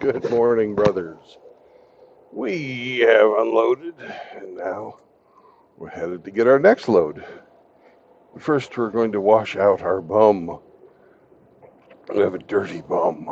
Good morning, brothers. We have unloaded, and now we're headed to get our next load. But first, we're going to wash out our bum. We have a dirty bum.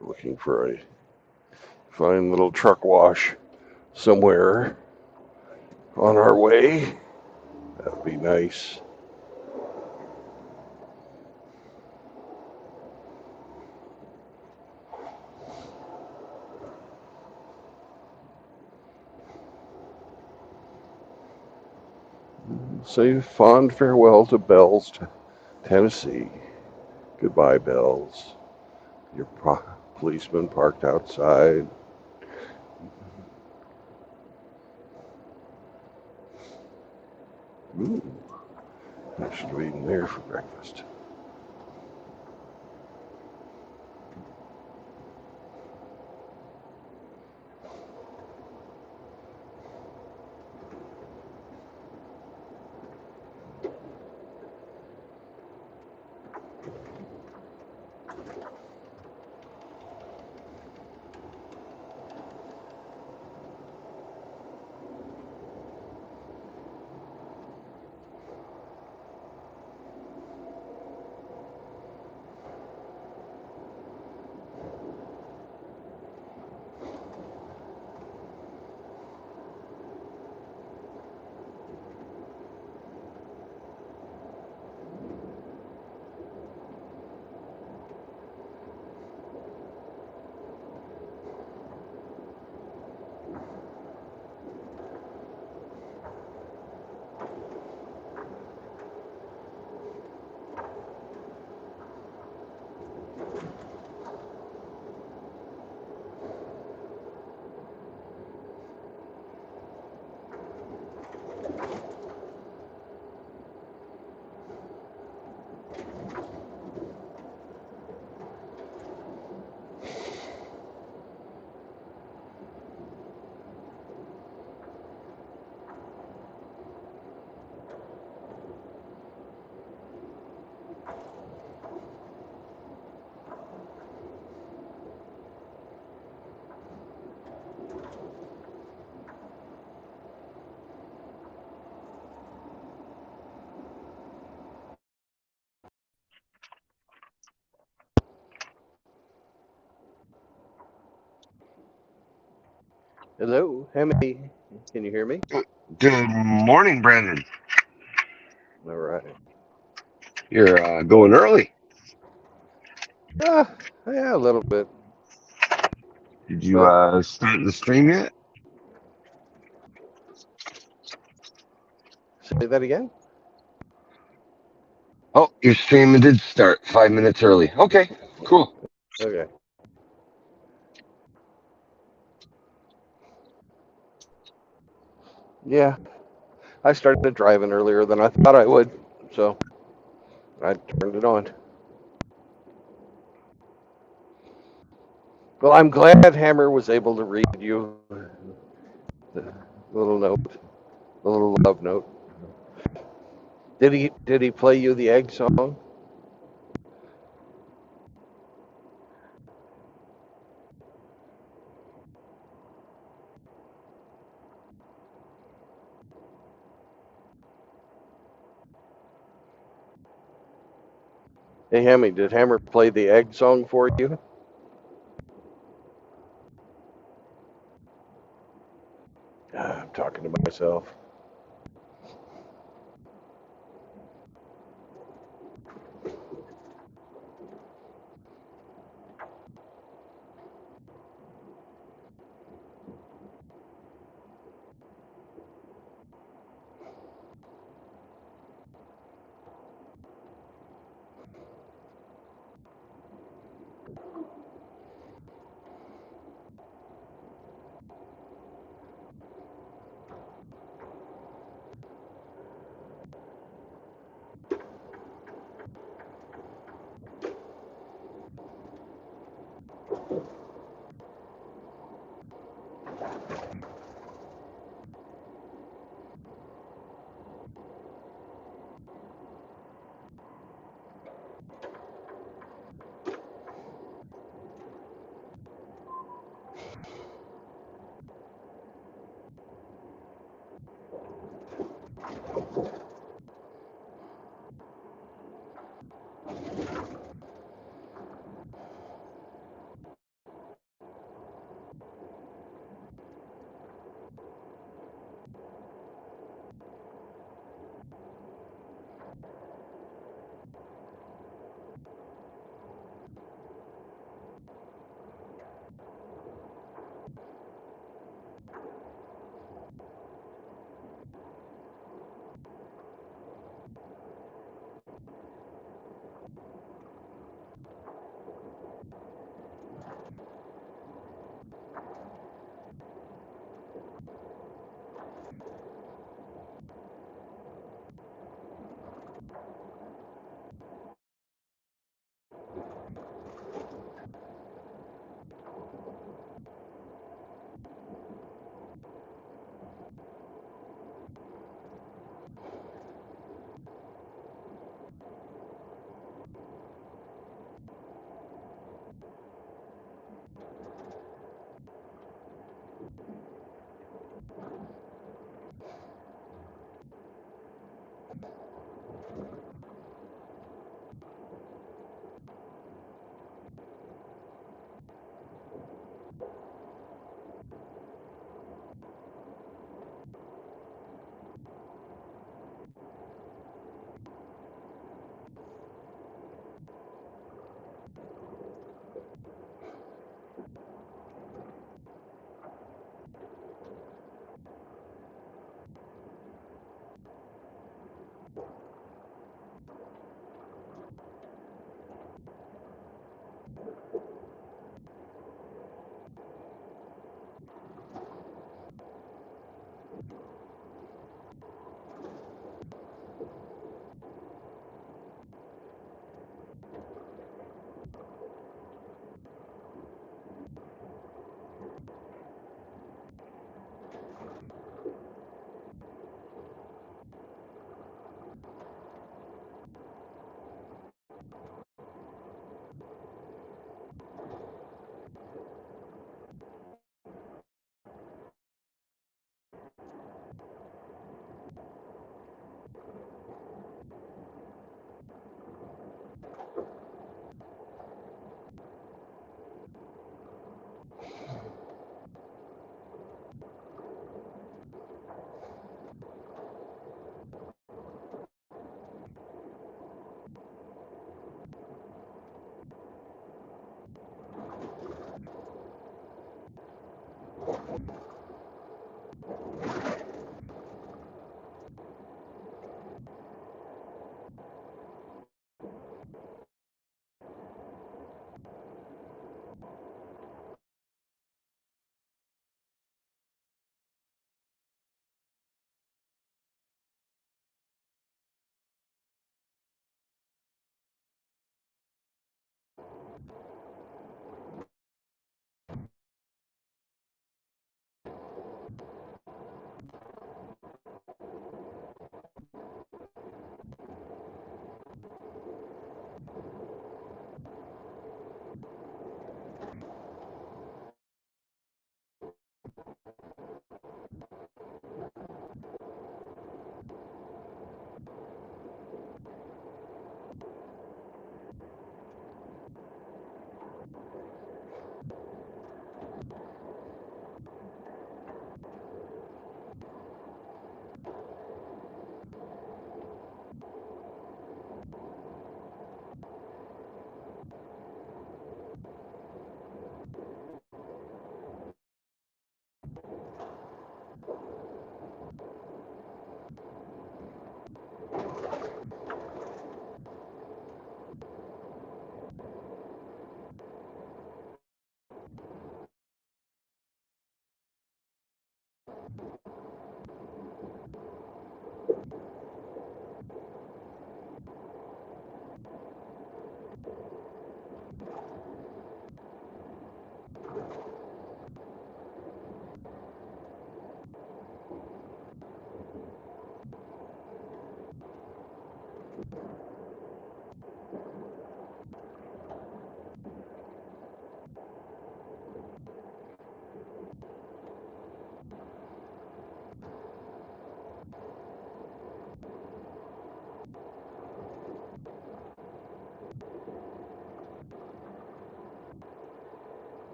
Looking for a fine little truck wash somewhere on our way. That would be nice. Say fond farewell to Bells, Tennessee. Goodbye, Bells. Your policeman parked outside. Ooh, I should have eaten there for breakfast. Hello, Hemi. Can you hear me? Good morning, Brandon. All right. You're going early. Ah, yeah, a little bit, Did you but start the stream yet? say that again. Oh, your stream did start 5 minutes early. Okay, cool. Okay. Yeah, I started driving earlier than I thought I would, so I turned it on. Well, I'm glad Hammer was able to read you the little note, the little love note. Did he play you the egg song? Hey, Hammy, did Hammer play the egg song for you? I'm talking to myself.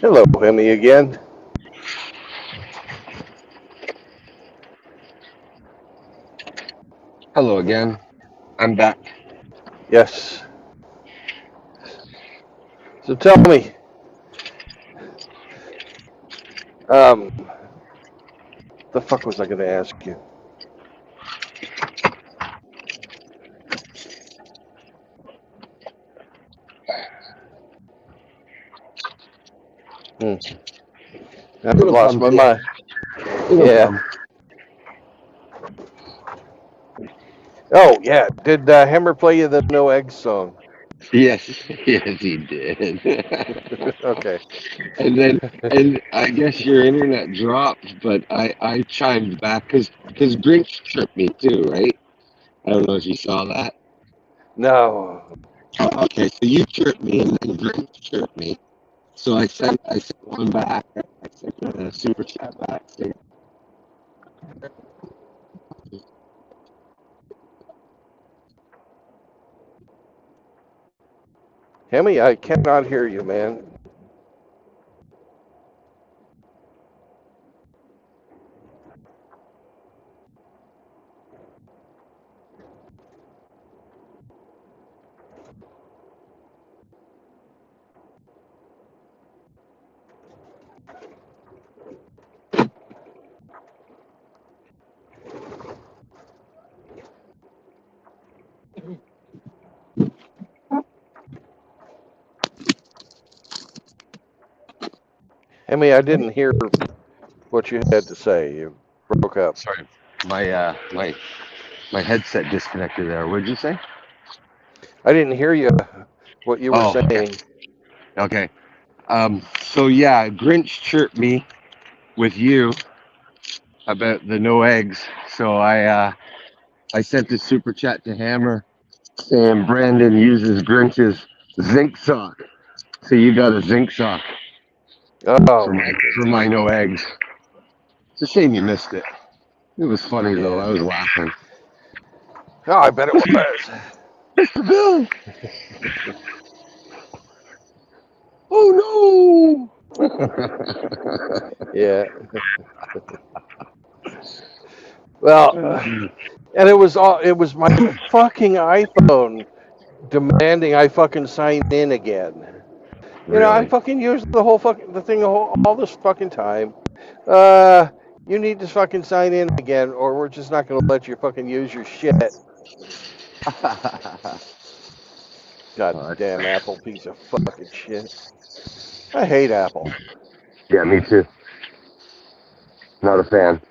Hello, Emmy again. Hello again. I'm back. Yes. So tell me, the fuck was I going to ask you? Hmm. I've It'll lost come my to you. mind. It'll Yeah. come. Oh, yeah. Did Hammer play you the No Eggs song? Yes, yes, he did. Okay. and then, and I guess your internet dropped, but I chimed back because Grinch tripped me too, right? I don't know if you saw that. No. Oh, okay, so you tripped me, and then Grinch tripped me. So I sent one back. I sent a super chat back saying, Hammy, I cannot hear you, man. I mean, I didn't hear what you had to say. You broke up. Sorry, my headset disconnected there. What did you say? I didn't hear you. What you were Oh, okay. saying. Okay. So yeah, Grinch chirped me with you about the no eggs. So I sent a super chat to Hammer saying Brandon uses Grinch's zinc sock. So you got a zinc sock Oh, for my no eggs. It's a shame you missed it. It was funny though. yeah. I was laughing. Oh, I bet it was. Mr. Bill! Oh no! Yeah. Well, and it was all. It was my fucking iPhone demanding I fucking sign in again. You know, I Really? fucking used the whole fucking the thing all this fucking time. Uh, you need to fucking sign in again, or we're just not going to let you fucking use your shit. God Oh, that's damn Apple piece of fucking shit. I hate Apple. yeah, me too. Not a fan,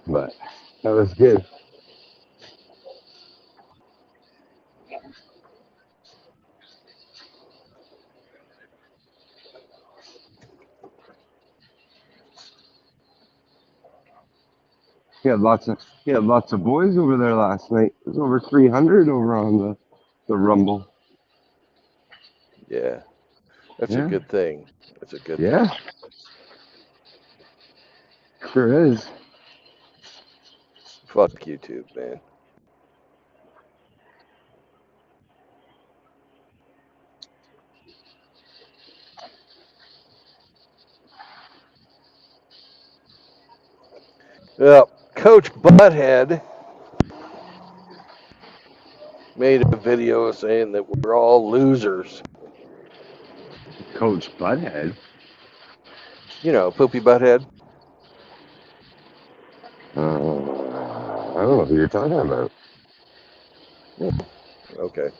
but that was good. He had lots of boys over there last night. There's over 300 over on the Rumble. Yeah, that's a Yeah, good thing. That's a good yeah, thing. sure is. Fuck YouTube, man. Well, Coach Butthead made a video saying that we're all losers. Coach Butthead. You know, Poopy Butthead. I don't know who you're talking about. Hmm, okay.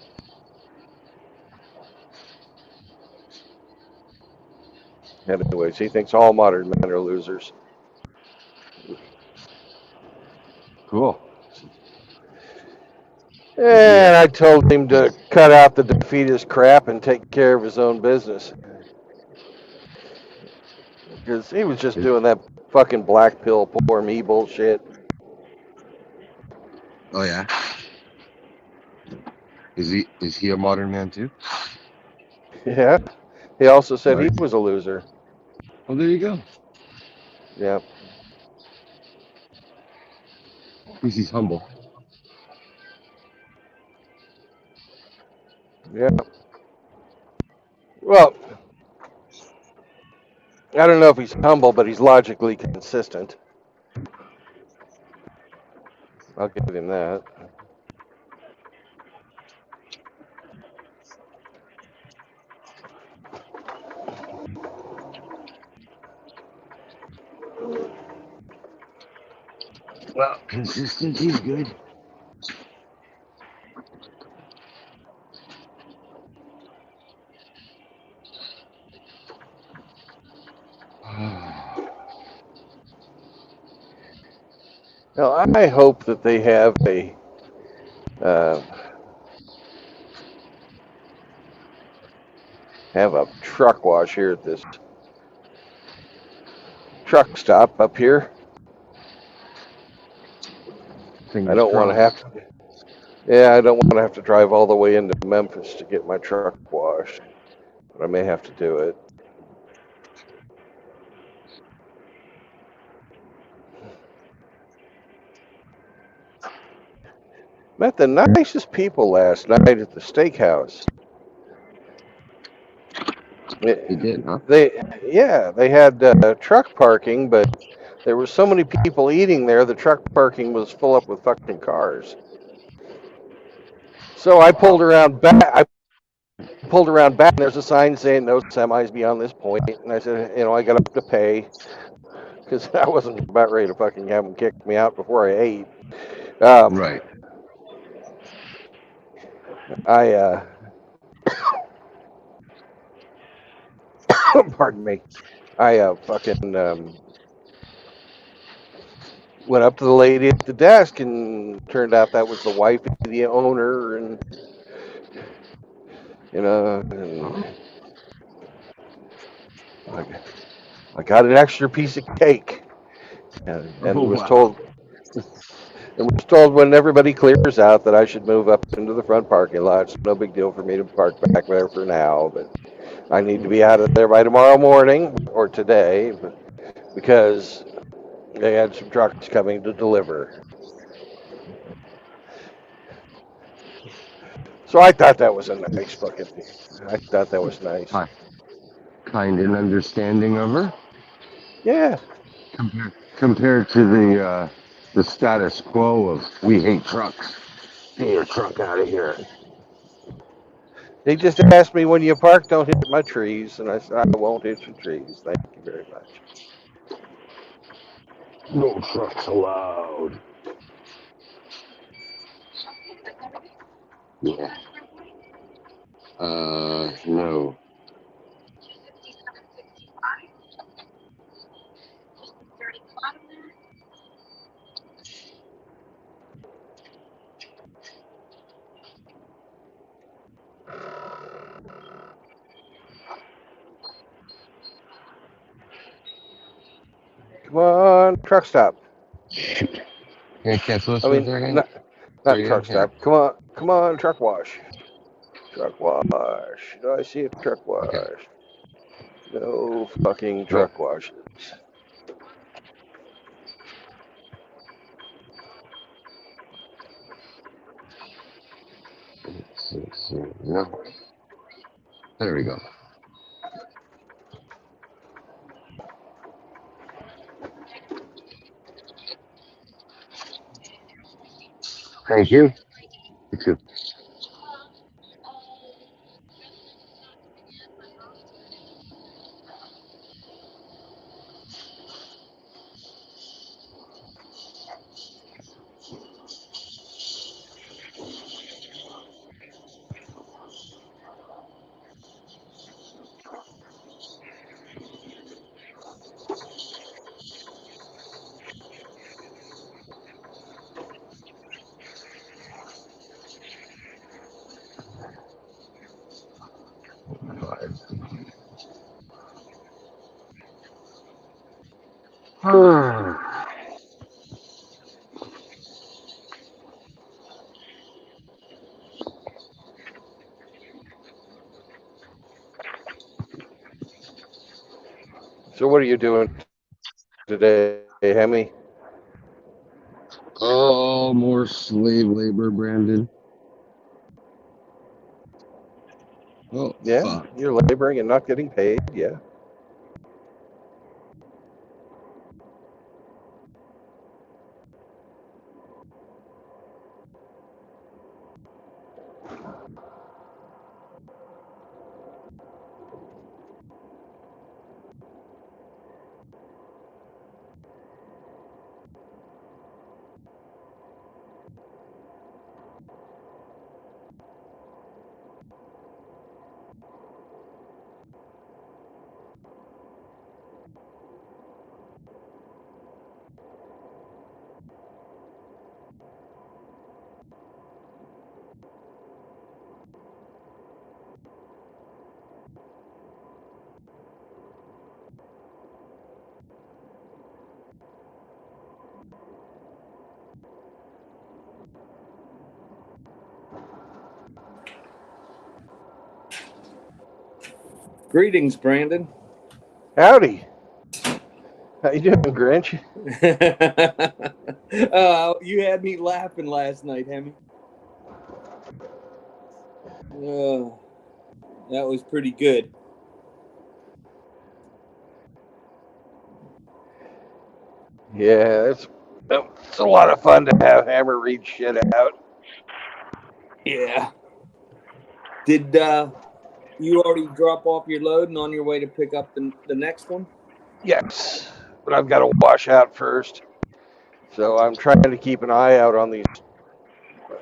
Anyways, he thinks all modern men are losers. Cool. Is he? And I told him to cut out the defeatist crap and take care of his own business. Because he was just Is, doing that fucking black pill, poor me bullshit. oh yeah. Is he a modern man too? Yeah. He also said he Nice. was a loser. Well, there you go. At Yeah. least he's humble. Yeah. Well, I don't know if he's humble, but he's logically consistent. I'll give him that. Well, consistency's good. Now, I hope that they uh, have a truck wash here at this truck stop up here. I Fingers don't want to crossed. have to. Yeah, I don't want to have to drive all the way into Memphis to get my truck washed, but I may have to do it. Met the nicest people last night at the steakhouse. He did, huh? They had truck parking, but there were so many people eating there, the truck parking was full up with fucking cars. So I Wow. pulled around back. I pulled around back, and there's a sign saying no semis beyond this point. And I said, you know, I got up to pay because I wasn't about ready to fucking have them kick me out before I ate. Um, Right. I pardon me. I fucking went up to the lady at the desk, and turned out that was the wife of the owner, and and I, I got an extra piece of cake, Oh and was wow. told when everybody clears out that I should move up into the front parking lot. It's no big deal for me to park back there for now, but I need to be out of there by tomorrow morning or today, because they had some trucks coming to deliver. So I thought that was a nice fucking. I thought that was nice. Hi. Kind and understanding of her Yeah, compared to the status quo of we hate trucks. Get your truck out of here. they just asked me, when you park, don't hit my trees, and I said I won't hit your trees. Thank you very much. No trucks allowed. Yeah. No. Come on, truck stop. Shoot. Can I cancel this I one mean, second? not truck Yeah. stop. Come on, truck wash. Truck wash. Do I see a truck Okay. wash? No fucking No. truck washes. No. There we go. Thank you. You too. So what are you doing today, Hemi? Oh, more slave labor, Brandon. Oh, Yeah, fuck. you're laboring and not getting paid. Yeah. Greetings, Brandon. Howdy. How you doing, Grinch? You had me laughing last night, Hemi. That was pretty good. Yeah, it's a lot of fun to have Hammer read shit out. Yeah. Did you already drop off your load and on your way to pick up the next one? Yes, but I've got to wash out first. So I'm trying to keep an eye out on these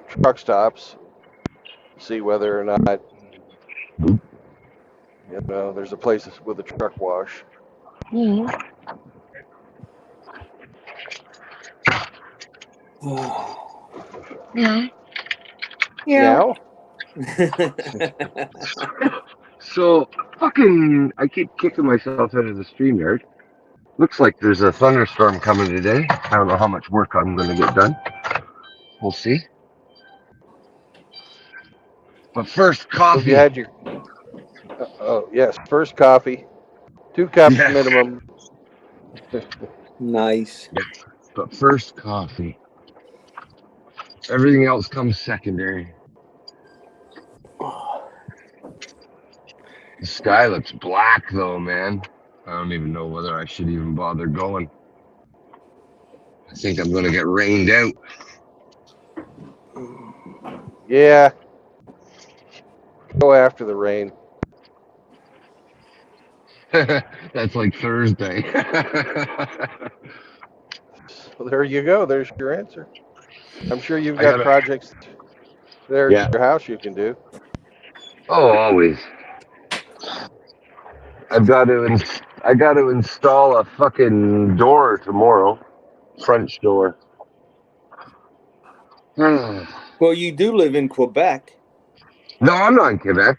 truck stops, see whether or not You know, there's a place with a truck wash. Yeah. Now, So fucking, I keep kicking myself out of the stream yard. Looks like there's a thunderstorm coming today. I don't know how much work I'm going to get done. We'll see. But first, have you coffee. had your? Oh yes, first coffee, 2 cups Yes. minimum. Nice. But first, coffee. Everything else comes secondary. The sky looks black though, man. I don't even know whether I should even bother going. I think I'm going to get rained out. Yeah, go after the rain. That's like Thursday. So there you go. There's your answer. I'm sure you've I got gotta. projects there Yeah. at your house you can do. Oh, always. I got to install a fucking door tomorrow. French door. No, Well, you do live in Quebec. I'm not in Quebec.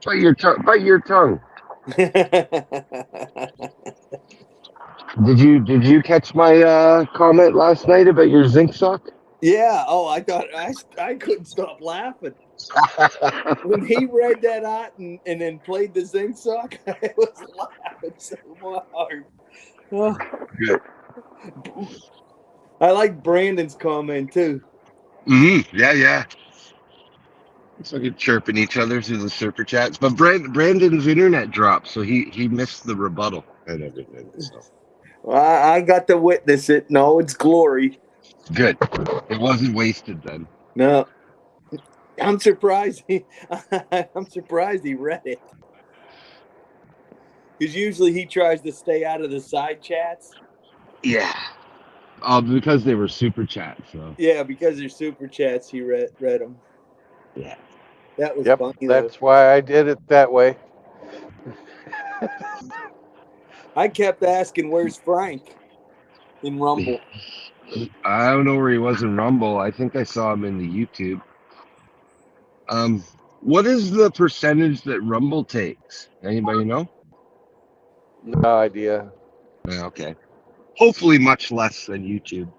Bite your tongue. Bite your tongue. Did you catch my comment last night about your zinc sock? Yeah. Oh, I thought I couldn't stop laughing when he read that out and then played the zinc sock. I was laughing so hard. Oh. Good. I like Brandon's comment too. Yeah. It's like chirping each other through the super chats. But Brandon's internet dropped, so he missed the rebuttal and everything. So Well, I got to witness it in all its glory. good. It wasn't wasted then. No, I'm surprised. I'm surprised he read it because usually he tries to stay out of the side chats. Yeah. Because they were super chats. So Yeah, because they're super chats, he read them. yeah. That was Yep, funny though. that's why I did it that way. I kept asking, "Where's Frank?" in Rumble. I don't know where he was in Rumble. I think I saw him in the YouTube. What is the percentage that Rumble takes? Anybody know? No idea. Yeah, okay. Hopefully much less than YouTube.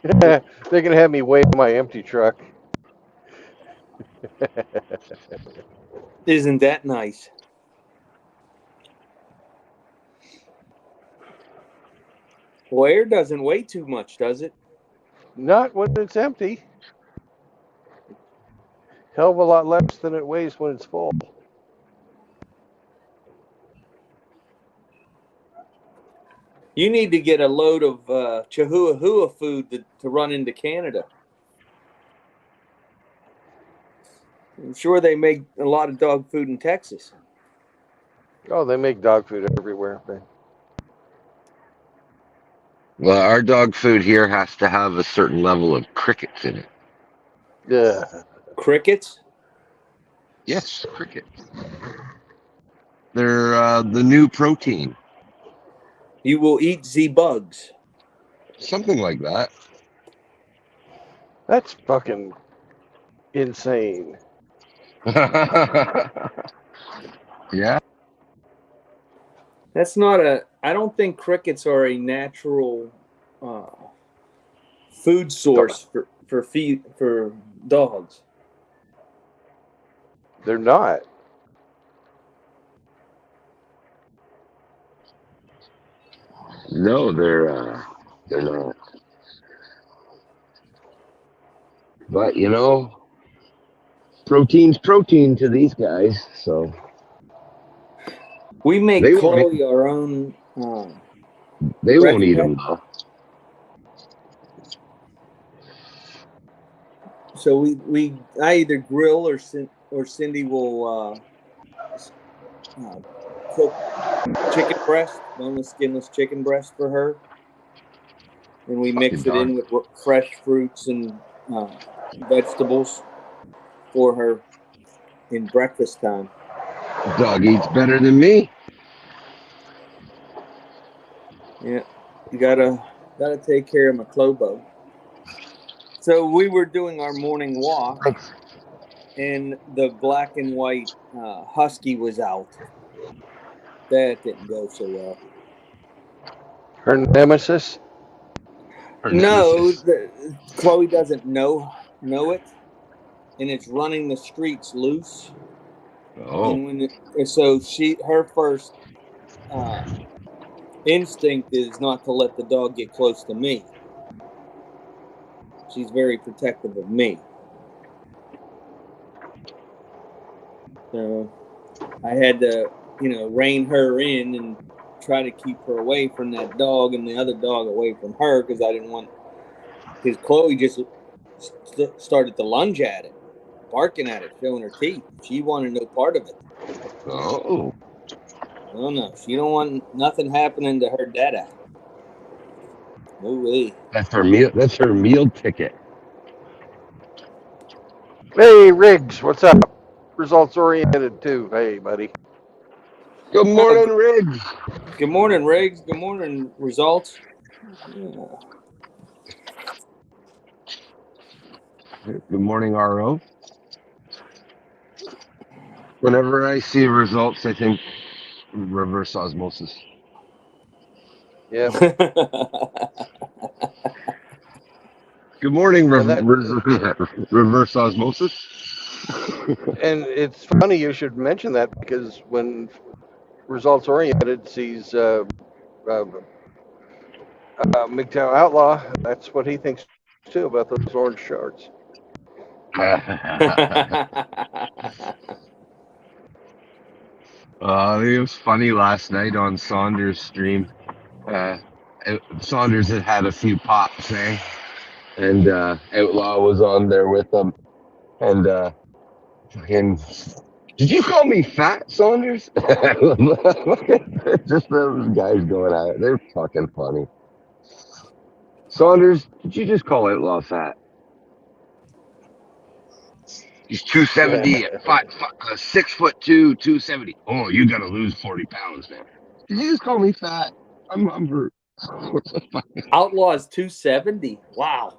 They're gonna have me weigh my empty truck. Isn't that nice? Well, air doesn't weigh too much, does it? Not when it's empty. Hell of a lot less than it weighs when it's full. You need to get a load of Chihuahua food to run into Canada. I'm sure they make a lot of dog food in Texas. Oh, they make dog food everywhere. Well, our dog food here has to have a certain level of crickets in it. Yeah. Crickets? Yes, crickets. They're the new protein. You will eat the bugs. Something like that. That's fucking insane. Yeah. That's not I don't think crickets are a natural food source for dogs. They're not. No, they're not. But you know, protein's protein to these guys, so We make They won't Chloe our own. they won't Breckie eat head? them though. So I either grill or Cindy will cook chicken breast, boneless, skinless chicken breast for her, and we mix it in with fresh fruits and vegetables. for her in breakfast time. Dog eats better than me. Yeah, you gotta take care of my Clobo. So we were doing our morning walk, Thanks. and the black and white husky was out. That didn't go so well. Her nemesis. Her No, nemesis. Chloe doesn't know it, and it's running the streets loose. Oh, And so her first instinct is not to let the dog get close to me. She's very protective of me. So I had to, rein her in and try to keep her away from that dog and the other dog away from her because I didn't want. Because Chloe just started to lunge at it, barking at it, showing her teeth. She wanted no part of it. oh. Oh no, she don't want nothing happening to her dada. No way. That's her meal. That's her meal ticket. Hey, Riggs, what's up? Results oriented too. Hey, buddy. Good Oh, morning, Riggs. good morning, Riggs. Good morning, results. Yeah. Good morning, RO. Whenever I see results, I think reverse osmosis. Yeah. Good morning, And that, reverse osmosis. and it's funny you should mention that because when results oriented sees MGTOW Outlaw, that's what he thinks too about those orange shorts. It was funny last night on Saunders' stream. Saunders had a few pops, eh? And Outlaw was on there with them. And fucking, did you call me fat, Saunders? Just those guys going at it. They're fucking funny. Saunders, did you just call Outlaw fat? He's 270 at 6'2", 270. Oh, you gotta lose 40 pounds, man. Did you just call me fat? I'm hurt. Outlaws 270. Wow.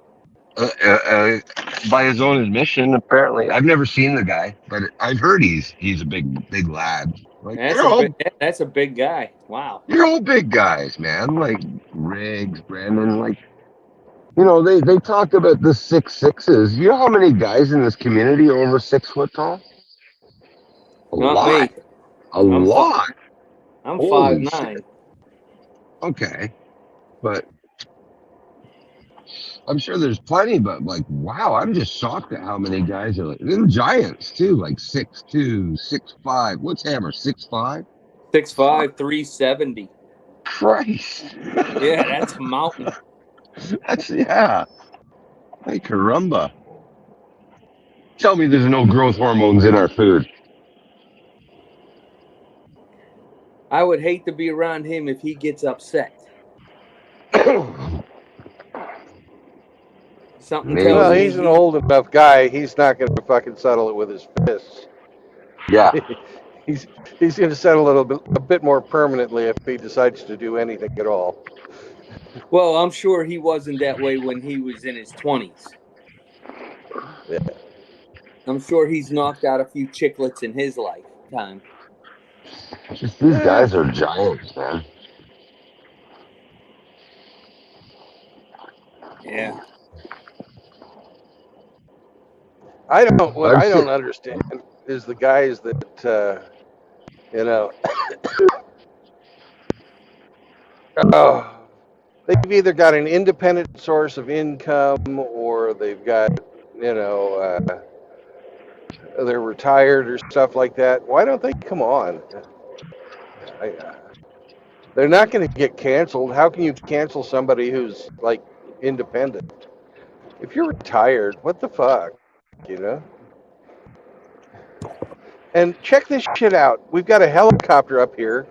By his own admission, apparently. I've never seen the guy, but I've heard he's a big lad. Like That's a big guy. Wow. you're all big guys, man. Like Riggs, Brandon, like they talk about the 6'6s. You know how many guys in this community are over 6 foot tall? A Not lot. me. A lot. I'm Holy 5'9". shit. Okay. But I'm sure there's plenty, but like, wow, I'm just shocked at how many guys are like, and giants too, like 6'2", 6'5". What's Hammer, 6'5"? 6'5", 370. Christ. Yeah, that's a mountain. That's, yeah. Hey, caramba. Tell me there's no growth hormones in our food. I would hate to be around him if he gets upset. Something Maybe. tells Well, me he's an old enough guy. He's not going to fucking settle it with his fists. Yeah. he's going to settle it a bit more permanently if he decides to do anything at all. Well, I'm sure he wasn't that way when he was in his 20s. Yeah. I'm sure he's knocked out a few chiclets in his lifetime. Just these guys are giants, man. Yeah. What I don't understand is the guys that oh, they've either got an independent source of income or they've got they're retired or stuff like that. Why don't they come on? They're not going to get canceled. How can you cancel somebody who's like independent? If you're retired, what the fuck, you know? And check this shit out. We've got a helicopter up here,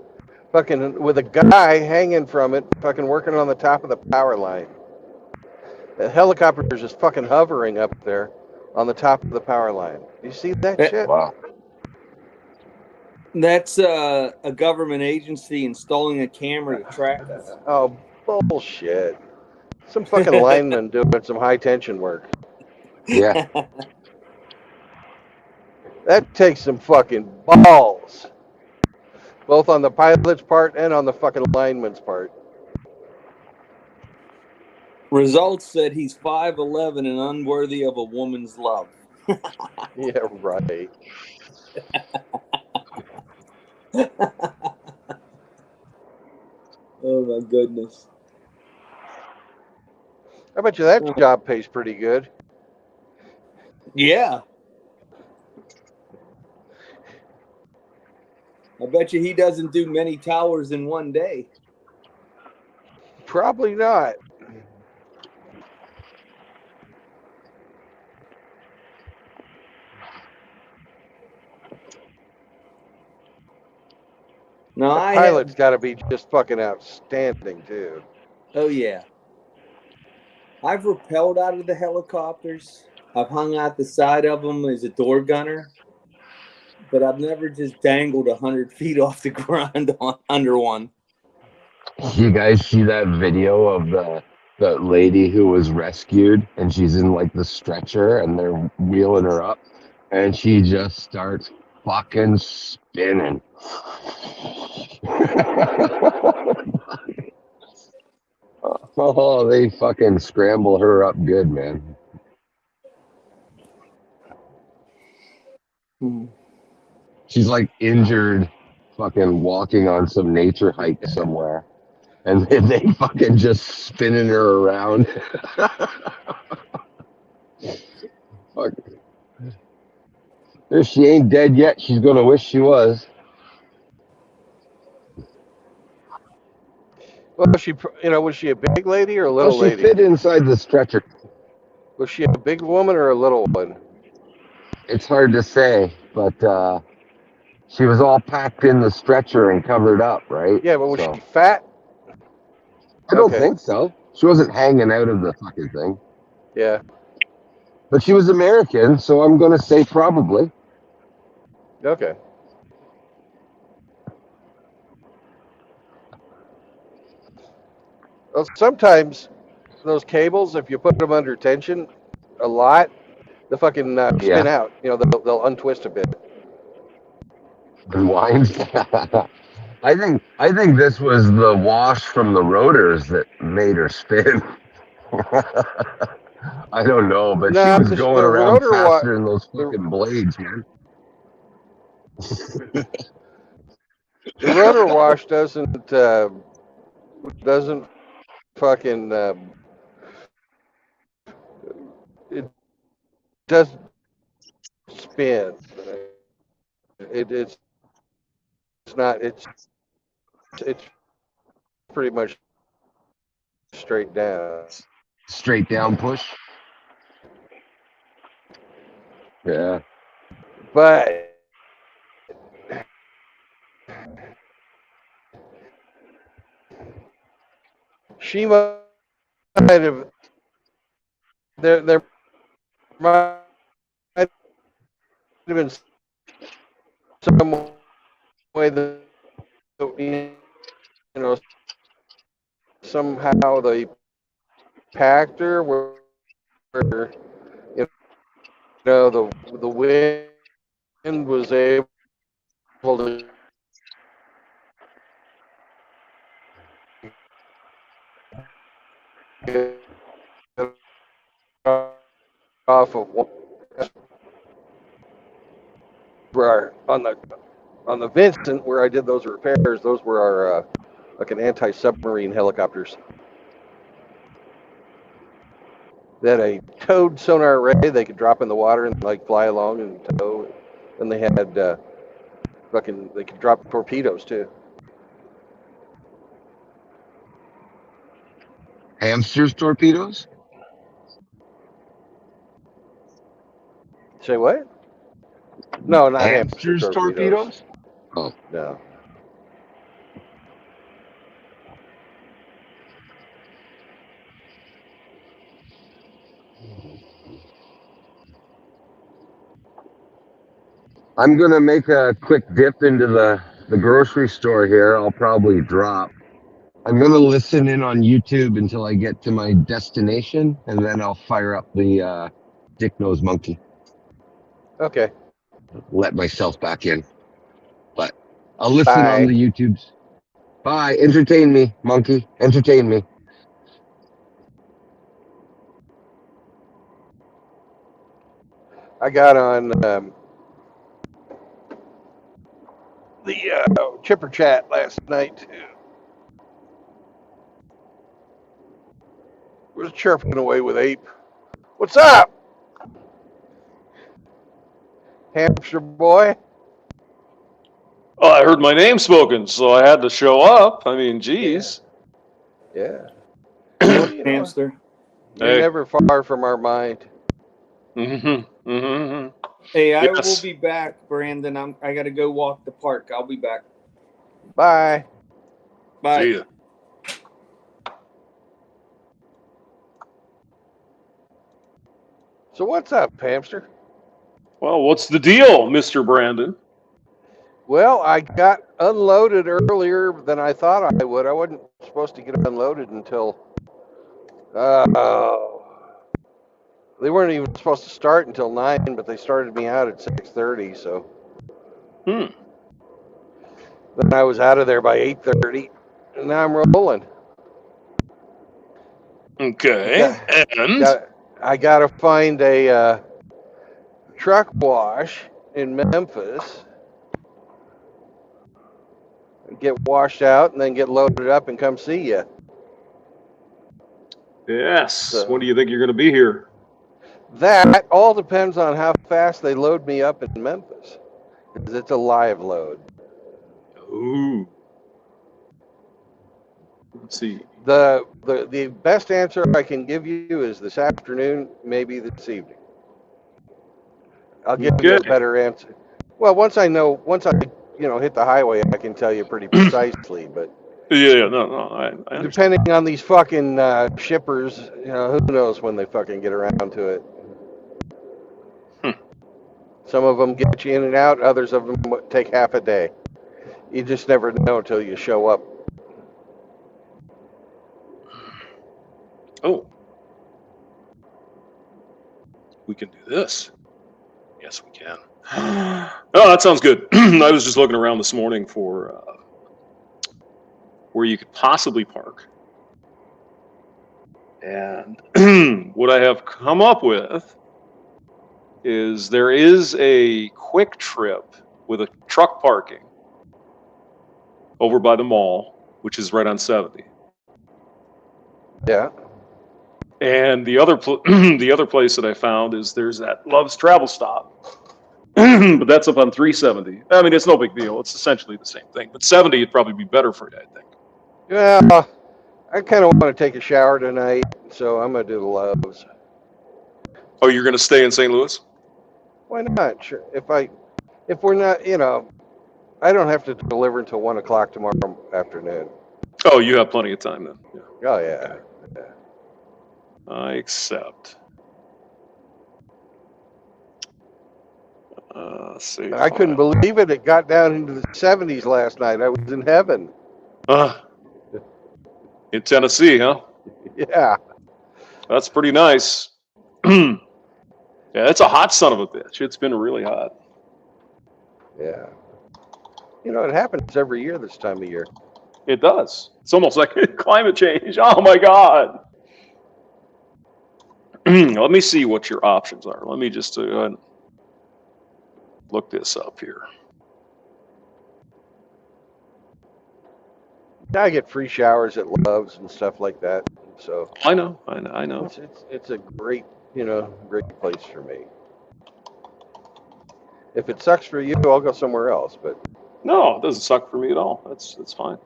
fucking with a guy hanging from it, fucking working on the top of the power line. The helicopter is just fucking hovering up there. on the top of the power line. You see that That- shit? Wow. That's a government agency installing a camera to track us. Oh, bullshit. Some fucking lineman doing some high tension work. Yeah. That takes some fucking balls. Both on the pilot's part and on the fucking lineman's part. Results said he's 5'11" and unworthy of a woman's love. Yeah, right. Oh my goodness. I bet you that job pays pretty good. Yeah. I bet you he doesn't do many towers in one day. Probably not. No, That I pilot's have. got to be just fucking outstanding, too. Oh, yeah. I've rappelled out of the helicopters. I've hung out the side of them as a door gunner. But I've never just dangled 100 feet off the ground under one. You guys see that video of the lady who was rescued and she's in like the stretcher and they're wheeling her up and she just starts fucking spinning. Oh, they fucking scramble her up good, man. She's like injured, fucking walking on some nature hike somewhere. And then they fucking just spinning her around. Fuck. If she ain't dead yet, she's gonna wish she was. Well, was she a big lady or a Well, little she lady? fit inside the stretcher. Was she a big woman or a little one? It's hard to say, but she was all packed in the stretcher and covered up, right? Yeah, but was So she fat? I don't Okay. think so. She wasn't hanging out of the fucking thing. Yeah. But she was American, so I'm gonna say probably. Okay. Well, sometimes those cables, if you put them under tension a lot, they fucking spin Yeah. out. They'll untwist a bit. Unwind. I think this was the wash from the rotors that made her spin. I don't know, but she No, was going the around rotor wa- faster than those the fucking blades, man. the rotor wash doesn't fucking it doesn't spin. It's not it's pretty much straight down. Straight down push. Yeah. But she might have there might have been some way that you know somehow they packed her where you the wind was able to get off of one where on the Vincent where I did those repairs. Those were our like an anti-submarine helicopters. They had a towed sonar array they could drop in the water and like fly along and tow. And they had they could drop torpedoes too. Hamsters torpedoes? Say what? No, not hamster Hamsters torpedoes. torpedoes? Oh. No. I'm gonna make a quick dip into the grocery store here. I'll probably drop. I'm gonna listen in on YouTube until I get to my destination, and then I'll fire up the Dick Nose Monkey. Okay. Let myself back in. But I'll listen on Bye. the YouTubes. Bye. Entertain me, monkey. Entertain me. I got on the chipper chat last night too. Was chirping away with Ape. What's up, hamster boy? Oh, I heard my name spoken, so I had to show up. I mean, geez. Yeah. Hello, You know, hamster. you're Hey. never far from our mind. Mm-hmm. Mm-hmm. Hey, I will Yes. be back, Brandon. I got to go walk the park. I'll be back. Bye. Bye. See ya. So what's up, hamster? Well, what's the deal, Mr. Brandon? Well, I got unloaded earlier than I thought I would. I wasn't supposed to get unloaded until they weren't even supposed to start until 9, but they started me out at 6:30. So Hmm. then I was out of there by 8:30, and now I'm rolling. Okay. And? I got to find a truck wash in Memphis, get washed out, and then get loaded up and come see you. Yes. So When do you think you're going to be here? that all depends on how fast they load me up in Memphis, because it's a live load. Ooh. Let's see. The best answer I can give you is this afternoon, maybe this evening. I'll give you a Okay. better answer. Well, once I hit the highway, I can tell you pretty precisely. But Yeah, no, I understand. depending on these fucking shippers, who knows when they fucking get around to it. Some of them get you in and out. Others of them take half a day. You just never know until you show up. Oh. We can do this. Yes, we can. Oh, that sounds good. I was just looking around this morning for where you could possibly park. And what I have come up with is there is a quick trip with a truck parking over by the mall, which is right on 70. Yeah. And the other the other place that I found is there's that Love's Travel Stop, but that's up on 370. I mean, it's no big deal. It's essentially the same thing. But 70 would probably be better for you, I think. Well, I kind of want to take a shower tonight, so I'm gonna do the Lowe's. Oh, you're going to stay in St. Louis? Why not? Sure. If we're not, I don't have to deliver until 1 o'clock tomorrow afternoon. Oh, you have plenty of time then. Yeah. Oh yeah. I accept. Save I couldn't file. believe it. It got down into the 70s last night. I was in heaven. In Tennessee, huh? Yeah. That's pretty nice. Yeah, it's a hot son of a bitch. It's been really hot. Yeah. It happens every year this time of year. It does. It's almost like climate change. Oh my God. Let me see what your options are. Let me just go ahead and look this up here. I get free showers at Love's and stuff like that. So I know. it's a great, great place for me. If it sucks for you, I'll go somewhere else. But No, it doesn't suck for me at all. That's fine.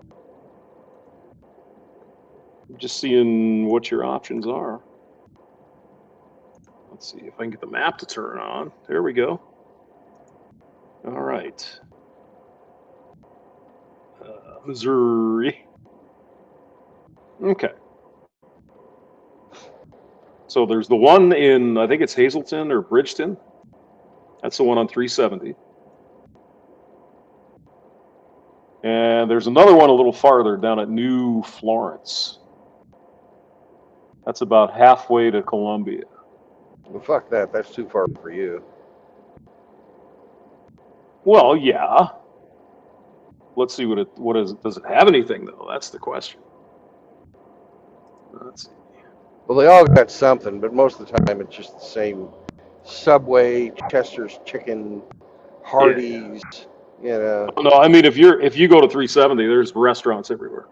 I'm just seeing what your options are. Let's see if I can get the map to turn on. There we go. All right. Missouri. Okay. So there's the one in, I think it's Hazleton or Bridgeton. That's the one on 370. And there's another one a little farther down at New Florence. That's about halfway to Columbia. Well, fuck that. That's too far for you. Well, yeah. Let's see what is. Does it have anything though? That's the question. Let's see. Well, they all got something, but most of the time it's just the same Subway, Chester's Chicken, Hardee's, you know. No, I mean if you go to 370, there's restaurants everywhere.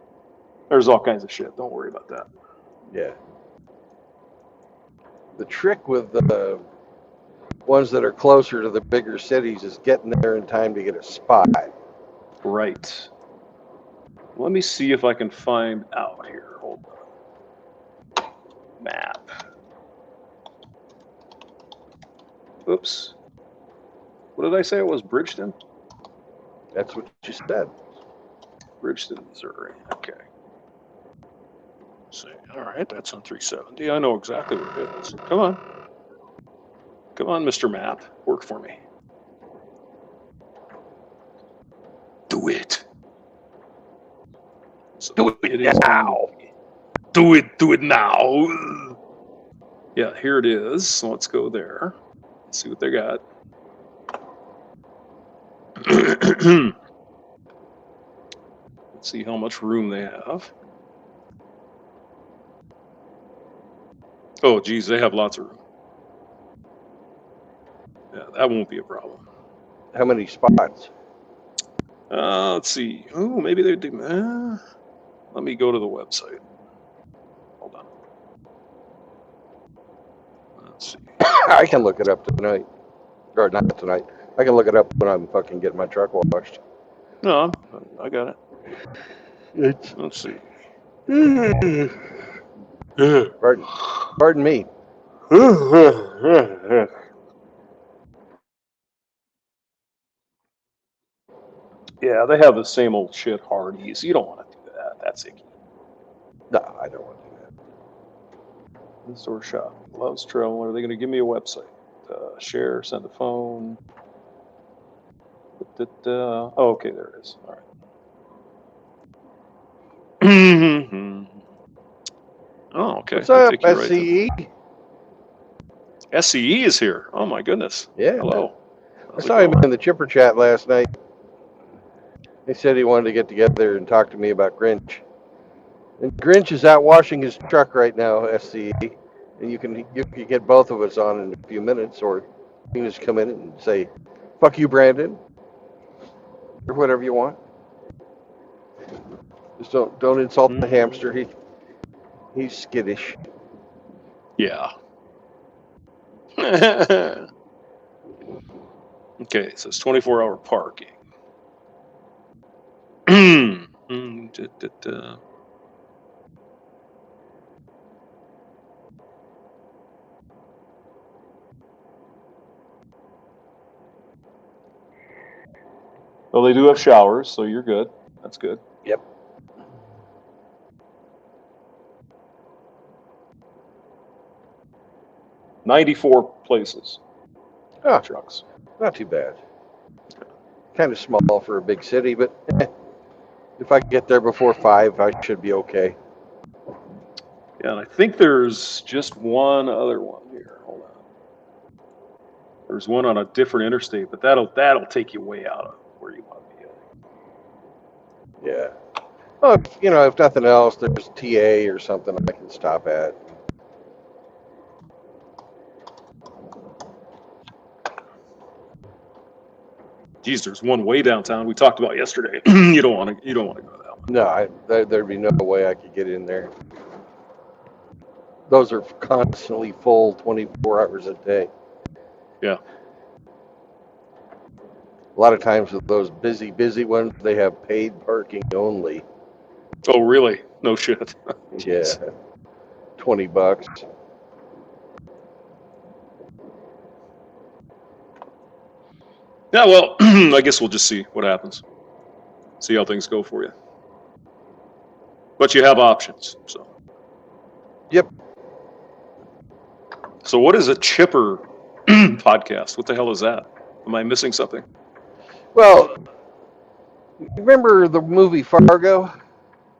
There's all kinds of shit. Don't worry about that. Yeah. The trick with the ones that are closer to the bigger cities is getting there in time to get a spot. Right. Let me see if I can find out here. Hold on. Map. Oops. What did I say it was? Bridgeton? That's what you said. Bridgeton, Missouri. Okay. See, all right, that's on 370. I know exactly where it is. Come on. Come on, Mr. Map. Work for me. Do it. So Do it now. Do it now. Yeah, here it is. So let's go there. Let's see what they got. Let's see how much room they have. Oh, geez, they have lots of room. Yeah, that won't be a problem. How many spots? Let's see. Oh, maybe they do. Let me go to the website. Hold on. Let's see. I can look it up tonight. Or not tonight. I can look it up when I'm fucking getting my truck washed. No, I got it. It's Let's see. pardon me. Yeah, they have the same old shit Hardee's. You don't want to do that. That's icky. No, I don't want to do that. In-store shop. Loves travel. Are they going to give me a website? Share, send a phone. Oh, okay, there it is. All right. Oh, okay. What's up, Right SCE? SCE is here. Oh my goodness. Yeah. Hello. I saw him in the chipper chat last night. He said he wanted to get together and talk to me about Grinch. And Grinch is out washing his truck right now, SCE. And you can get both of us on in a few minutes, or you can just come in and say, "Fuck you, Brandon," or whatever you want. Just don't insult the hamster. He's skittish. Yeah. Okay, so it's 24-hour parking. Well, they do have showers, so you're good. That's good. Yep. $94 places. Oh, Trucks. not too bad. Kind of small for a big city, but if I get there before 5, I should be okay. Yeah, and I think there's just one other one here. Hold on. There's one on a different interstate, but that'll take you way out of where you want to be at. Yeah. Well, if nothing else, there's TA or something I can stop at. Geez, there's one way downtown we talked about yesterday. You don't want to go to that one. No, there'd be no way I could get in there. Those are constantly full 24 hours a day. Yeah. A lot of times with those busy ones, they have paid parking only. Oh, really? No shit. Yeah. $20. Yeah, well, I guess we'll just see what happens. See how things go for you. But you have options, so. Yep. So what is a chipper podcast? What the hell is that? Am I missing something? Well, Remember the movie Fargo?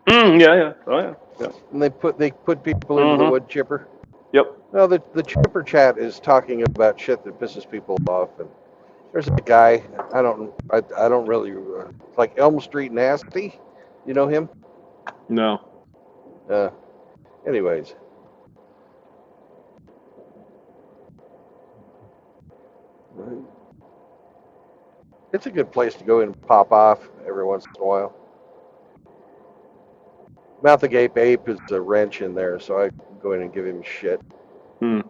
Yeah. Oh, yeah. Yeah. And they put people into the Mm-hmm. wood chipper. Yep. No, the chipper chat is talking about shit that pisses people off. And there's a guy I don't really like Elm Street Nasty. You know him? No. Uh, anyways, it's a good place to go in and pop off every once in a while. Mouth Agape Ape is a wrench in there, so I go in and give him shit. Hmm.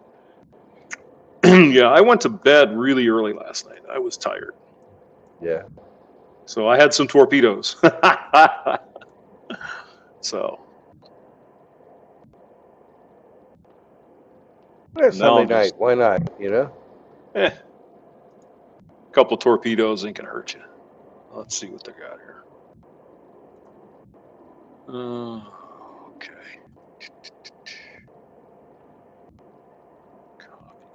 Yeah, I went to bed really early last night. I was tired. Yeah. So I had some torpedoes. So It's now Sunday I'm night. just, Why not? You know? a couple of torpedoes ain't gonna hurt you. Let's see what they got here. Okay. Copy.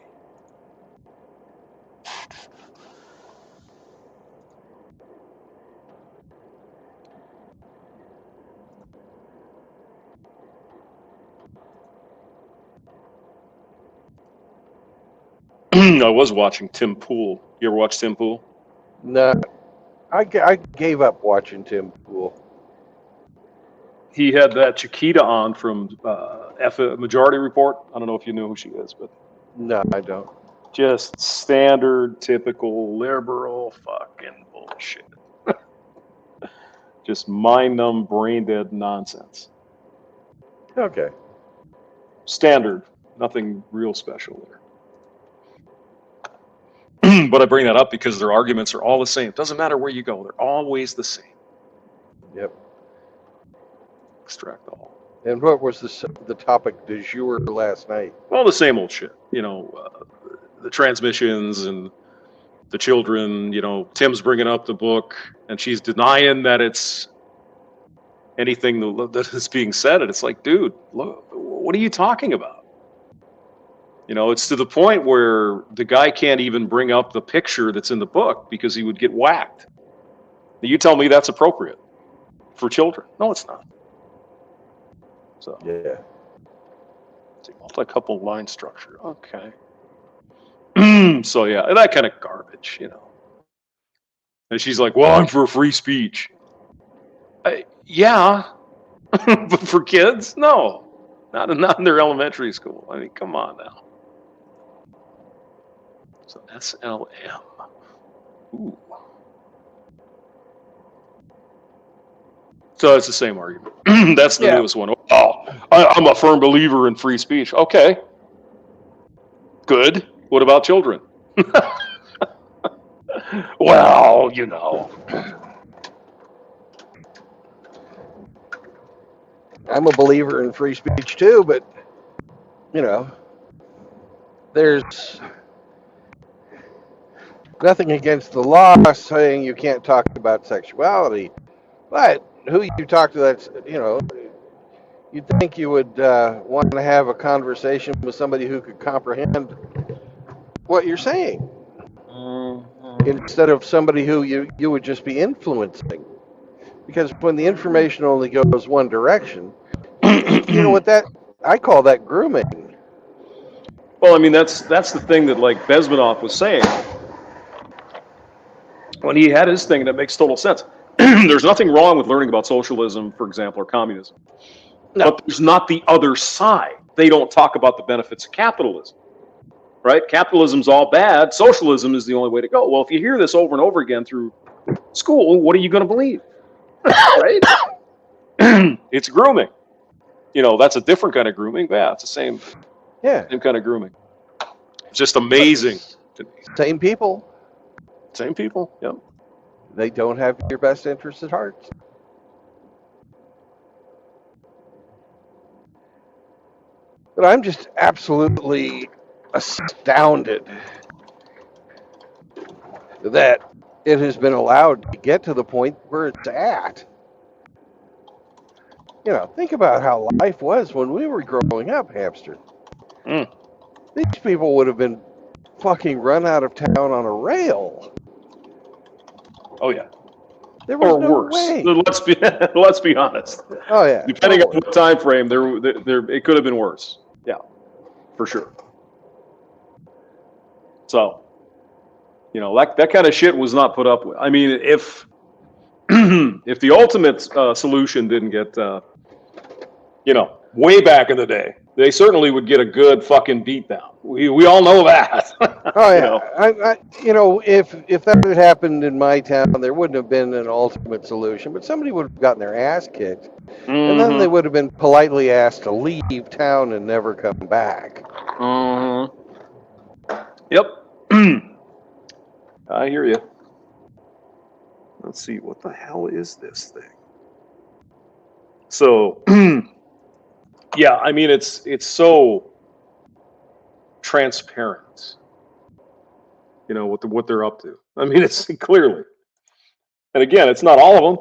I was watching Tim Pool. You ever watch Tim Pool? No, I gave up watching Tim Pool. He had that Chiquita on from Majority Report. I don't know if you know who she is, but No, I don't. just standard, typical liberal fucking bullshit. Just mind-numb, brain-dead nonsense. Okay. Standard, nothing real special there. But I bring that up because their arguments are all the same. Doesn't matter where you go; they're always the same. Yep. Extract all. And what was the topic du jour last night? Well, the same old shit. You know, the transmissions and the children. You know, Tim's bringing up the book, and she's denying that it's anything that is being said. And it's like, dude, look, what are you talking about? You know, it's to the point where the guy can't even bring up the picture that's in the book because he would get whacked. You tell me that's appropriate for children? No, it's not. So, Yeah. multi-couple line structure. Okay. So, yeah, that kind of garbage, you know. And she's like, well, I'm for free speech. Yeah, but for kids? No. Not in their elementary school. I mean, come on now. So SLM. Ooh. So it's the same argument. That's the newest one. Oh, I'm a firm believer in free speech. Okay. Good. What about children? Well, you know. I'm a believer in free speech too, but you know, there's nothing against the law saying you can't talk about sexuality, but who you talk to, that's, you know, you'd think you would want to have a conversation with somebody who could comprehend what you're saying instead of somebody who you would just be influencing. Because when the information only goes one direction, you know what I call that grooming. Well, I mean, that's the thing that, like, Bezmenov was saying when he had his thing. That makes total sense. There's nothing wrong with learning about socialism, for example, or communism. No. But there's not the other side. They don't talk about the benefits of capitalism, right? Capitalism's all bad. Socialism is the only way to go. Well, if you hear this over and over again through school, what are you going to believe? Right? It's grooming. You know, that's a different kind of grooming. Yeah, it's the same kind of grooming. It's just amazing. Same people. Same people. Yep. They don't have your best interests at heart. But I'm just absolutely astounded that it has been allowed to get to the point where it's at. You know, think about how life was when we were growing up, Hamster. These people would have been fucking run out of town on a rail. Oh, yeah. There was or no worse. way. Let's be honest. Oh yeah. Depending on totally. what time frame, there it could have been worse. Yeah, for sure. So, that kind of shit was not put up with. I mean, if if the ultimate solution didn't get way back in the day, they certainly would get a good fucking beatdown. We all know that. Oh yeah. If that had happened in my town, there wouldn't have been an ultimate solution, but somebody would have gotten their ass kicked, and then they would have been politely asked to leave town and never come back. Yep. I hear you. Let's see, what the hell is this thing? So, yeah, I mean, it's so transparent, what they're up to. I mean, it's clearly. And again, it's not all of them.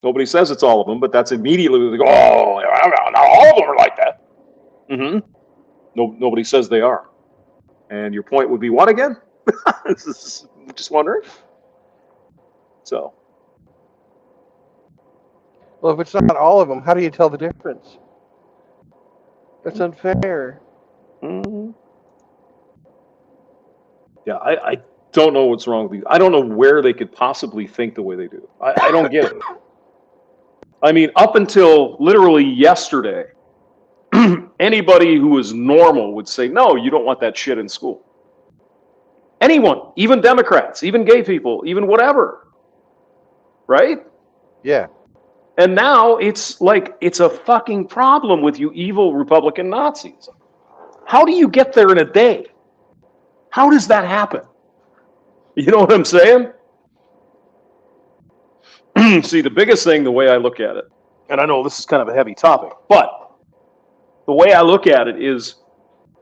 Nobody says it's all of them, but that's immediately they go, oh, not all of them are like that. Mm-hmm. No, nobody says they are. And your point would be what again? Just wondering. So. Well, if it's not all of them, how do you tell the difference? That's unfair. Mm-hmm. Yeah, I don't know what's wrong with you. I don't know where they could possibly think the way they do. I don't get it. I mean, up until literally yesterday, anybody who is normal would say, no, you don't want that shit in school. Anyone, even Democrats, even gay people, even whatever. Right? Yeah. And now it's like, it's a fucking problem with you evil Republican Nazis. How do you get there in a day? How does that happen? You know what I'm saying? See, the biggest thing, the way I look at it, and I know this is kind of a heavy topic, but the way I look at it is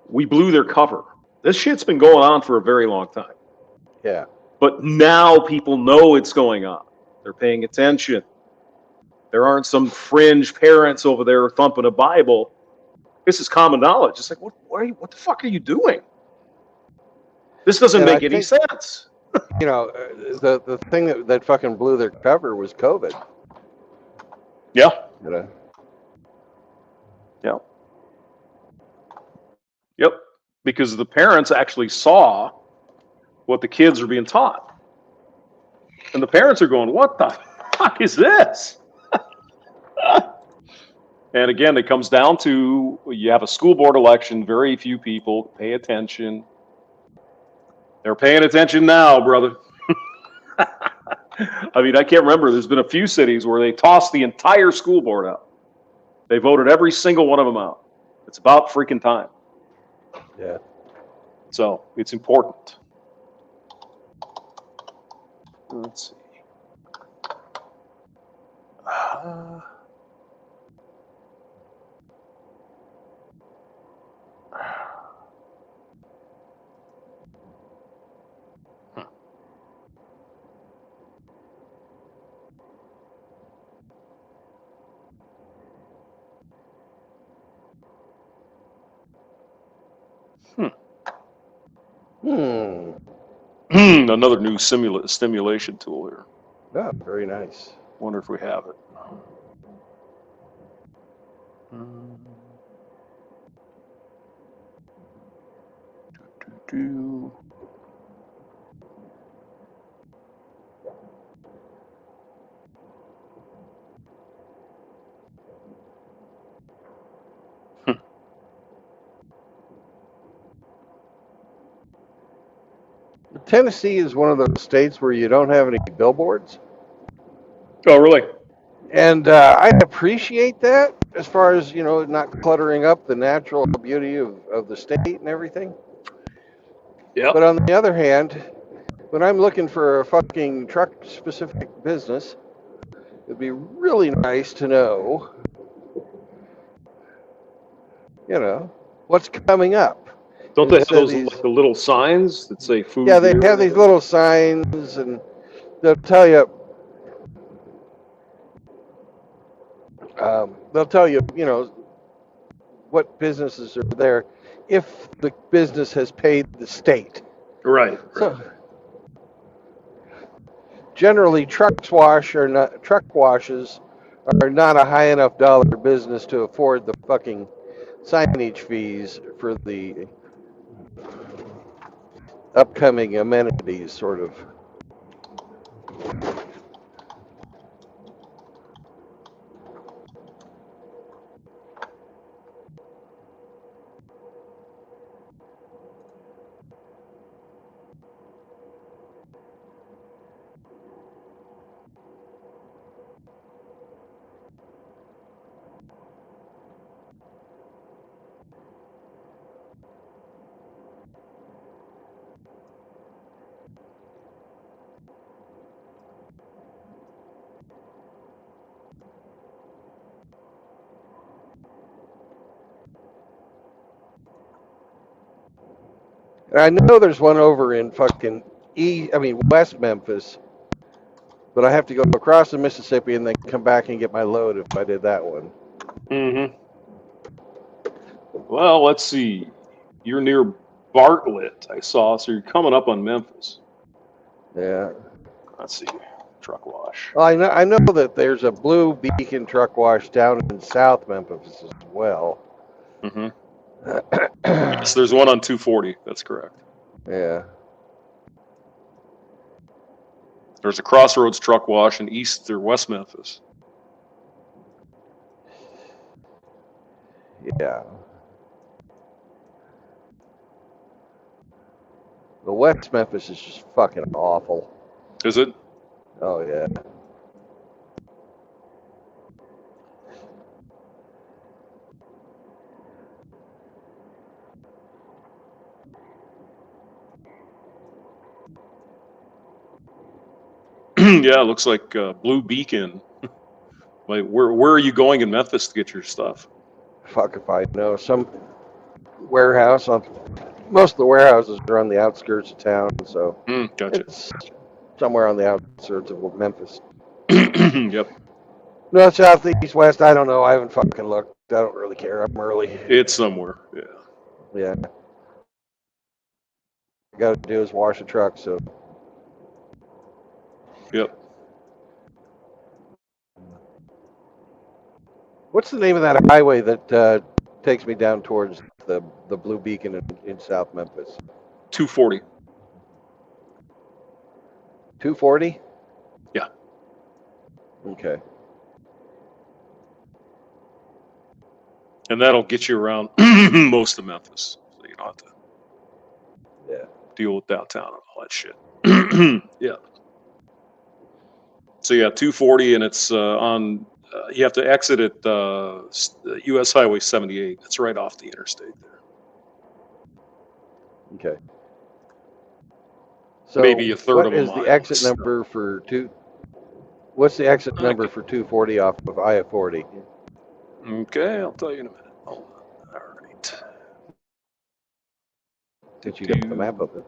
we blew their cover. This shit's been going on for a very long time. Yeah. But now people know it's going on. They're paying attention. There aren't some fringe parents over there thumping a Bible. This is common knowledge. It's like, what the fuck are you doing? This doesn't make any sense. The thing that fucking blew their cover was COVID. Yeah. Yeah. Yep. Because the parents actually saw what the kids are being taught. And the parents are going, what the fuck is this? And again, it comes down to you have a school board election, very few people pay attention. They're paying attention now, brother. I mean, I can't remember. There's been a few cities where they tossed the entire school board out. They voted every single one of them out. It's about freaking time. Yeah. So it's important. Let's see. Another new stimulation tool here. Oh, very nice. Wonder if we have it. Tennessee is one of those states where you don't have any billboards. Oh, really? And I appreciate that as far as, not cluttering up the natural beauty of the state and everything. Yeah. But on the other hand, when I'm looking for a fucking truck-specific business, it'd be really nice to know, what's coming up. Don't they have those like the little signs that say food? Yeah, they have these little signs, and they'll tell you. What businesses are there if the business has paid the state. Right. So, generally truck washes are not a high enough dollar business to afford the fucking signage fees for the upcoming amenities, sort of. I know there's one over in fucking West Memphis, but I have to go across the Mississippi and then come back and get my load if I did that one. Mm-hmm. Well, let's see. You're near Bartlett, I saw, so you're coming up on Memphis. Yeah. Let's see. Truck wash. Well, I know that there's a Blue Beacon truck wash down in South Memphis as well. Mm-hmm. Yes, there's one on 240. That's correct. Yeah. There's a Crossroads truck wash in East or West Memphis. Yeah. The West Memphis is just fucking awful. Is it? Oh yeah. Yeah, it looks like Blue Beacon. Like, where are you going in Memphis to get your stuff? Fuck if I know. Some warehouse on. Most of the warehouses are on the outskirts of town, so Gotcha. it's somewhere on the outskirts of Memphis. Yep. North, south, east, west. I don't know. I haven't fucking looked. I don't really care. I'm early. It's somewhere. Yeah. Yeah. Got to do is wash a truck. So. Yep. What's the name of that highway that takes me down towards the Blue Beacon in South Memphis? 240. 240? Yeah. Okay. And that'll get you around most of Memphis, so you don't have to deal with downtown and all that shit. Yeah. So yeah, 240, and it's on. You have to exit at U.S. Highway 78. It's right off the interstate there. Okay. So Maybe a third of what a is mile. the exit number for two? What's the exit number for 240 off of I-40? Okay, I'll tell you in a minute. Hold on. All right. Since you got the map open.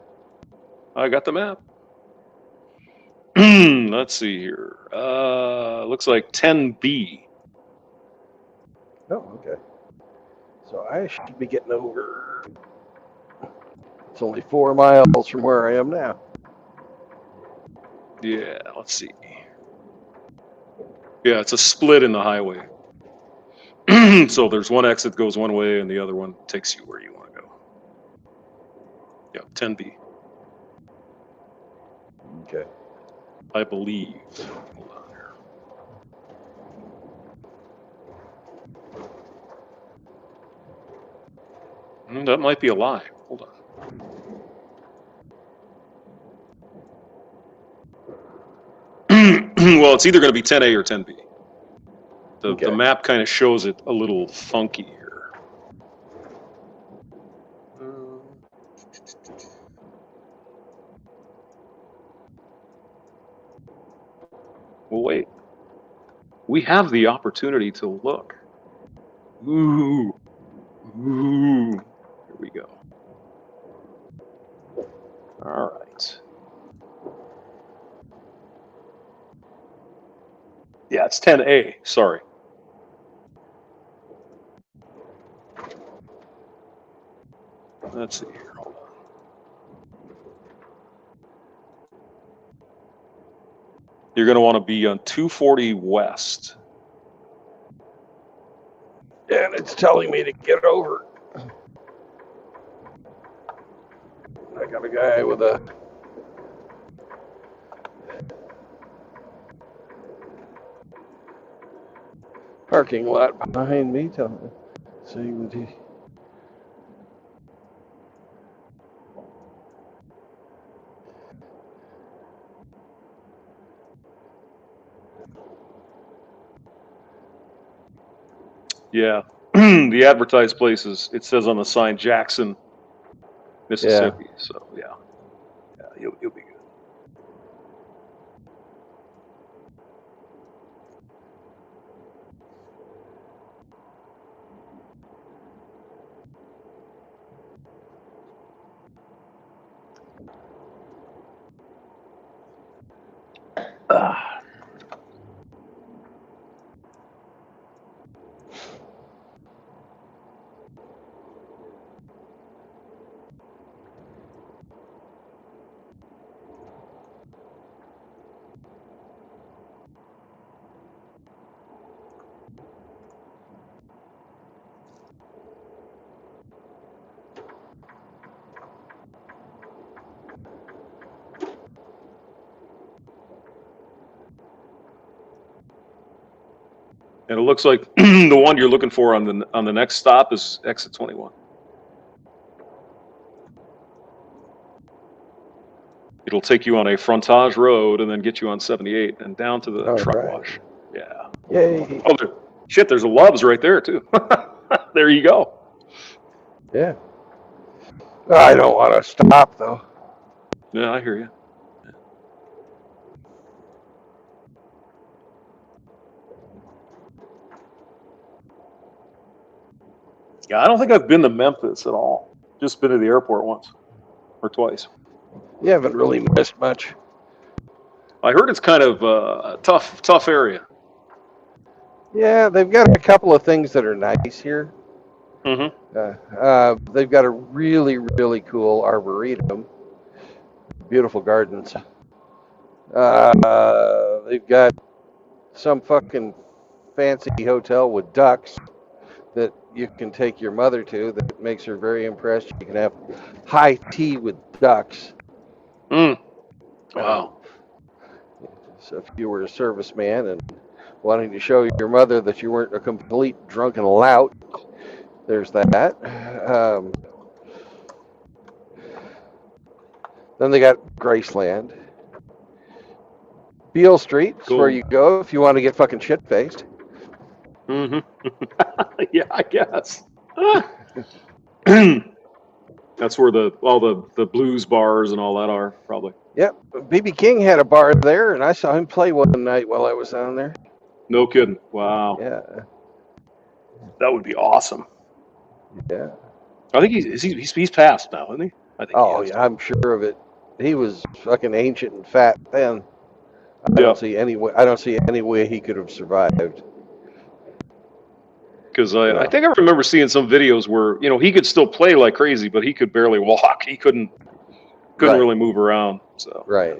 I got the map. Let's see here. Looks like 10B. Oh, okay. So I should be getting over. It's only 4 miles from where I am now. Yeah, let's see. Yeah, it's a split in the highway. So there's one exit goes one way and the other one takes you where you want to go. Yeah, 10B. Okay. I believe. Hold on here. That might be a lie. Hold on. Well, it's either going to be 10A or 10B. The map kind of shows it a little funky here. Well, wait. We have the opportunity to look. Ooh. Ooh. Here we go. All right. Yeah, it's 10A. Sorry. Let's see here. Hold on. You're going to want to be on 240 west. And it's telling me to get over. I got a guy with a parking lot behind me. See what he. Yeah. The advertised places, it says on the sign Jackson, Mississippi. So, yeah, you'll be good. And it looks like the one you're looking for on the next stop is exit 21. It'll take you on a frontage road and then get you on 78 and down to the All truck right. wash. Yeah. Yay. Oh, shit, there's a Love's right there, too. There you go. Yeah. I don't want to stop, though. Yeah, I hear you. Yeah, I don't think I've been to Memphis at all. Just been to the airport once or twice. You haven't really missed much. I heard it's kind of a tough area. Yeah, they've got a couple of things that are nice here. Mm-hmm. They've got a really, really cool arboretum, beautiful gardens. They've got some fucking fancy hotel with ducks that you can take your mother to that makes her very impressed. You can have high tea with ducks. Mm. Wow. So if you were a serviceman and wanting to show your mother that you weren't a complete drunken lout, there's that. Then they got Graceland. Beale Street's Cool. where you go if you want to get fucking shit faced. Mm-hmm. Yeah, I guess. That's where all the blues bars and all that are, probably. Yep. BB King had a bar there, and I saw him play one night while I was down there. No kidding. Wow. Yeah. That would be awesome. Yeah. I think he's passed now, isn't he? I think Oh, he is. yeah, I'm sure of it. He was fucking ancient and fat then. I Yeah. don't see any way. I don't see any way he could have survived. Because I think I remember seeing some videos where he could still play like crazy, but he could barely walk. He couldn't Right. really move around. So Right.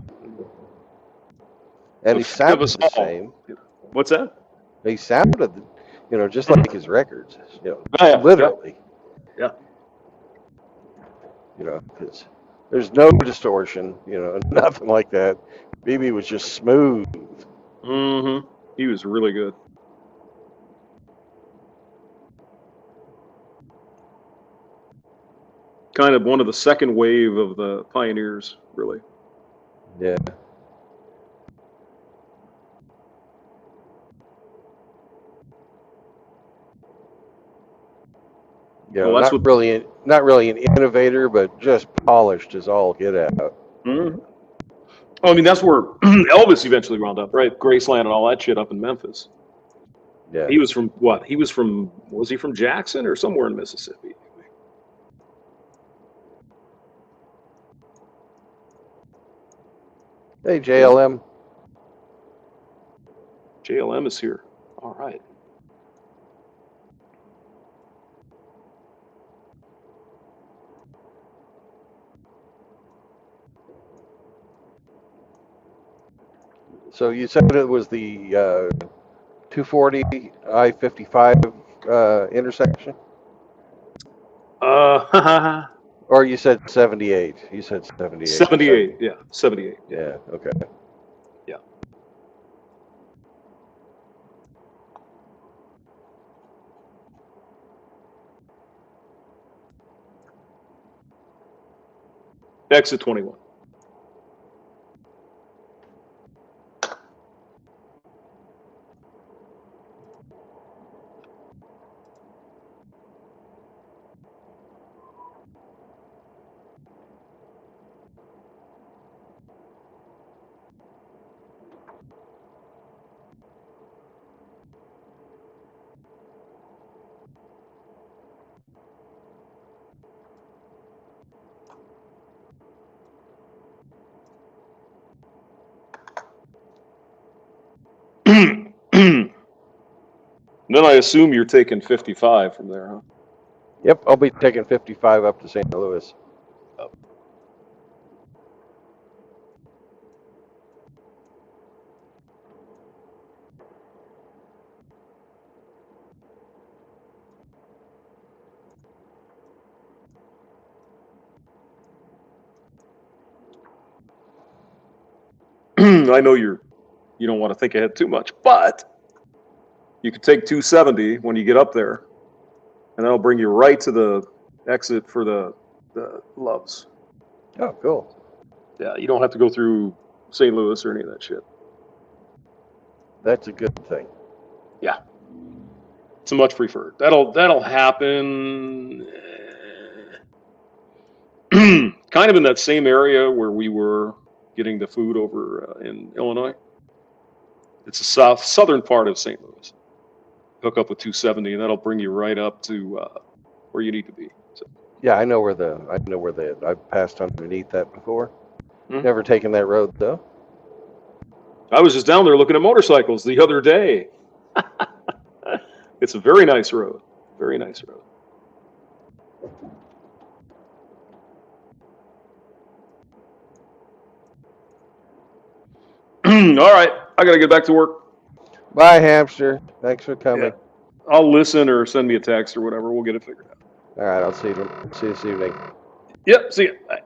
And he think of sounded us the all. same. What's that? He sounded, just like his records. Oh, yeah. Literally. Yeah. Because there's no distortion. Nothing like that. BB was just smooth. Mm-hmm. He was really good. Kind of one of the second wave of the pioneers, really. Yeah. Well, that's not really an innovator, but just polished as all get out. Mm-hmm. I mean, that's where Elvis eventually wound up, right? Graceland and all that shit up in Memphis. Yeah. He was from what? Was he from Jackson or somewhere in Mississippi? Hey, JLM. JLM is here. All right. So you said it was the 240 I-55 intersection, Uh, or you said 78? You said 78. 78. Yeah, 78. Yeah, Yeah. Okay. yeah. Exit 21. Then I assume you're taking 55 from there, huh? Yep. I'll be taking 55 up to St. Louis. I know you don't want to think ahead too much, but you could take 270 when you get up there, and that'll bring you right to the exit for the Loves. Oh, cool. Yeah, you don't have to go through St. Louis or any of that shit. That's a good thing. Yeah, it's much preferred. That'll happen. Kind of in that same area where we were getting the food over in Illinois. It's the southern part of St. Louis. Hook up with 270, and that'll bring you right up to where you need to be. So, Yeah, I know where I've passed underneath that before. Mhm. Never taken that road though. I was just down there looking at motorcycles the other day. It's a very nice road. Very nice road. All right, I got to get back to work. Bye, hamster. Thanks for coming. Yeah. I'll listen or send me a text or whatever. We'll get it figured out. All right, I'll see you this evening. Yep, see you. Bye.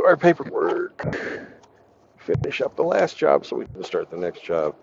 our paperwork. Finish up the last job so we can start the next job.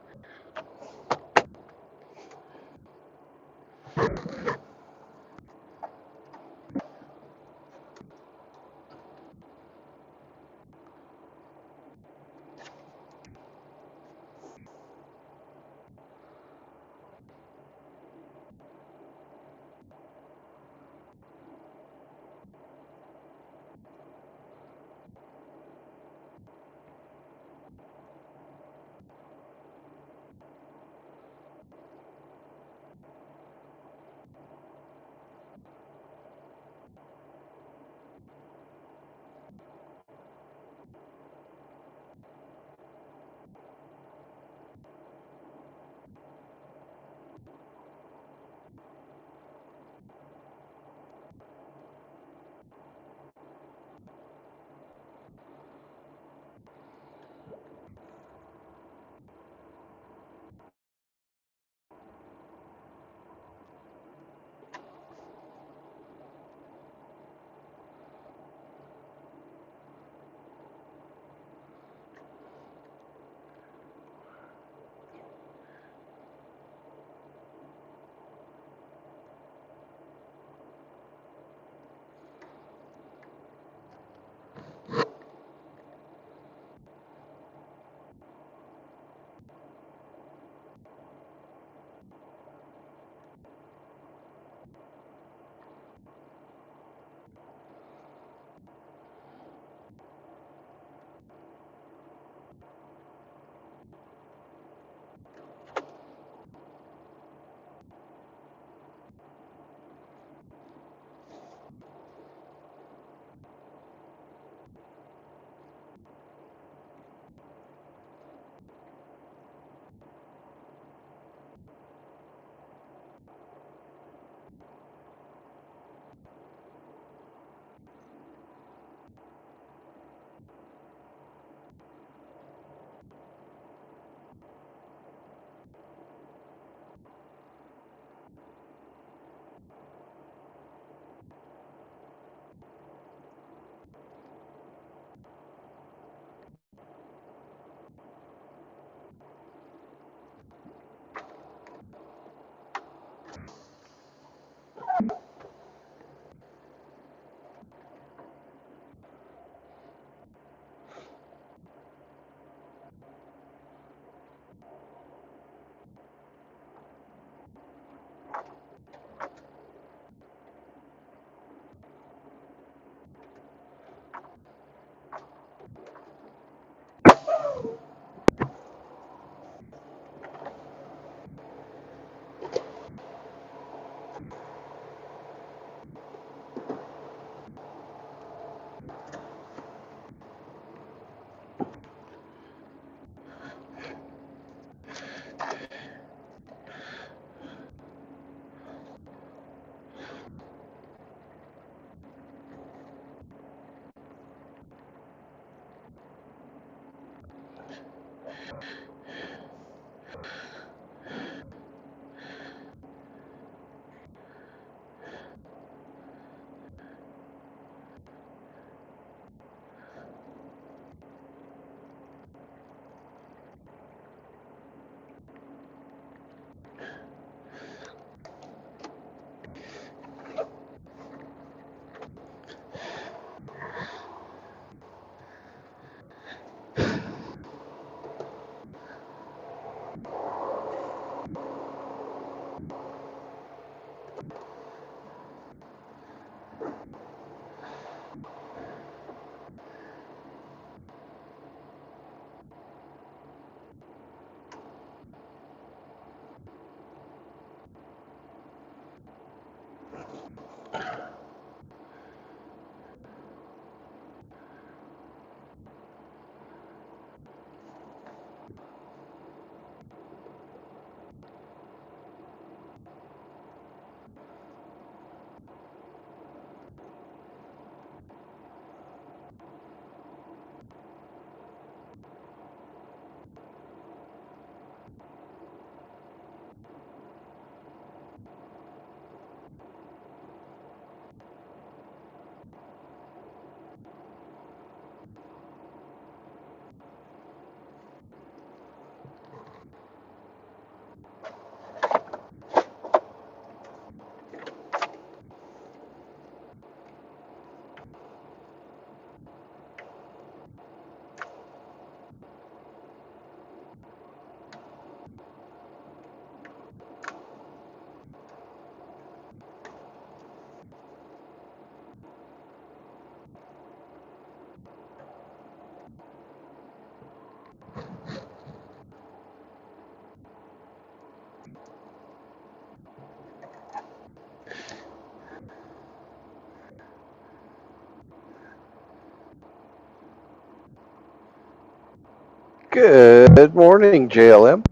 Good morning, JLM.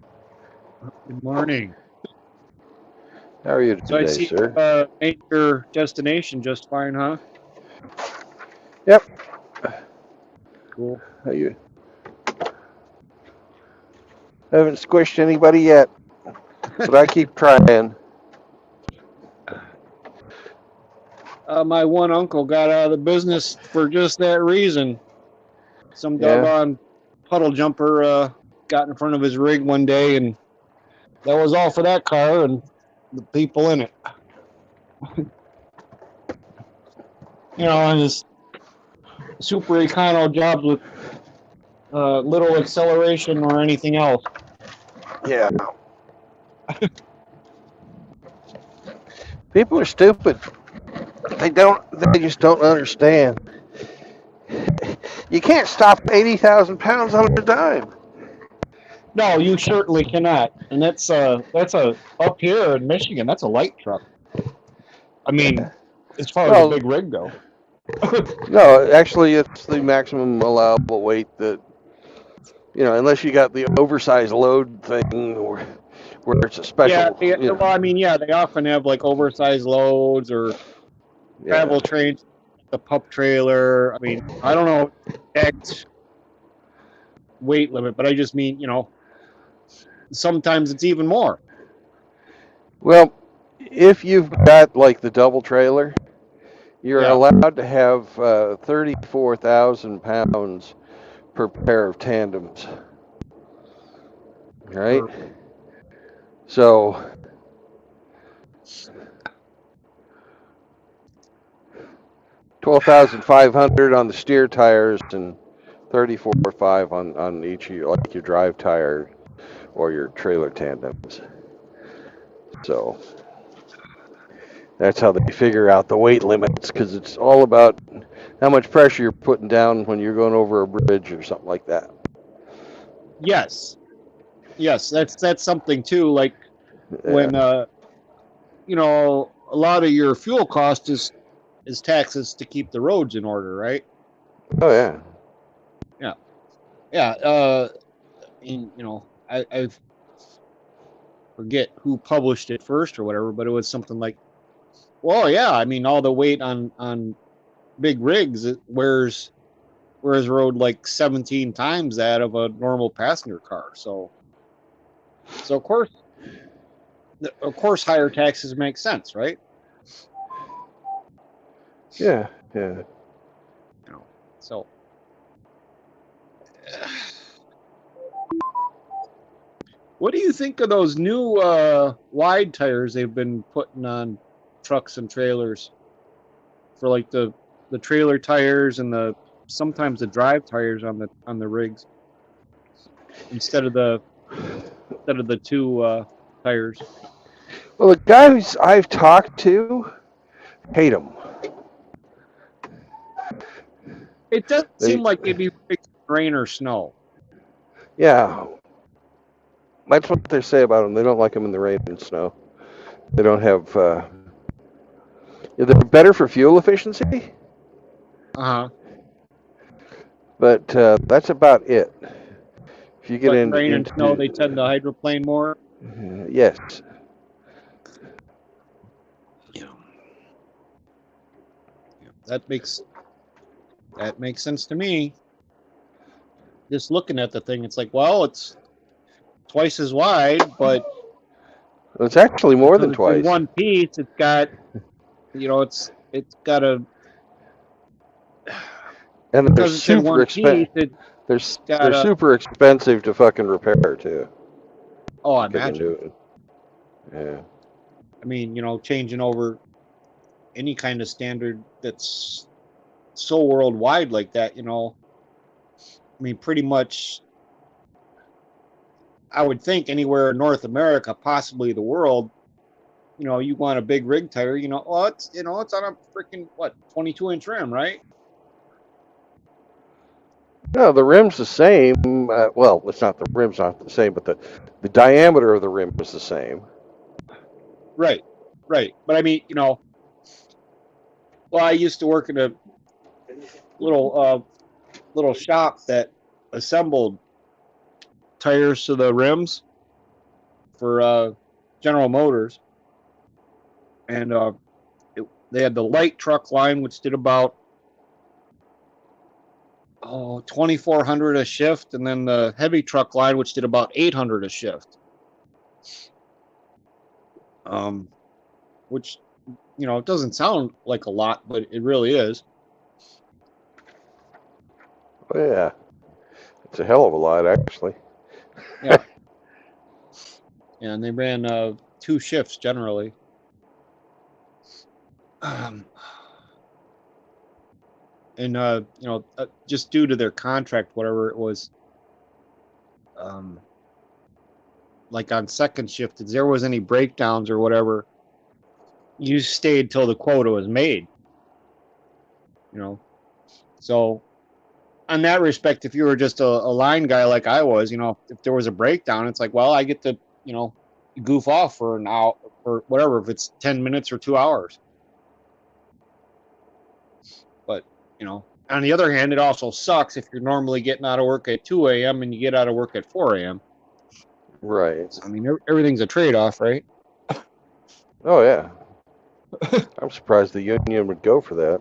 Good morning. How are you So I today, see sir? you made your destination just fine, huh? Yep. Cool. How you? Haven't squished anybody yet, but I keep trying. My one uncle got out of the business for just that reason. Some Yeah. doggone puddle jumper got in front of his rig one day, and that was all for that car and the people in it. And his super econo jobs with little acceleration or anything else. Yeah. People are stupid. They don't. They just don't understand. You can't stop 80,000 pounds on a dime. No, you certainly cannot. And that's a up here in Michigan, that's a light truck. I mean, as far as a Well, big rig go. no, actually, it's the maximum allowable weight that unless you got the oversized load thing, where it's a Yeah, special. well, I mean, yeah, they often have like oversized loads or Yeah. travel trains, the pup trailer. I mean, I don't know exact weight limit, but I just mean, sometimes it's even more. Well, if you've got like the double trailer, you're Yeah. allowed to have 34,000 pounds per pair of tandems, right? Or, So 12,500 on the steer tires and 34.5 on each of your drive tire or your trailer tandems. So that's how they figure out the weight limits, because it's all about how much pressure you're putting down when you're going over a bridge or something like that. yes. Yes, that's something too. Like Yeah. when a lot of your fuel cost is taxes to keep the roads in order, right? Oh yeah. Yeah. Yeah. I forget who published it first or whatever, but it was something like, well, yeah, I mean, all the weight on big rigs, it wears road like 17 times that of a normal passenger car. So of course, higher taxes make sense, right? Yeah. Yeah. So what do you think of those new wide tires they've been putting on trucks and trailers for like the trailer tires and sometimes the drive tires on the rigs instead of the two tires? Well, the guys I've talked to hate them. It doesn't seem They, like they'd be fixed in rain or snow. yeah, that's what they say about them. They don't like them in the rain and snow. They don't have. They're better for fuel efficiency, Uh-huh. but that's about it. If you get But in rain and snow, they tend to into hydroplane more. yes, Yeah. That makes sense to me. Just looking at the thing, it's like, well, it's twice as wide, but well, it's actually more because than it's in twice. one piece, it's got, it's got a, And they're because it's in super one piece, it's They're got they're a, super expensive to fucking repair too. oh, I Get the imagine. new. Yeah. I mean, changing over any kind of standard that's so worldwide like that, I mean, pretty much, I would think anywhere in North America, possibly the world, you want a big rig tire, well, it's on a freaking, what, 22-inch rim, right? No, the rim's the same. Well, it's not the rim's not the same, but the diameter of the rim is the same. Right, right. But I mean, well, I used to work in a little shop that assembled tires to the rims for General Motors, and they had the light truck line, which did about 2,400 a shift, and then the heavy truck line, which did about 800 a shift. Which, it doesn't sound like a lot, but it really is. Oh, yeah. It's a hell of a lot, actually. Yeah. And they ran 2 shifts generally. And just due to their contract, whatever it was, like on second shift, if there was any breakdowns or whatever, you stayed till the quota was made. So on that respect, if you were just a line guy like I was, if there was a breakdown, it's like, well, I get to, goof off for an hour or whatever, if it's 10 minutes or 2 hours. But, on the other hand, it also sucks if you're normally getting out of work at 2 a.m. and you get out of work at 4 a.m. Right. I mean, everything's a trade-off, right? Oh, yeah. I'm surprised the union would go for that.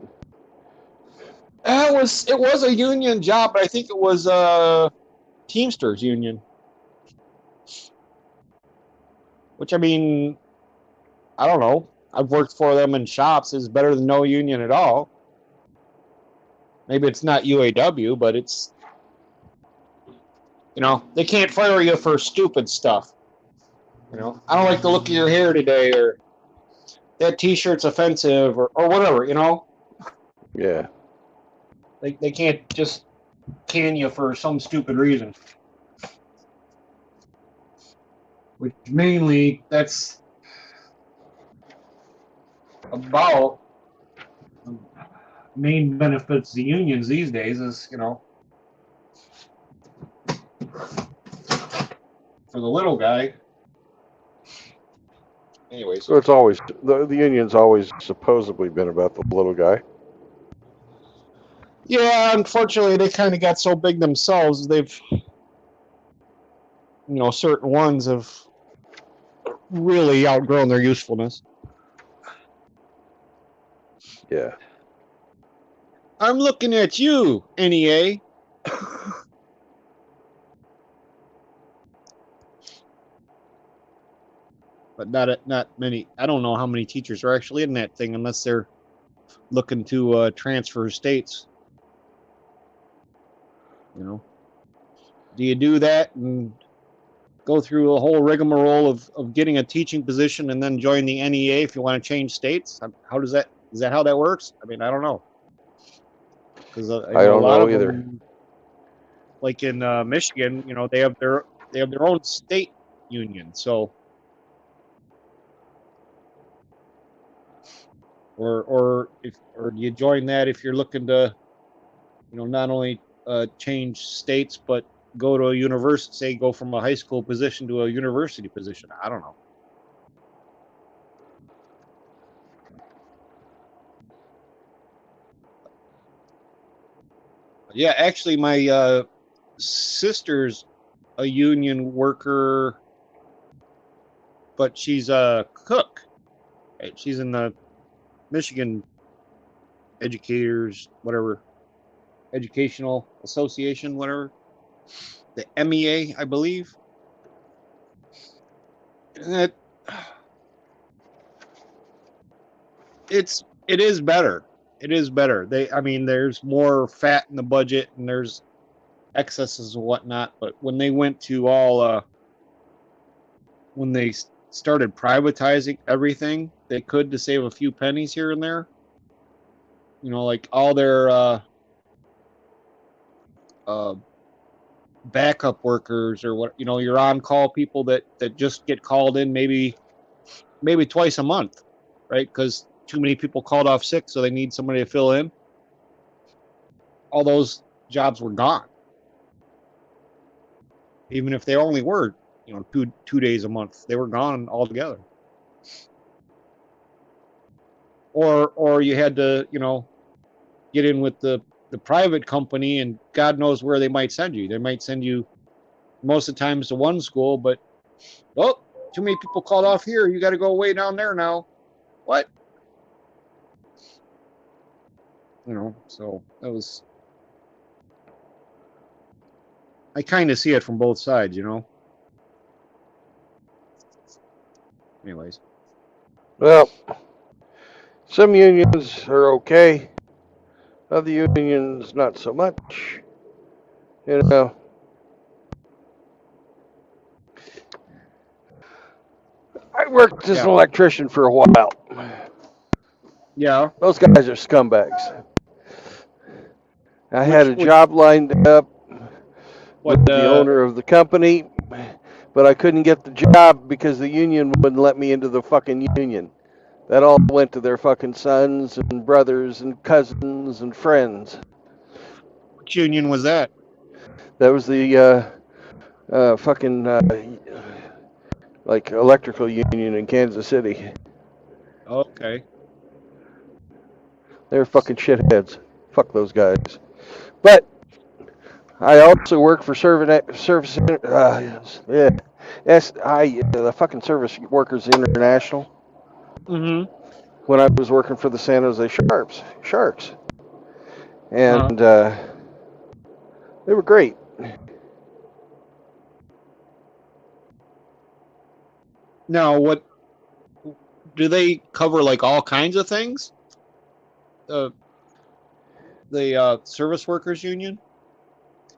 It was a union job, but I think it was Teamsters union. Which, I mean, I don't know. I've worked for them in shops. It's better than no union at all. Maybe it's not UAW, but it's, they can't fire you for stupid stuff. I don't like the look of your hair today, or that T-shirt's offensive, or whatever, Yeah. They can't just can you for some stupid reason. Which mainly, that's about main benefits the unions these days is, for the little guy. Anyways. So it's always, the union's always supposedly been about the little guy. Yeah, unfortunately, they kind of got so big themselves. They've, certain ones have really outgrown their usefulness. Yeah. I'm looking at you, NEA. But not many. I don't know how many teachers are actually in that thing unless they're looking to transfer states. Do you do that and go through a whole rigmarole of getting a teaching position and then join the NEA if you want to change states? Is that how that works? I mean, I don't know. Because I know don't a lot know of either. them, like in Michigan, they have their own state union. So, or do you join that if you're looking to, not only change states but go to a university, say go from a high school position to a university position? I don't know. Yeah, actually, my sister's a union worker, but she's a cook. She's in the Michigan Educators, whatever, Educational Association, whatever, the MEA, I believe. And it is better. It is better. There's more fat in the budget and there's excesses and whatnot. But when they went to when they started privatizing everything they could to save a few pennies here and there, like all their backup workers or what, your on-call people that just get called in maybe twice a month, right? Because too many people called off sick, so they need somebody to fill in. All those jobs were gone, even if they only were, 2 days a month. They were gone altogether. Or you had to, get in with the private company, and God knows where they might send you. They might send you most of the times to one school, but oh, too many people called off here. You got to go way down there now. What? So that was. I kind of see it from both sides, Anyways. Well, some unions are okay. Other unions, not so much. I worked as an electrician for a while. Yeah. Those guys are scumbags. I had a job lined up with the owner of the company, but I couldn't get the job because the union wouldn't let me into the fucking union. That all went to their fucking sons and brothers and cousins and friends. Which union was that? That was the fucking like electrical union in Kansas City. Okay. They're fucking shitheads. Fuck those guys. But I also work for Service the fucking Service Workers International. Mm-hmm. When I was working for the San Jose Sharks, and they were great. Now, what do they cover? Like all kinds of things? The Service Workers Union?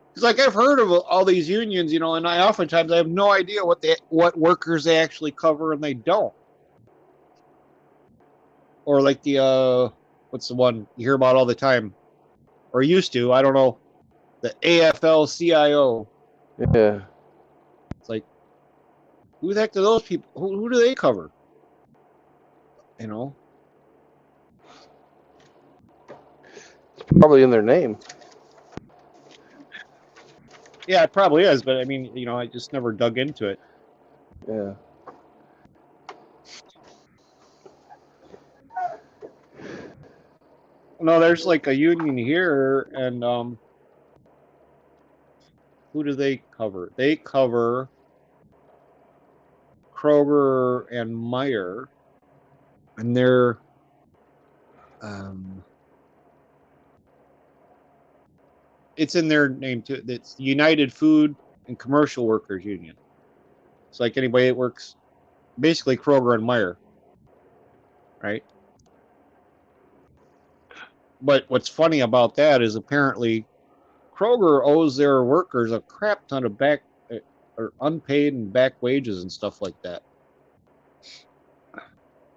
Because like I've heard of all these unions, and I oftentimes I have no idea what workers they actually cover and they don't. Or like the what's the one you hear about all the time, or used to? I don't know. The AFL-CIO. Yeah. It's like, who the heck do those people? Who do they cover? It's probably in their name. Yeah, it probably is, but I mean, I just never dug into it. Yeah. No, there's like a union here, and who do they cover? They cover Kroger and Meyer, and they're it's in their name too. It's the United Food and Commercial Workers Union. It's like anybody that works, basically Kroger and Meyer, right? But what's funny about that is apparently Kroger owes their workers a crap ton of back or unpaid and back wages and stuff like that,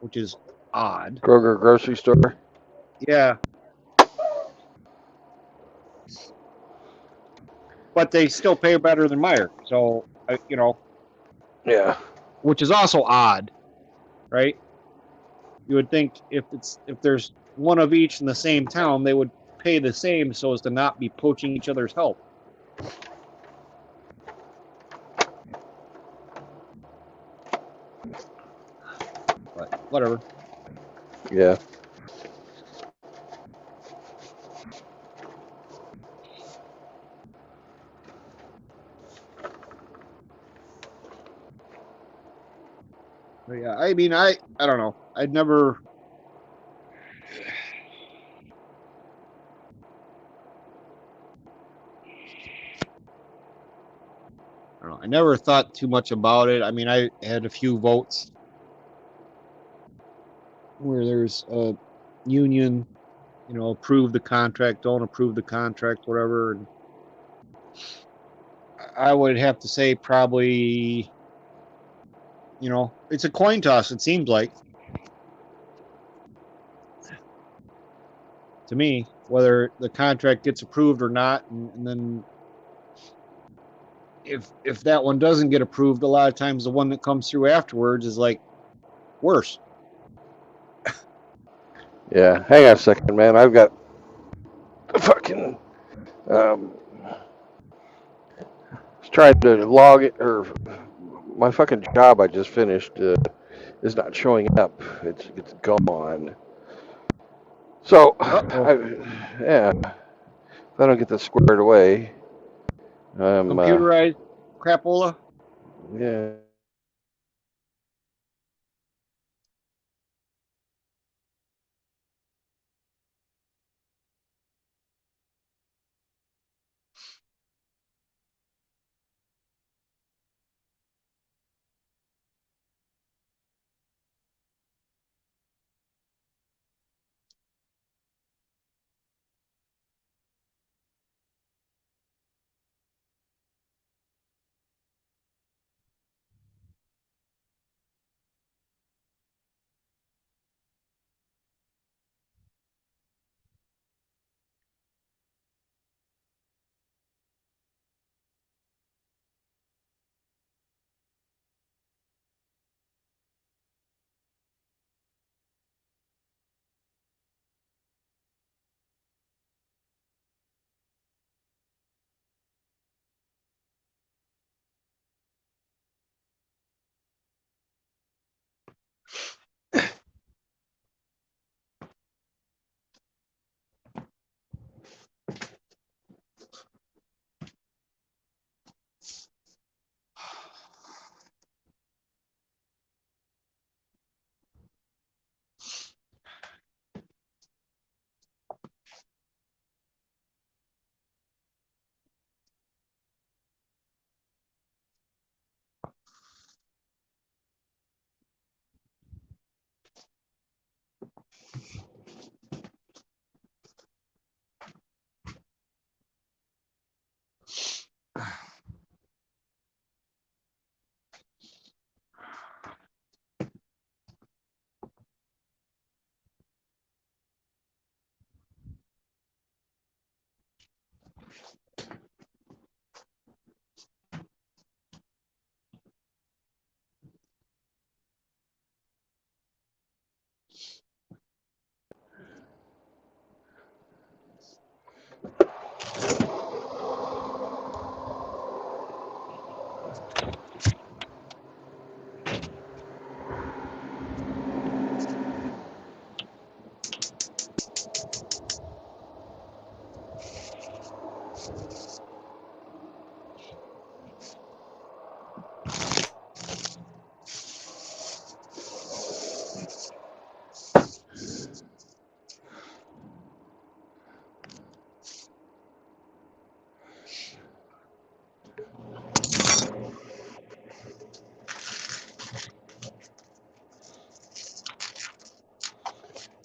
which is odd. Kroger grocery store. Yeah. But they still pay better than Meyer, so Yeah. which is also odd, right? You would think if there's one of each in the same town, they would pay the same so as to not be poaching each other's help. But whatever. Yeah. But yeah, I mean, I don't know. I'd never. I don't know. I never thought too much about it. I mean, I had a few votes where there's a union, approve the contract, don't approve the contract, whatever. And I would have to say probably, it's a coin toss, it seems like. To me, whether the contract gets approved or not, and then if that one doesn't get approved, a lot of times the one that comes through afterwards is like worse. Yeah. Hang on a second, man. I've got fucking trying to log it, or my fucking job I just finished is not showing up. It's gone. So, yeah, if I don't get this squared away, Computerized. crapola. Yeah.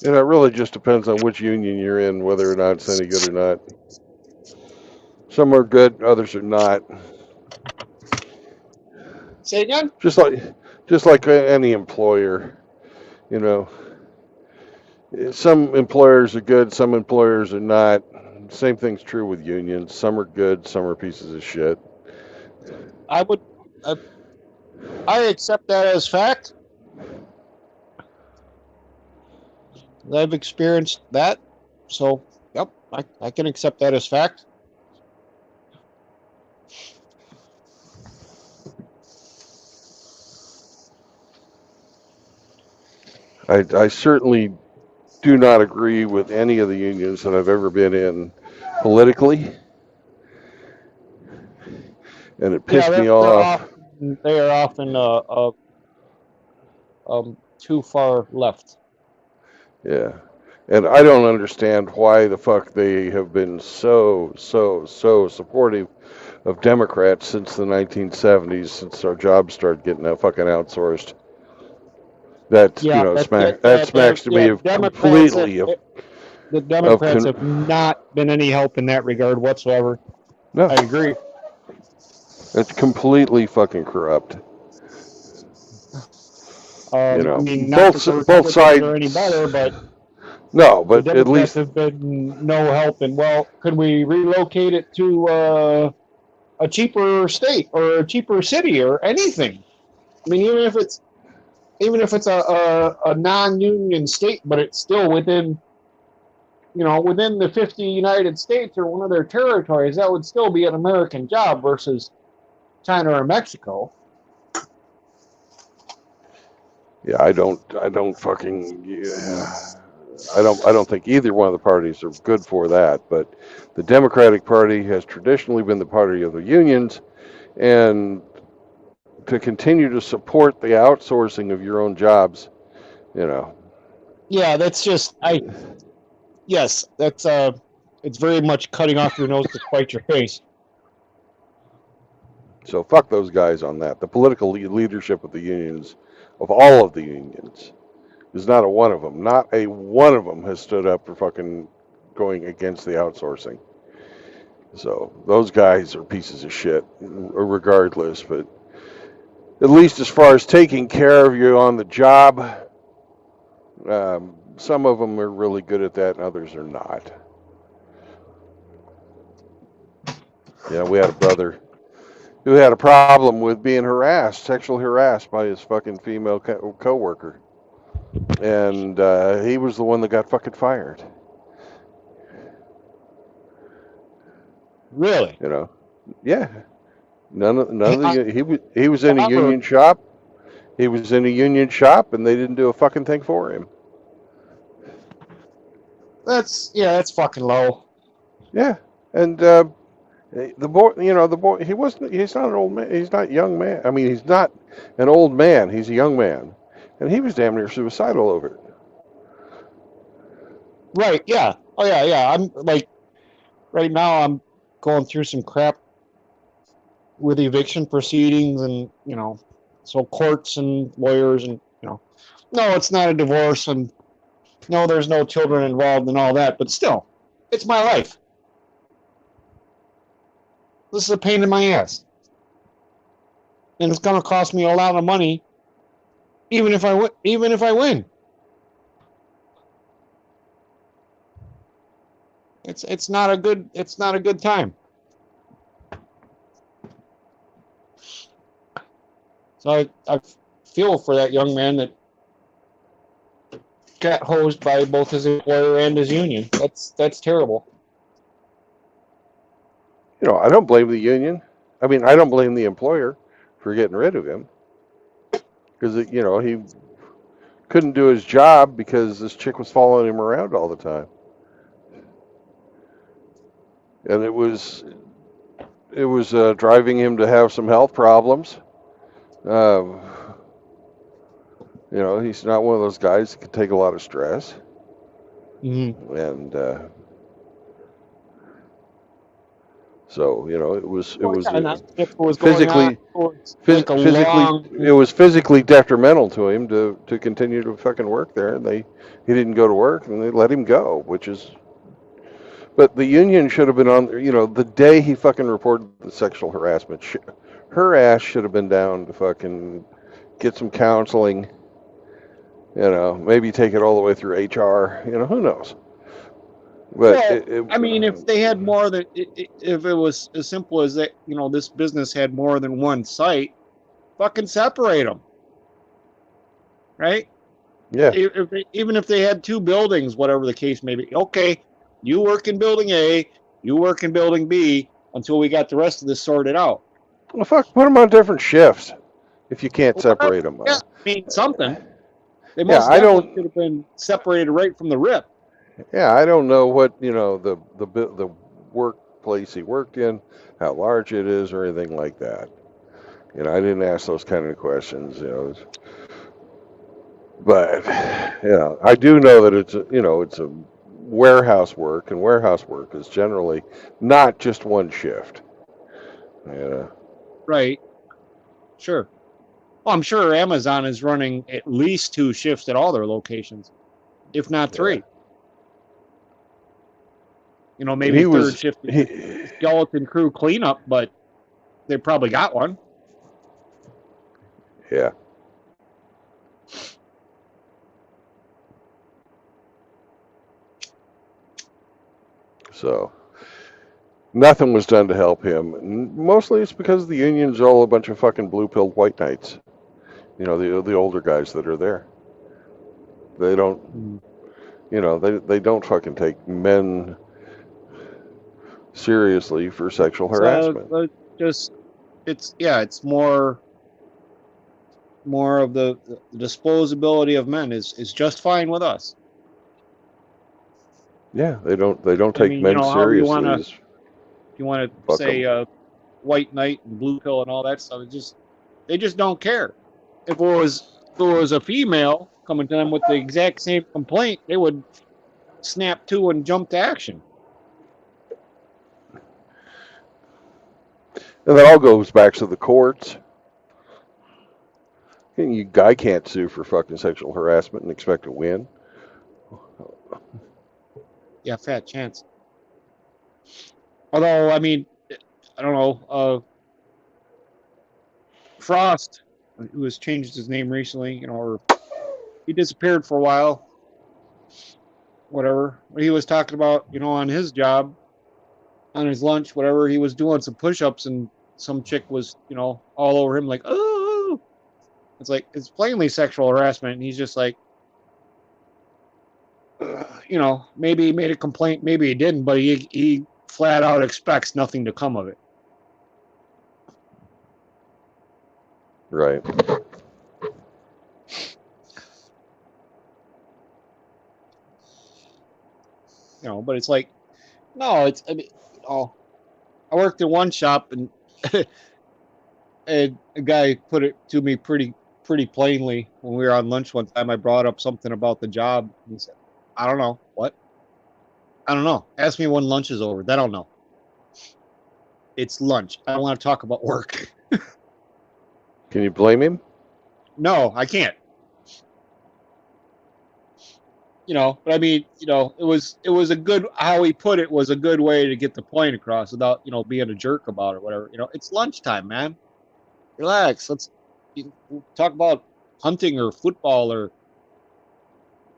And it really just depends on which union you're in, whether or not it's any good or not. Some are good, others are not. Say again? Just like any employer, you know. Some employers are good, some employers are not. Same thing's true with unions. Some are good, some are pieces of shit. I would. I accept that as fact. I've experienced that, so yep, I can accept that as fact. I certainly do not agree with any of the unions that I've ever been in politically, and it Yeah, pissed me they're off. often they are often too far left. Yeah. And I don't understand why the fuck they have been so supportive of Democrats since the 1970s, since our jobs started getting fucking outsourced. That, Yeah, that smacks to me of Democrats. completely The of Democrats have not been any help in that regard whatsoever. no, I agree. it's completely fucking corrupt. I mean, not that the Both Republicans are any better, sides. but No, the but at Democrats least have been no help. And well, could we relocate it to a cheaper state or a cheaper city or anything? I mean, even if it's a non-union state, but it's still within the 50 United States or one of their territories, that would still be an American job versus China or Mexico. yeah, I don't fucking yeah. I don't think either one of the parties are good for that, but the Democratic Party has traditionally been the party of the unions, and to continue to support the outsourcing of your own jobs, you know. Yeah, that's just yes, that's it's very much cutting off your nose to spite your face. So fuck those guys on that. The political leadership of the unions, of all of the unions, is not a one of them. Not a one of them has stood up for fucking going against the outsourcing. So those guys are pieces of shit, regardless. But at least as far as taking care of you on the job, some of them are really good at that, and others are not. Yeah, we had a brother who had a problem with being harassed, sexually harassed by his fucking female co-worker, and he was the one that got fucking fired. Really? You know, yeah. None of the he was in a union shop. He was in a union shop, and they didn't do a fucking thing for him. That's fucking low. Yeah, and the boy, he's not an old man. He's not a young man. I mean, he's not an old man. He's a young man, and he was damn near suicidal over it. Right? Yeah. Oh yeah, yeah. I'm like right now. I'm going through some crap with eviction proceedings, and so courts and lawyers, and no, it's not a divorce, and no, there's no children involved and all that, but still, it's my life. This is a pain in my ass, and it's going to cost me a lot of money, even if I win. It's not a good time. So I feel for that young man that got hosed by both his employer and his union. That's terrible. I don't blame the union. I mean, I don't blame the employer for getting rid of him because he couldn't do his job because this chick was following him around all the time, and it was driving him to have some health problems. He's not one of those guys that can take a lot of stress, and so it was physically it was physically detrimental to him to continue to fucking work there, and he didn't go to work, and they let him go, but the union should have been on, the day he fucking reported the sexual harassment, her ass should have been down to fucking get some counseling, maybe take it all the way through HR, who knows. But I mean, if they had more than, if it was as simple as that, this business had more than one site, fucking separate them, right? Yeah. Even if they had two buildings, whatever the case may be, okay, you work in building A, you work in building B until we got the rest of this sorted out. Well, fuck, put them on different shifts if you can't separate them. Yeah, I mean, something. They most definitely should have been separated right from the rip. Yeah, I don't know what the workplace he worked in, how large it is, or anything like that. I didn't ask those kind of questions. But I do know that it's a warehouse work, and warehouse work is generally not just one shift. Right. Sure. Well, I'm sure Amazon is running at least two shifts at all their locations, if not three. Yeah. Maybe third shift skeleton crew cleanup, but they probably got one. Yeah. So nothing was done to help him. And mostly it's because the unions are all a bunch of fucking blue-pilled white knights. The older guys that are there. They don't, they don't fucking take men seriously for sexual harassment. It's more of the disposability of men is just fine with us. Yeah, they don't take men seriously. If you want to say white knight and blue pill and all that stuff. They just don't care. If it was a female coming to them with the exact same complaint, they would snap to and jump to action. And that all goes back to the courts. You guy can't sue for fucking sexual harassment and expect to win. Yeah, fat chance. Although, I mean, I don't know. Frost, who has changed his name recently, or he disappeared for a while. Whatever. He was talking about, on his job, on his lunch, whatever, he was doing some push-ups and some chick was, all over him like, oh. It's like, it's plainly sexual harassment. And he's just like, maybe he made a complaint, maybe he didn't, but he flat out expects nothing to come of it. Right. But it's like, no, I mean, I worked in one shop and a guy put it to me pretty plainly when we were on lunch one time. I brought up something about the job. And he said, I don't know. What? I don't know. Ask me when lunch is over. I don't know. It's lunch. I don't want to talk about work. Can you blame him? No, I can't. But I mean, it was a good, how he put it was a good way to get the point across without, being a jerk about it, whatever. It's lunchtime, man. Relax. Let's talk about hunting or football or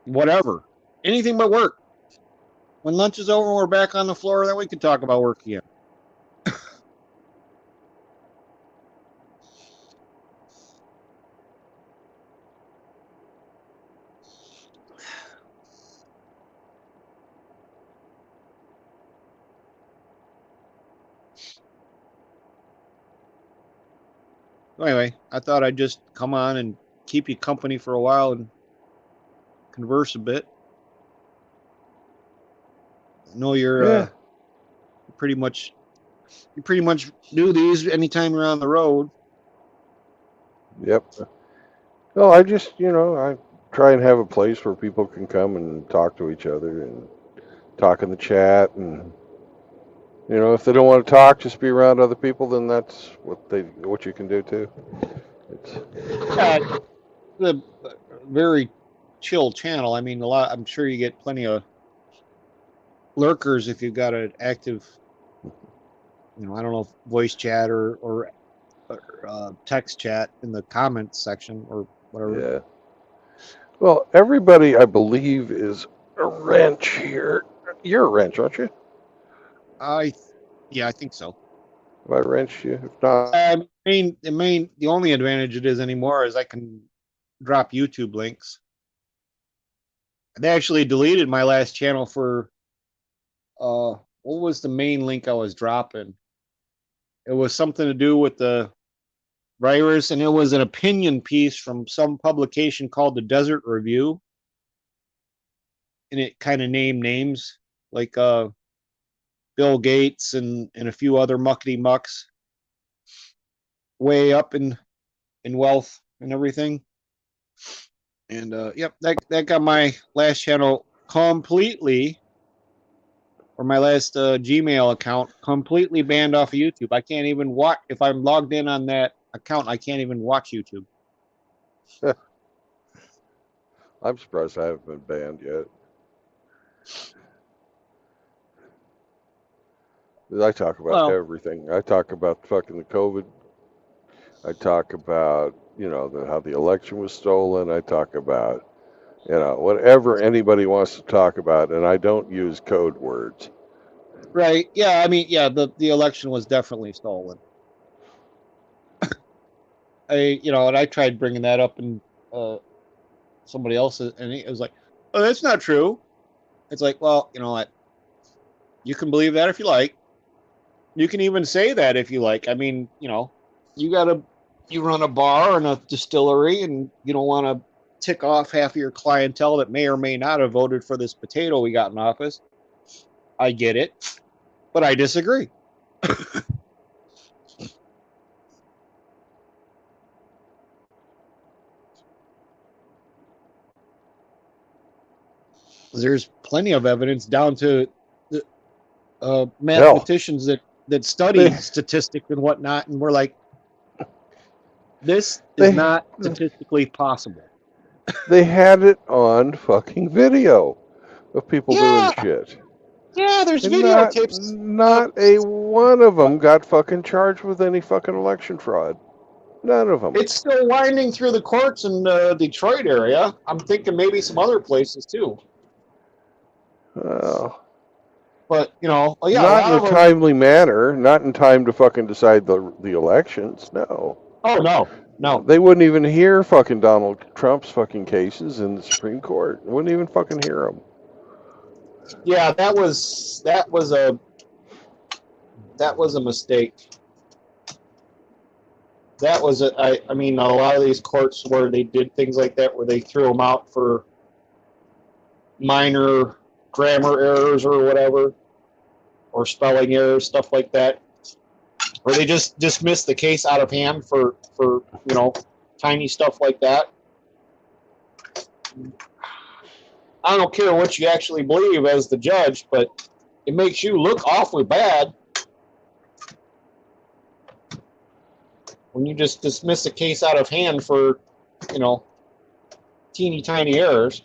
whatever. Anything but work. When lunch is over and we're back on the floor, then we can talk about work again. Anyway, I thought I'd just come on and keep you company for a while and converse a bit. I know you pretty much do these anytime you're on the road. Yep. Well, I just, I try and have a place where people can come and talk to each other and talk in the chat. And, if they don't want to talk, just be around other people, then that's what you can do too. It's the very chill channel. I mean, I'm sure you get plenty of lurkers if you've got an active, I don't know, voice chat or text chat in the comments section or whatever. Yeah. Well, everybody, I believe, is a wrench here. You're a wrench, aren't you? Yeah, I think so. Have I wrenched you? If not, The only advantage it is anymore is I can drop YouTube links. I actually deleted my last channel for what was the main link I was dropping? It was something to do with the virus, and it was an opinion piece from some publication called the Desert Review, and it kind of named names like Bill Gates and a few other muckety mucks way up in wealth and everything. And yep, that got my last channel completely, or my last Gmail account completely banned off of YouTube. I can't even watch, if I'm logged in on that account, I can't even watch YouTube. I'm surprised I haven't been banned yet. I talk about everything. I talk about fucking the COVID. I talk about, how the election was stolen. I talk about, whatever anybody wants to talk about, and I don't use code words. Right. Yeah, I mean, yeah, the election was definitely stolen. And I tried bringing that up and somebody else, and it was like, oh, that's not true. It's like, well, you know what? You can believe that if you like. You can even say that if you like. I mean, you run a bar and a distillery, and you don't want to tick off half of your clientele that may or may not have voted for this potato we got in office. I get it, but I disagree. There's plenty of evidence down to the Hell, mathematicians that study they statistics and whatnot, and we're like, this is they not statistically possible. they had it on fucking video of people doing Yeah, shit, yeah. There's and not videotapes. not a one of them got fucking charged with any fucking election fraud. None of them. It's still winding through the courts in the Detroit area. I'm thinking maybe some other places too. But yeah, a Not lot in a of them. timely manner. Not in time to fucking decide the elections. No, Oh no. they wouldn't even hear fucking Donald Trump's fucking cases in the Supreme Court. They wouldn't even fucking hear them. Yeah, that was a mistake. That was I mean, a lot of these courts where they did things like that, where they threw them out for minor grammar errors or whatever, or spelling errors, stuff like that, or they just dismissed the case out of hand for tiny stuff like that. I don't care what you actually believe as the judge, but it makes you look awfully bad when you just dismiss a case out of hand for, teeny tiny errors.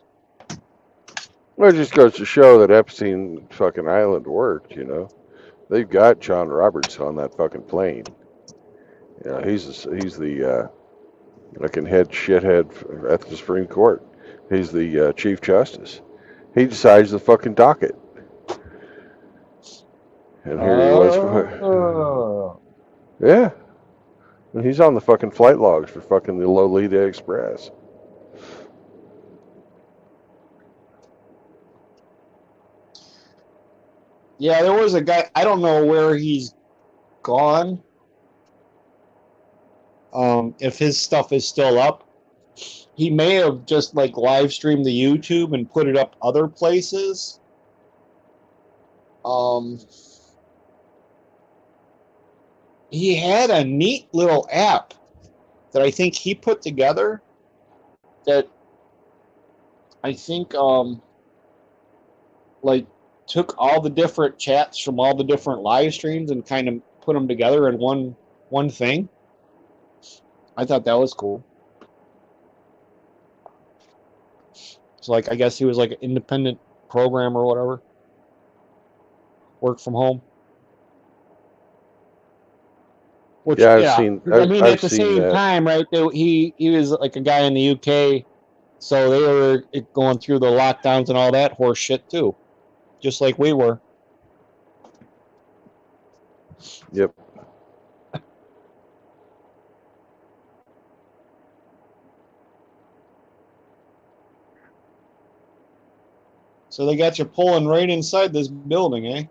Well, it just goes to show that Epstein fucking Island worked. They've got John Roberts on that fucking plane. He's the fucking head shithead at the Supreme Court. He's the Chief Justice. He decides the fucking docket. And here he was. Yeah. And he's on the fucking flight logs for fucking the Lolita Express. Yeah, there was a guy. I don't know where he's gone. If his stuff is still up, he may have just like live streamed the YouTube and put it up other places. He had a neat little app that I think he put together that I think like took all the different chats from all the different live streams and kind of put them together in one thing. I thought that was cool. So like I guess he was like an independent programmer or whatever. Work from home. Which Yeah, I mean I've at the seen same that. time, right? He was like a guy in the UK, so they were going through the lockdowns and all that horse shit too, just like we were. Yep. So they got you pulling right inside this building, eh?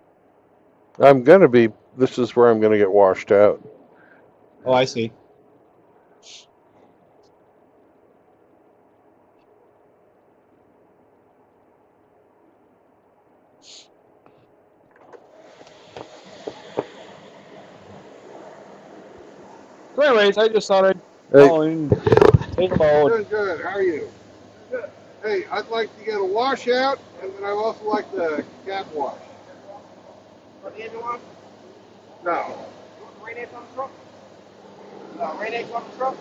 This is where I'm gonna get washed out. Oh, I see. So anyways, I just thought I'd Hey, call in, say hello. Good, good. How are you? Good. Hey, I'd like to get a washout, and then I'd also like the cat wash. For the engine wash? No, You want the rain eggs on the truck? Rain eggs on the truck?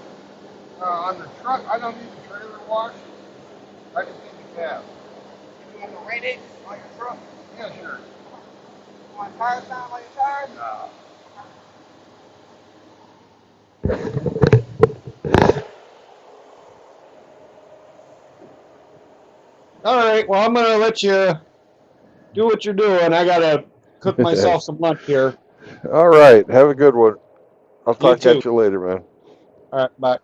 on the truck, I don't need the trailer wash. I just need the cab. You want the rain eggs on your truck? Yeah, sure. You want tire sound on your tires? No. All right, well I'm gonna let you do what you're doing. I gotta cook myself some lunch here. All right. Have a good one. I'll You talk too. at you later, man. All right, bye.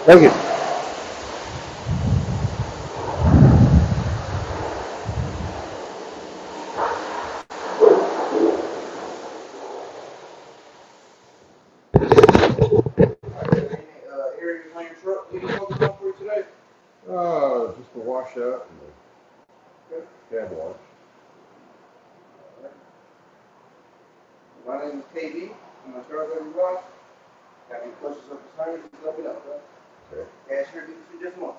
Thank you. Areas on your truck, any focus on for you today? Just the washout and the cab wash. My name is KB. I'm in charge of everybody. Have any questions or concerns, just let me know, okay? Okay. Cash here, give you just a moment.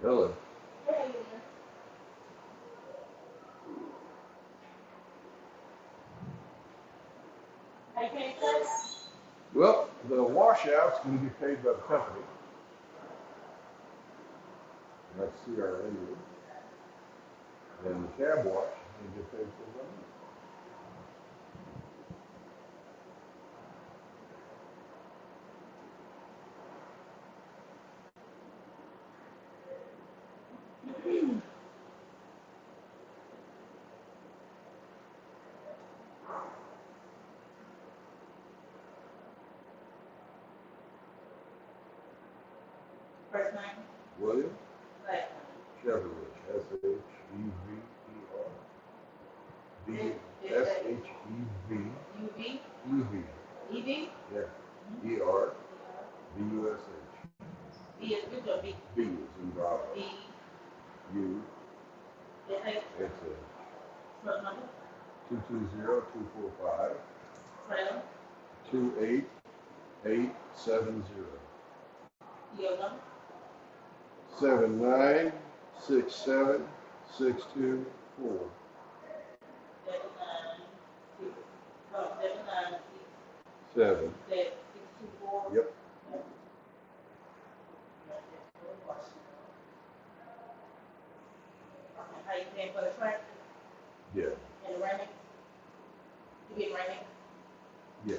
Hello. Well, the washout's going to be paid by the company. That's CRA. And the cab wash is going to get paid for the money. First name? William Last Chevrolet, S-H-E-V-E-R. name? S-H-E-V. UV? E-V. EV? Yeah. E-R. B-U-S-H. B is good or B? B is in Bravo. B. U. S. S-H. Truck number? 220-245. Trailer? 28870. PO number? 7967624. 796. Oh, 796. 7. 624. Yep. How you paying for the tractor? Yeah. And it raining? You get raining? Yeah.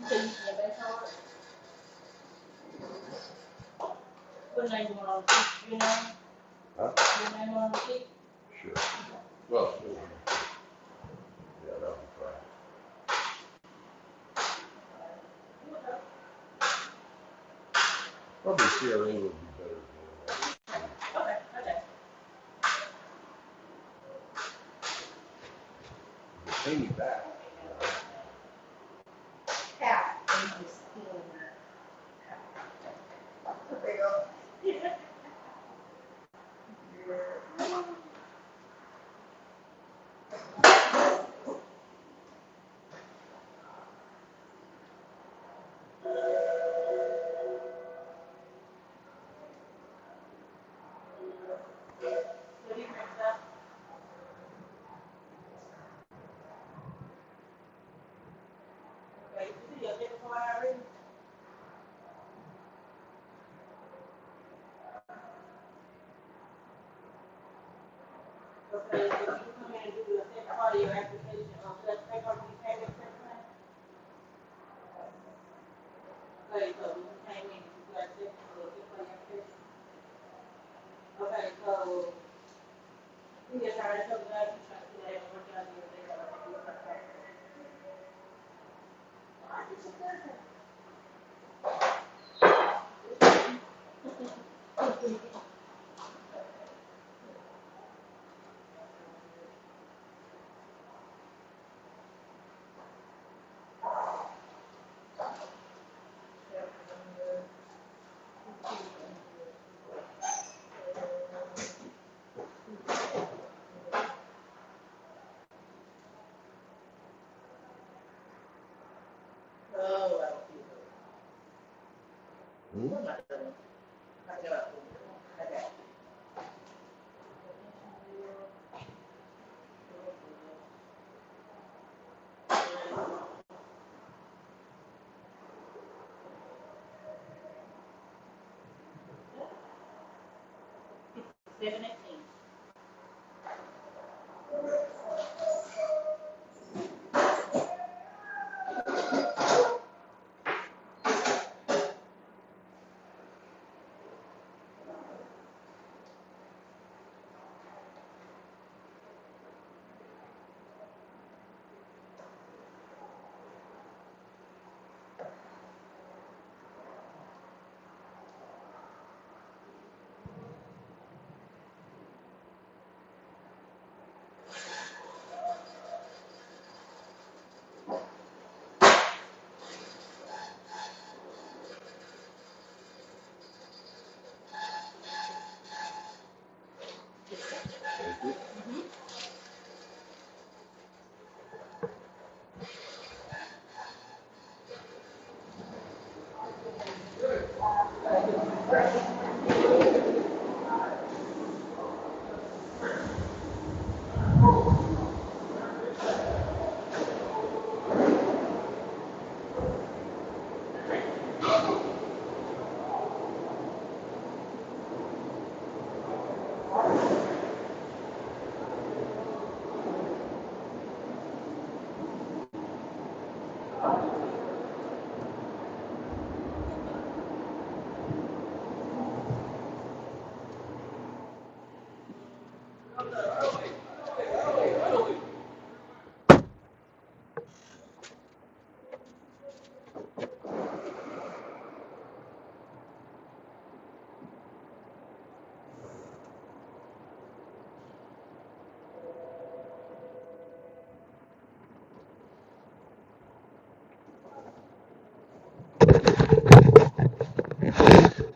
You say you get that hard? What name you want on the sheet? Your name? Huh? Your name on the sheet? Sure. Well, yeah, that'll be fine. Probably CRA would be better than Okay, okay. pay me back. Cap. And you just stealing that. There you go. What do you think, Steph? Okay, you see your paper for already? Okay, so you come in and do the second part of your application, let's take on the payment section. Okay, so when you came in, you got second for your application. Okay, so we just started talking about you trying to see that what y'all do, they got like you start talking. I think it's good. Oh, I don't see it. Hmm? What am I doing? I got it. Okay. 7:18.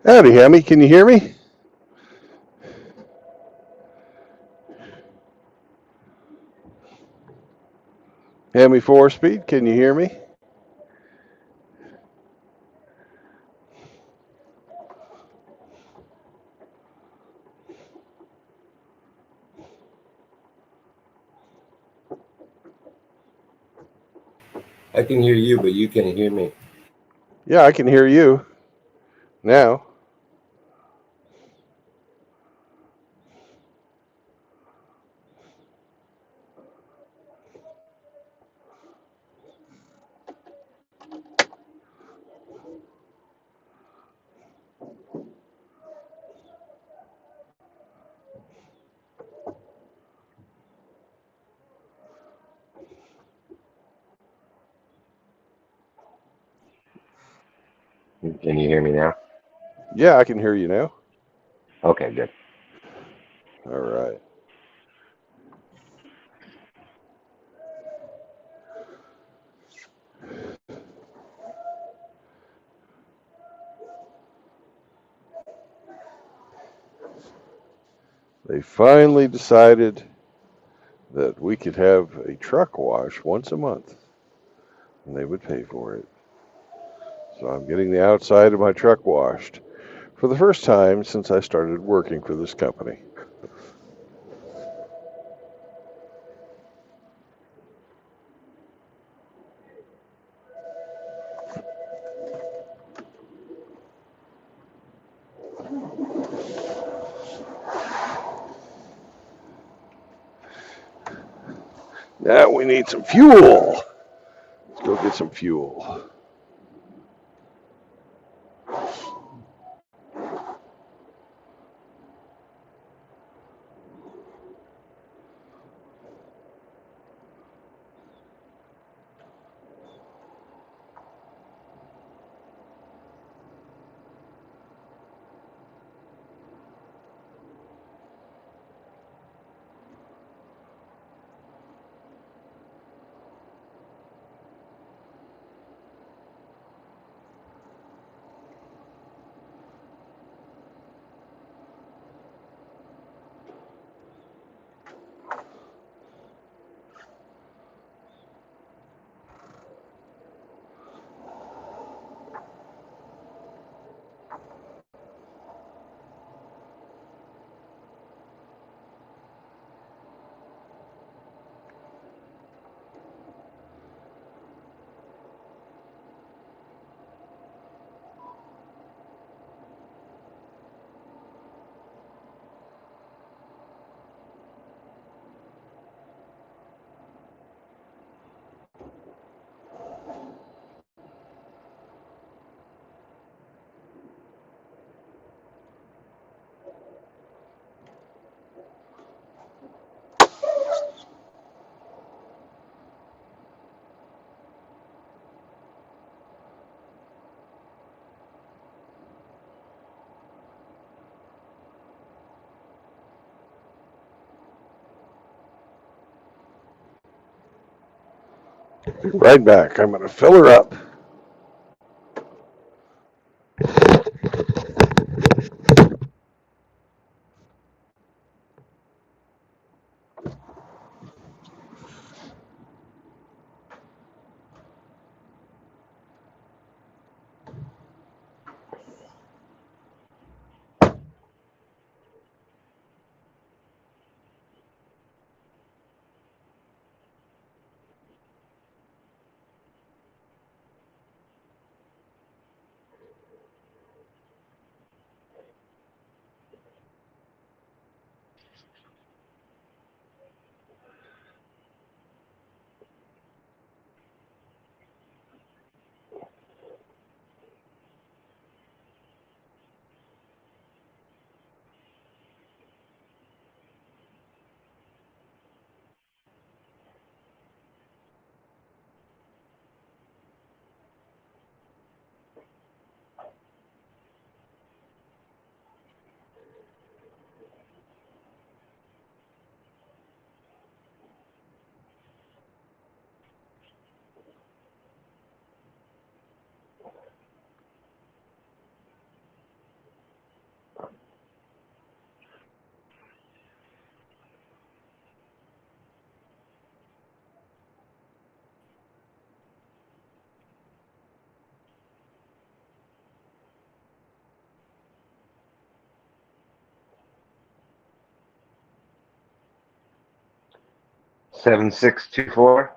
Howdy, Hammy. Can you hear me? Hemi 4-speed, can you hear me? I can hear you, but you can't hear me. Yeah, I can hear you now. Can you hear me now? Yeah, I can hear you now. Okay, good. All right. They finally decided that we could have a truck wash once a month, and they would pay for it. So I'm getting the outside of my truck washed for the first time since I started working for this company. Now we need some fuel. Let's go get some fuel. Be right back. I'm going to fill her up. 7624.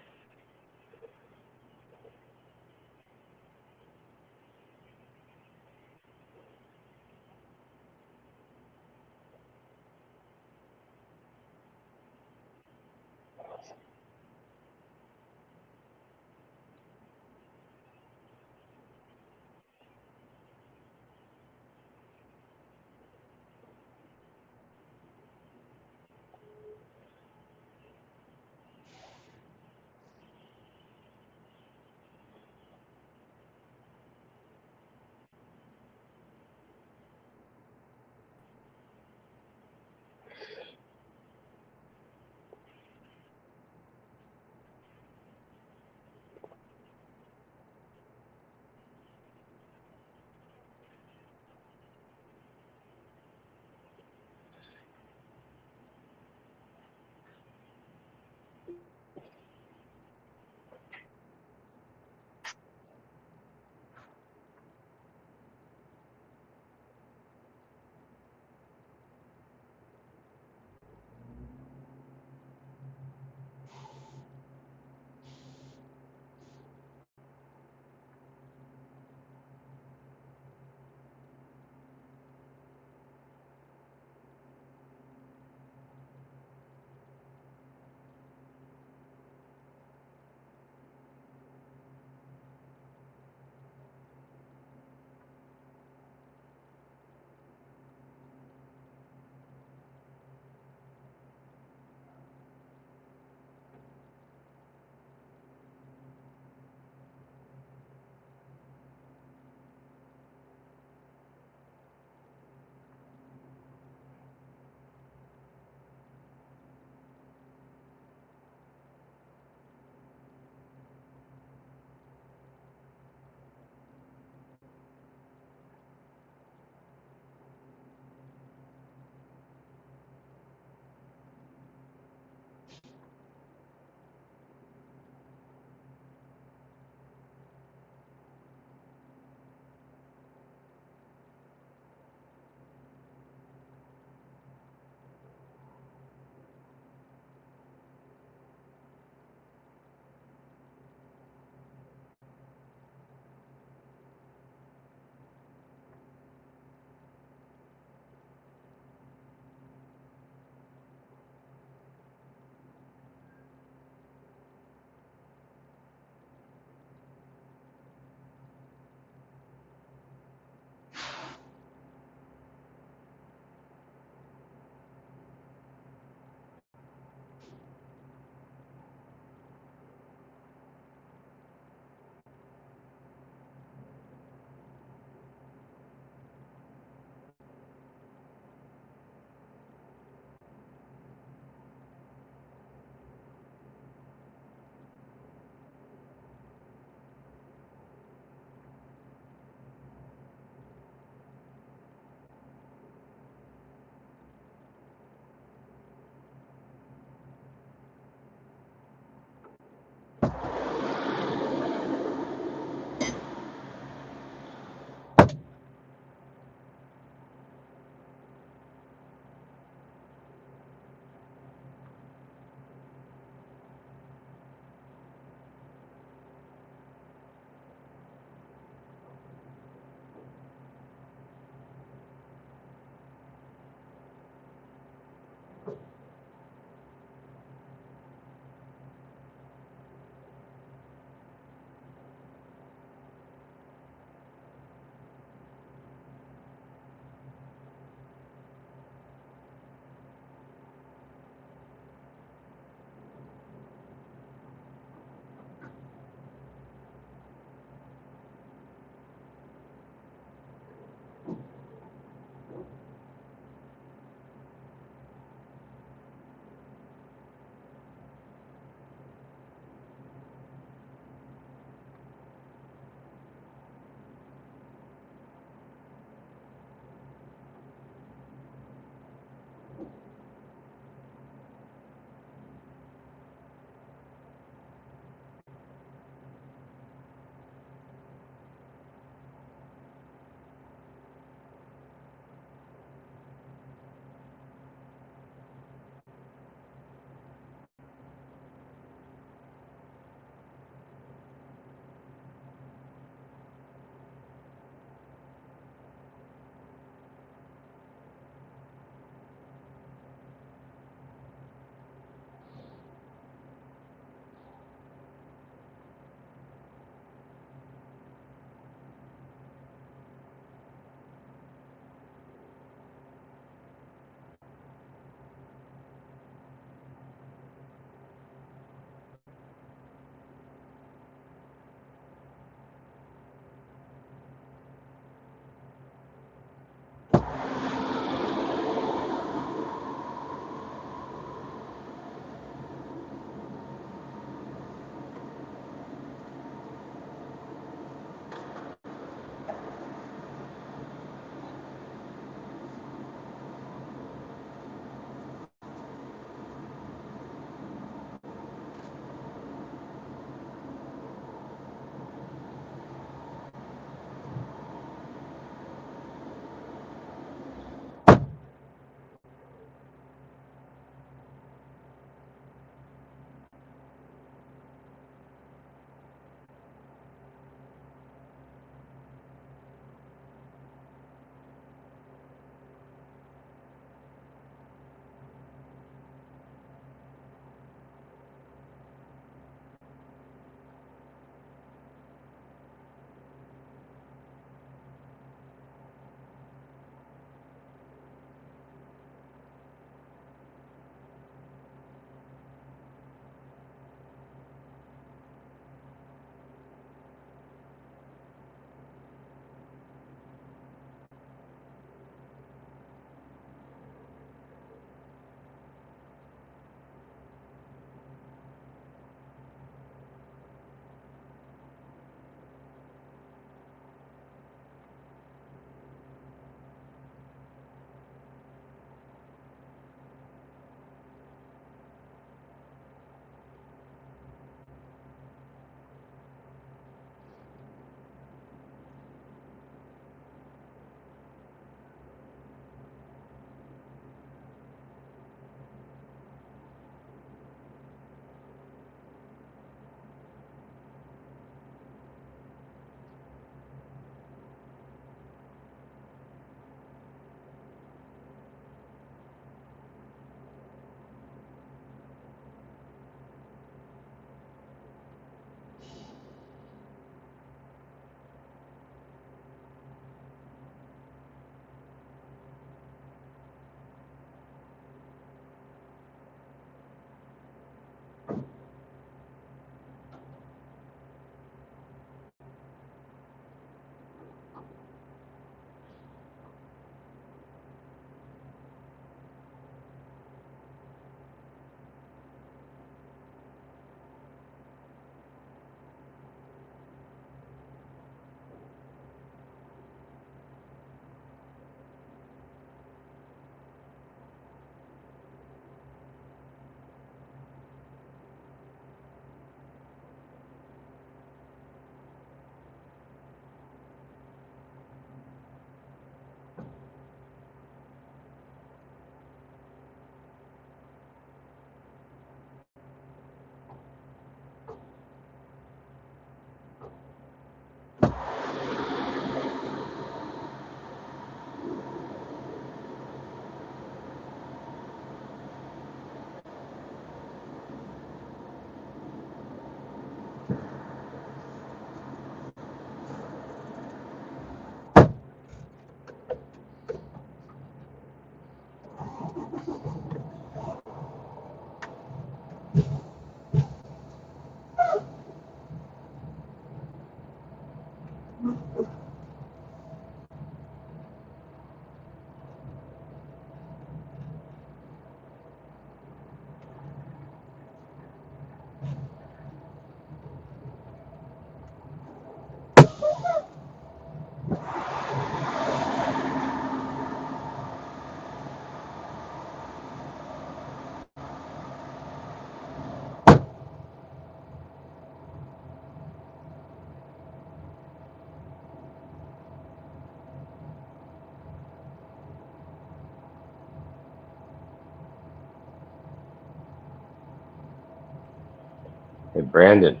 Hey, Brandon.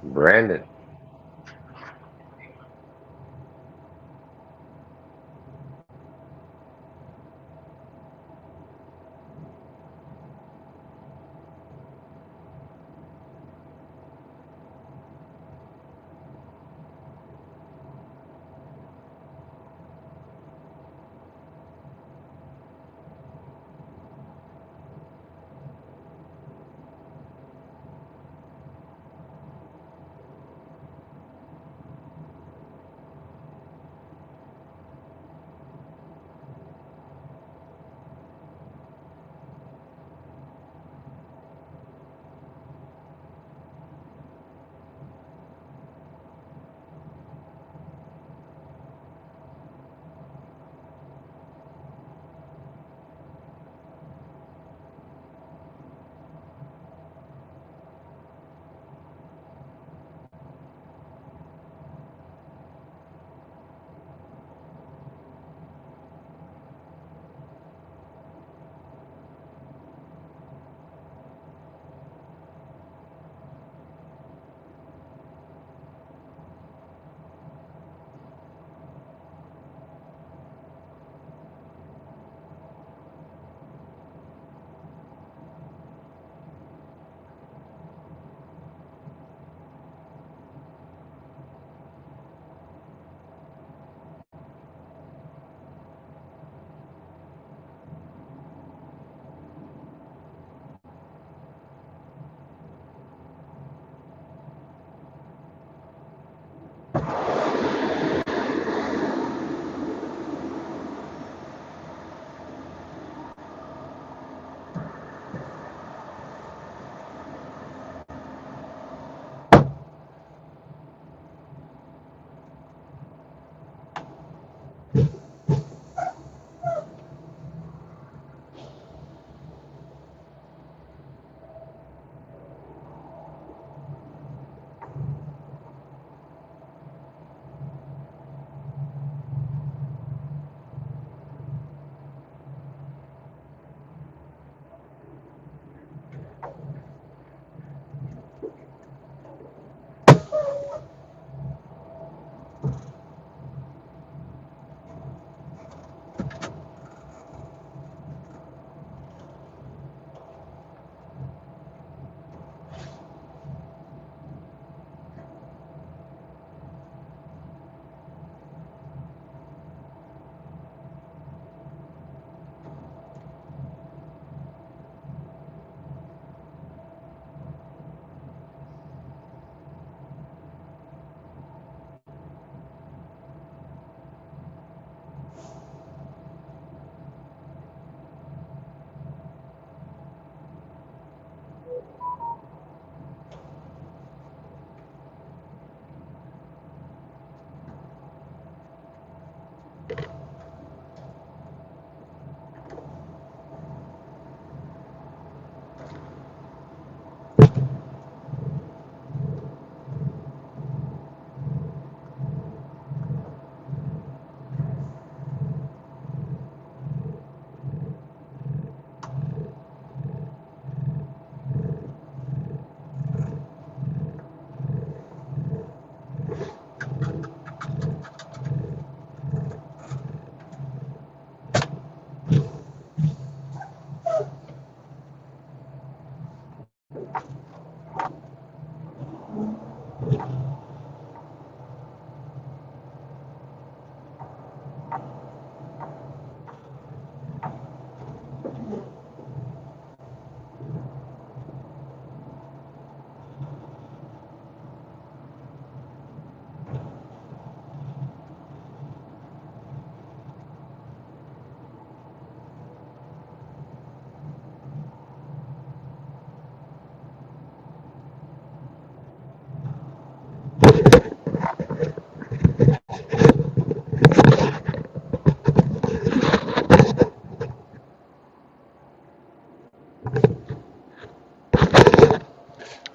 Brandon.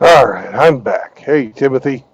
All right, I'm back. Hey, Timothy.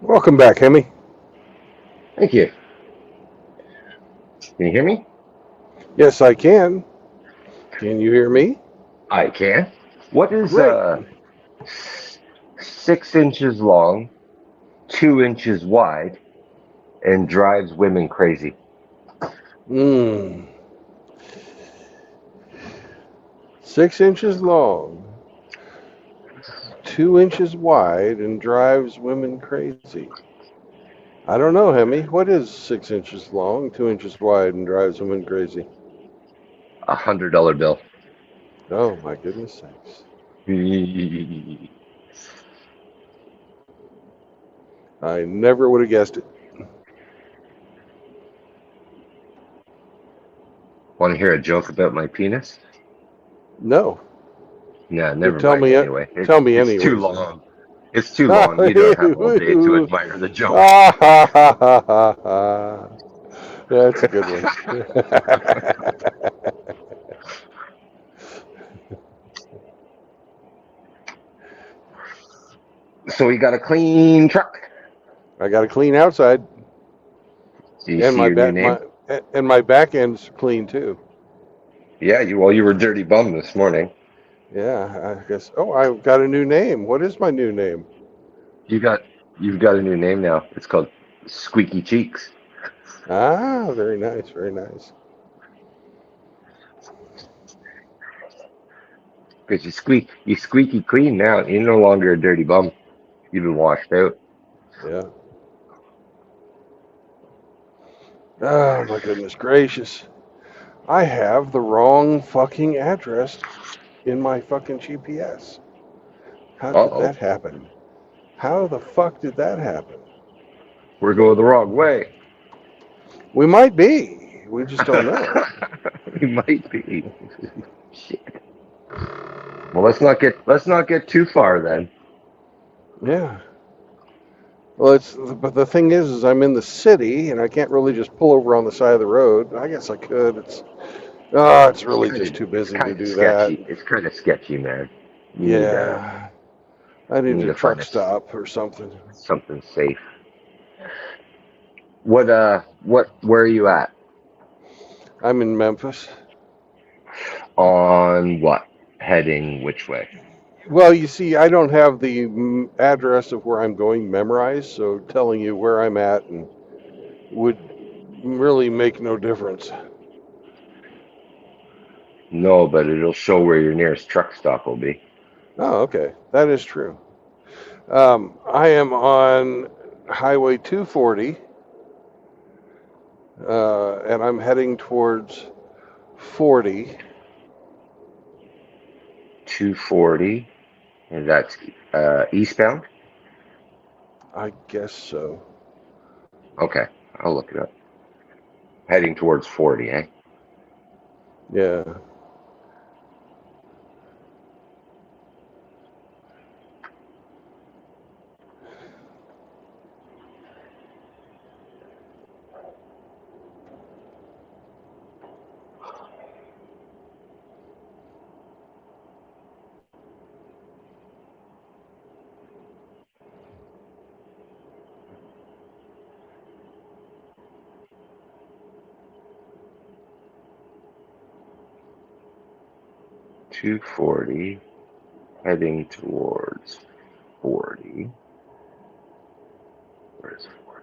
Welcome back, Hemi. Thank you. Can you hear me? Yes, I can. Can you hear me? I can. What is Great. 6 inches long, 2 inches wide, and drives women crazy? Mm. 6 inches long, 2 inches wide, and drives women crazy. I don't know, Hemi. What is 6 inches long, 2 inches wide, and drives women crazy? $100 bill. Oh, my goodness sakes. I never would have guessed it. Want to hear a joke about my penis? No. Yeah, But never mind anyway. tell me It's too anyways. long. It's too long. You don't have all day to admire the joke. Ah, ha, ha, ha, ha, ha. That's a good one. So we got a clean truck. I got a clean outside, Do you and see your new name? my back end's clean too. Yeah, you were dirty bum this morning. Yeah, I guess. Oh, I've got a new name. What is my new name? You've got a new name now. It's called Squeaky Cheeks. Ah, very nice, very nice. Because you squeaky clean now. You're no longer a dirty bum. You've been washed out. Yeah. Oh my goodness gracious! I have the wrong fucking address in my fucking GPS. How did Uh-oh. that happen? How the fuck did that happen? We're going the wrong way. We might be. We just don't know. We might be. Shit. Well, let's not get too far then. Yeah. Well, but the thing is I'm in the city and I can't really just pull over on the side of the road. I guess I could. It's really just too It's busy to kind of do that. sketchy. It's kind of sketchy, man. Yeah. I You need need a to find truck stop or something. something safe. Where are you at? I'm in Memphis. On what? Heading which way? Well, you see, I don't have the address of where I'm going memorized, so telling you where I'm at and would really make no difference. No, but it'll show where your nearest truck stop will be. Oh, okay. That is true. I am on Highway 240, and I'm heading towards 40. 240, and that's eastbound. I guess so. Okay, I'll look it up. Heading towards 40, eh? Yeah. Two 40, heading towards 40. Where's 40?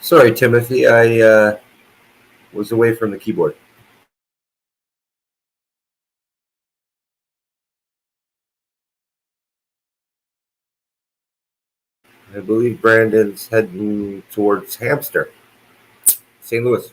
Sorry, Timothy. I was away from the keyboard. I believe Brandon's heading towards Hamster, St. Louis.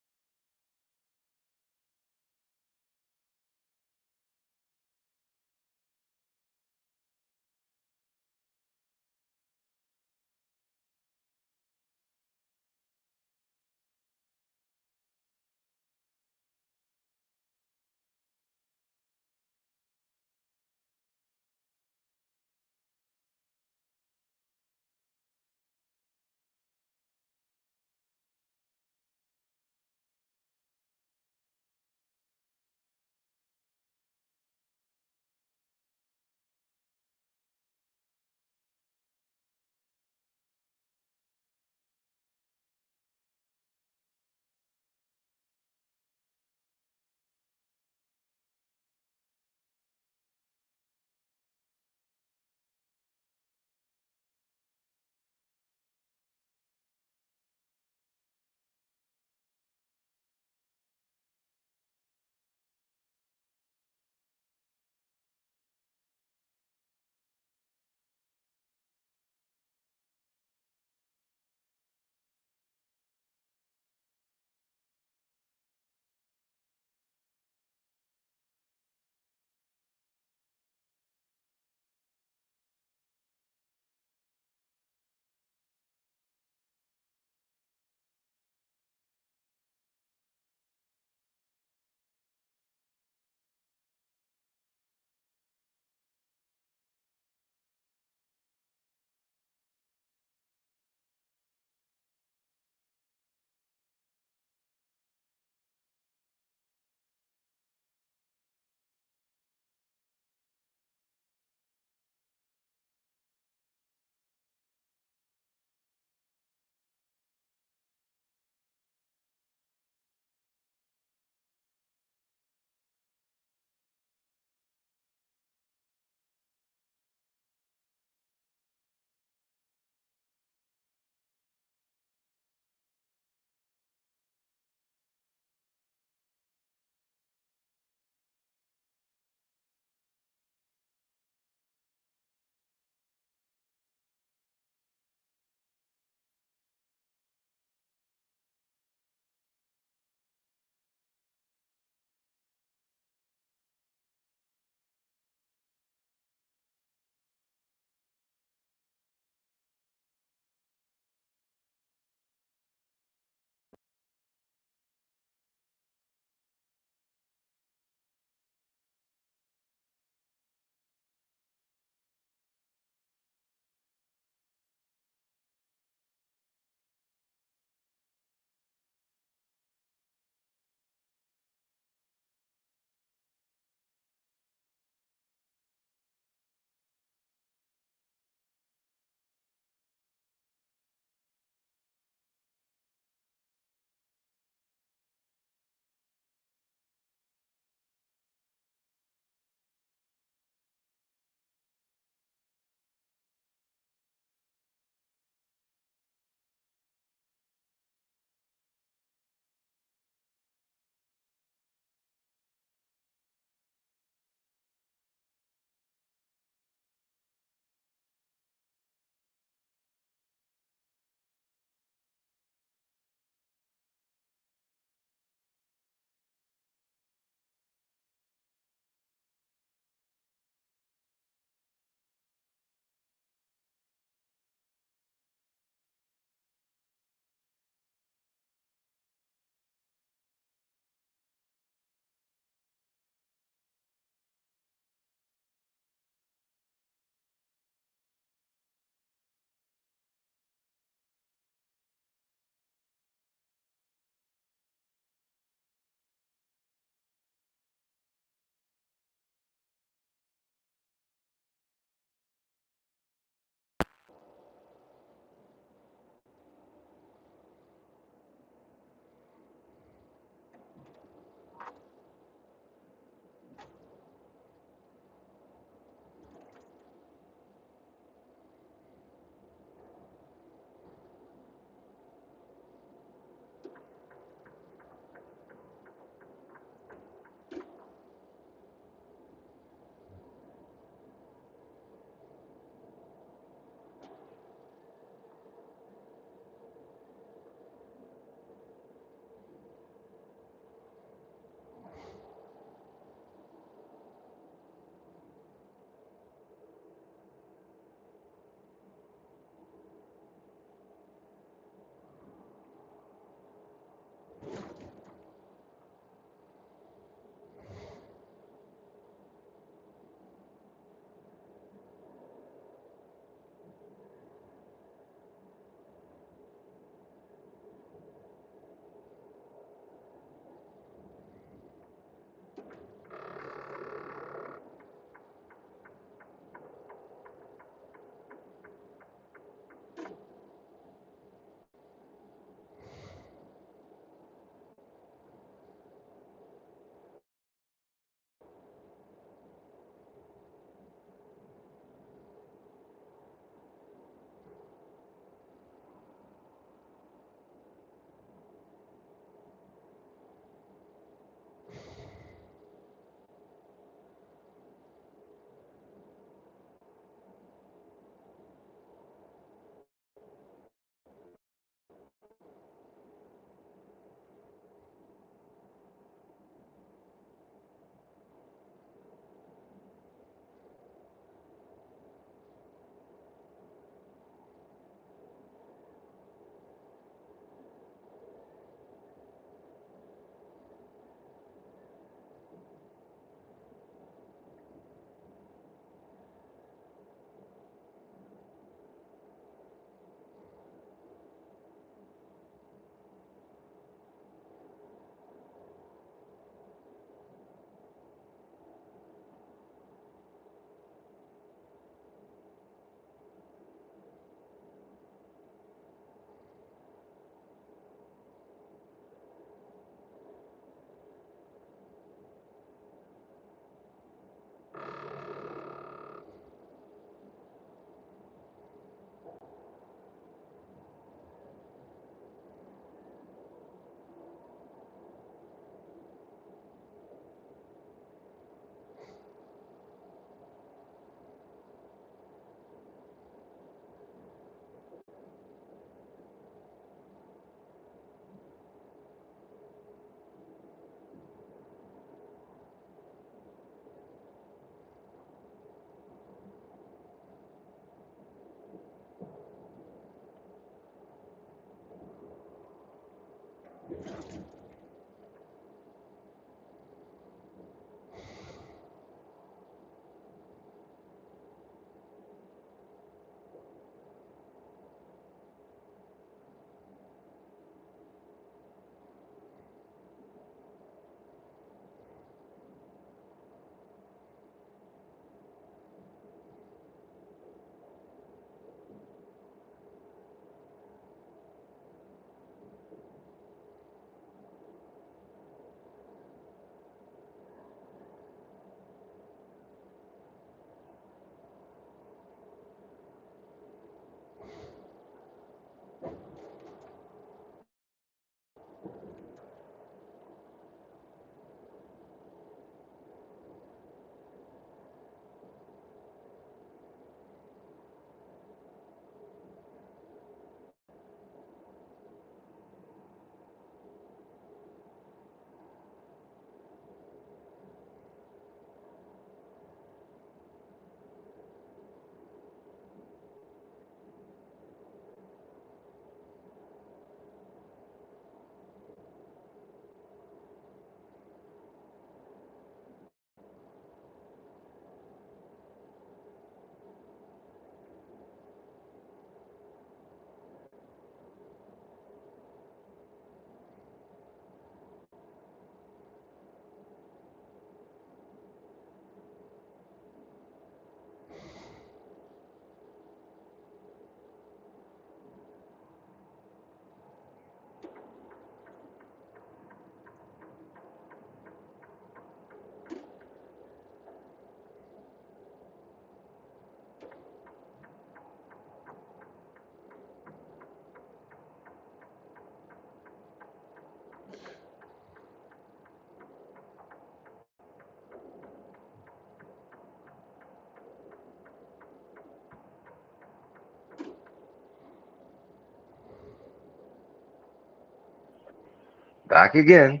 Back again.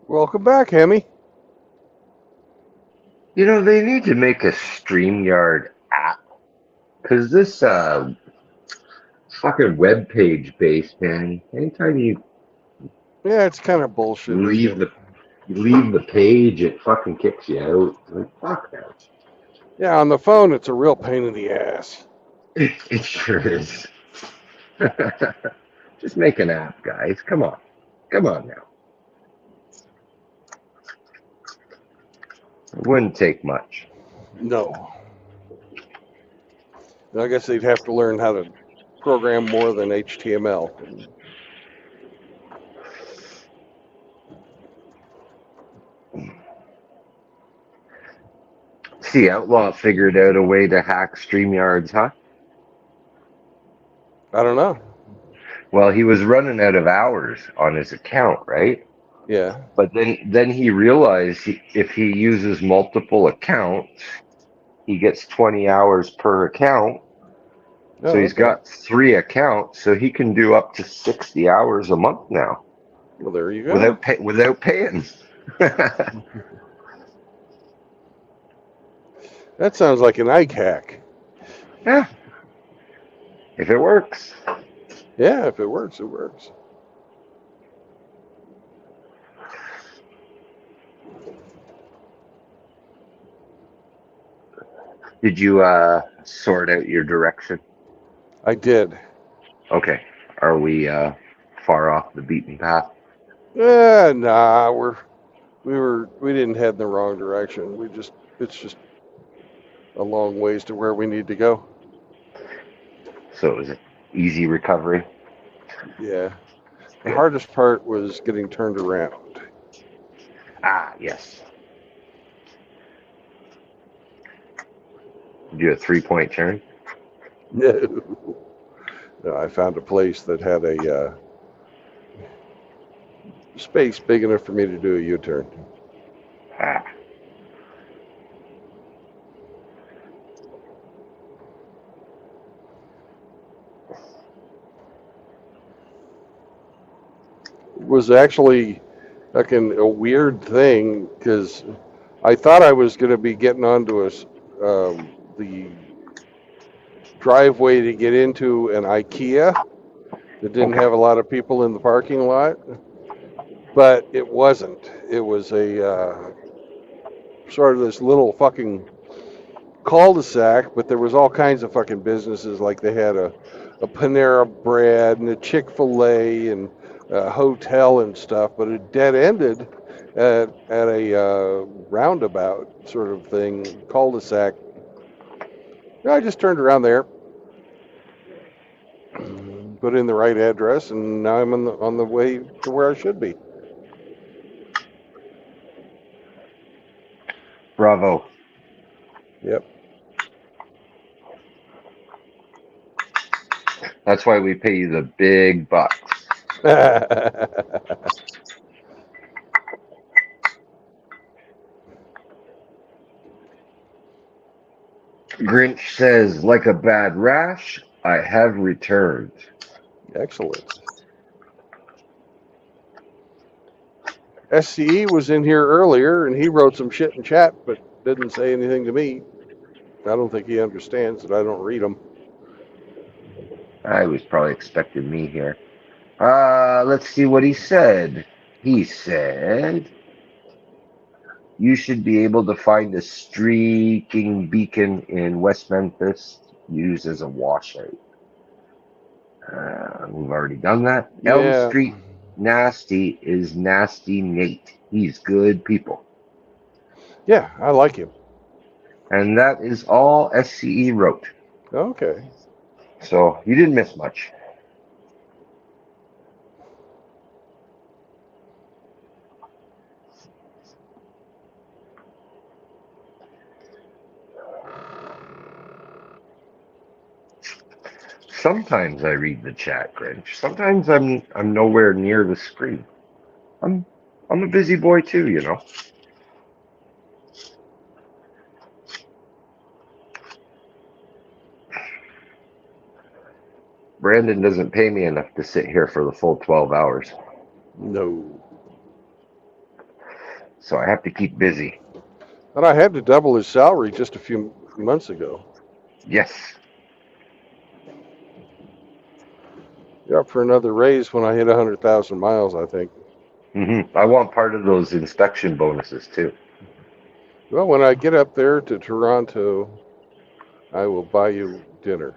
Welcome back, Hemi. You know, they need to make a StreamYard app. Because this fucking web page based, man. Anytime you Yeah, it's kind of bullshit, isn't leave it? the page, it fucking kicks you out. Like, fuck that. Yeah, on the phone, it's a real pain in the ass. It sure is. Just make an app, guys. Come on. Come on now. It wouldn't take much. No. I guess they'd have to learn how to program more than HTML. See, Outlaw figured out a way to hack StreamYards, huh? I don't know. Well, he was running out of hours on his account, right? Yeah. But then he realized if he uses multiple accounts, he gets 20 hours per account. Oh, So he's okay. got 3 accounts, so he can do up to 60 hours a month now Well, there you go. without paying. That sounds like an Ike hack. Yeah. If it works. Yeah, if it works, it works. Did you sort out your direction? I did. Okay. Are we far off the beaten path? Nah, we didn't head in the wrong direction. It's just a long ways to where we need to go. So it was an easy recovery. Yeah. The Good. hardest part was getting turned around. Ah, yes. Do a 3-point turn? No. No, I found a place that had a space big enough for me to do a U-turn. Ah. It was actually fucking a weird thing because I thought I was going to be getting onto the driveway to get into an IKEA that didn't Okay. have a lot of people in the parking lot, but it wasn't. It was a sort of this little fucking cul-de-sac, but there was all kinds of fucking businesses. Like they had a Panera Bread and a Chick-fil-A and a hotel and stuff, but it dead ended at a roundabout sort of thing, cul-de-sac. I just turned around there, put in the right address, and now I'm on the way to where I should be. Bravo. Yep. That's why we pay you the big bucks. Grinch says, like a bad rash, I have returned. Excellent. SCE was in here earlier, and he wrote some shit in chat, but didn't say anything to me. I don't think he understands that I don't read them. I was probably expecting me here. Let's see what he said. He said, you should be able to find a streaking beacon in West Memphis used as a washout. We've already done that. Elm Yeah. Street Nasty is Nasty Nate. He's good people. Yeah, I like him. And that is all SCE wrote. Okay. So you didn't miss much. Sometimes I read the chat, Grinch. Sometimes I'm nowhere near the screen. I'm a busy boy too, you know. Brandon doesn't pay me enough to sit here for the full 12 hours. No. So I have to keep busy. And I had to double his salary just a few months ago. Yes. You're up for another raise when I hit 100,000 miles, I think. I want part of those inspection bonuses too. Well, when I get up there to Toronto, I will buy you dinner.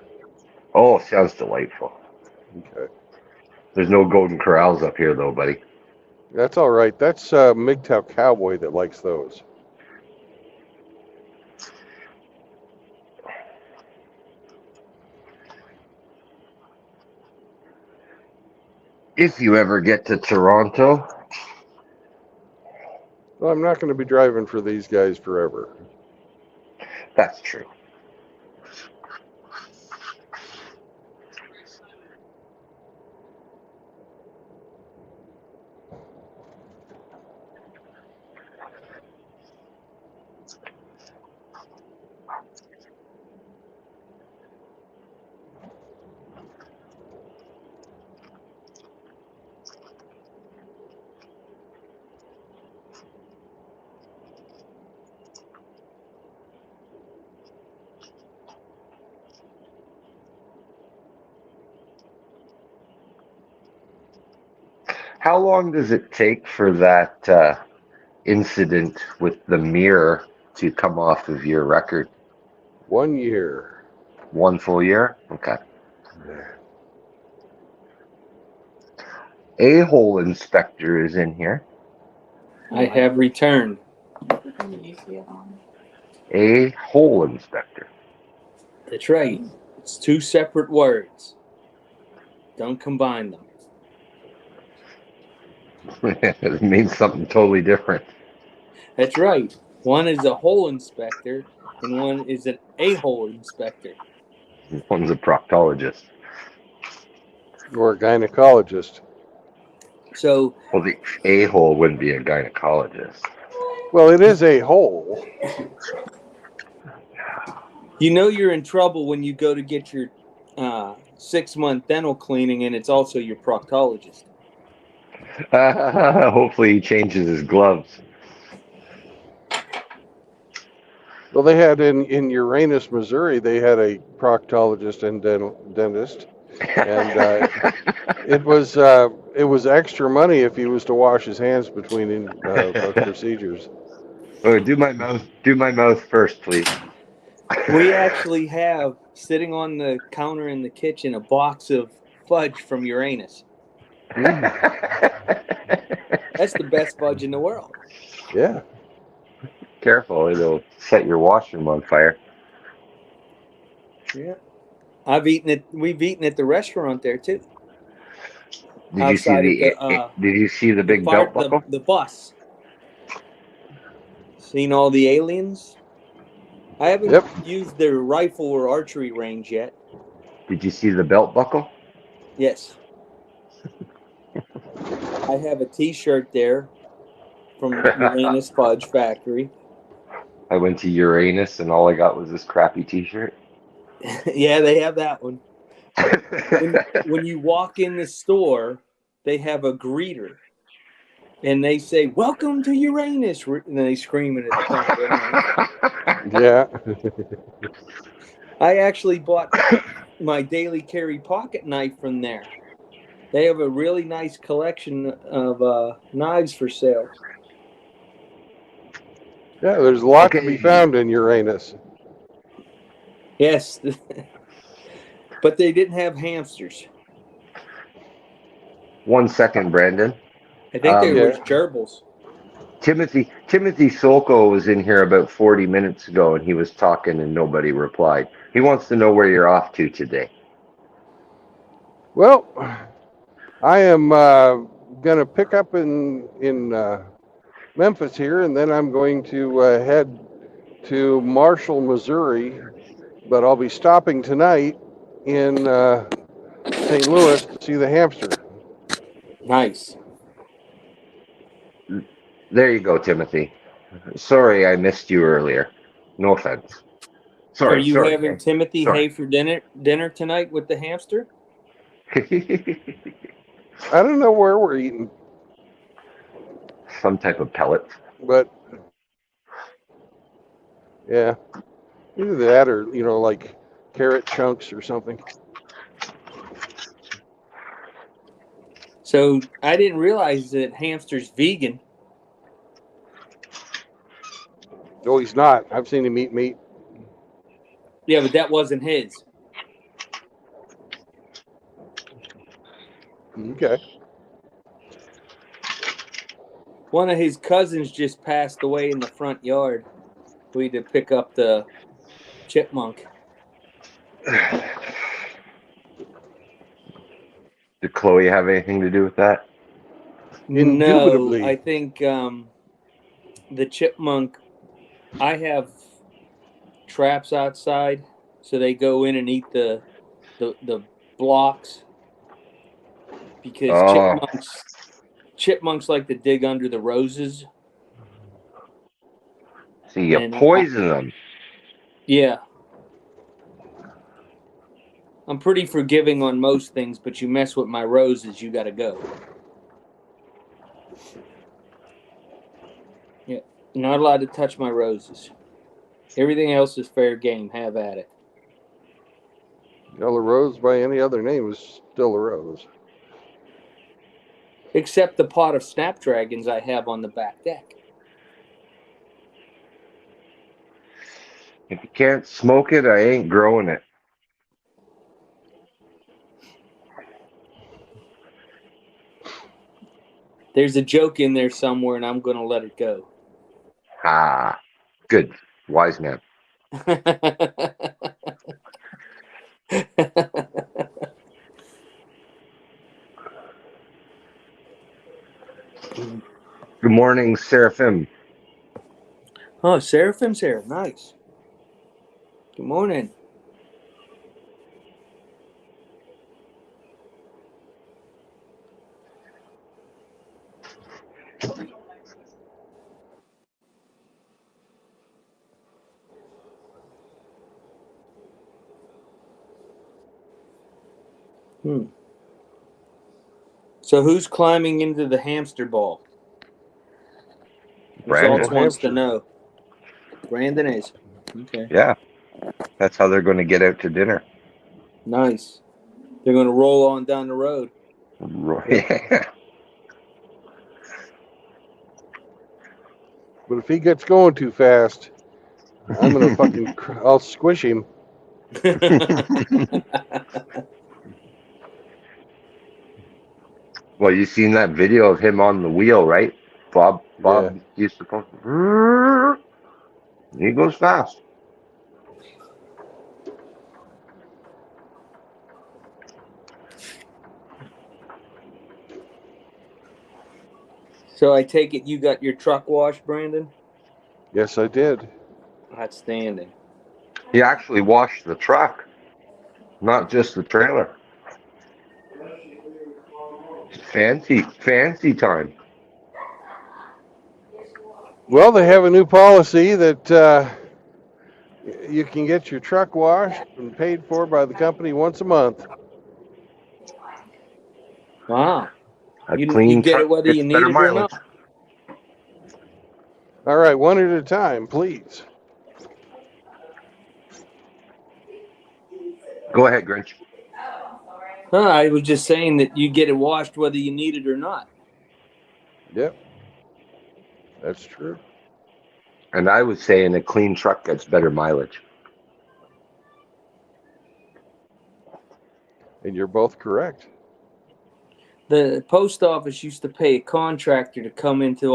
Oh, sounds delightful. Okay. There's no Golden Corrals up here though, buddy. That's all right. That's MGTOW Cowboy that likes those. If you ever get to Toronto, Well, I'm not going to be driving for these guys forever. that's true. How long does it take for that incident with the mirror to come off of your record? 1 year. 1 full year? Okay. A-hole inspector is in here. I have returned. A-hole inspector. That's right. It's two separate words. Don't combine them. It means something totally different. That's right. One is a hole inspector, and one is an a-hole inspector. One's a proctologist. Or a gynecologist. So, Well, the a-hole wouldn't be a gynecologist. Well, it is a hole. you know you're in trouble when you go to get your 6-month dental cleaning, and it's also your proctologist. Hopefully he changes his gloves. Well, they had in Uranus, Missouri, they had a proctologist and dentist, and it was extra money if he was to wash his hands between both procedures. Oh, do my mouth first, please. We actually have, sitting on the counter in the kitchen, a box of fudge from Uranus. That's the best fudge in the world. Yeah. Careful, it'll set your washroom on fire. Yeah. I've eaten it. We've eaten at the restaurant there too. Did you see Did you see the big belt buckle? The bus. Seen all the aliens? I haven't used their rifle or archery range yet. Did you see the belt buckle? Yes. I have a T-shirt there from Uranus Fudge Factory. I went to Uranus and all I got was this crappy T-shirt. Yeah, they have that one. When you walk in the store, they have a greeter. And they say, "Welcome to Uranus." And they scream it at the top of their lungs. Yeah. I actually bought my daily carry pocket knife from there. They have a really nice collection of knives for sale. Yeah, there's a lot to be found in Uranus. Yes. But they didn't have hamsters. 1 second, Brandon. I think they were gerbils. Timothy Solko was in here about 40 minutes ago and he was talking and nobody replied. He wants to know where you're off to today. Well, I am going to pick up in Memphis here, and then I'm going to head to Marshall, Missouri, but I'll be stopping tonight in St. Louis to see the hamster. Nice. There you go, Timothy. Sorry I missed you earlier. No offense. Sorry. Are you having okay. Timothy hay for dinner tonight with the hamster? I don't know where we're eating. Some type of pellet. But yeah, either that or like carrot chunks or something. So I didn't realize that hamster's vegan. No, he's not. I've seen him eat meat. Yeah, but that wasn't his. Okay. One of his cousins just passed away in the front yard. We had to pick up the chipmunk. Did Chloe have anything to do with that? No, Indubitably. I think the chipmunk. I have traps outside, so they go in and eat the blocks because Oh, chipmunks like to dig under the roses, so you and poison them. yeah, I'm pretty forgiving on most things, but you mess with my roses, you got to go. Yeah, not allowed to touch my roses. Everything else is fair game. Have at it. A rose by any other name is still a rose. Except the pot of snapdragons I have on the back deck. If you can't smoke it, I ain't growing it. There's a joke in there somewhere, and I'm going to let it go. Ah, good. Wise man. Good morning, Seraphim. Oh, Seraphim's here. Nice. Good morning. So who's climbing into the hamster ball? Brandon. Results Well, wants to hamster. know. Brandon is. Okay. Yeah, that's how they're going to get out to dinner. Nice. They're going to roll on down the road. Yeah. But if he gets going too fast, I'm gonna I'll squish him. Well, you seen that video of him on the wheel, right? Bob Yeah. used to post. He goes fast. So I take it you got your truck washed, Brandon? Yes, I did. Outstanding. He actually washed the truck, not just the trailer. Fancy time. Well, they have a new policy that you can get your truck washed and paid for by the company once a month. Wow. A You clean get truck it whether you gets need better it or mileage. not. All right, one at a time, please. Go ahead, Grinch. I was just saying that you get it washed whether you need it or not. Yep, that's true. And I was saying a clean truck gets better mileage. And you're both correct. The post office used to pay a contractor to come into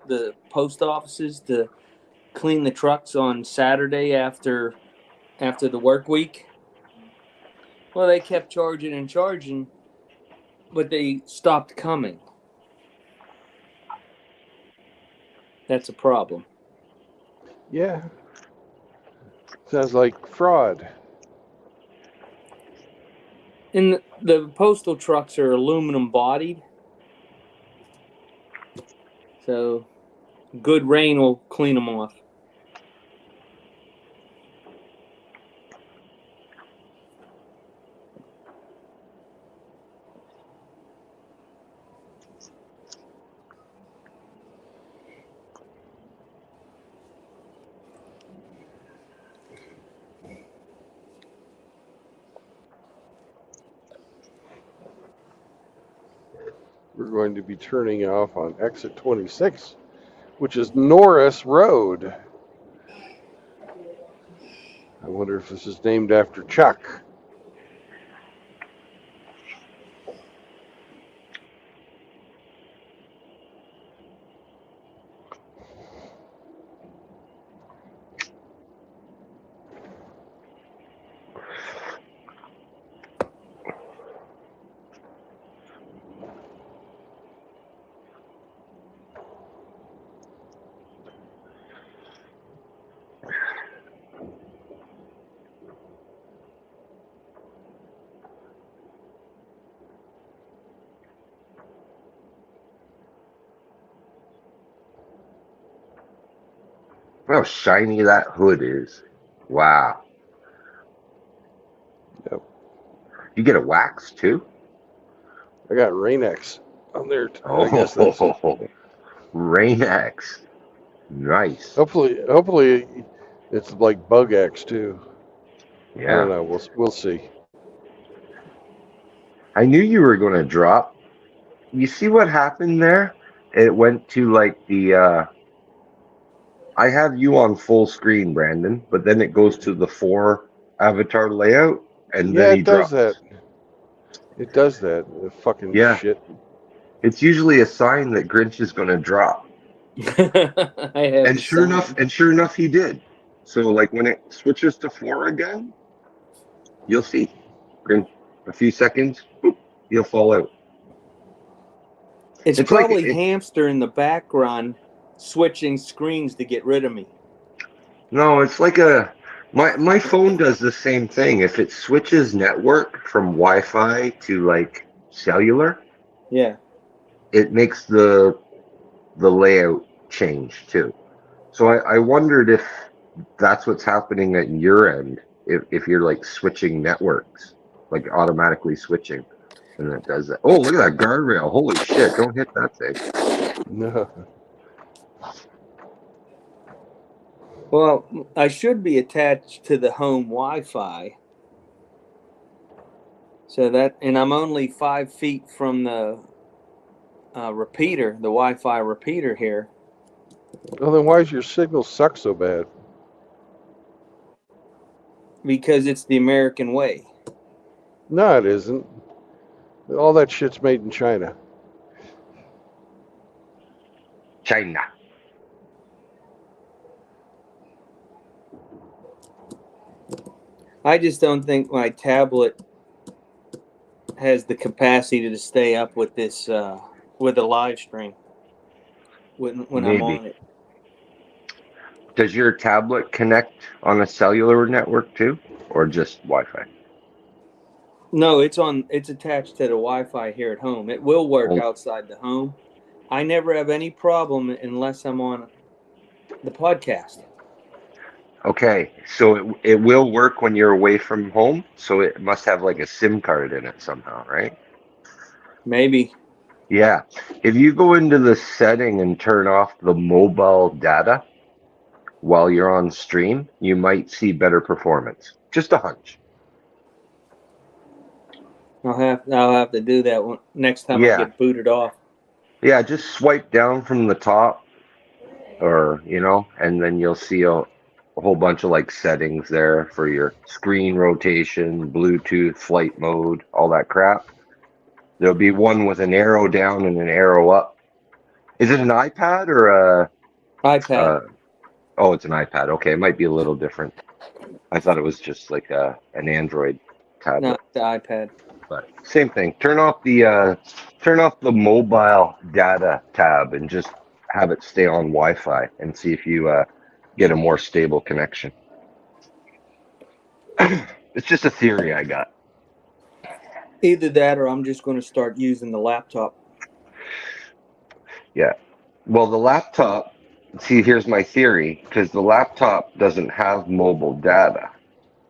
the post offices to clean the trucks on Saturday after the work week. Well, they kept charging and charging, but they stopped coming. That's a problem. Yeah, sounds like fraud. And the postal trucks are aluminum bodied, so good rain will clean them off. we're going to be turning off on exit 26, which is Norris Road. I wonder if this is named after Chuck. How shiny that hood is. Wow. Yep. You get a wax too? I got Rain-X on there. I guess that's it. Rain-X. Nice. Hopefully it's like Bug X too. I don't Yeah. know. We'll see. I knew you were going to drop. You see what happened there? It went to like the I have you on full screen, Brandon, but then it goes to the 4 avatar layout and Yeah, then he it does drops. that. It does that. The fucking Yeah. shit. It's usually a sign that Grinch is going to drop. I have And the sure sign. enough he did. So like when it switches to 4 again, you'll see. In a few seconds, boop, you'll fall out. It's It's like probably Hamster in the background switching screens to get rid of me. no, it's like my phone does the same thing. If it switches network from Wi-Fi to like cellular, Yeah. it makes the layout change too. So I wondered if that's what's happening at your end, if you're like switching networks, like automatically switching, and it does that. Oh, look at that guardrail! Holy shit! Don't hit that thing. No. Well, I should be attached to the home Wi-Fi. So that, and I'm only 5 feet from the repeater, the Wi-Fi repeater here. Well, then why does your signal suck so bad? Because it's the American way. No, it isn't. All that shit's made in China. China. I just don't think my tablet has the capacity to stay up with this with the live stream when I'm Maybe. on it. Does your tablet connect on a cellular network too, or just Wi-Fi? No, it's attached to the Wi-Fi here at home. It will work Oh. outside the home. I never have any problem unless I'm on the podcast. Okay, so it will work when you're away from home. So it must have like a SIM card in it somehow, right? Maybe. Yeah. If you go into the setting and turn off the mobile data while you're on stream, you might see better performance. Just a hunch. I'll have to do that one next time I Yeah. get booted off. Yeah, just swipe down from the top or, and then you'll see a whole bunch of like settings there for your screen rotation, Bluetooth, flight mode, all that crap. There'll be one with an arrow down and an arrow up. Is it an iPad or a iPad. Oh, it's an iPad. Okay, it might be a little different. I thought it was just like an Android tablet. No, it's the iPad. But same thing. Turn off the mobile data tab and just have it stay on Wi-Fi and see if you get a more stable connection. It's just a theory I got. Either that or I'm just going to start using the laptop. Yeah. Well, the laptop, see, here's my theory, because the laptop doesn't have mobile data,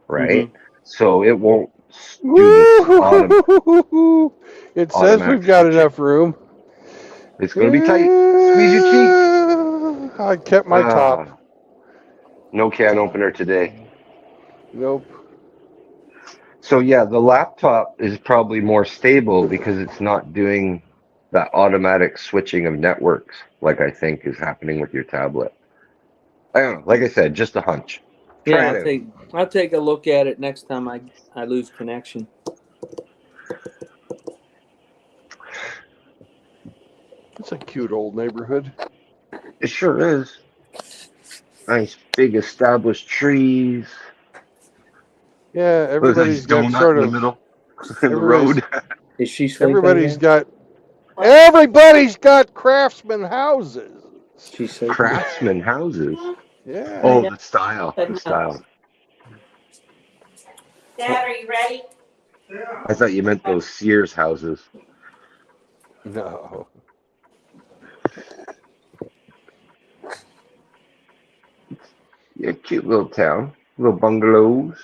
right? So it won't do this Woo! It says automatic we've got switching. enough room. It's going to be tight. Squeeze your cheek. I kept my top. No can opener today. Nope. So yeah, the laptop is probably more stable because it's not doing that automatic switching of networks, like I think is happening with your tablet. I don't know. Like I said, just a hunch. Try Yeah, it I'll take a look at it next time I lose connection. It's a cute old neighborhood. It sure is. Nice big established trees. Yeah, With a nice everybody's got donut sort in the of middle in the everybody's road. Is she sleeping everybody's again? got craftsman houses. She's sleeping. Craftsman houses. Yeah. Oh, Dad, the style. The style. Dad, are you ready? I thought you meant those Sears houses. No. Yeah, cute little town. Little bungalows.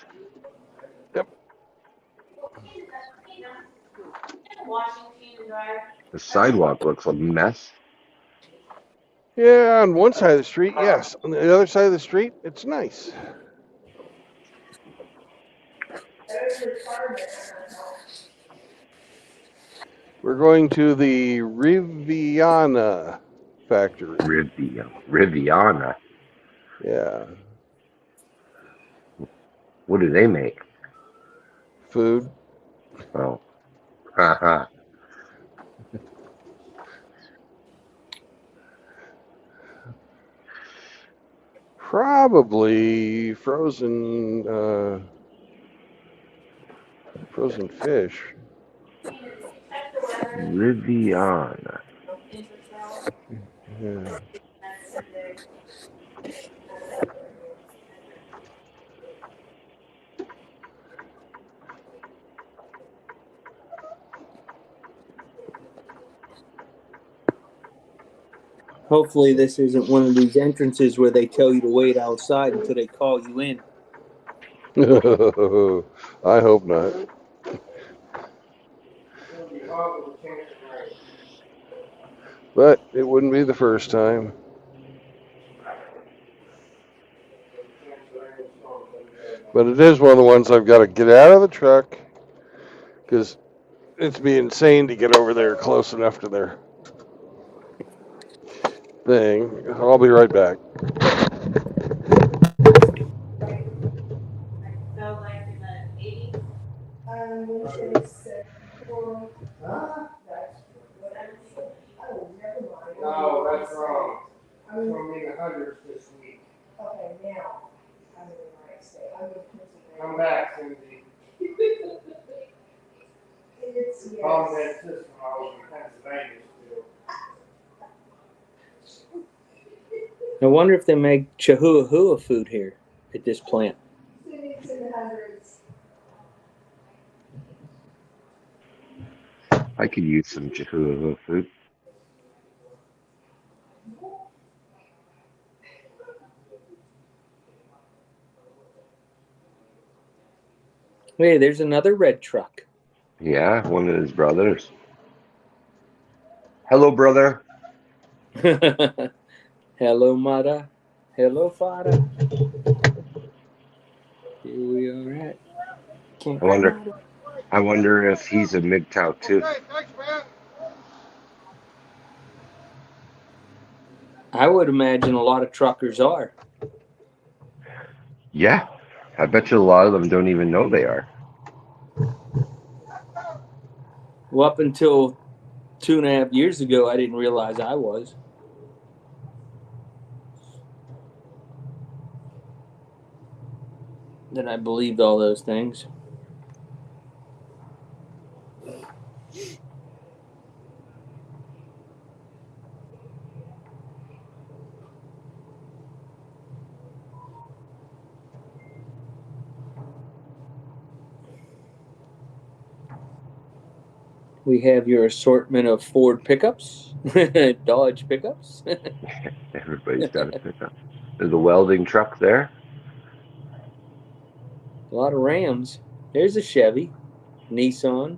Yep. Washing machine and dryer. The sidewalk looks a mess. Yeah, on one side of the street, yes. On the other side of the street, it's nice. We're going to the Riviana factory. Riviana. Yeah. What do they make? Food. Oh, haha. Probably frozen fish. Riviana. Yeah. Hopefully, this isn't one of these entrances where they tell you to wait outside until they call you in. I hope not. But it wouldn't be the first time. But it is one of the ones I've got to get out of the truck because it'd be insane to get over there close enough to their thing. I'll be right back. So like in the 80s. No, that's wrong. I'm gonna be in the hundreds this week. Come back, Cindy. Call that system, I was in Pennsylvania still. I wonder if they make Chihuahua food here at this plant. I could use some Chihuahua food. Hey, there's another red truck. Yeah, one of his brothers. Hello, brother. Hello, Mata. Hello, Fada. Here we are at Camp I wonder. Ramada. I wonder if he's a MGTOW too. Okay, thanks, man. I would imagine a lot of truckers are. Yeah, I bet you a lot of them don't even know they are. Well, up until 2.5 years ago, I didn't realize I was. Then I believed all those things. We have your assortment of Ford pickups, Dodge pickups. Everybody's got to pick up. There's a welding truck there. A lot of Rams. There's a Chevy, Nissan,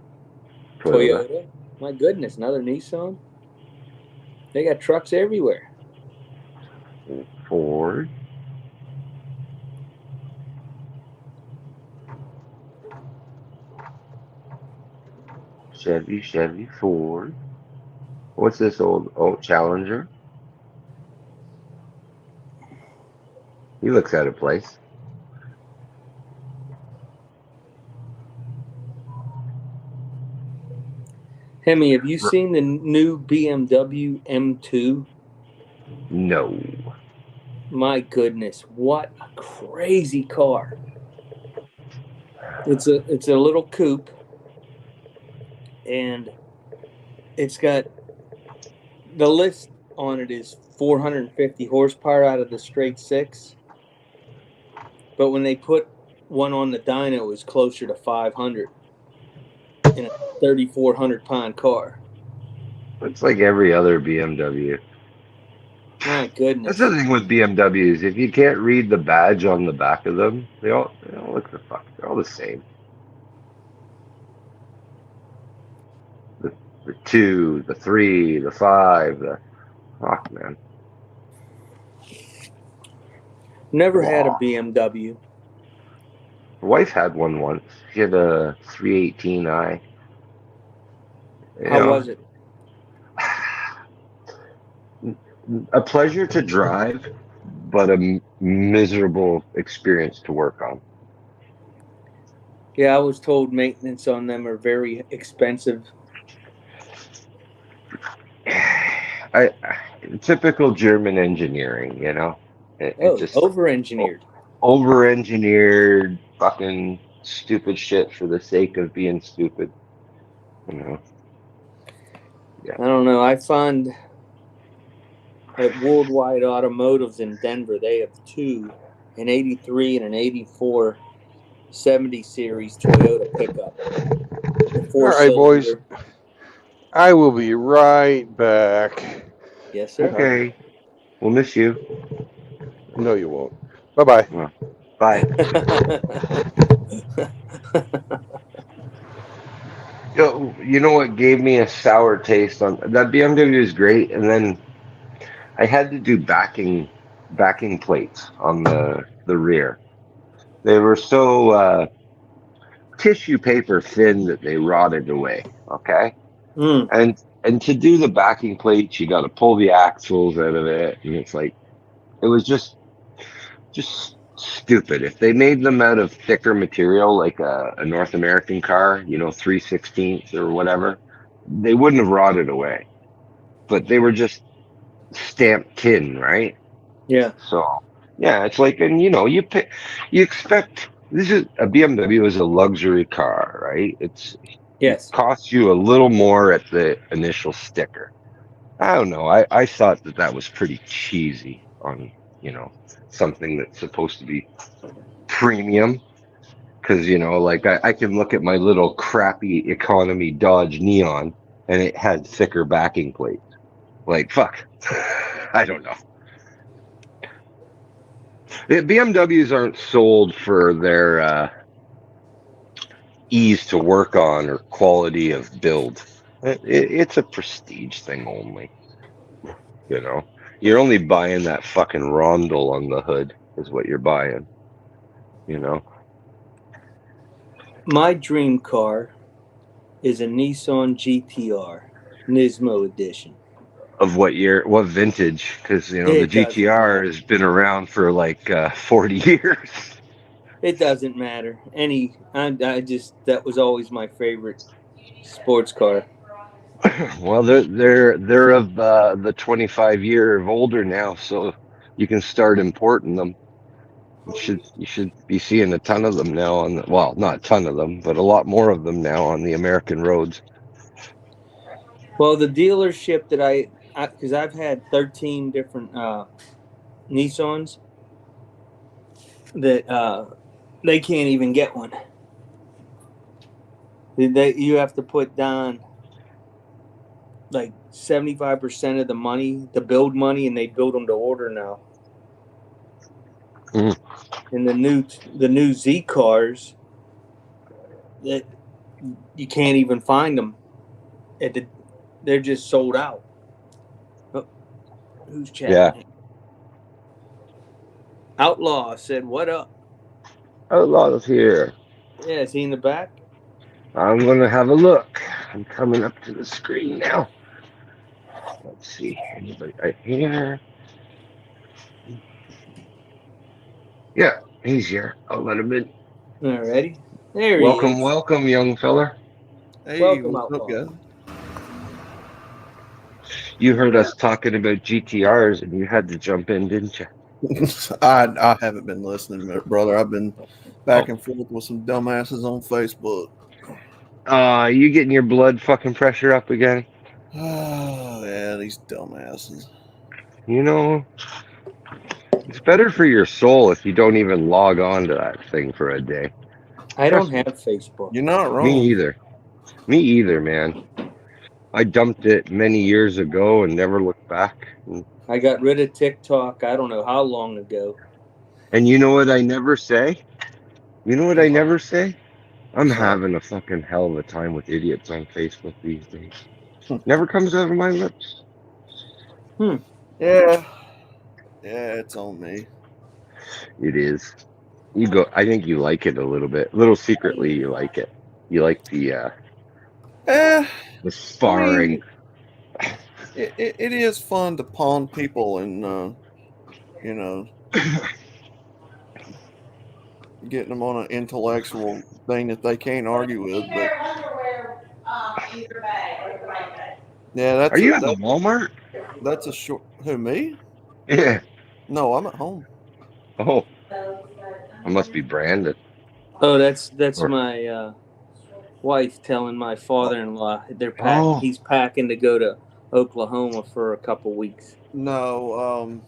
Toyota. Toyota. My goodness, another Nissan. They got trucks everywhere. Ford. Chevy, Ford. What's this old Challenger? He looks out of place. Hemi, have you seen the new BMW M2? No. My goodness, what a crazy car! It's a little coupe, and it's got the list on it is 450 horsepower out of the straight six. But when they put one on the dyno, it was closer to 500 in a 3,400-pound car. It's like every other BMW. My That's goodness. the thing with BMWs. If you can't read the badge on the back of them, they all look the fuck. They're all the same. The 2, the 3, the 5, the fuck, man. Never had a BMW. My wife had one once. She had a 318i. How was it? A pleasure to drive, but a miserable experience to work on. Yeah, I was told maintenance on them are very expensive. Typical German engineering, you know. It just over-engineered. Over-engineered, fucking stupid shit for the sake of being stupid. You know. Yeah. I don't know. I find at Worldwide Automotives in Denver, they have two, an 83 and an 84 70 series Toyota pickup. The All right, boys. four-cylinder. I will be right back. Yes, sir. Okay. We'll miss you. No, you won't. Bye-bye. Well, bye. Yo, you know what gave me a sour taste on that BMW is great, and then I had to do backing plates on the rear. They were so tissue paper thin that they rotted away. Okay, and to do the backing plates, you got to pull the axles out of it, and it's like it was just stupid. If they made them out of thicker material, like a North American car, you know, 3/16 or whatever, they wouldn't have rotted away. But they were just stamped tin, right? Yeah. So yeah, it's like, and you know, you expect this is a BMW is a luxury car, right? It Yes. costs you a little more at the initial sticker. I don't know. I thought that was pretty cheesy on, you know, something that's supposed to be premium. Because, you know, like I can look at my little crappy economy Dodge Neon and it had thicker backing plates. Like, fuck. I don't know. BMWs aren't sold for their ease to work on or quality of build. It's a prestige thing only. You know, you're only buying that fucking rondel on the hood is what you're buying. You know, My dream car is a Nissan GTR Nismo edition. of what year, what vintage? Because you know the It doesn't GTR matter. has been around for like 40 years. It doesn't matter. I just that was always my favorite sports car. Well, they're of the 25-year of older now, so you can start importing them. You should be seeing a ton of them now on the, well, not a ton of them, but a lot more of them now on the American roads. Well, the dealership that because I've had 13 different Nissans that they can't even get one. You have to put down like 75% of the money, the build money, and they build them to order now. Mm. And the new Z cars that you can't even find them they're just sold out. Oh, who's chatting? Yeah. Outlaw said, "What up?" Outlaw's here. Yeah, is he in the back? I'm gonna have a look. I'm coming up to the screen now. Let's see. Anybody right here? Yeah, he's here. I'll let him in. Alrighty. There he Welcome, is. welcome, young fella. Hey, Welcome, what's up, Outlaw. guys? You heard us talking about GTRs and you had to jump in, didn't you? I haven't been listening, brother. I've been back Oh. and forth with some dumbasses on Facebook. You getting your blood fucking pressure up again? Oh, yeah, these dumbasses. You know, it's better for your soul if you don't even log on to that thing for a day. I Trust don't me. have Facebook. You're not Me wrong. either. Me either, man. I dumped it many years ago and never looked back. I got rid of TikTok. I don't know how long ago. And you know what I never say? You know what I never say? I'm What's that? having a fucking hell of a time with idiots on Facebook these days. Never comes out of my lips. Yeah, it's on me. It is. You go. I think you like it a little bit. A little secretly, you like it. You like Eh, the I sparring. mean, it is fun to pawn people and you know, getting them on an intellectual thing that they can't argue with. Keep But their underwear in your bag, like the right bag. yeah, Are you at the Walmart? that's a short. Who, me? Yeah. No, I'm at home. Oh, So, I must be branded. Oh, that's Or, my wife telling my father-in-law oh, he's packing to go to Oklahoma for a couple weeks. No, I'm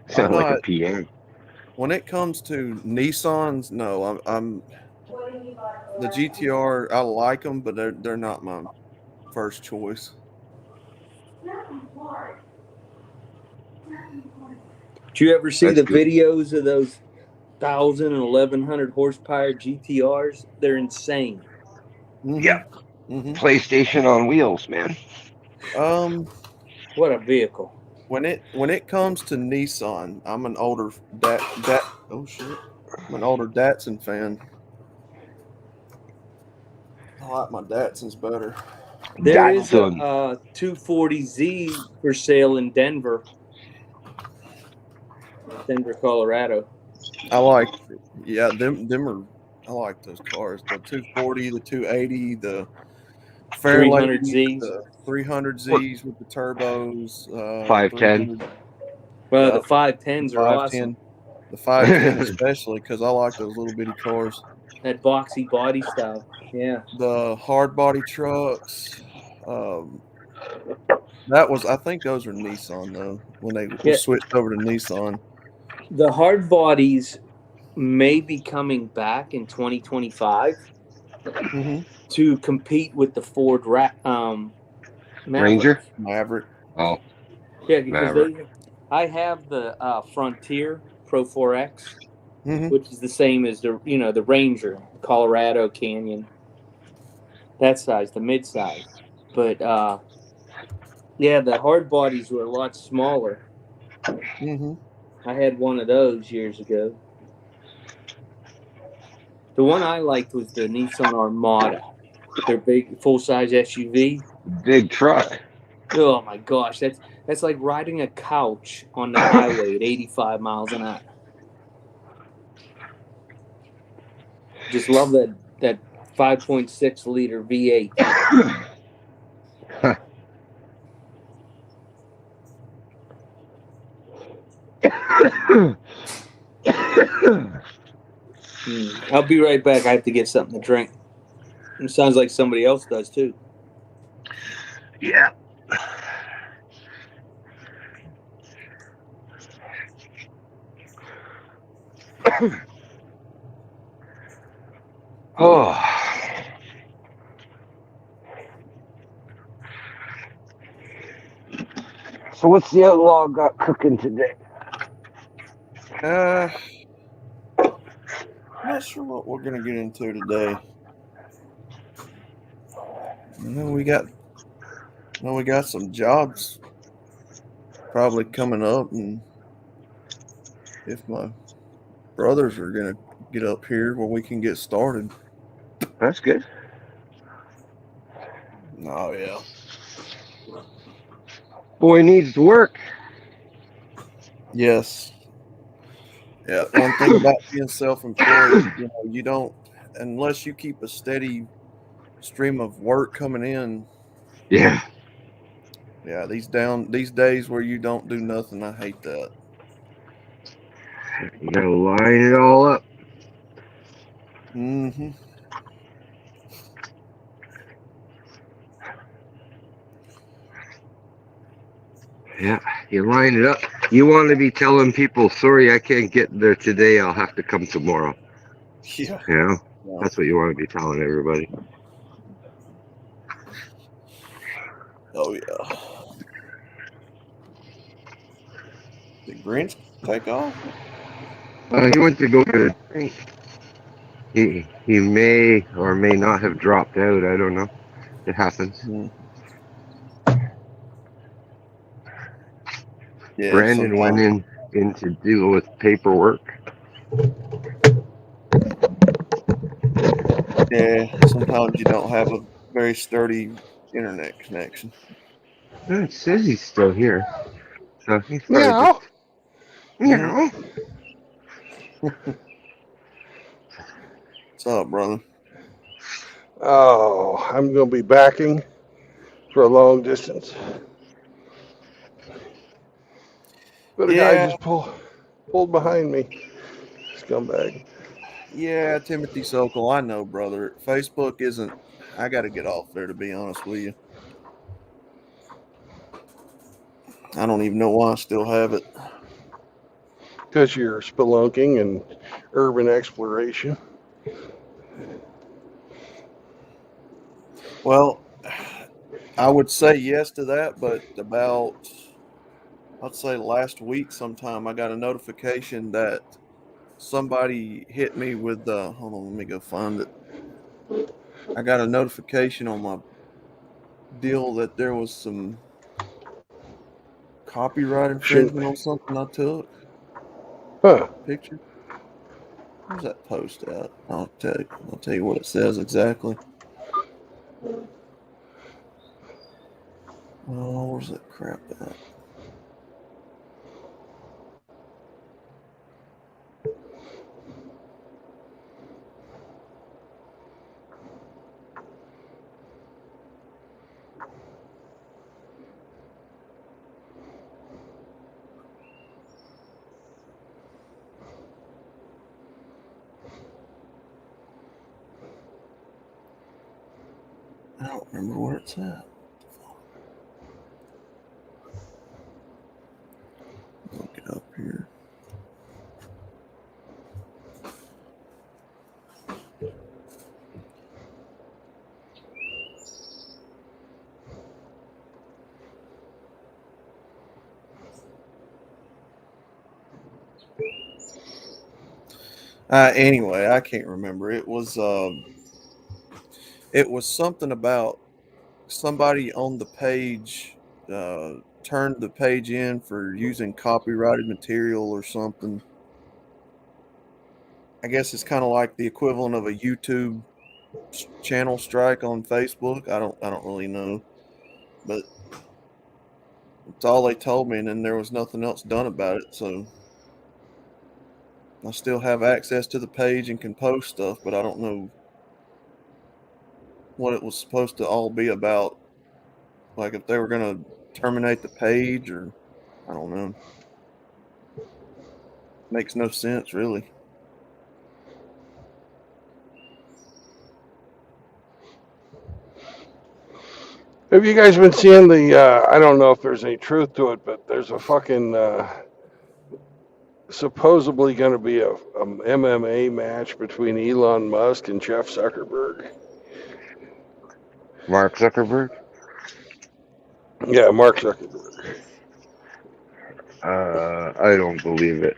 sound like a not. PA. When it comes to Nissans, no, I'm what do you like the the last time? GTR. I like them, but they're not my first choice. Do you ever see That's the good. videos of those 1,000 and 1,100 horsepower GTRs? They're insane. Yeah. Mm-hmm. PlayStation on wheels, man. Um, What a vehicle. when it comes to Nissan, I'm an older dat. Oh shit, I'm an older Datsun fan. I like my Datsuns better. There is a, Datsun. 240Z for sale in Denver, Colorado. I like, yeah, them are. I like those cars. The 240, the 280, the Fairladies, 300Zs. the What? 300Zs with the turbos, 510. 300, Well, yeah, the the 510s are awesome. 510, the 510 especially because I like those little bitty cars. That boxy body style. Yeah. The hard body trucks, um, I think those are Nissan though when they were Yeah. switched over to Nissan. The hard bodies may be coming back in 2025 Mm-hmm. to compete with the Ford Ranger? Mavericks. Maverick. Oh, Yeah, because Maverick. I have the Frontier Pro 4X, Mm-hmm. which is the same as the Ranger, Colorado Canyon, that size, the mid size. But yeah, the hard bodies were a lot smaller. Mm-hmm. I had one of those years ago. The one I liked was the Nissan Armada, their big full size SUV. Big truck. Oh my gosh, that's like riding a couch on the highway at 85 miles an hour. Just love that 5.6 liter V8. I'll be right back. I have to get something to drink. It sounds like somebody else does too. Yeah. Oh. So what's the outlaw got cooking today? I'm not sure what we're gonna get into today. We got some jobs probably coming up, and if my brothers are gonna get up here where we can get started. That's good. Oh yeah. boy needs to work. Yes. Yeah. One thing about being self-employed, you don't, unless you keep a steady stream of work coming in. Yeah. Yeah. These days where you don't do nothing, I hate that. You gotta line it all up. Mm-hmm. Yeah, you line it up. You want to be telling people, sorry, I can't get there today. I'll have to come tomorrow. Yeah. You know, Yeah. that's what you want to be telling everybody. Oh yeah. Did Grinch take off? He went to go get a drink. He may or may not have dropped out. I don't know. It happens. Yeah. Brandon went Sometimes. in to deal with paperwork. Yeah. Sometimes you don't have a very sturdy internet connection. It says he's still here, so he's probably just Meow. meow. What's up, brother? Oh, I'm going to be backing for a long distance. But a guy Yeah. just pulled behind me. Scumbag. Yeah, Timothy Sokol, I know, brother. Facebook isn't. I got to get off there, to be honest with you. I don't even know why I still have it. Because you're spelunking and urban exploration. Well, I would say yes to that, but about, I'd say last week sometime, I got a notification that somebody hit me with the. Hold on, let me go find it. I got a notification on my deal that there was some copyright Shouldn't. infringement on something I took. Huh. Picture. Where's that post at? I'll tell you what it says exactly. Oh, where's that crap at? I don't remember where it's at. Look it up here. Anyway, I can't remember. It was something about somebody on the page turned the page in for using copyrighted material or something. I guess it's kind of like the equivalent of a YouTube channel strike on Facebook. I don't really know, but it's all they told me, and then there was nothing else done about it. So I still have access to the page and can post stuff, but I don't know what it was supposed to all be about. Like if they were going to terminate the page, or I don't know. Makes no sense, really. Have you guys been seeing the? I don't know if there's any truth to it, but there's a fucking supposedly going to be a MMA match between Elon Musk and Jeff Zuckerberg. Mark Zuckerberg. Yeah, Mark Zuckerberg. I don't believe it.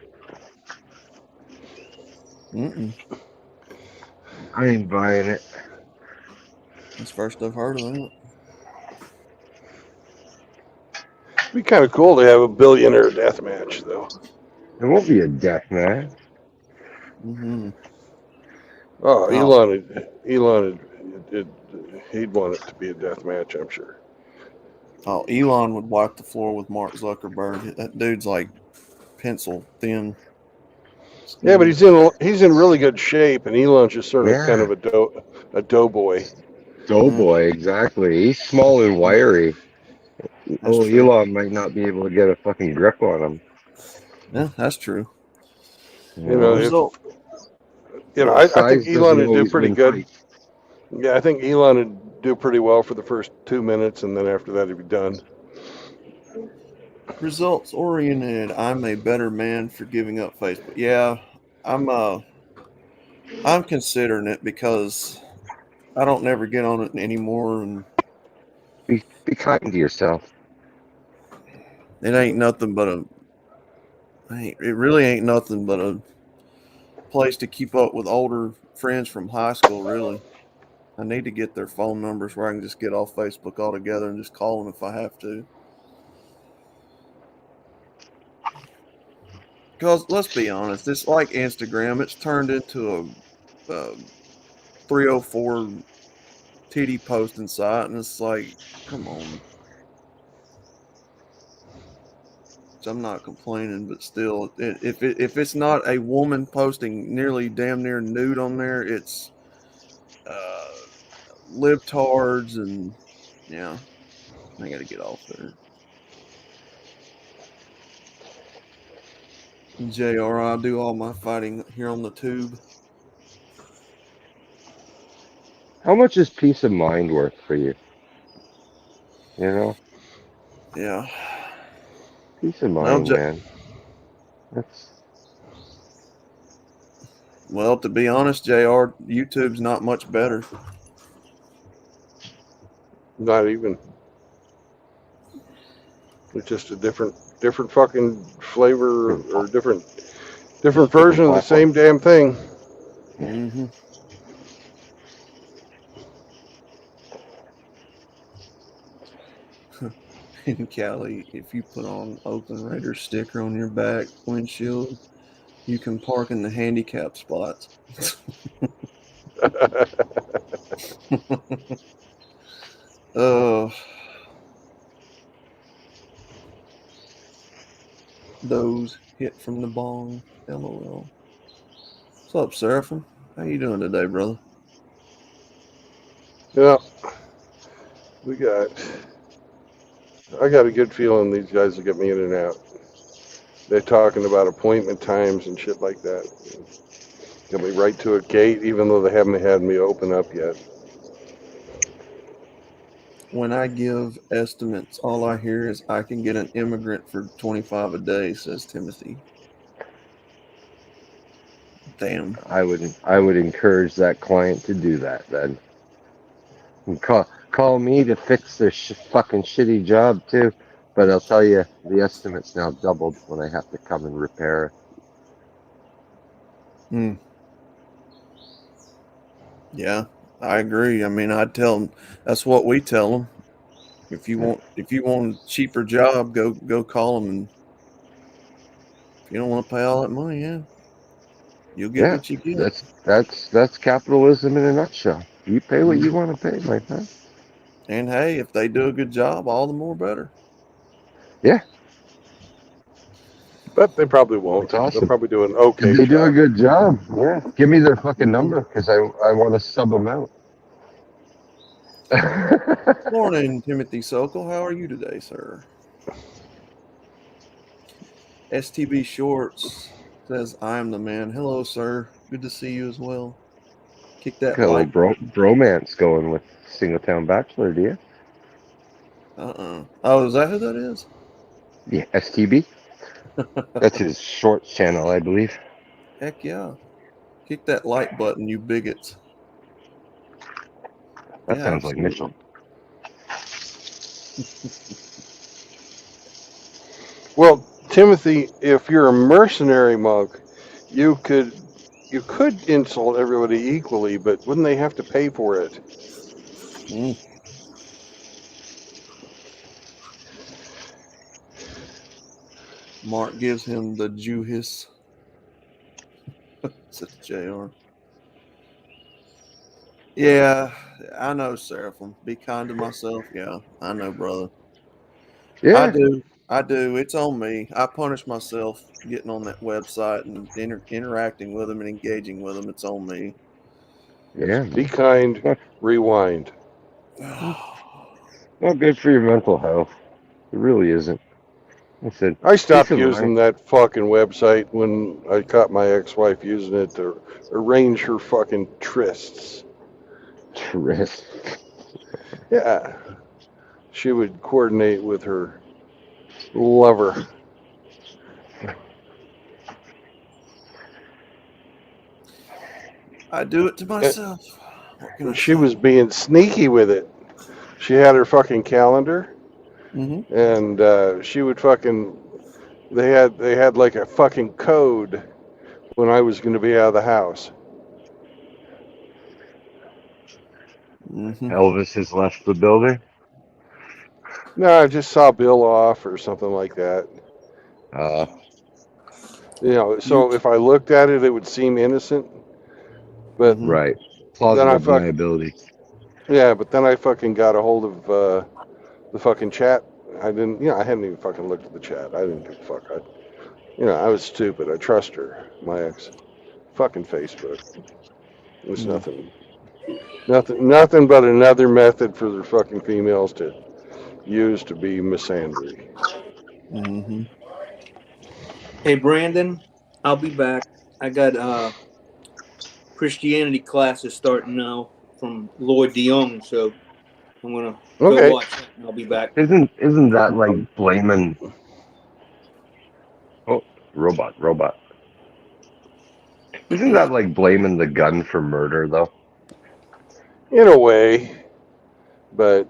I ain't buying it. That's the first I've heard of that. It'd be kind of cool to have a billionaire death match, though. It won't be a death match. Oh, Oh, Elon, he'd want it to be a death match, I'm sure. Oh, Elon would wipe the floor with Mark Zuckerberg. That dude's like pencil thin. Yeah, but Skinny. he's in really good shape, and Elon's just sort of kind Yeah, of a doughboy. doughboy, exactly. He's small and wiry. That's Oh, true. Elon might not be able to get a fucking grip on him. Yeah, that's true. You know, You if Result. you know, know, I think size Elon doesn't would do always pretty win good. fights. Yeah, I think Elon would do pretty well for the first 2 minutes, and then after that, he'd be done. Results oriented. I'm a better man for giving up Facebook. Yeah, I'm I'm considering it because I don't never get on it anymore, and Be kind to yourself. it ain't nothing but a. It really ain't nothing but a place to keep up with older friends from high school. Really, I need to get their phone numbers where I can just get off Facebook altogether and just call them if I have to. Because let's be honest, it's like Instagram. It's turned into a 304 titty posting site, and it's like, come on. So I'm not complaining, but still, if it's not a woman posting nearly damn near nude on there, it's uh, libtards, and yeah, I got to get off there. JR, I do all my fighting here on the tube. How much is peace of mind worth for you? You know, Yeah. peace of Well, mind, man. That's well, to be honest, JR, YouTube's not much better. Not even. It's just a different fucking flavor or different different version of the platform. same damn thing. Mm-hmm. In Cali, if you put on Oakland Raiders sticker on your back windshield, you can park in the handicap spots. uh, those hit from the bong. LOL. What's up, Seraphim? How you doing today, brother? Yeah, we got. I got a good feeling these guys will get me in and out. They're talking about appointment times and shit like that. Get me right to a gate, even though they haven't had me open up yet. When I give estimates, all I hear is I can get an immigrant for 25 a day, says Timothy. Damn. I would encourage that client to do that then. And call me to fix their fucking shitty job too. But I'll tell you, the estimate's now doubled when I have to come and repair it. Hmm. Yeah, I agree. I mean, I tell them that's what we tell them. If you want a cheaper job, go call them, and if you don't want to pay all that money, yeah, you'll get Yeah, what you get. that's capitalism in a nutshell. You pay what you Mhm. want to pay, my friend. And hey, if they do a good job, all the more better. Yeah, But they probably won't. it's They'll awesome. probably do an If okay they do a job. good job, yeah, give me their fucking Mhm. number because I want to sub them out. Morning, Timothy Sokol. How are you today, sir? STB Shorts says, I'm the man. Hello, sir. Good to see you as well. Kick that Got a little like. bromance going with Singletown Bachelor, do you? Oh, is that who that is? Yeah, STB. That's his shorts channel, I believe. Heck yeah. Kick that like button, you bigots. That Yeah, sounds like Mitchell. absolutely. Well, Timothy, if you're a mercenary monk, you could you could insult everybody equally, but wouldn't they have to pay for it? Mm. Mark gives him the Jew hiss, says JR. Yeah, I know, Seraphim. Be kind to myself. Yeah, I know, brother. Yeah. I do. It's on me. I punish myself getting on that website and interacting with them and engaging with them. It's on me. Yeah. Be kind, rewind. Not good for your mental health. It really isn't. I said, I peace stopped of mind. using that fucking website when I caught my ex-wife using it to arrange her fucking trysts. Tryst. Yeah. She would coordinate with her lover. I do it to myself. What can I And she say? was being sneaky with it. She had her fucking calendar, Mm-hmm. and she would fucking. They had like a fucking code when I was going to be out of the house. Mm-hmm. Elvis has left the building. No, I just saw Bill off or something like that. Uh, So if I looked at it, it would seem innocent. But Mm-hmm. right. then I Plausible fuck deniability. yeah. But then I fucking got a hold of the fucking chat. I didn't. I hadn't even fucking looked at the chat. I didn't give a fuck. I was stupid. I trust her, my ex. Fucking Facebook. It's nothing but another method for the fucking females to use to be misandry. Mm-hmm. Hey, Brandon, I'll be back. I got Christianity classes starting now from Lloyd DeYoung, so I'm gonna go Okay. watch that, and I'll be back. Isn't that like blaming? Oh, robot. Isn't that like blaming the gun for murder though? In a way, but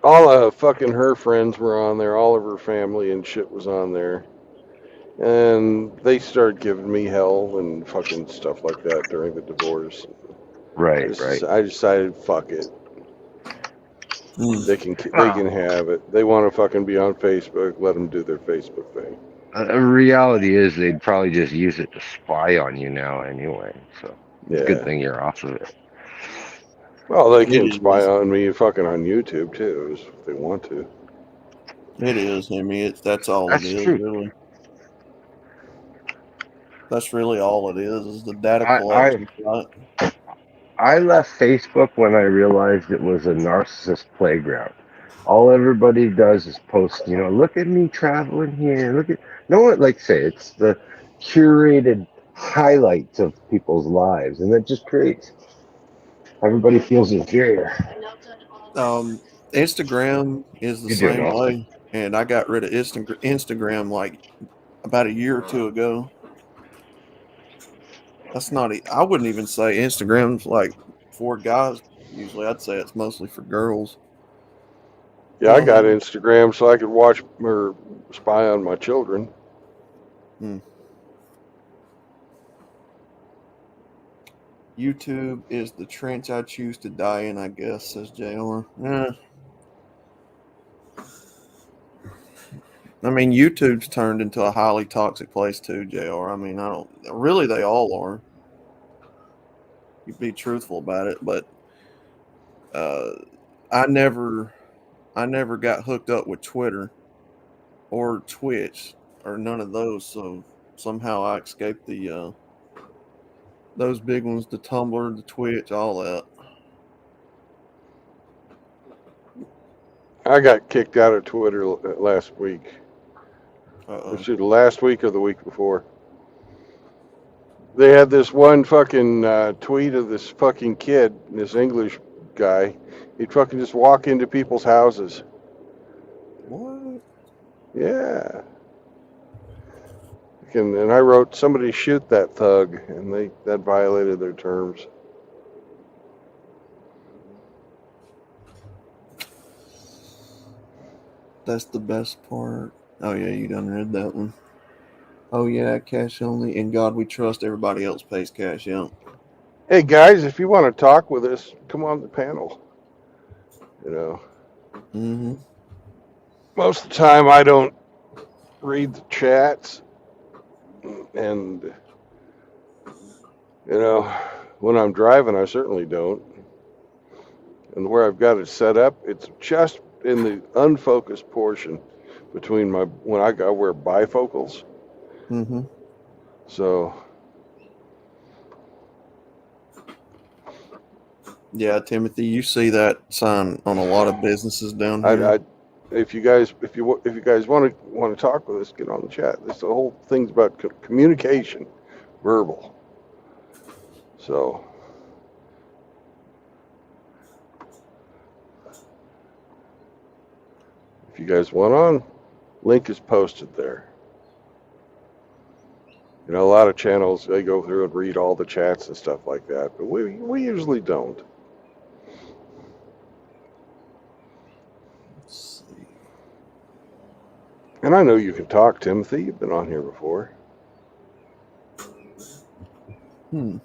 all of fucking her friends were on there. All of her family and shit was on there. And they started giving me hell and fucking stuff like that during the divorce. Right. I decided, fuck it. Mm. They can have it. They want to fucking be on Facebook. Let them do their Facebook thing. Reality is they'd probably just use it to spy on you now anyway. So it's a good Yeah. thing you're off of it. Well, they It can spy is. on me fucking on YouTube too, if they want to. It is. I mean, that's all it That's is, true. really. That's really all it is the data I collection. Right? I left Facebook when I realized it was a narcissist playground. All everybody does is post, look at me traveling here. Look at no one like say it's the curated highlights of people's lives, and that just creates everybody feels inferior. Instagram is the You do same know. way, and I got rid of Instagram like about a year or two ago. That's not. I wouldn't even say Instagram's like for guys. Usually, I'd say it's mostly for girls. Yeah, You I know what I got mean? Instagram so I could watch or spy on my children. YouTube is the trench I choose to die in, I guess, says JR. I mean, YouTube's turned into a highly toxic place too, JR. I mean, I don't really, they all are. You be truthful about it, but uh, I never got hooked up with Twitter or Twitch or none of those. So somehow I escaped the those big ones, the Tumblr, the Twitch, all that. I got kicked out of Twitter last week. Uh-oh. Shoot, last week or the week before. They had this one fucking tweet of this fucking kid, this English guy. He'd fucking just walk into people's houses. What? Yeah. And I wrote, somebody shoot that thug, and that violated their terms. That's the best part. Oh yeah, you done read that one. Oh yeah, cash only. In God we trust. Everybody else pays cash. Yeah. Hey guys, if you want to talk with us, come on the panel. Mm-hmm. Most of the time I don't read the chats, and when I'm driving I certainly don't. And where I've got it set up, it's just in the unfocused portion between when I wear bifocals. Mm-hmm. So Yeah, Timothy, you see that sign on a lot of businesses down here. I if you guys want to talk with us, get on the chat. This the whole thing's about communication, verbal. So if you guys want on, link is posted there. You know, a lot of channels they go through and read all the chats and stuff like that, but we usually don't. Let's see. And I know you can talk, Timothy. You've been on here before. Hmm.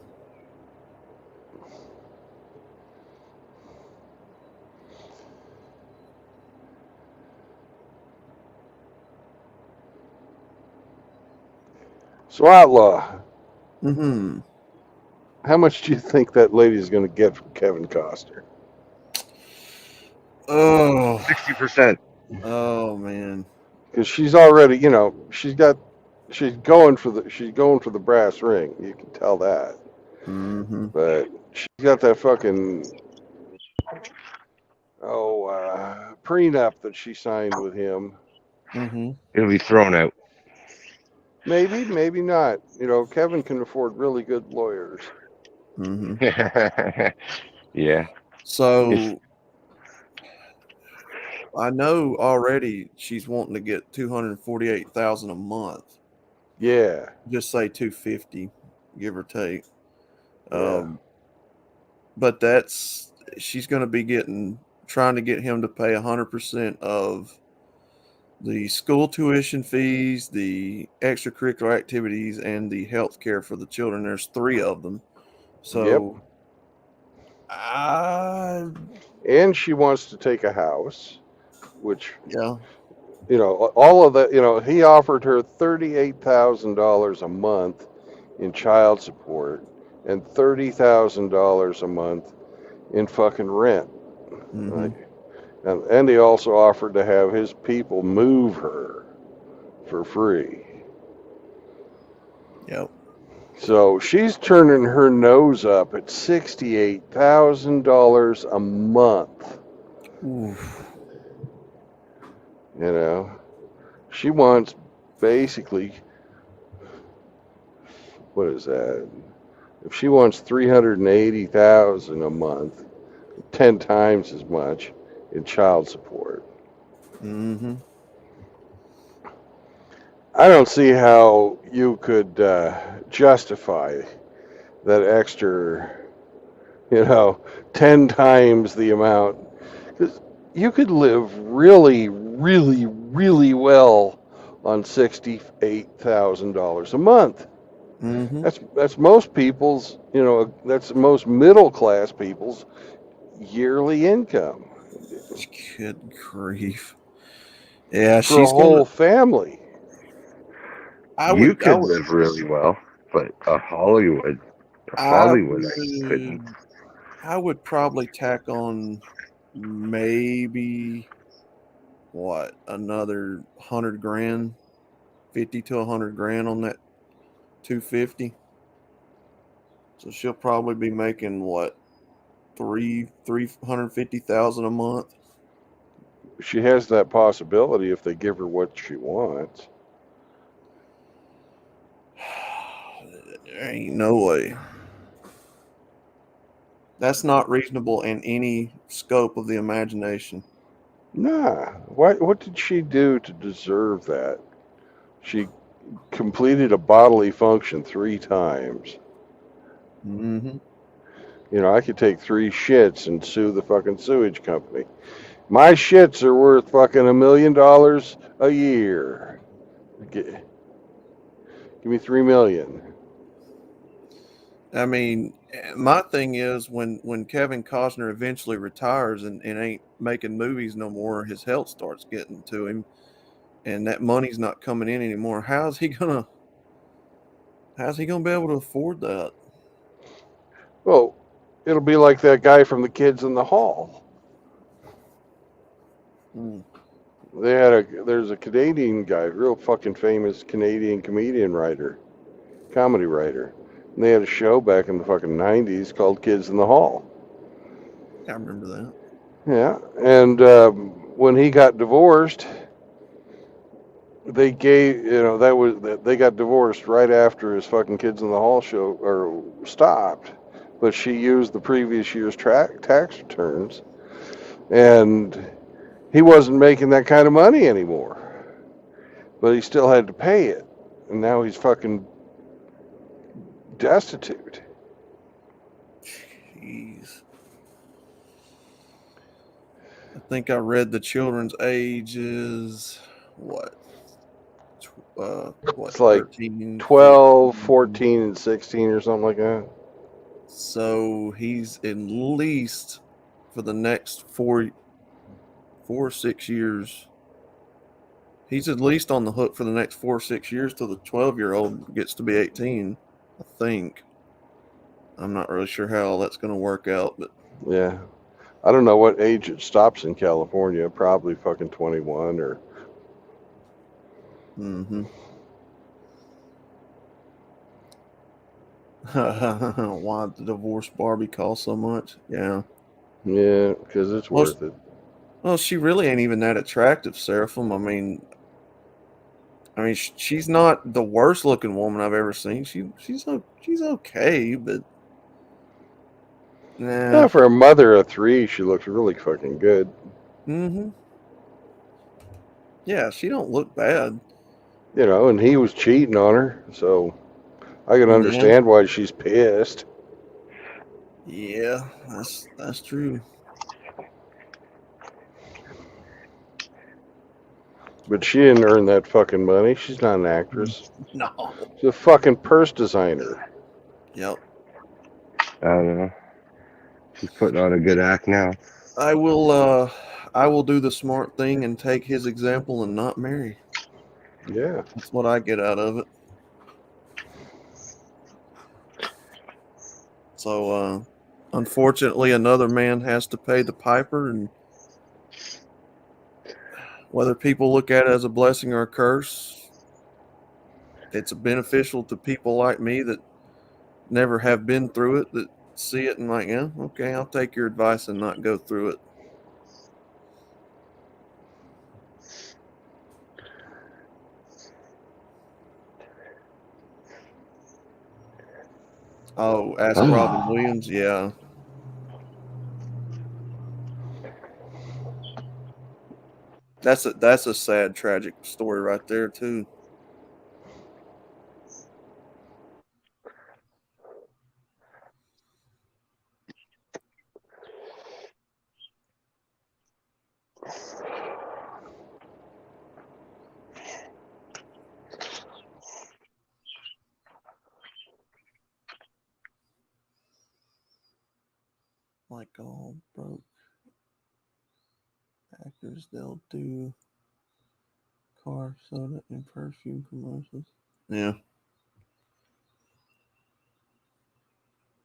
So Outlaw, Mm-hmm. how much do you think that lady is going to get from Kevin Costner? Oh, 60%. oh man. Because she's already, you know, she's going for the brass ring. You can tell that. Mm-hmm. But she's got that fucking prenup that she signed with him. Mm-hmm. It'll be thrown out. Maybe, maybe not. You know, Kevin can afford really good lawyers. Mm-hmm. Yeah. So I know already she's wanting to get 248,000 a month. Yeah, Just say 250, give or take. yeah. But she's going to be trying to get him to pay 100% of the school tuition fees, the extracurricular activities, and the health care for the children. There's 3 of them. So, And she wants to take a house, which, yeah. you know, all of that, you know, he offered her $38,000 a month in child support and $30,000 a month in fucking rent. Mm-hmm. Like, and he also offered to have his people move her for free. Yep. So she's turning her nose up at $68,000 a month. Oof. You know, she wants basically, what is that? If she wants 380,000 a month, 10 times as much in child support. Mm-hmm. I don't see how you could justify that extra, you know, 10 times the amount. Because you could live really, really, really well on $68,000 a month. Mm-hmm. That's most people's, you know, that's most middle class people's yearly income Good grief. Yeah, for a she's gonna. whole family. You I could live really well, but Hollywood I couldn't. would probably tack on maybe another 100 grand, 50 to 100 grand on that 250. So she'll probably be making 350,000 a month. She has that possibility if they give her what she wants. There ain't no way. That's not reasonable in any scope of the imagination. Nah. What did she do to deserve that? She completed a bodily function 3 times. Mm-hmm. You know, I could take 3 shits and sue the fucking sewage company. My shits are worth fucking $1 million a year. Give me $3 million. I mean, my thing is when Kevin Costner eventually retires and ain't making movies no more, his health starts getting to him, and that money's not coming in anymore. How's he gonna be able to afford that? Well, it'll be like that guy from the Kids in the Hall. Mm. There's a Canadian guy, real fucking famous Canadian comedy writer. And they had a show back in the fucking 90s called Kids in the Hall. I remember that. Yeah, and when he got divorced, they they got divorced right after his fucking Kids in the Hall show or stopped. But she used the previous year's tax returns, and he wasn't making that kind of money anymore. But he still had to pay it, and now he's fucking destitute. Jeez. I think I read the children's age is what? What, It's like 13, 12, 14. 14, and 16 or something like that. So he's at least for the next 4 or 6 years. He's at least on the hook for the next 4 or 6 years till the 12-year-old gets to be 18. I think. I'm not really sure how that's going to work out, but Yeah. I don't know what age it stops in California. Probably fucking 21 or. mm-hmm. Why the divorce Barbie cost so much? Yeah. Yeah, because it's Well, worth it. well, she really ain't even that attractive, Seraphim. I mean, she's not the worst looking woman I've ever seen. She's okay, but Yeah, nah. for a mother of 3, she looks really fucking good. Mm-hmm. Yeah, she don't look bad. And he was cheating on her, so I can Yeah. understand why she's pissed. Yeah, that's true. But she didn't earn that fucking money. She's not an actress. No. She's a fucking purse designer. Yep. I don't know. She's putting on a good act now. I will do the smart thing and take his example and not marry. Yeah. That's what I get out of it. So unfortunately another man has to pay the piper, and whether people look at it as a blessing or a curse, it's beneficial to people like me that never have been through it, that see it and like, yeah, okay, I'll take your advice and not go through it. Oh, ask Robin Williams. Yeah. That's a sad, tragic story right there too. Like all broke actors, they'll do car, soda, and perfume commercials. Yeah.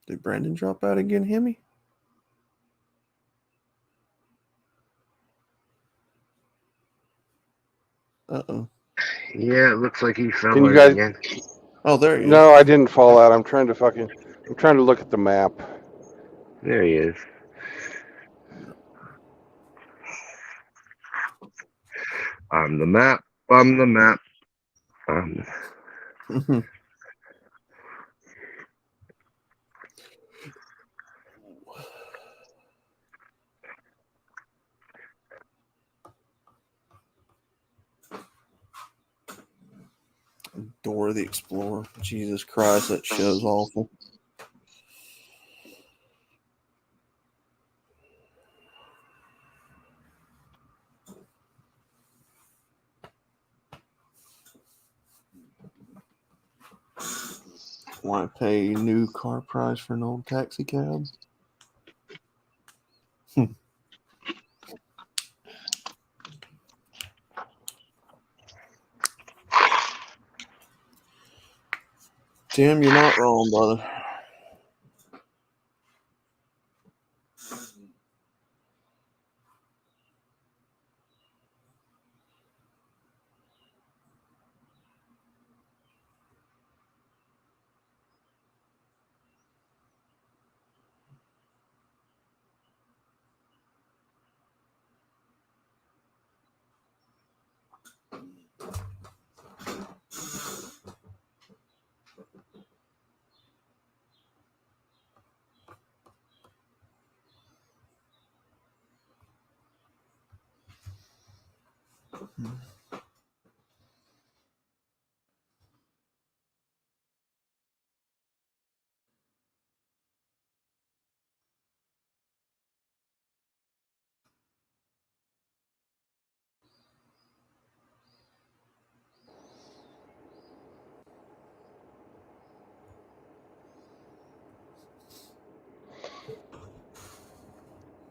Did Brandon drop out again, Hemi? Uh-oh. Yeah, it looks like he fell Can you out guys? again. Oh, there he is. No, I didn't fall out. I'm trying to look at the map. There he is. I'm the map. I'm the map. Dora the Explorer. Jesus Christ, that show's awful. Want to pay new car price for an old taxi cab? Tim, you're not wrong, brother.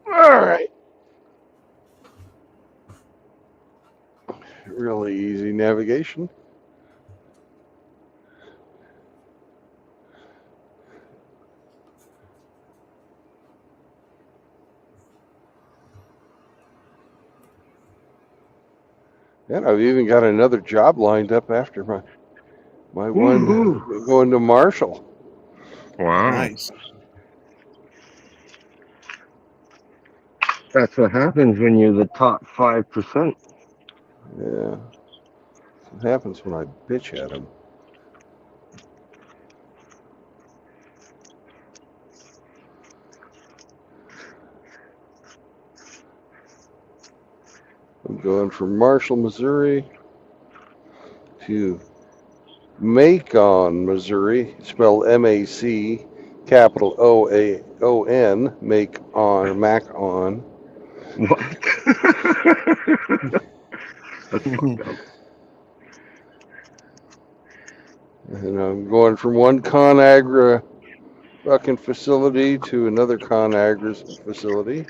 All right. Really easy navigation. And I've even got another job lined up after my one Woohoo. going to Marshall. Wow. Nice. That's what happens when you're the top 5%. Yeah. It happens when I bitch at him. I'm going from Marshall, Missouri to Macon, Missouri, spelled M-A-C, capital O-A-O-N, Macon. What? That's fucked up. And I'm going from one ConAgra fucking facility to another ConAgra facility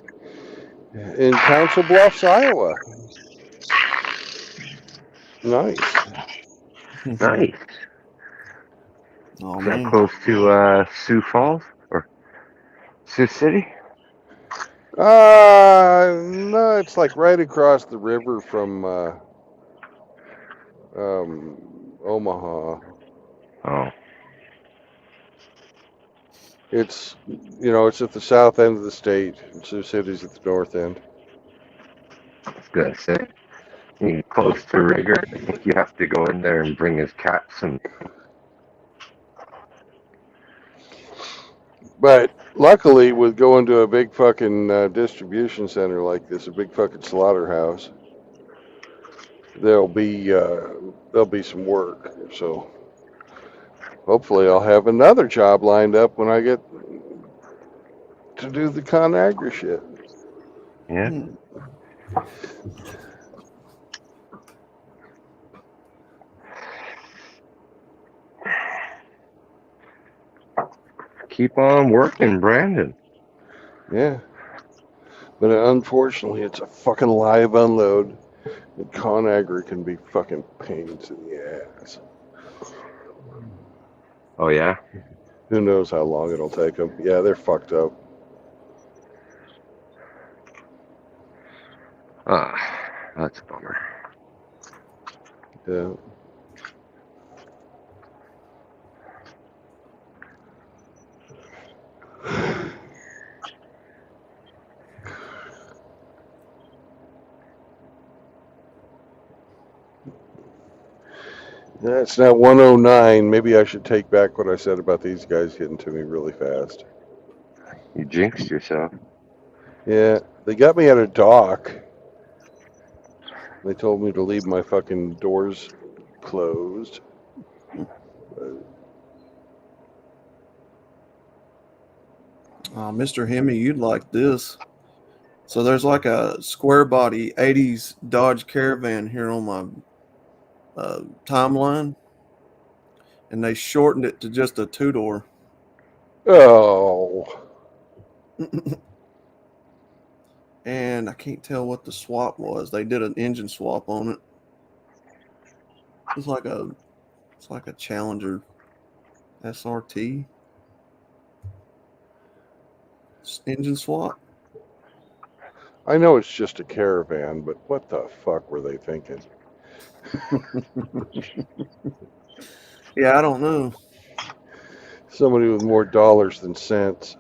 in Council Bluffs, Iowa. Nice. Nice. Oh Is that man. close to Sioux Falls or Sioux City? No, it's like right across the river from Omaha. Oh, It's it's at the south end of the state. Sioux City's at the north end. I was gonna say. You close to Rigger. I think you have to go in there and bring his cats and. But luckily, with going to a big fucking distribution center like this, a big fucking slaughterhouse, there'll be some work. So hopefully, I'll have another job lined up when I get to do the ConAgra shit. Yeah. Keep on working, Brandon. Yeah. But unfortunately, it's a fucking live unload. And ConAgra can be fucking pains in the ass. Oh yeah. Who knows how long it'll take them? Yeah, they're fucked up. Ah, that's a bummer. Yeah. Yeah, it's now 109. Maybe I should take back what I said about these guys getting to me really fast. You jinxed yourself. Yeah, they got me at a dock. They told me to leave my fucking doors closed. Mr. Hemi, you'd like this. So there's like a square body 80s Dodge Caravan here on my timeline, and they shortened it to just a two-door. Oh. And I can't tell what the swap was. They did an engine swap on it. It's like a Challenger SRT engine swap. I know it's just a caravan, but what the fuck were they thinking? Yeah, I don't know. Somebody with more dollars than sense.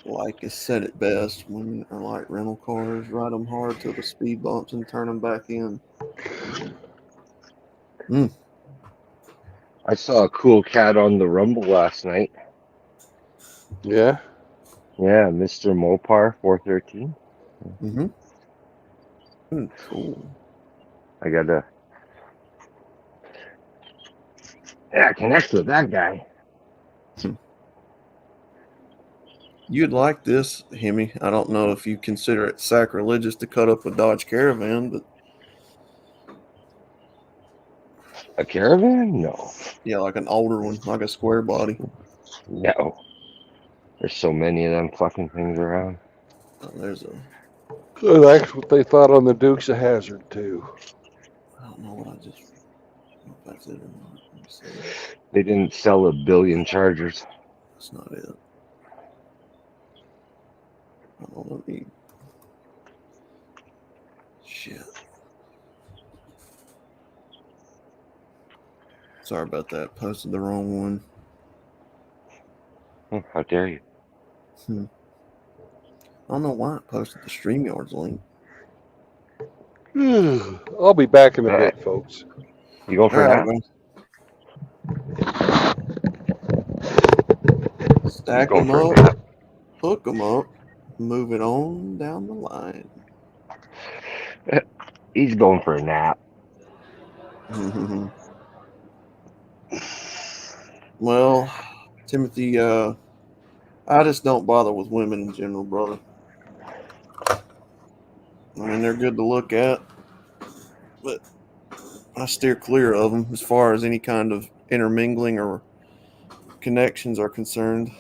Like it said it best when I like rental cars, ride them hard till the speed bumps and turn them back in. I saw a cool cat on the Rumble last night. Yeah. Yeah, Mr. Mopar 413. Mm-hmm. Cool. I gotta connect with that guy. You'd like this, Hemi. I don't know if you consider it sacrilegious to cut up a Dodge Caravan, but A caravan? No, yeah, like an older one, like a square body. no. There's so many of them fucking things around. There's a, So that's what they thought on the Dukes of Hazzard too. I don't know what I just, I don't know if that's it or not. Let me see. They didn't sell a billion Chargers. That's not it. Oh, let me. Shit. Sorry about that. Posted the wrong one. How dare you? I don't know why it posted the StreamYards link. I'll be back in a All right, bit, folks. you going All for a right, nap? man. He's Stack going them for a up, nap. hook them up, move it on down the line. He's going for a nap. Well, Timothy, I just don't bother with women in general, brother. I mean, they're good to look at, but I steer clear of them as far as any kind of intermingling or connections are concerned.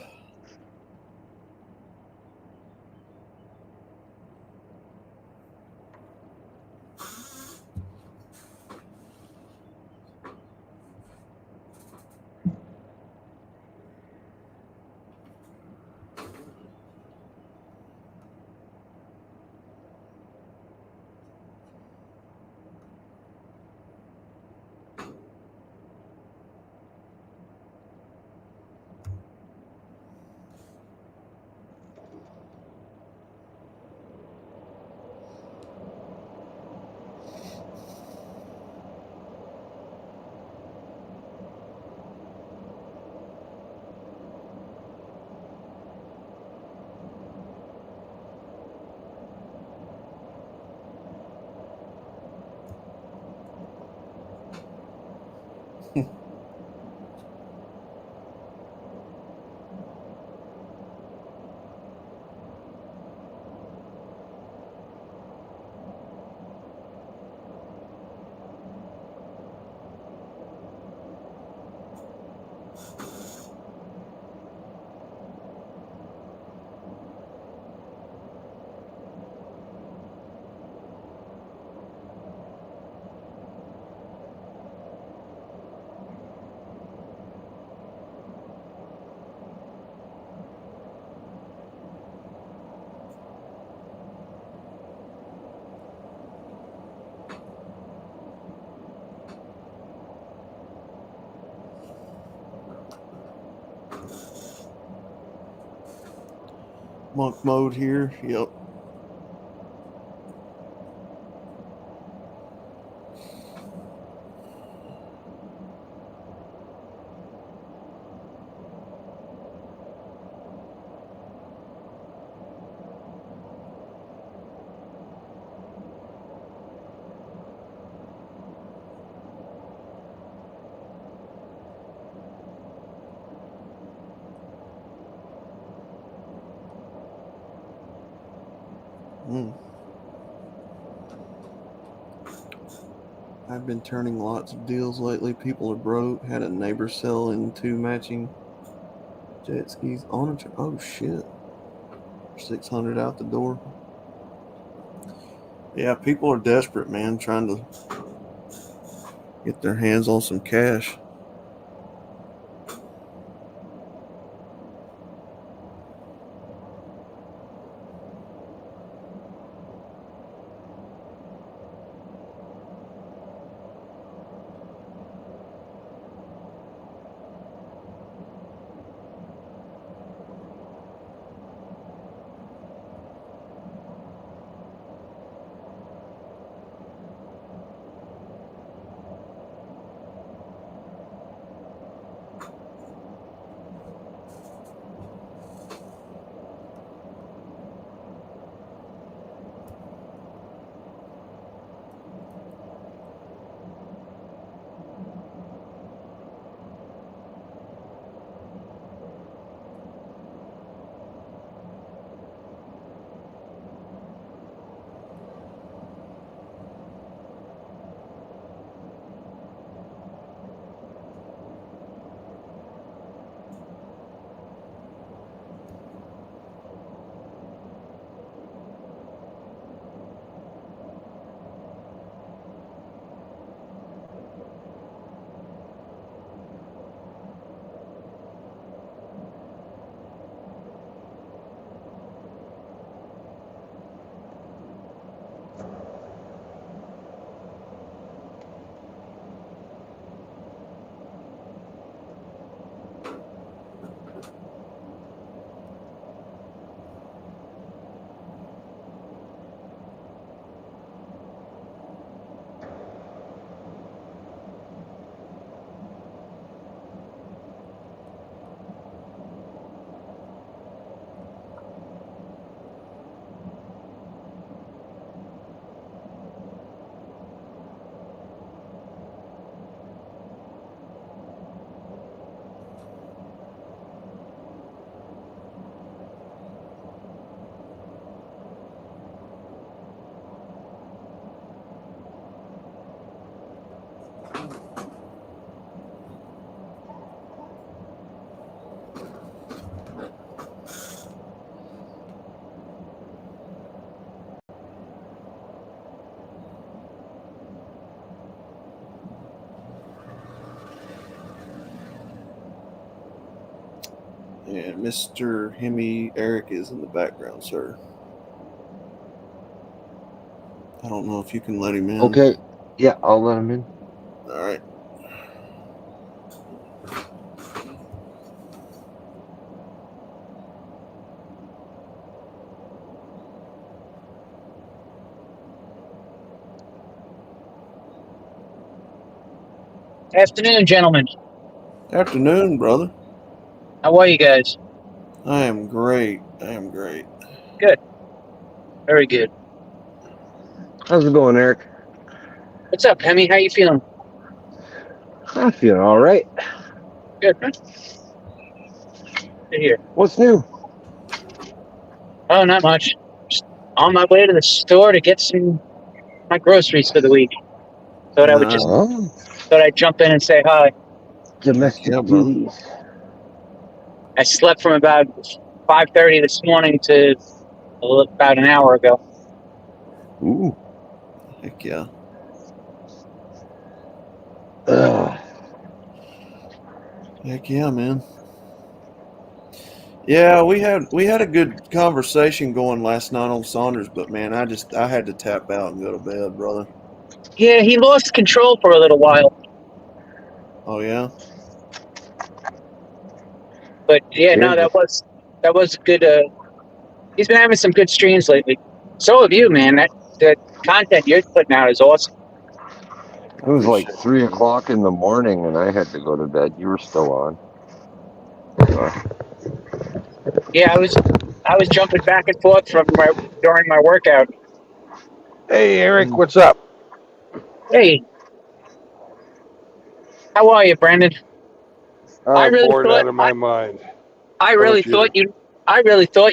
Monk mode here. Yep. I've been turning lots of deals lately. People are broke. Had a neighbor selling 2 matching jet skis on a oh shit. 600 out the door. Yeah, people are desperate, man, trying to get their hands on some cash. And Mr. Hemi Eric is in the background, sir. I don't know if you can let him in. Okay. Yeah, I'll let him in. All right. Afternoon, gentlemen. Afternoon, brother. How are you guys? I am great. I am great. Good. Very good. How's it going, Eric? What's up, Hemi? How you feeling? I'm feeling all right. Good, man. Good here. What's new? Oh, not much. Just on my way to the store to get my groceries for the week. Thought I would just Oh, thought I'd jump in and say hi. domestic Yeah, brother. duties. I slept from about 5:30 this morning to about an hour ago. Ooh. Heck yeah. Ugh. Heck yeah, man. Yeah, we had a good conversation going last night on Saunders, but man, I had to tap out and go to bed, brother. Yeah, he lost control for a little while, Oh yeah? but yeah, no, Scared you. that was good. He's been having some good streams lately. So have you, man. The content you're putting out is awesome. It was like Appreciate it, 3 man. o'clock in the morning, and I had to go to bed. You were still on. Yeah, I was jumping back and forth during my workout. Hey, Eric, what's up? Hey, how are you, Brandon? I I'm really bored thought out of my mind. I How really about thought you?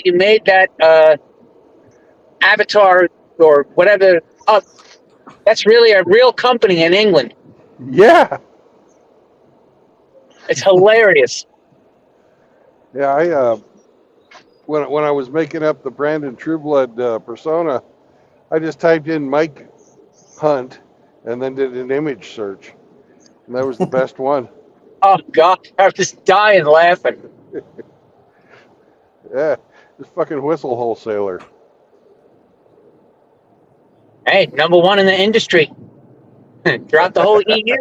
you made that Avatar or whatever up. That's really a real company in England. Yeah, It's hilarious. yeah. I when I was making up the Brandon Trueblood persona, I just typed in Mike Hunt and then did an image search, and that was the best one. Oh God, I was just dying laughing. Yeah, just fucking whistle wholesaler. Hey, #1 in the industry throughout the whole EU.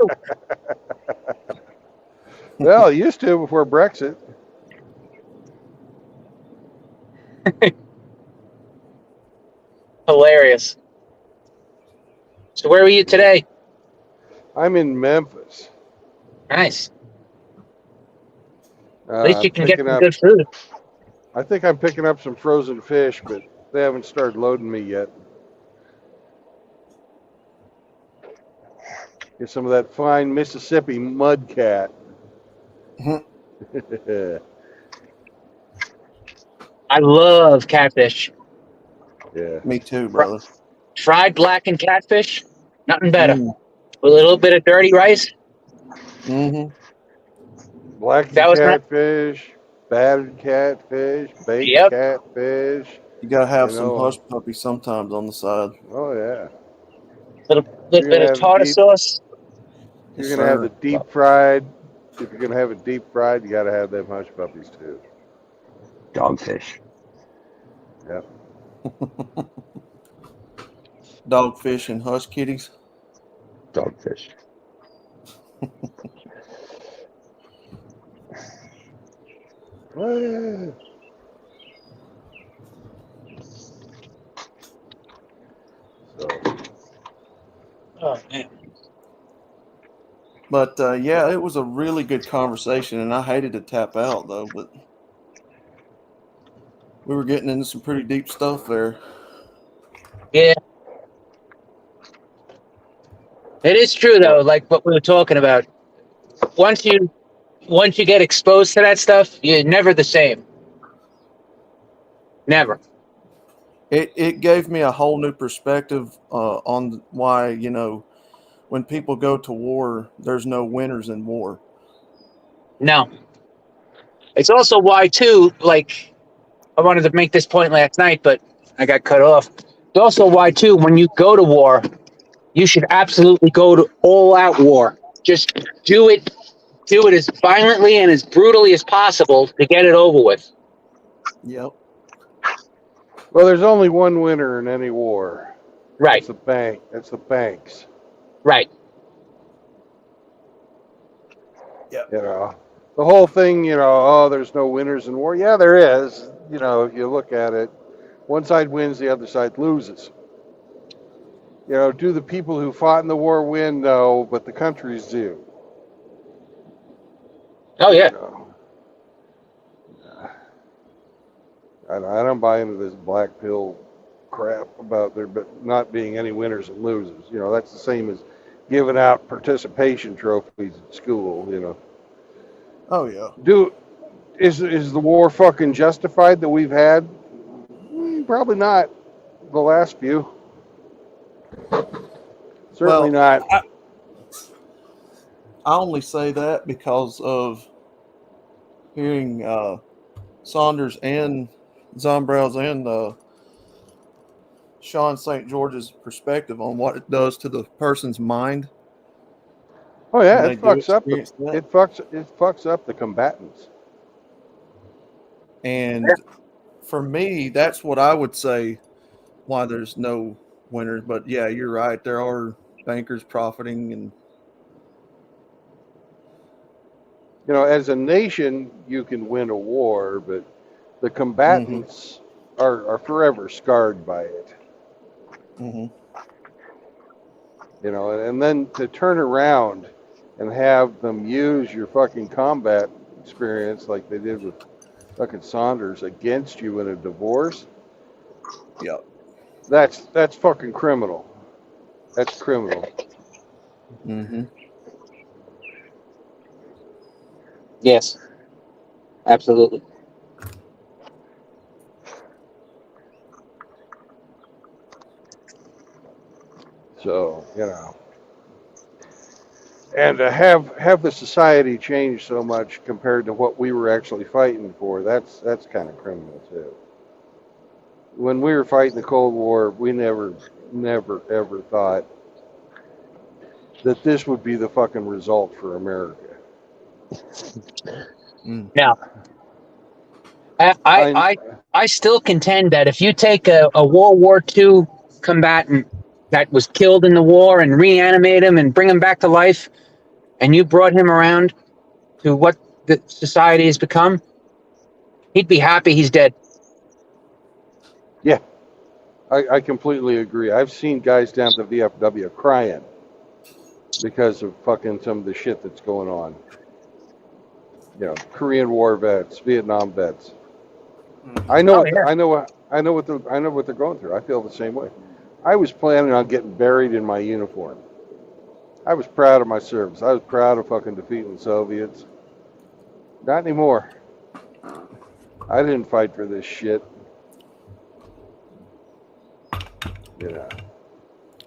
Well, it used to before Brexit. Hilarious. So where were you today? I'm in Memphis. Nice. At least you can get Picking some up. good food. I think I'm picking up some frozen fish, but they haven't started loading me yet. Get some of that fine Mississippi mud cat. I love catfish. Yeah. Me too, brother. Fried blackened catfish, nothing better. Mm. With a little bit of dirty rice. Mm-hmm. Blackened That was not. catfish, battered catfish, baked Yep. catfish. You gotta have You some know. hush puppy sometimes on the side. Oh yeah. Little You're bit gonna of have the tartar deep. sauce. You're Yes, gonna have the sir. deep fried. If you're gonna have it deep fried, you gotta have them hush puppies too. Dogfish. Yep. Dogfish and hush kitties. Dogfish. So Oh man. But yeah, it was a really good conversation, and I hated to tap out though, but we were getting into some pretty deep stuff there. Yeah. It is true though, like what we were talking about. Once you get exposed to that stuff, you're never the same. Never. It gave me a whole new perspective on why, when people go to war, there's no winners in war. No. It's also why too, like I wanted to make this point last night, but I got cut off. It's also why too, when you go to war, you should absolutely go to all out war. Just do it do it as violently and as brutally as possible to get it over with. Yep. Well, there's only one winner in any war. Right, It's the bank. It's the banks. right. You know, the whole thing. You know, oh, there's no winners in war. Yeah, there is. You know, if you look at it, one side wins, the other side loses. You know, do the people who fought in the war win? No, but the countries do. Oh, yeah. You know. I don't buy into this black pill crap about there but not being any winners and losers. You know, that's the same as giving out participation trophies at school. You know, Oh yeah. Is the war fucking justified that we've had? Probably not. The last few, certainly Well, not. I only say that because of hearing Saunders and Zombrow's and Sean St. George's perspective on what it does to the person's mind Oh yeah, when it they do fucks up. experience that. It fucks up the combatants. And for me, that's what I would say why there's no winners. But yeah, you're right. There are bankers profiting, and You know, as a nation, you can win a war, but the combatants are forever scarred by it. mhm. You know, and then to turn around and have them use your fucking combat experience like they did with fucking Saunders against you in a divorce, Yeah. that's fucking criminal. That's criminal. Mm-hmm. Yes, absolutely. So, you know. And to have the society change so much compared to what we were actually fighting for, that's kind of criminal too. When we were fighting the Cold War, we never ever thought that this would be the fucking result for America. Now, I still contend that if you take a World War II combatant that was killed in the war and reanimate him and bring him back to life, and you brought him around to what the society has become, he'd be happy he's dead. Yeah, I completely agree. I've seen guys down at the VFW crying because of fucking some of the shit that's going on. You know, Korean War vets, Vietnam vets. I know, Oh, yeah. I know what they're going through. I feel the same way. I was planning on getting buried in my uniform. I was proud of my service. I was proud of fucking defeating the Soviets. Not anymore. I didn't fight for this shit. You know.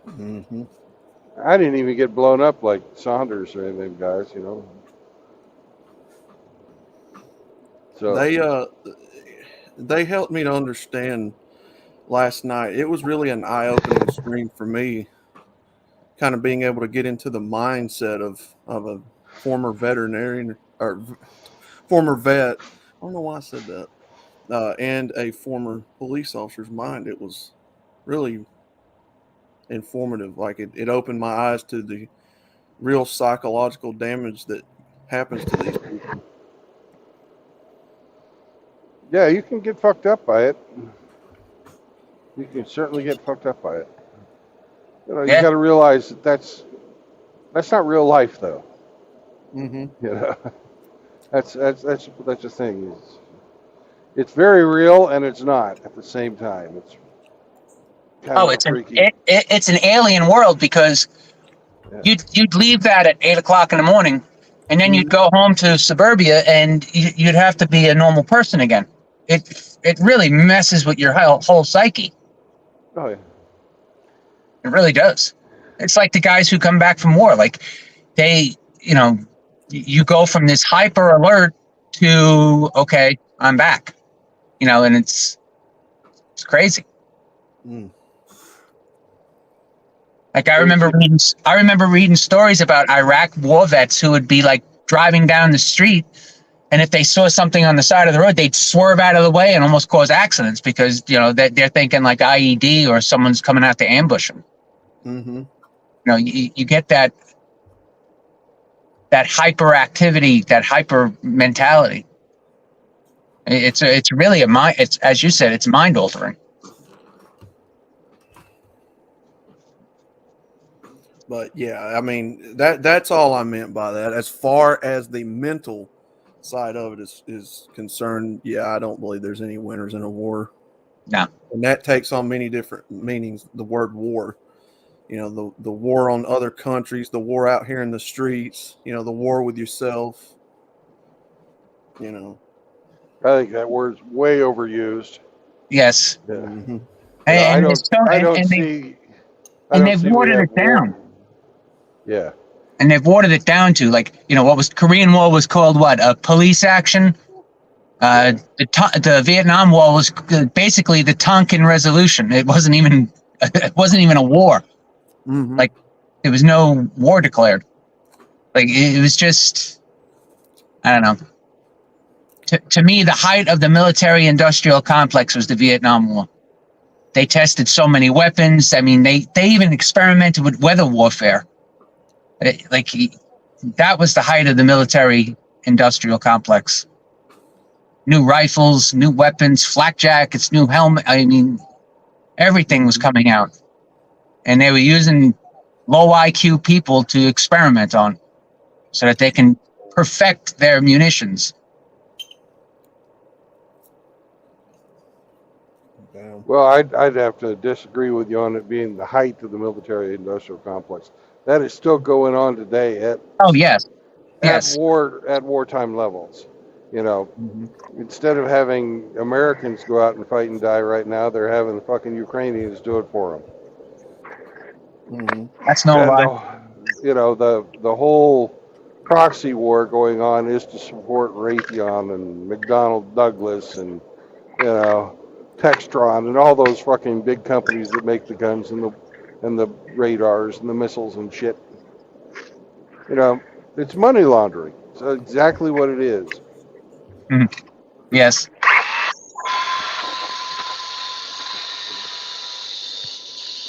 Mm-hmm. I didn't even get blown up like Saunders or anything, guys. You know. So They helped me to understand last night. It was really an eye-opening stream for me, kind of being able to get into the mindset of a former veterinarian or former vet. I don't know why I said that. And a former police officer's mind. It was really informative. Like it opened my eyes to the real psychological damage that happens to these people. yeah, you can get fucked up by it. You can certainly get fucked up by it. You know, you Yeah. got to realize that that's not real life, though. Mm-hmm. You know, that's the thing. It's very real and it's not at the same time. It's kind Oh, of a freaky. it's an alien world because Yeah. you'd leave that at 8 o'clock in the morning, and then you'd go home to suburbia, and you'd have to be a normal person again. It really messes with your whole psyche. Oh yeah. It really does. It's like the guys who come back from war. Like they, you go from this hyper alert to okay, I'm back. And it's crazy. Mm. Like I remember reading stories about Iraq war vets who would be like driving down the street, and if they saw something on the side of the road, they'd swerve out of the way and almost cause accidents because they're thinking like IED or someone's coming out to ambush them. Mm-hmm. You get that hyperactivity, that hyper mentality. It's really it's, as you said, it's mind altering. But yeah, I mean that's all I meant by that. As far as the mental side of it is concerned, yeah, I don't believe there's any winners in a war. No. And that takes on many different meanings. The word war, the war on other countries, the war out here in the streets, the war with yourself. I think that word's way overused. Yes. Yeah. Mm-hmm. I don't see they've we watered have it down. war. Yeah. And they've watered it down to what was Korean War was called what? A police action. The Vietnam War was basically the Tonkin Resolution. It wasn't even a war. Mm-hmm. Like there was no war declared. Like it was just, I don't know. To me, the height of the military-industrial complex was the Vietnam War. They tested so many weapons. I mean, they even experimented with weather warfare. That was the height of the military-industrial complex. New rifles, new weapons, flak jackets, new helmet. I mean, everything was coming out. And they were using low IQ people to experiment on so that they can perfect their munitions. Well, I'd have to disagree with you on it being the height of the military-industrial complex. That is still going on today at wartime levels. Instead of having Americans go out and fight and die right now, they're having the fucking Ukrainians do it for them. Mm-hmm. That's no lie. The whole proxy war going on is to support Raytheon and McDonnell Douglas and Textron and all those fucking big companies that make the guns and the radars and the missiles and shit. It's money laundering. It's exactly what it is. Mm-hmm. Yes.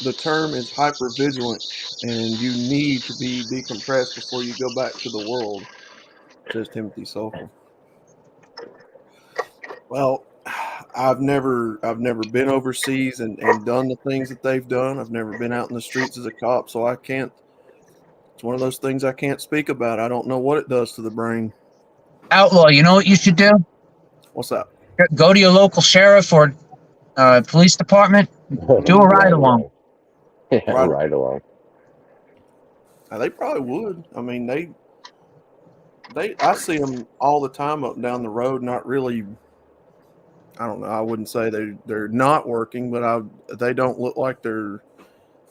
The term is hypervigilant, and you need to be decompressed before you go back to the world, says Timothy Sokol. Well, I've never been overseas and done the things that they've done. I've never been out in the streets as a cop, so I can't. It's one of those things I can't speak about. I don't know what it does to the brain. Outlaw, you know what you should do? What's that? Go to your local sheriff or police department. Do a ride along. Yeah, ride along. They probably would. I mean, I see them all the time up and down the road. Not really. I don't know. I wouldn't say they're not working, but they don't look like they're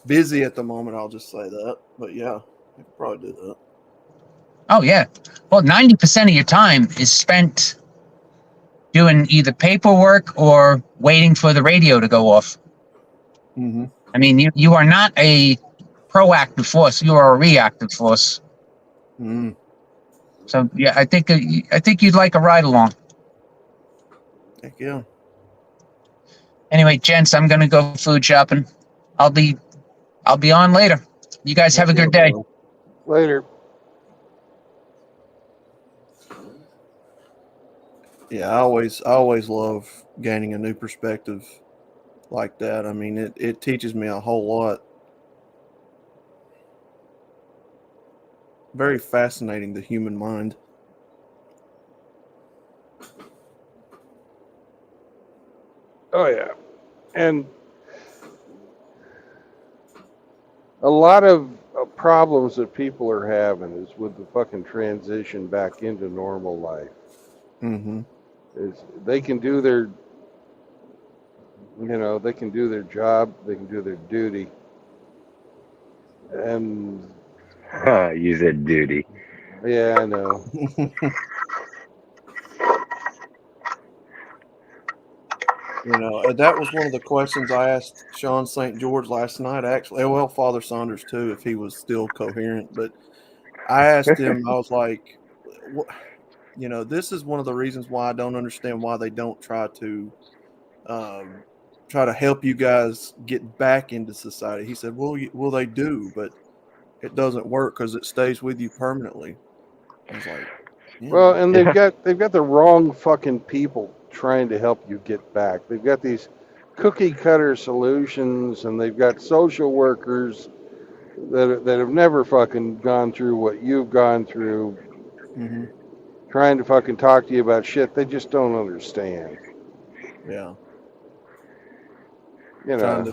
busy at the moment. I'll just say that. But yeah, they could probably do that. Oh yeah. Well, 90% of your time is spent doing either paperwork or waiting for the radio to go off. Mm-hmm. I mean, you are not a proactive force. You are a reactive force. Mm-hmm. So yeah, I think you'd like a ride along. Heck yeah. Anyway, gents, I'm gonna go food shopping. I'll be on later. You guys have a good day. Later. Yeah, I always love gaining a new perspective like that. I mean, it teaches me a whole lot. Very fascinating, the human mind. Oh yeah, and a lot of problems that people are having is with the fucking transition back into normal life. Mm-hmm. Is they can do their, they can do their job, they can do their duty, and You said duty. yeah, I know. That was one of the questions I asked Sean St. George last night, actually. Well, Father Saunders, too, if he was still coherent. But I asked him, I was like, you know, this is one of the reasons why I don't understand why they don't try to help you guys get back into society. He said, well, they do, but it doesn't work because it stays with you permanently. I was like, yeah. Well, and they've Yeah. got the wrong fucking people trying to help you get back. They've got these cookie cutter solutions, and they've got social workers that have never fucking gone through what you've gone through, Mm-hmm. trying to fucking talk to you about shit they just don't understand. Yeah. You Trying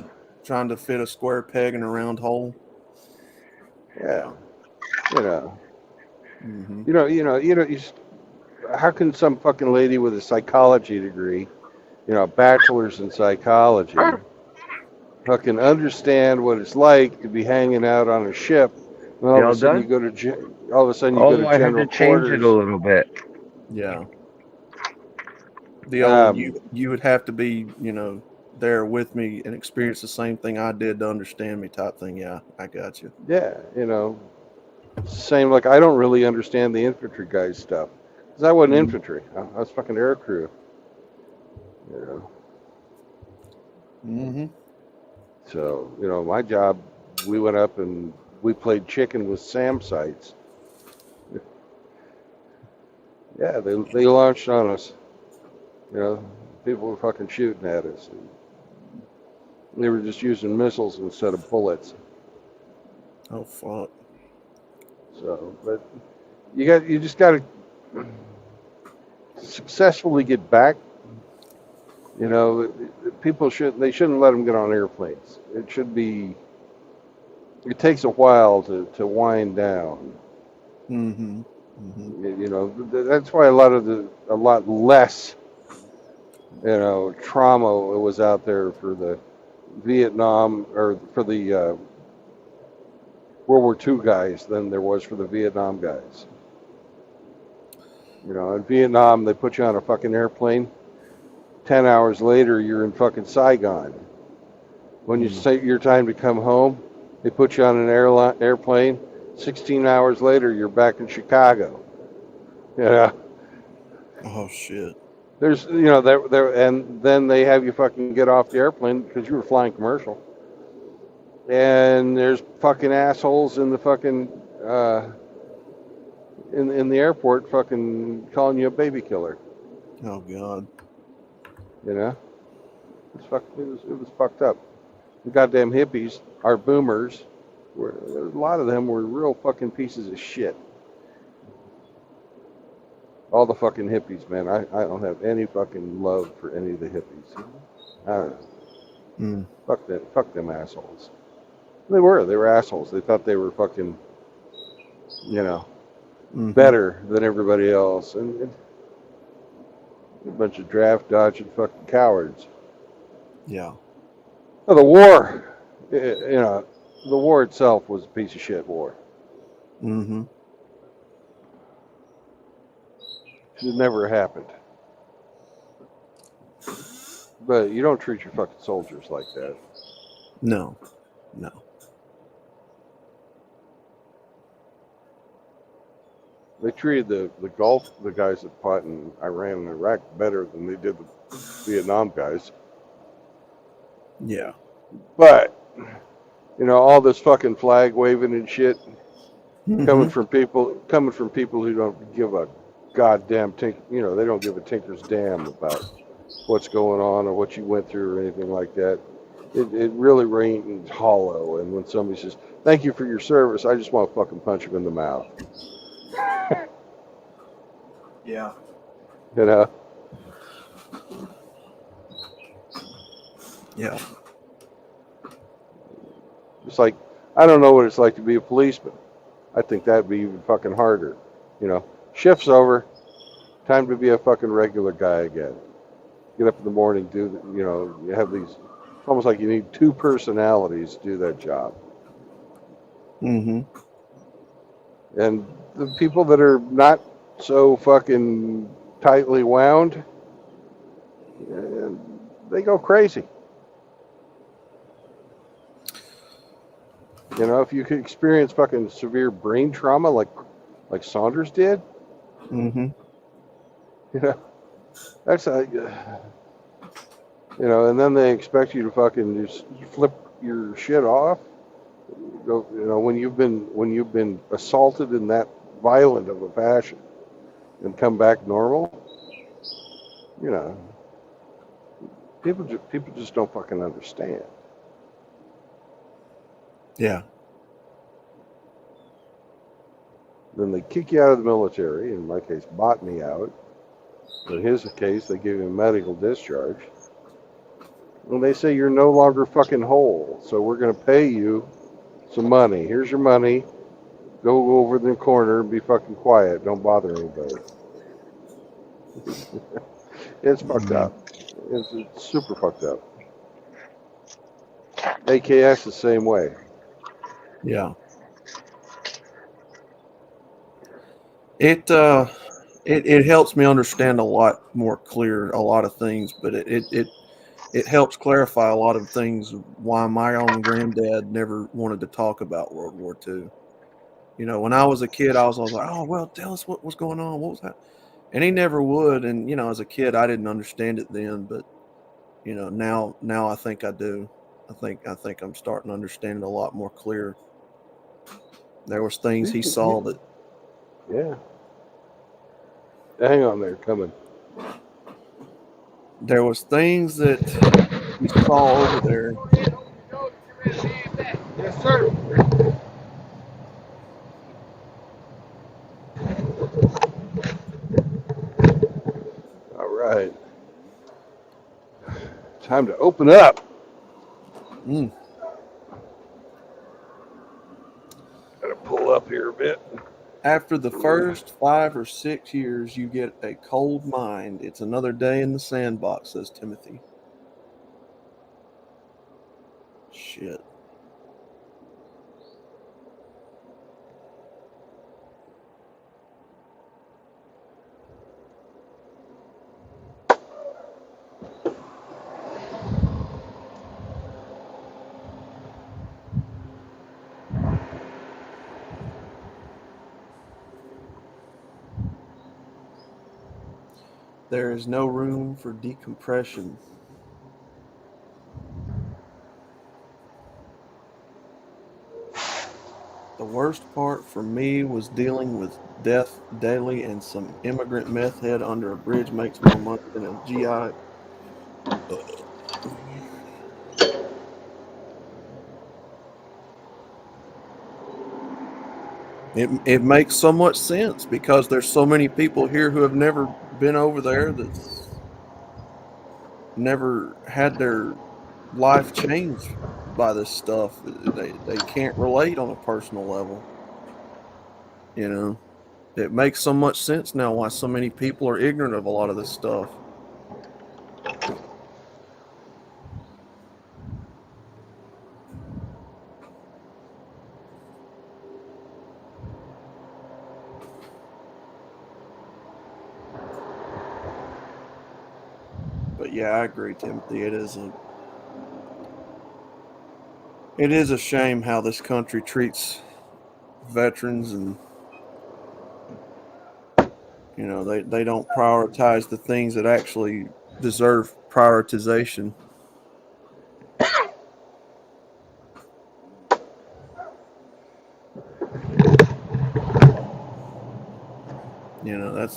know, to fit a square peg in a round hole. yeah. You know, Mm-hmm. how can some fucking lady with a psychology degree, a bachelor's in psychology, fucking understand what it's like to be hanging out on a ship, and all You of all a sudden done? you go Oh, to I had general to change it a quarters. little bit. Yeah. The old Um, you would have to be, there with me and experience the same thing I did to understand me type thing. Yeah, I got you. yeah, same, like I don't really understand the infantry guys stuff, because I wasn't Mhm. infantry. I was fucking air crew. You know, Mm-hmm. so my job, we went up and we played chicken with SAM sites. Yeah, they launched on us. People were fucking shooting at us. They were just using missiles instead of bullets. Oh fuck. So, but you just got to successfully get back. People shouldn't let them get on airplanes. It takes a while to wind down. Mm-hmm. Mm-hmm. That's why a lot less, trauma was out there for the Vietnam, or for the World War II guys than there was for the Vietnam guys. In Vietnam, they put you on a fucking airplane. 10 hours later, you're in fucking Saigon. When you say your time to come home, they put you on an airplane. 16 hours later, you're back in Chicago. Oh shit. There's, there, and then they have you fucking get off the airplane because you were flying commercial. And there's fucking assholes in the fucking, in the airport fucking calling you a baby killer. Oh god. It was fucked up. The goddamn hippies, our boomers, a lot of them were real fucking pieces of shit. All the fucking hippies, man. I don't have any fucking love for any of the hippies. I don't know. Mm. Fuck them assholes. They were assholes. They thought they were fucking, Mm-hmm. better than everybody else, and a bunch of draft dodging fucking cowards. Yeah. Well, the war, the war itself was a piece of shit war. Mm-hmm. It never happened. But you don't treat your fucking soldiers like that. No. They treated the guys that fought in Iran and Iraq better than they did the Vietnam guys. Yeah. But, all this fucking flag waving and shit Mm-hmm. coming from people who don't give a goddamn they don't give a tinker's damn about what's going on or what you went through or anything like that. It really rings hollow. And when somebody says, "Thank you for your service," I just want to fucking punch him in the mouth. Yeah. Yeah. It's like, I don't know what it's like to be a policeman. I think that'd be even fucking harder. Shift's over. Time to be a fucking regular guy again. Get up in the morning, you have these, almost like you need two personalities to do that job. Mm-hmm. And the people that are not so fucking tightly wound, they go crazy. If you could experience fucking severe brain trauma like Saunders did, Mm-hmm. You know, that's and then they expect you to fucking just flip your shit off. Go, when you've been assaulted in that violent of a fashion and come back normal. You know, people just don't fucking understand. Yeah. Then they kick you out of the military. In my case, bought me out. In his case, they gave him a medical discharge. And they say you're no longer fucking whole, so we're going to pay you some money. Here's your money. Go over in the corner and be fucking quiet. Don't bother anybody. It's fucked up. It's super fucked up. AKS the same way. Yeah. It helps me understand a lot more clear a lot of things, but it helps clarify a lot of things why my own granddad never wanted to talk about World War II. When I was a kid, I was always like, "Oh, well, tell us what was going on. What was that?" And he never would. And as a kid, I didn't understand it then, but now I think I do. I think I'm starting to understand it a lot more clear. There was things he saw that. Yeah. Hang on there, coming. There was things that he saw over there. Yes, sir. All right. Time to open up. Mm. Gotta pull up here a bit. After the first 5 or 6 years, you get a cold mind. It's another day in the sandbox, says Timothy. Shit. There is no room for decompression. The worst part for me was dealing with death daily, and some immigrant meth head under a bridge makes more money than a GI. It makes so much sense because there's so many people here who have never been over there, that's never had their life changed by this stuff. They can't relate on a personal level. It makes so much sense now why so many people are ignorant of a lot of this stuff. But yeah, I agree, Timothy. It is a shame how this country treats veterans, and they don't prioritize the things that actually deserve prioritization.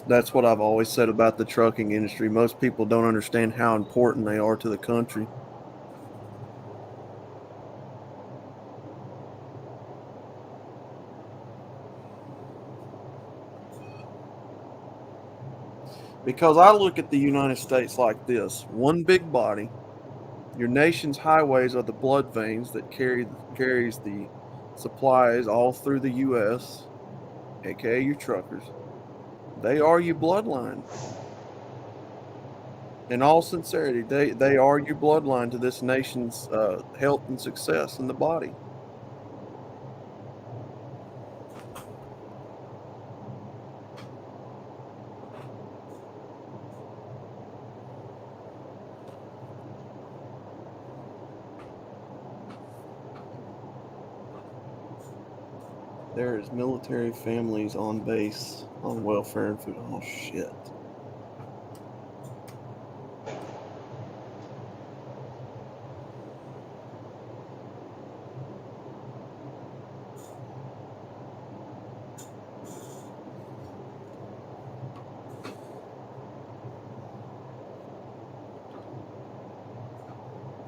That's what I've always said about the trucking industry. Most people don't understand how important they are to the country. Because I look at the United States like this: one big body. Your nation's highways are the blood veins that carries the supplies all through the U.S., aka your truckers. They are your bloodline. In all sincerity, they are your bloodline to this nation's health and success in the body. There is military families on base. On welfare and food. Oh shit.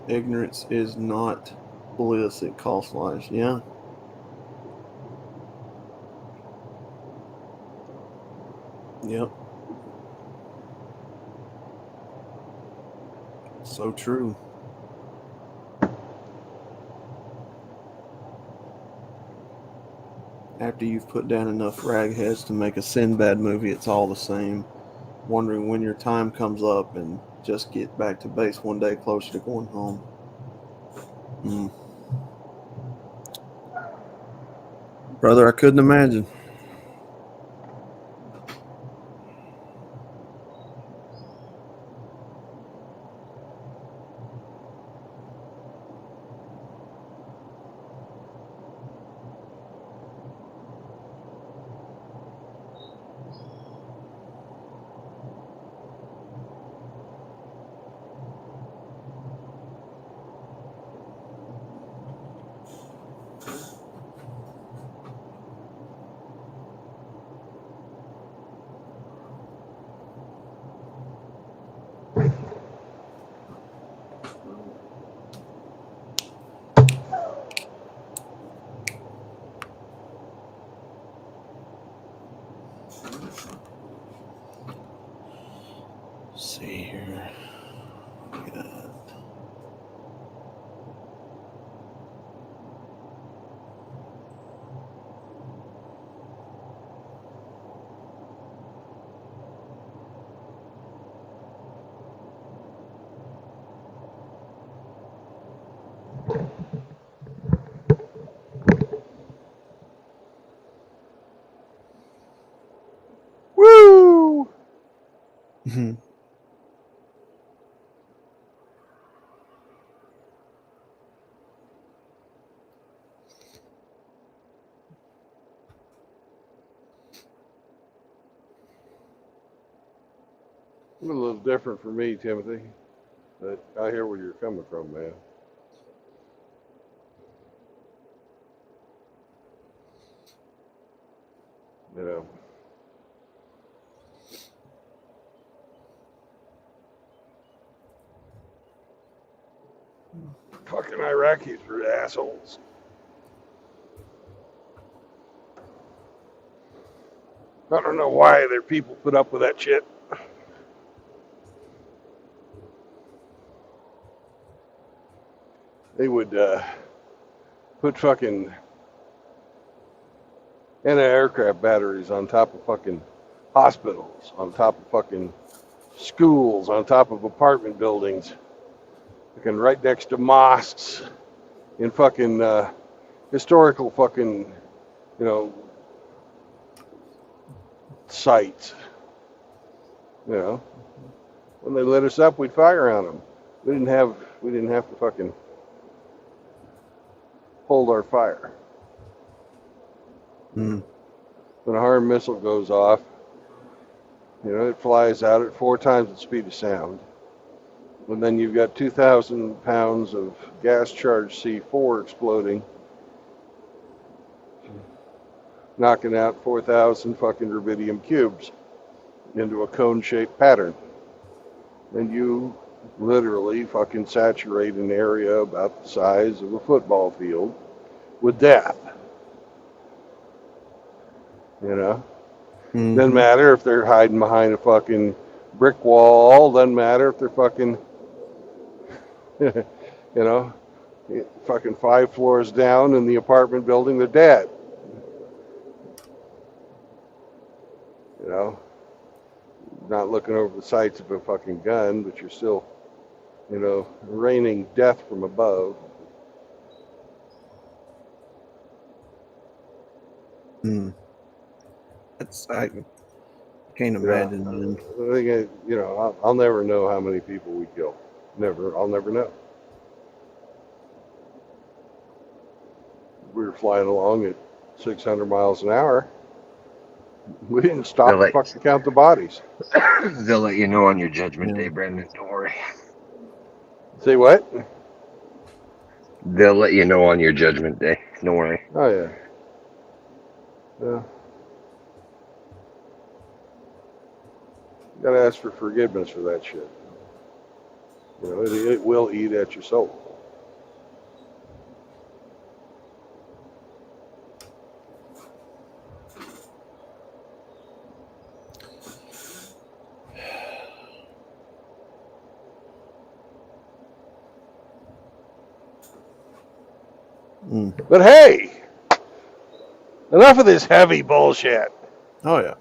Ignorance is not bliss, it costs lives. Yeah. Yep. So true. After you've put down enough ragheads to make a Sinbad movie, it's all the same. Wondering when your time comes up and just get back to base one day closer to going home. Brother, I couldn't imagine. Let's see here. We got Woo! A little different for me, Timothy, but I hear where you're coming from, man. You know, fucking Iraqis are assholes. I don't know why their people put up with that shit. They would put fucking anti-aircraft batteries on top of fucking hospitals, on top of fucking schools, on top of apartment buildings, fucking right next to mosques, in fucking historical fucking, you know, sites. You know, when they lit us up, we'd fire on them. We didn't have to fucking hold our fire. When a harm missile goes off, you know, it flies out at 4 times the speed of sound. And then you've got 2,000 pounds of gas-charged C4 exploding, knocking out 4,000 fucking rubidium cubes into a cone-shaped pattern. And you literally fucking saturate an area about the size of a football field with death. You know? Doesn't matter if they're hiding behind a fucking brick wall. Doesn't matter if they're fucking, you know, fucking 5 floors down in the apartment building. They're dead. You know? Not looking over the sights of a fucking gun, but you're still, you know, raining death from above. I can't imagine. Man. I think, you know, I'll never know how many people we kill. I'll never know. We were flying along at 600 miles an hour. We didn't stop to fucking count the bodies. They'll let you know on your judgment Yeah. day, Brendan. Don't worry. Say what? They'll let you know on your judgment day. Don't worry. Oh yeah. Yeah. You gotta ask for forgiveness for that shit. You know, it will eat at your soul. But hey, enough of this heavy bullshit. Oh yeah.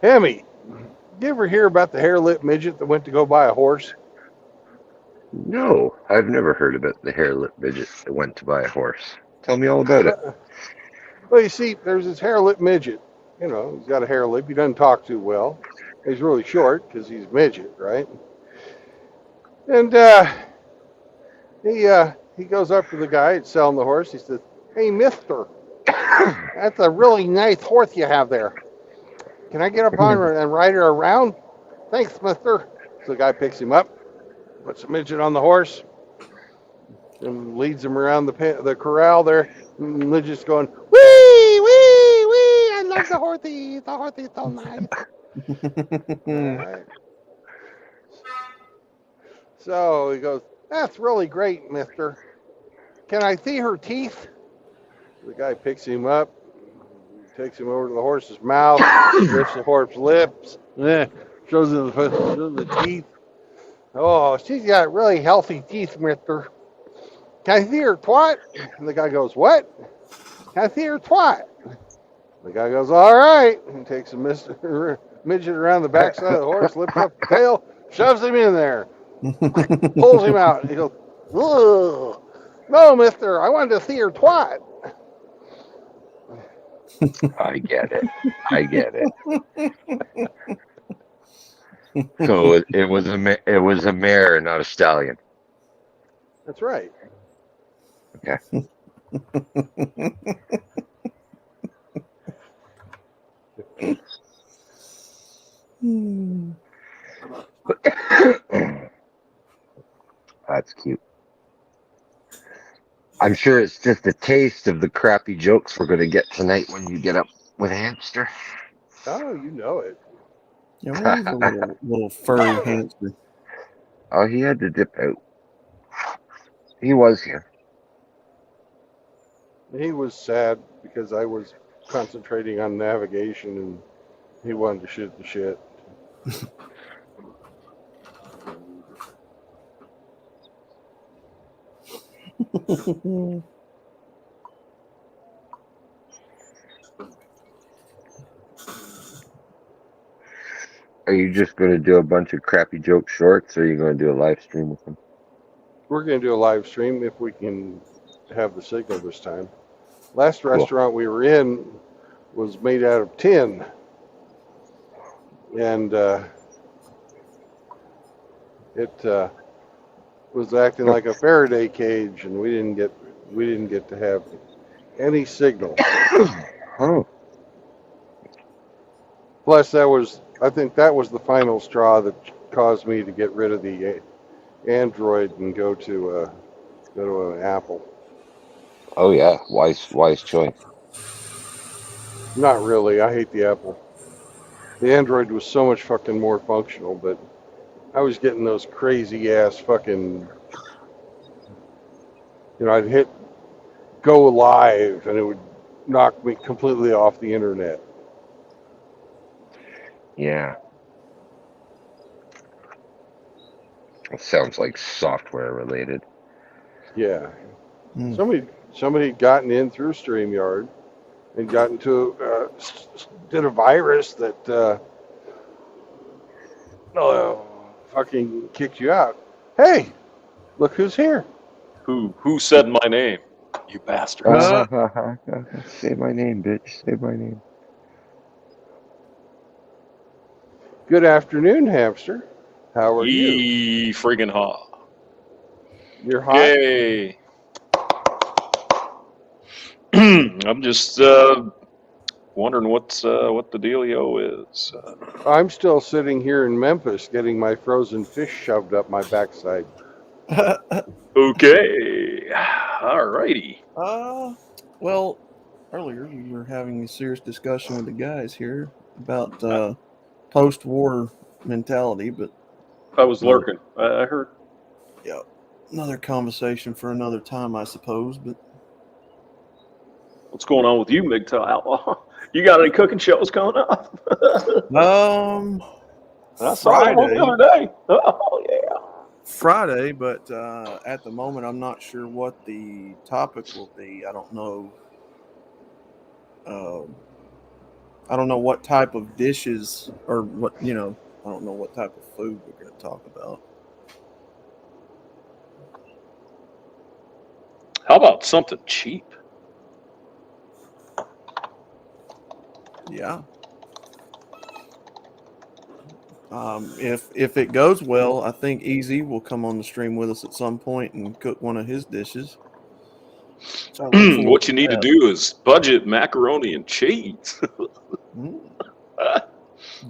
Hemmy, you ever hear about the hair-lip midget that went to go buy a horse? No, I've never heard about the hair-lip midget that went to buy a horse. Tell me all about it. Well, you see, there's this hair-lip midget. You know, he's got a hair lip. He doesn't talk too well. He's really short because he's a midget, right? And he goes up to the guy that's selling the horse. He says, "Hey, mister, that's a really nice horse you have there. Can I get up on her and ride her around?" "Thanks, mister." So the guy picks him up, puts the midget on the horse, and leads him around the corral there. And the midget's going, "Wee, wee, wee, I love the horsey. The horsey's so nice." All right. So he goes, "That's really great, mister. Can I see her teeth?" The guy picks him up, takes him over to the horse's mouth, lifts the horse's lips, shows him the teeth. "Oh, she's got really healthy teeth, mister. Can I see her twat?" And the guy goes, "What? Can I see her twat?" The guy goes, "All right." And takes a midget around the backside of the horse, lifts up the tail, shoves him in there, pulls him out. He goes, "Ugh. No, mister, I wanted to see her twat." I get it. I get it. So it was a mare, not a stallion. That's right. Okay. That's cute. I'm sure it's just a taste of the crappy jokes we're going to get tonight when you get up with Hamster. Oh, you know it. Yeah, where's the little furry hamster? Oh, he had to dip out. He was here. He was sad because I was concentrating on navigation and he wanted to shoot the shit. Are you just going to do a bunch of crappy joke shorts, or are you going to do a live stream with him? We're going to do a live stream if we can have the signal this time. Last Cool. restaurant we were in was made out of tin. And it was acting like a Faraday cage, and we didn't get to have any signal. Oh, Plus, I think that was the final straw that caused me to get rid of the Android and go to an Apple. oh yeah, wise choice. Not really. I hate the Apple. The Android was so much fucking more functional, but I was getting those crazy ass fucking. I'd hit go live and it would knock me completely off the internet. Yeah. It sounds like software related. Yeah. Somebody had gotten in through StreamYard and got into did a virus that fucking kicked you out. Hey, look who's here. Who said my name? You bastard. Say my name, bitch. Say my name. Good afternoon, Hamster. How are you? Ye friggin' hot. You're hot? Yay. I'm just wondering what the dealio is. I'm still sitting here in Memphis getting my frozen fish shoved up my backside. Okay, all righty. Well, earlier we were having a serious discussion with the guys here about post-war mentality, but I was lurking. I heard. yeah, another conversation for another time, I suppose. But What's going on with you, MGTOW Outlaw? You got any cooking shows coming up? I saw that one the other day. Oh yeah. Friday, but at the moment I'm not sure what the topic will be. I don't know. I don't know what type of dishes or what I don't know what type of food we're going to talk about. How about something cheap? Yeah. If it goes well, I think Easy will come on the stream with us at some point and cook one of his dishes. So I look forward What you to need to that. do is budget macaroni and cheese.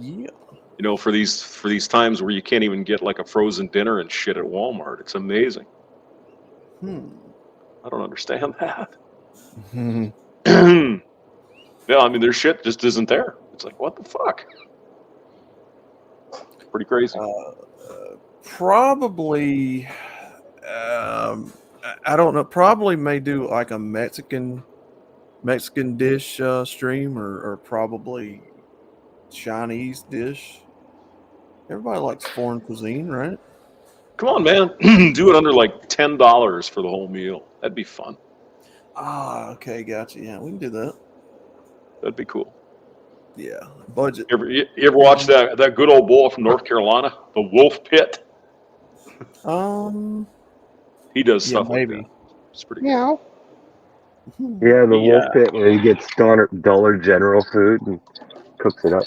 Yeah. You know, for these times where you can't even get like a frozen dinner and shit at Walmart. It's amazing. I don't understand that. Yeah, I mean, their shit just isn't there. It's like, what the fuck? Pretty crazy. Probably, I don't know. Probably may do like a Mexican dish stream, or probably Chinese dish. Everybody likes foreign cuisine, right? Come on, man. Do it under like $10 for the whole meal. That'd be fun. Okay, gotcha. Yeah, we can do that. That'd be cool. Yeah, budget. You ever watch that good old boy from North Carolina, the Wolf Pit? He does stuff like that. It's pretty good. Meow. Yeah, the Wolf Pit where he gets Dollar General food and cooks it up.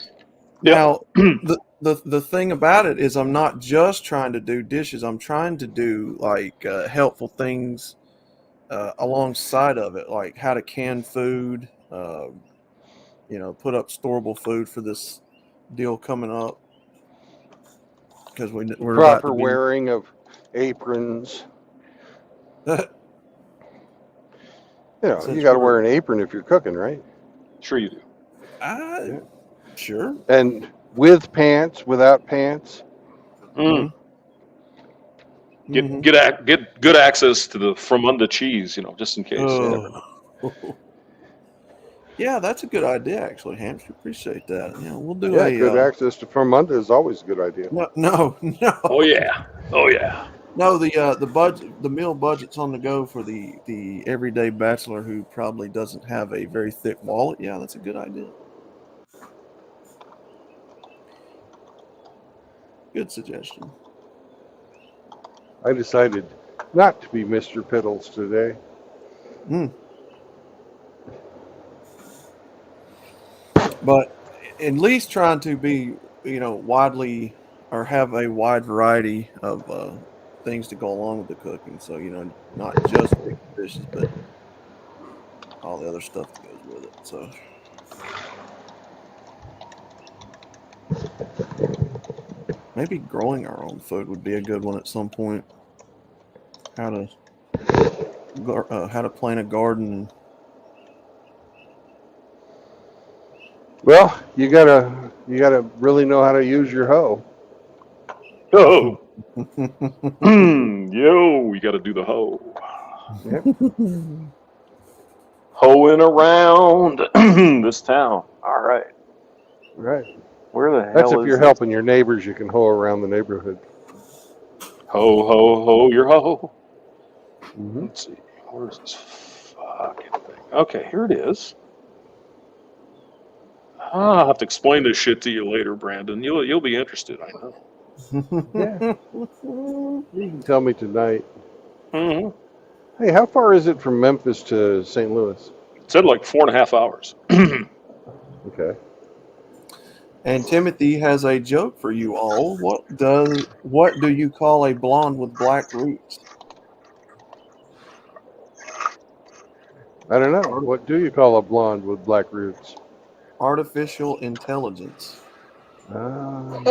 Now, the thing about it is, I'm not just trying to do dishes. I'm trying to do like helpful things alongside of it, like how to can food. Put up storable food for this deal coming up, because we're Proper about to be... wearing of aprons. You got to wear an apron if you're cooking, right? Sure you do. Sure. And with pants, without pants. Get good access to the from under cheese, just in case. You never know. Yeah, that's a good idea, actually, Hamster. Appreciate that. Yeah, we'll do good access to from under is always a good idea. No. Oh yeah. No, the budget, the meal budget's on the go for the everyday bachelor who probably doesn't have a very thick wallet. Yeah, that's a good idea. Good suggestion. I decided not to be Mr. Piddles today. But at least trying to be, widely, or have a wide variety of things to go along with the cooking. So, not just big dishes, but all the other stuff that goes with it. So, maybe growing our own food would be a good one at some point. How to plant a garden. Well, you gotta really know how to use your hoe. Oh. You got to do the hoe. Yep. Hoeing around this town. All right. Right. Where the hell That's if is you're this? helping your neighbors, you can hoe around the neighborhood. Ho, ho, ho, your hoe. Let's see. Where's this fucking thing? Okay, here it is. I'll have to explain this shit to you later, Brandon. You'll be interested, I know. Yeah. You can tell me tonight. Mm-hmm. Hey, how far is it from Memphis to St. Louis? It said like 4.5 hours. Okay. And Timothy has a joke for you all. What do you call a blonde with black roots? I don't know. What do you call a blonde with black roots? Artificial intelligence. No,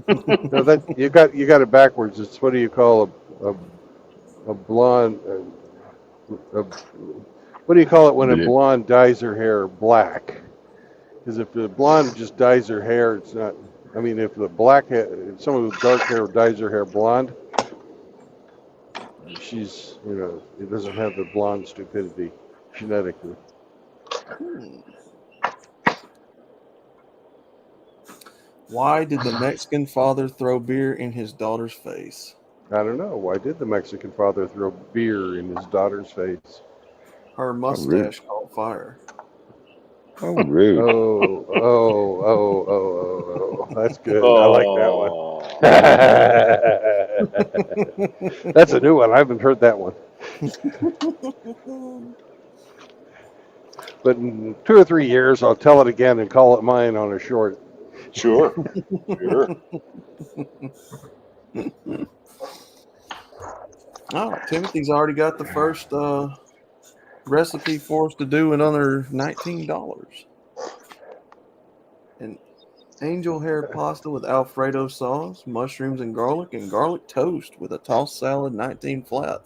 that you got it backwards. It's what do you call a blonde? What do you call it when a blonde dyes her hair black? Because if the blonde just dyes her hair, it's not. I mean, if the if someone with dark hair dyes her hair blonde, she's it doesn't have the blonde stupidity genetically. Why did the Mexican father throw beer in his daughter's face? I don't know. Why did the Mexican father throw beer in his daughter's face? Her mustache caught fire. Oh, rude. Oh. That's good. I like that one. That's a new one. I haven't heard that one. But in 2 or 3 years, I'll tell it again and call it mine on a short. Sure. Oh, Timothy's already got the first recipe for us to do in under $19. An angel hair pasta with Alfredo sauce, mushrooms and garlic toast with a tossed salad, 19 flat.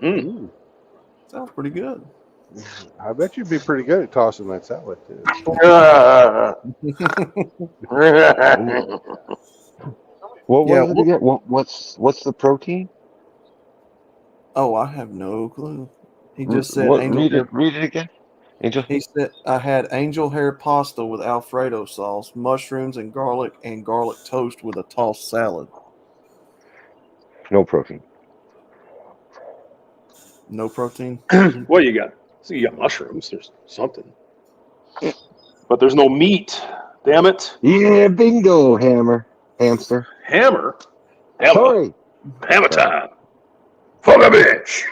Sounds pretty good. I bet you'd be pretty good at tossing that salad too. What was it again? What's the protein? Oh, I have no clue. He just said angel hair. Read it again. Angel. He said I had angel hair pasta with Alfredo sauce, mushrooms and garlic toast with a tossed salad. No protein. No protein. Well, you got mushrooms. There's something, but there's no meat. Damn it! Yeah, bingo, hamster. Hammer. Sorry. Hammer time. For the bitch.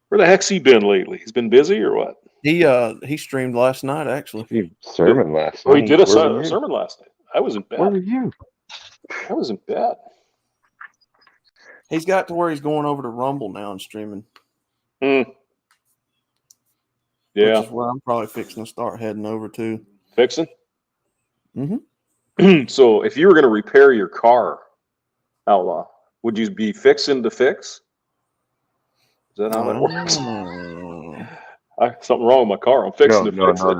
Where the heck's he been lately? He's been busy or what? He streamed last night actually. Sermon last night. Oh, he did a sermon last night. I was in bed. Where were you? I was in bed. He's got to where he's going over to Rumble now and streaming. Yeah. Which is where I'm probably fixing to start heading over to. Fixing? Mm-hmm. So if you were going to repair your car, Outlaw, would you be fixing to fix? Is that how that works? Something wrong with my car. I'm fixing to fix it.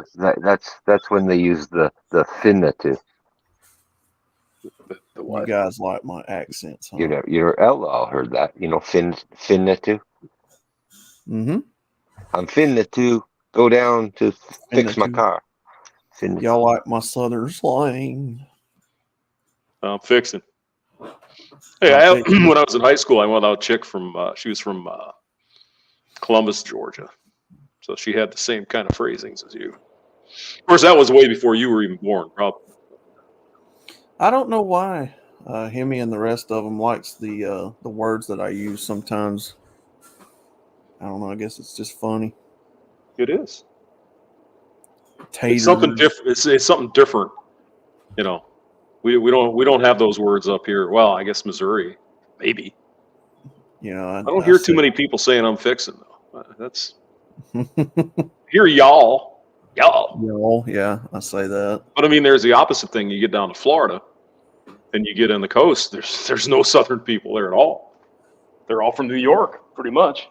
That's when they use the finnative. The what? You guys like my accents, huh? Your Outlaw heard that. Finnative. Mm-hmm. I'm finna to go down to fix my car. Y'all like my southern slang? I'm fixing. Hey, when I was in high school, I went out a chick from. She was from Columbus, Georgia, so she had the same kind of phrasings as you. Of course, that was way before you were even born, probably. I don't know why Hemi and the rest of them likes the words that I use sometimes. I don't know. I guess it's just funny. It is. Taters. It's something different. It's something different. We don't have those words up here. Well, I guess Missouri, maybe. I don't hear too many people saying I'm fixing though. That's hear y'all. Yeah, I say that. But I mean, there's the opposite thing. You get down to Florida, and you get in the coast. There's no Southern people there at all. They're all from New York, pretty much.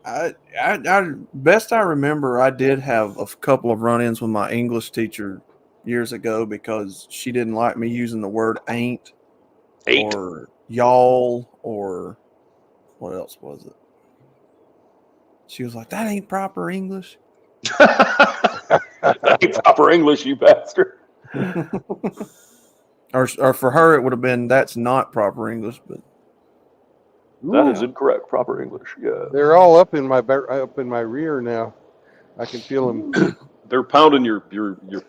I best I remember, I did have a couple of run-ins with my English teacher years ago because she didn't like me using the word ain't. Or y'all, or what else was it? She was like, that ain't proper English. That ain't proper English, you bastard. or for her, it would have been, that's not proper English, but that is incorrect. Proper English, yeah. They're all up in my rear now. I can feel them. They're pounding your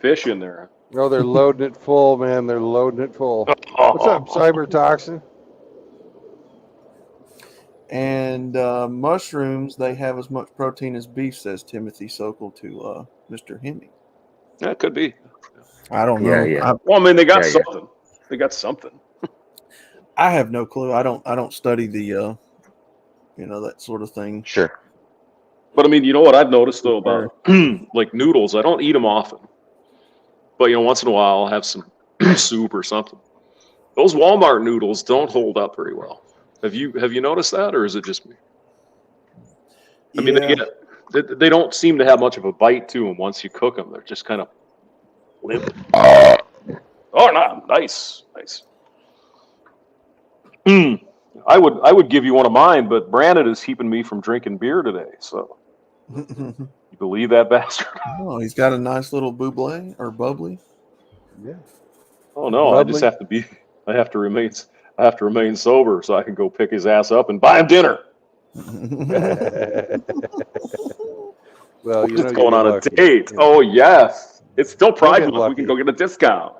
fish in there. No, they're loading it full, man. They're loading it full. What's up, Cybertoxin? And mushrooms, they have as much protein as beef, says Timothy Sokol to Mr. Hemi. That could be. I don't know. Yeah. Well, I mean, they got something. They got something. I have no clue. I don't study the that sort of thing. Sure. But I mean, you know what I've noticed though about like noodles? I don't eat them often, but once in a while I'll have some soup or something. Those Walmart noodles don't hold up very well. Have you noticed that, or is it just me? I mean, Yeah. they don't seem to have much of a bite to them once you cook them. They're just kind of limp. Oh, no, nice. I would give you one of mine, but Brandon is keeping me from drinking beer today. So you believe that bastard? Oh, he's got a nice little bubbly or bubbly. Yeah. Oh no, Bubbly. I have to remain sober so I can go pick his ass up and buy him dinner. Well, We're just you'll going get on a lucky. date. Oh yes, it's still Pride get Month. We can lucky. go get a discount.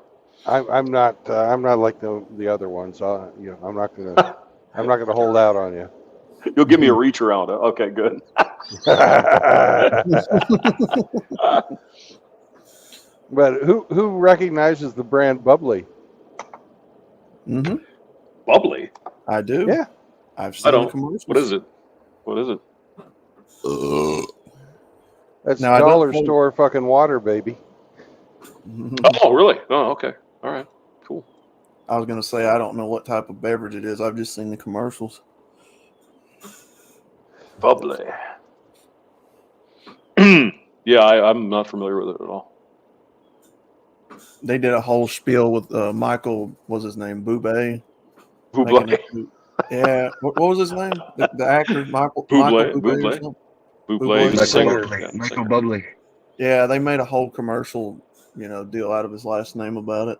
I'm not like the other ones. I'm not gonna hold out on you. You'll give me a reach around. Okay, good. But who recognizes the brand Bubbly? Mm-hmm. Bubbly. I do. Yeah. I've I seen the don't. commercials. What is it? What is it? That's Now, I don't dollar think- store fucking water, baby. Oh, really? Oh, okay. All right. Cool. I was gonna say I don't know what type of beverage it is. I've just seen the commercials. Bubbly. Yeah, I'm not familiar with it at all. They did a whole spiel with Michael. What's his name? Bublé. Bublé. Yeah. What was his name? The actor Michael Bublé. Bublé. Or Bublé. something? Bublé, the Bublé. singer. Michael, Yeah, the Michael singer. Bubbly. Yeah, they made a whole commercial, deal out of his last name about it.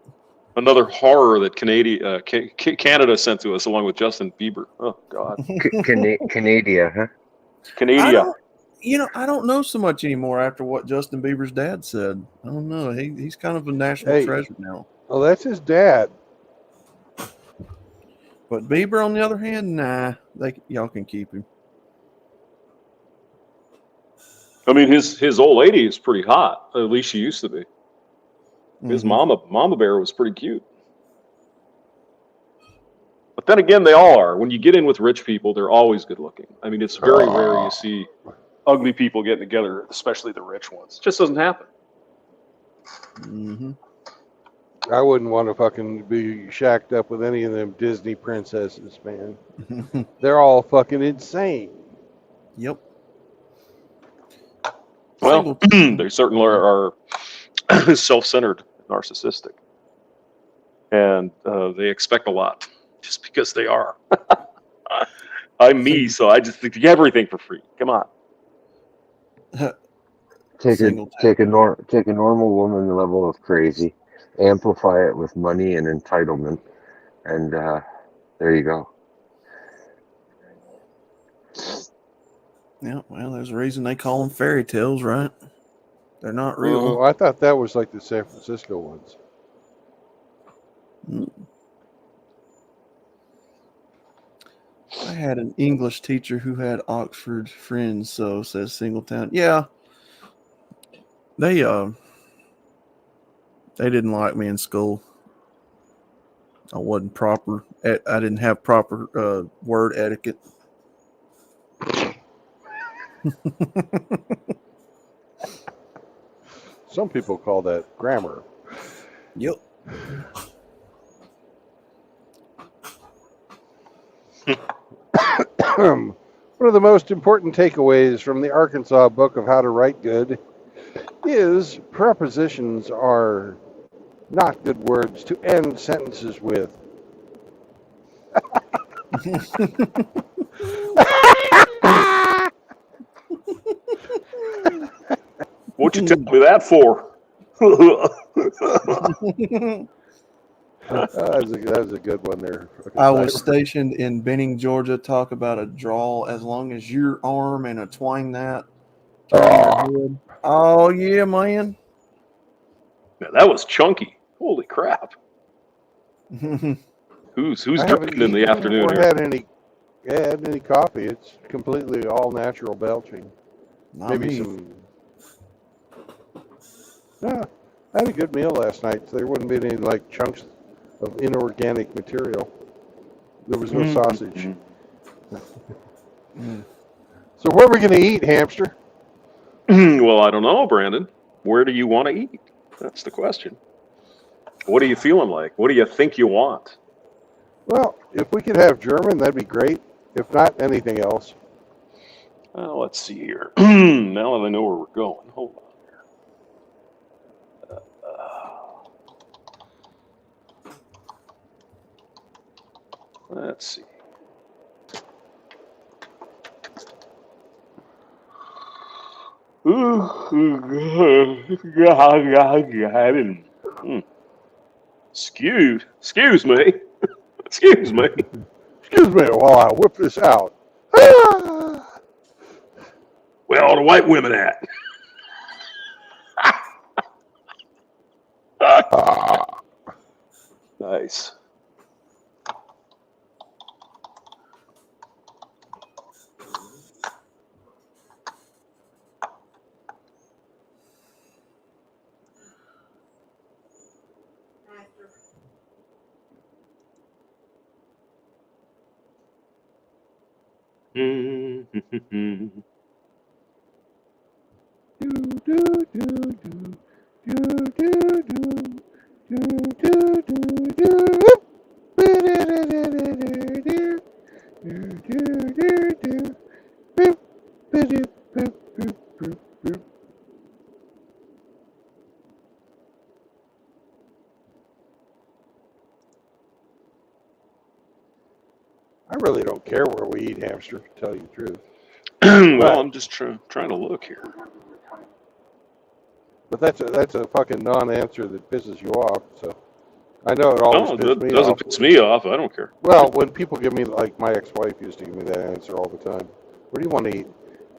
Another horror that Canada sent to us along with Justin Bieber. Oh God. Canada, huh? Canada. I don't know so much anymore after what Justin Bieber's dad said. I don't know. He's kind of a national Hey. treasure now. Oh, that's his dad. But Bieber, on the other hand, nah, y'all can keep him. I mean, his old lady is pretty hot. At least she used to be. His Mhm. mama bear was pretty cute. But then again, they all are. When you get in with rich people, they're always good looking. I mean, it's very rare you see ugly people getting together, especially the rich ones. It just doesn't happen. Mhm. I wouldn't want to fucking be shacked up with any of them Disney princesses, man. They're all fucking insane. Yep. Well, they certainly are self-centered, narcissistic, and they expect a lot just because they are. I'm me, so I just think everything for free. Come on. Take a normal woman level of crazy, amplify it with money and entitlement, and there you go. Yeah, well, there's a reason they call them fairy tales, right? They're not real. Oh, I thought that was like the San Francisco ones. I had an English teacher who had Oxford friends, so says Singletown. Yeah. They didn't like me in school. I wasn't proper. I didn't have proper word etiquette. Some people call that grammar. Yep. One of the most important takeaways from the Arkansas Book of How to Write Good is prepositions are not good words to end sentences with. What'd you tell me that for? That was a good one there. I was stationed in Benning, Georgia. Talk about a draw. As long as your arm and a twang that. Oh yeah, man. Man, that was chunky. Holy crap. Who's drinking in the afternoon or here? had any coffee. It's completely all natural belching. Not Maybe me. some. Yeah, I had a good meal last night. So there wouldn't be any like chunks of inorganic material. There was no sausage. Mm. So where are we going to eat, hamster? Well, I don't know, Brandon. Where do you want to eat? That's the question. What are you feeling like? What do you think you want? Well, if we could have German, that'd be great. If not, anything else. Let's see here. Now that I know where we're going, hold on here. Let's see. Excuse me. Excuse me. Excuse me while I whip this out. Ah! Where are all the white women at? Ah. Nice. I really don't care where we eat, hamster, to tell you the truth. Well, I'm just trying to look here. But that's a fucking non-answer that pisses you off. So I know it always pisses me doesn't off. piss me off. I don't care. Well, when people give me, like my ex-wife used to give me that answer all the time. What do you want to eat?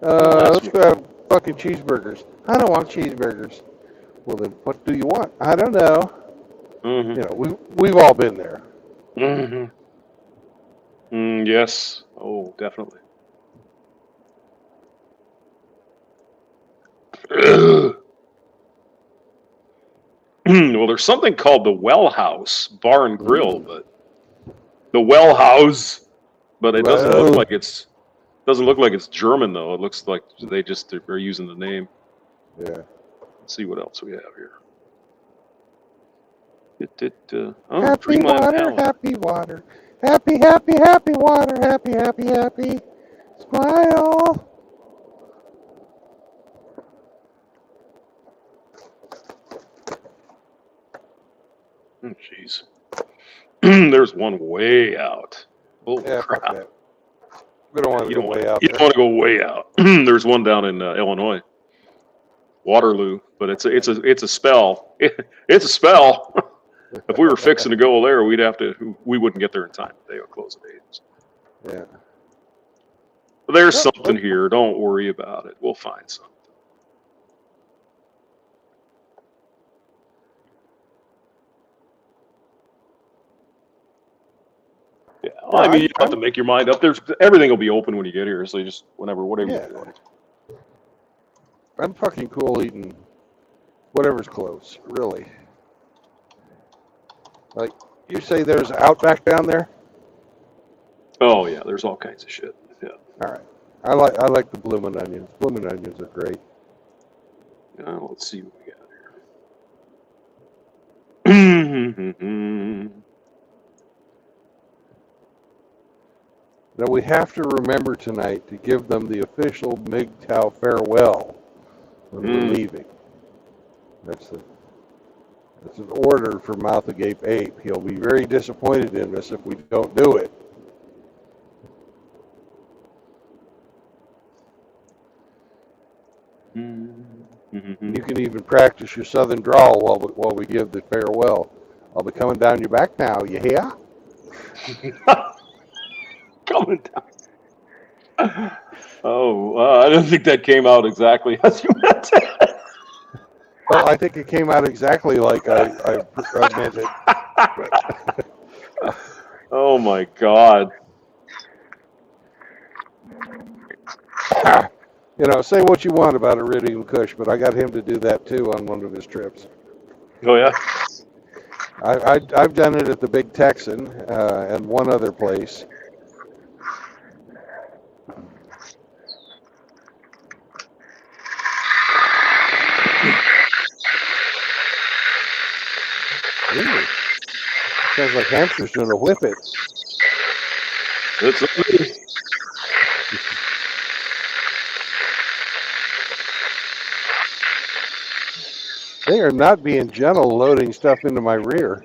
Let's go have fucking cheeseburgers. I don't want cheeseburgers. Well, then what do you want? I don't know. Mm-hmm. You know, we've all been there. Mm-hmm. Yes. Oh, definitely. Well, there's something called the Well House Bar and Grill, but the Well House, but it doesn't look like it's German though. It looks like they just are using the name. Yeah. Let's see what else we have here. Happy water, happy water. Happy, happy, happy water. Happy, happy, happy. Smile. Oh, jeez. There's one way out. Holy crap. Fuck that. We don't want to go way out You there. don't want to go way out. There's one down in Illinois, Waterloo, but it's a spell. It's a spell. If we were fixing to go there, we wouldn't get there in time. They would close at 8. Yeah. But there's something here. Don't worry about it. We'll find something. Yeah, well, I mean, you have to make your mind up. Everything will be open when you get here, so you just whatever you want. I'm fucking cool eating whatever's close, really. Like, you say there's Outback down there? Oh yeah, there's all kinds of shit. Yeah. All right. I like the bloomin' onions. Bloomin' onions are great. Let's see what we got here. Now we have to remember tonight to give them the official MGTOW farewell when we're leaving. That's an order for Mouth Agape Ape. He'll be very disappointed in us if we don't do it. You can even practice your southern drawl while we give the farewell. I'll be coming down your back now, you hear? Coming down. I don't think that came out exactly as you meant it. Well, I think it came out exactly like I meant it. Oh my God. You know, say what you want about Iridium Kush, but I got him to do that too on one of his trips. Oh yeah. I've done it at the Big Texan and one other place. Ooh. Sounds like hamster's doing a whip it. It's They are not being gentle loading stuff into my rear.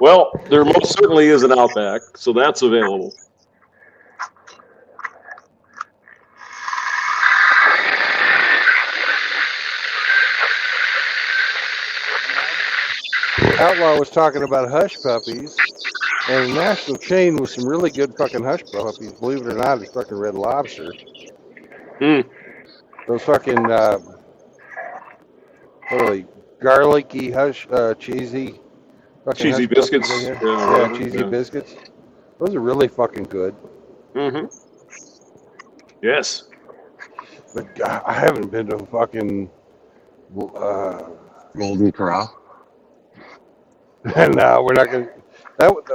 Well, there most certainly is an Outback, so that's available. Outlaw was talking about hush puppies, and a national chain with some really good fucking hush puppies, believe it or not, is fucking Red Lobster. Those fucking, what are they, garlicky, cheesy. Cheesy hush biscuits. puppies, Yeah, cheesy biscuits. Those are really fucking good. Yes. But I haven't been to fucking Golden Corral. no, we're not gonna.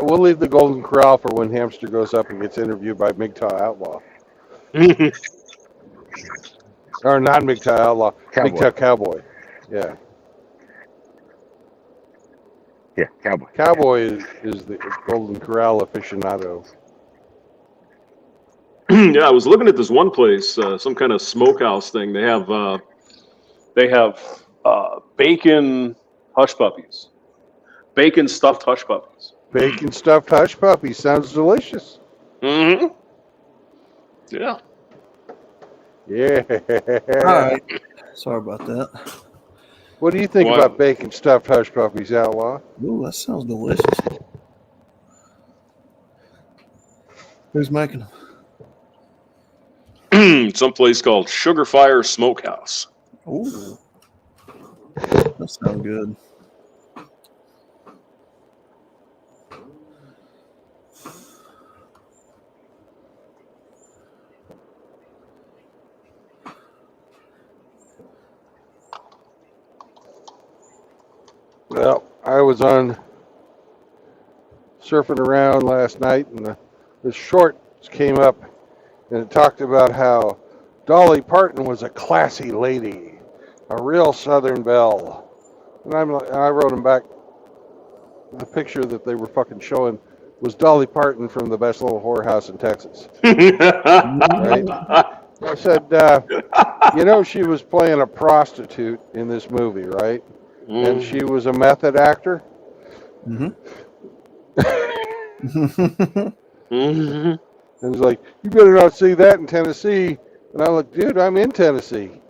We'll leave the Golden Corral for when Hamster goes up and gets interviewed by MGTOW Outlaw. Or not MGTOW Outlaw, MGTOW Cowboy. Yeah. Yeah, Cowboy. Cowboy is the Golden Corral aficionado. Yeah, I was looking at this one place, some kind of smokehouse thing. They have bacon hush puppies, bacon stuffed hush puppies. Bacon stuffed hush puppy sounds delicious. Yeah. Yeah. All right. Sorry about that. What do you think Wow. about bacon stuffed hush puppies, Outlaw? Ooh, that sounds delicious. Who's making them? Some place called Sugar Fire Smokehouse. Ooh, that sounds good. Well, I was on surfing around last night, and the shorts came up, and it talked about how Dolly Parton was a classy lady, a real Southern belle. And I wrote them back. The picture that they were fucking showing was Dolly Parton from the best little whorehouse in Texas. Right? I said, she was playing a prostitute in this movie, right? And she was a method actor. And it's like, you better not see that in Tennessee. And I'm like, dude, I'm in Tennessee.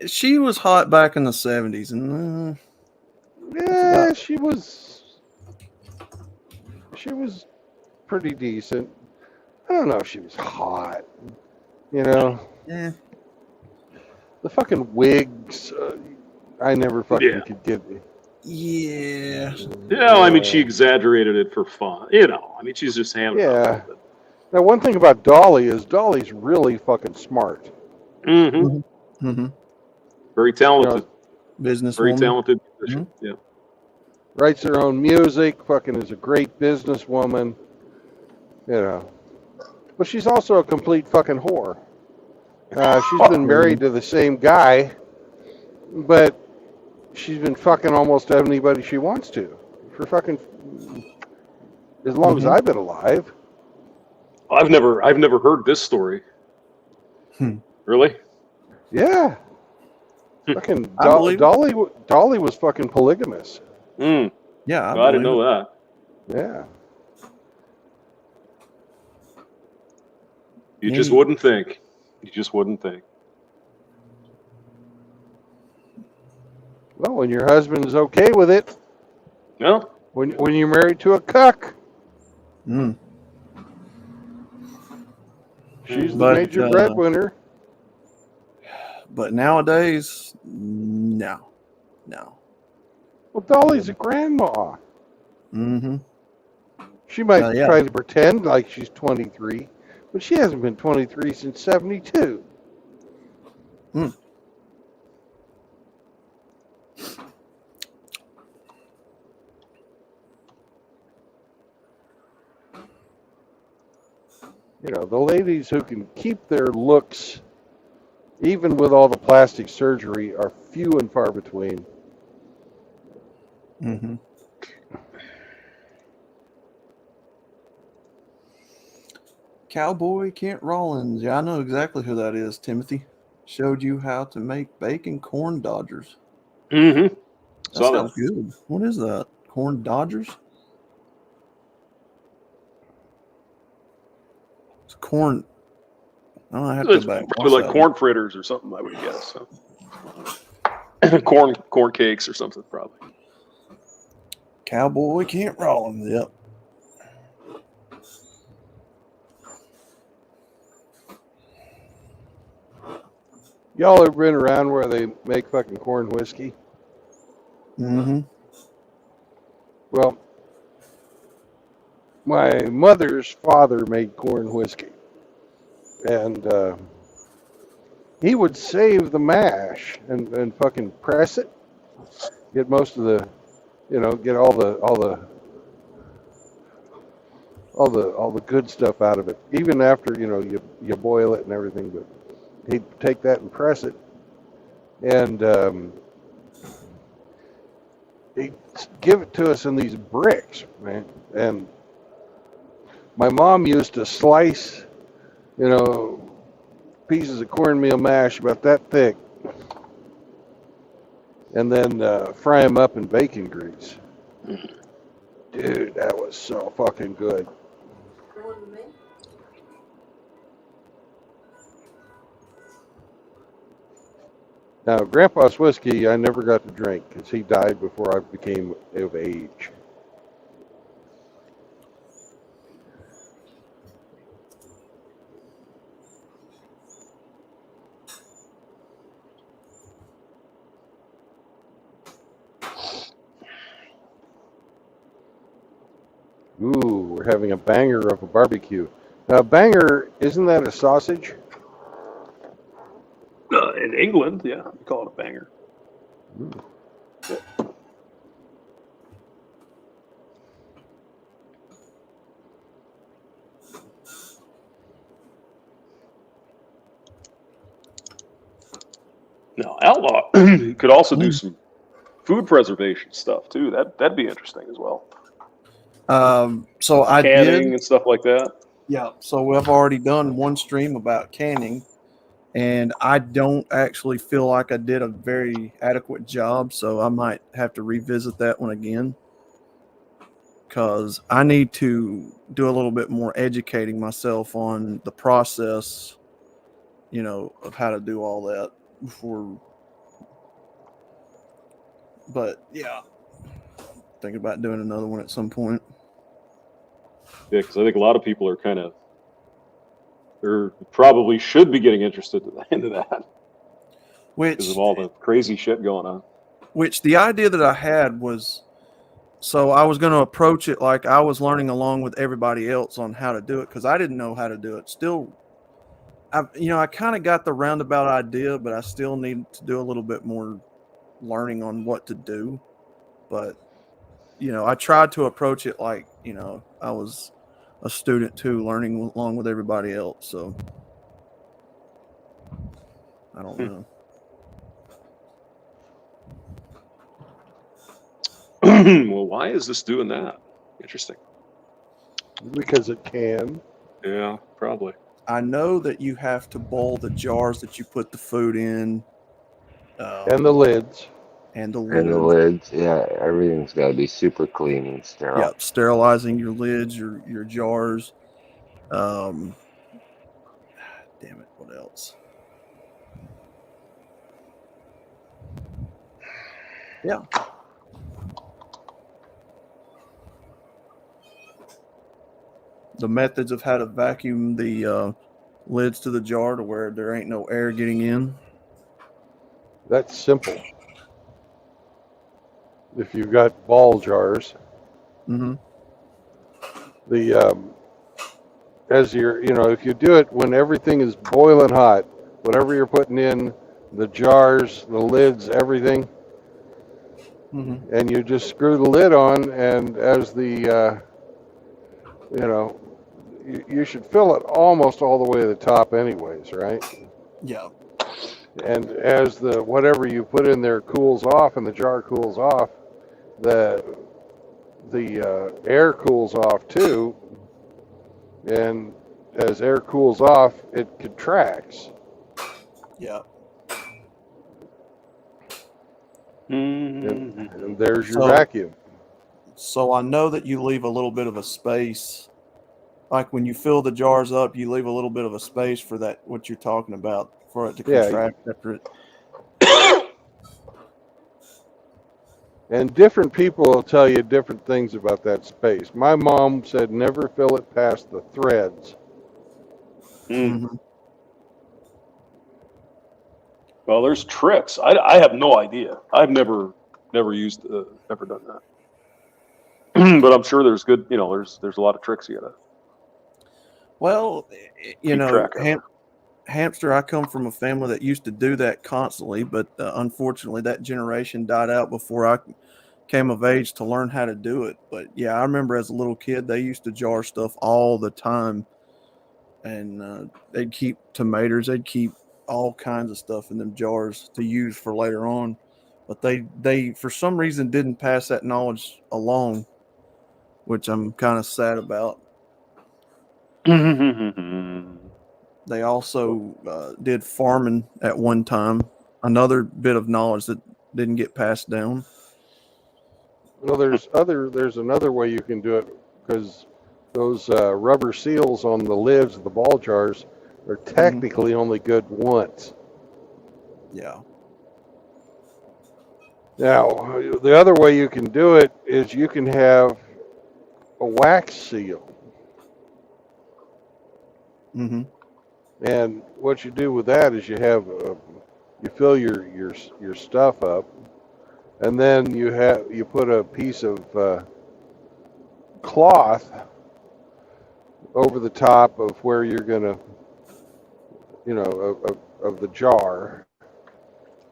She was hot back in the 70s. And yeah, she was pretty decent. I don't know if she was hot. Yeah. The fucking wigs, I never fucking could get. Yeah. I mean, she exaggerated it for fun. I mean, she's just hamming it up. Now, one thing about Dolly is Dolly's really fucking smart. Very talented. Business. Very talented musician. Yeah. Writes her own music. Fucking is a great businesswoman. But she's also a complete fucking whore. She's been married to the same guy, but she's been fucking almost anybody she wants to for fucking as long as I've been alive. I've never heard this story. Really? Yeah. Fucking Dolly was fucking polygamous. Yeah, I didn't know that. Yeah. You just wouldn't think. You just wouldn't think. Well, when your husband is okay with it. No. When you're married to a cuck. She's the major breadwinner. But nowadays, no. Well, Dolly's a grandma. She might try to pretend like she's 23, but she hasn't been 23 since 72. Hmm. You know, the ladies who can keep their looks, even with all the plastic surgery, are few and far between. Mm-hmm. Cowboy Kent Rollins. Yeah, I know exactly who that is, Timothy. Showed you how to make bacon corn dodgers. Mm-hmm. That Saw sounds that. good. What is that? Corn dodgers? It's corn. Oh, I have to go It's back and probably watch like that one. corn fritters or something, I would guess. So. corn cakes or something, probably. Cowboy Kent Rollins. Yep. Y'all ever been around where they make fucking corn whiskey? Mm-hmm. Well, my mother's father made corn whiskey, and he would save the mash and fucking press it, get most of the, get all the good stuff out of it. Even after you boil it and everything, but he'd take that and press it, and he'd give it to us in these bricks, man. And my mom used to slice, pieces of cornmeal mash about that thick, and then fry them up in bacon grease. Dude, that was so fucking good. Now, Grandpa's whiskey, I never got to drink because he died before I became of age. Ooh, we're having a banger of a barbecue. Now, banger, isn't that a sausage? In England, yeah, we call it a banger. Now, outlaw could also do some food preservation stuff too. That'd be interesting as well. So I Canning did. and stuff like that. Yeah. So I've already done one stream about canning, and I don't actually feel like I did a very adequate job. So I might have to revisit that one again, because I need to do a little bit more educating myself on the process, of how to do all that before. But yeah, thinking about doing another one at some point. Yeah, because I think a lot of people are kind of, or probably should be getting interested into that because of Which all the crazy shit going on. the idea that I had was, so I was going to approach it like I was learning along with everybody else on how to do it, because I didn't know how to do it. Still, I kind of got the roundabout idea, but I still need to do a little bit more learning on what to do. But I tried to approach it like I was a student too, learning along with everybody else. So I don't know. Well, why is this doing that? Interesting. Because it can. Yeah, probably. I know that you have to boil the jars that you put the food in, And the lids. and the And the lids. lids, yeah, everything's got to be super clean and sterile. Yep, sterilizing your lids, your jars. Damn it, what else? Yeah. The methods of how to vacuum the lids to the jar to where there ain't no air getting in. That's simple. If you've got ball jars, Mm-hmm. the as you're, if you do it when everything is boiling hot, whatever you're putting in, the jars, the lids, everything, Hmm. and you just screw the lid on, and as the, you should fill it almost all the way to the top anyways, right? Yeah. And as the whatever you put in there cools off and the jar cools off, the air cools off too, and as air cools off, it contracts, Yeah. and there's your So, vacuum. so I know that you leave a little bit of a space. Like when you fill the jars up, you leave a little bit of a space for that, what you're talking about, for it to Yeah, contract after it. and different people will tell you different things about that space. My mom said never fill it past the threads. Hmm. Well, there's tricks. I have no idea. I've never used never done that. But I'm sure there's good. There's a lot of tricks you gotta Well, you keep know, track of. hamster, I come from a family that used to do that constantly, but unfortunately, that generation died out before I came of age to learn how to do it. But yeah, I remember as a little kid, they used to jar stuff all the time, and they'd keep tomatoes, they'd keep all kinds of stuff in them jars to use for later on. But they for some reason didn't pass that knowledge along, which I'm kind of sad about. They also did farming at one time. Another bit of knowledge that didn't get passed down. Well, there's another way you can do it, because those rubber seals on the lids of the ball jars are technically only good once. Yeah. Now, the other way you can do it is you can have a wax seal. Mm-hmm. And what you do with that is you fill your stuff up, and then you put a piece of cloth over the top of where you're gonna, of the jar,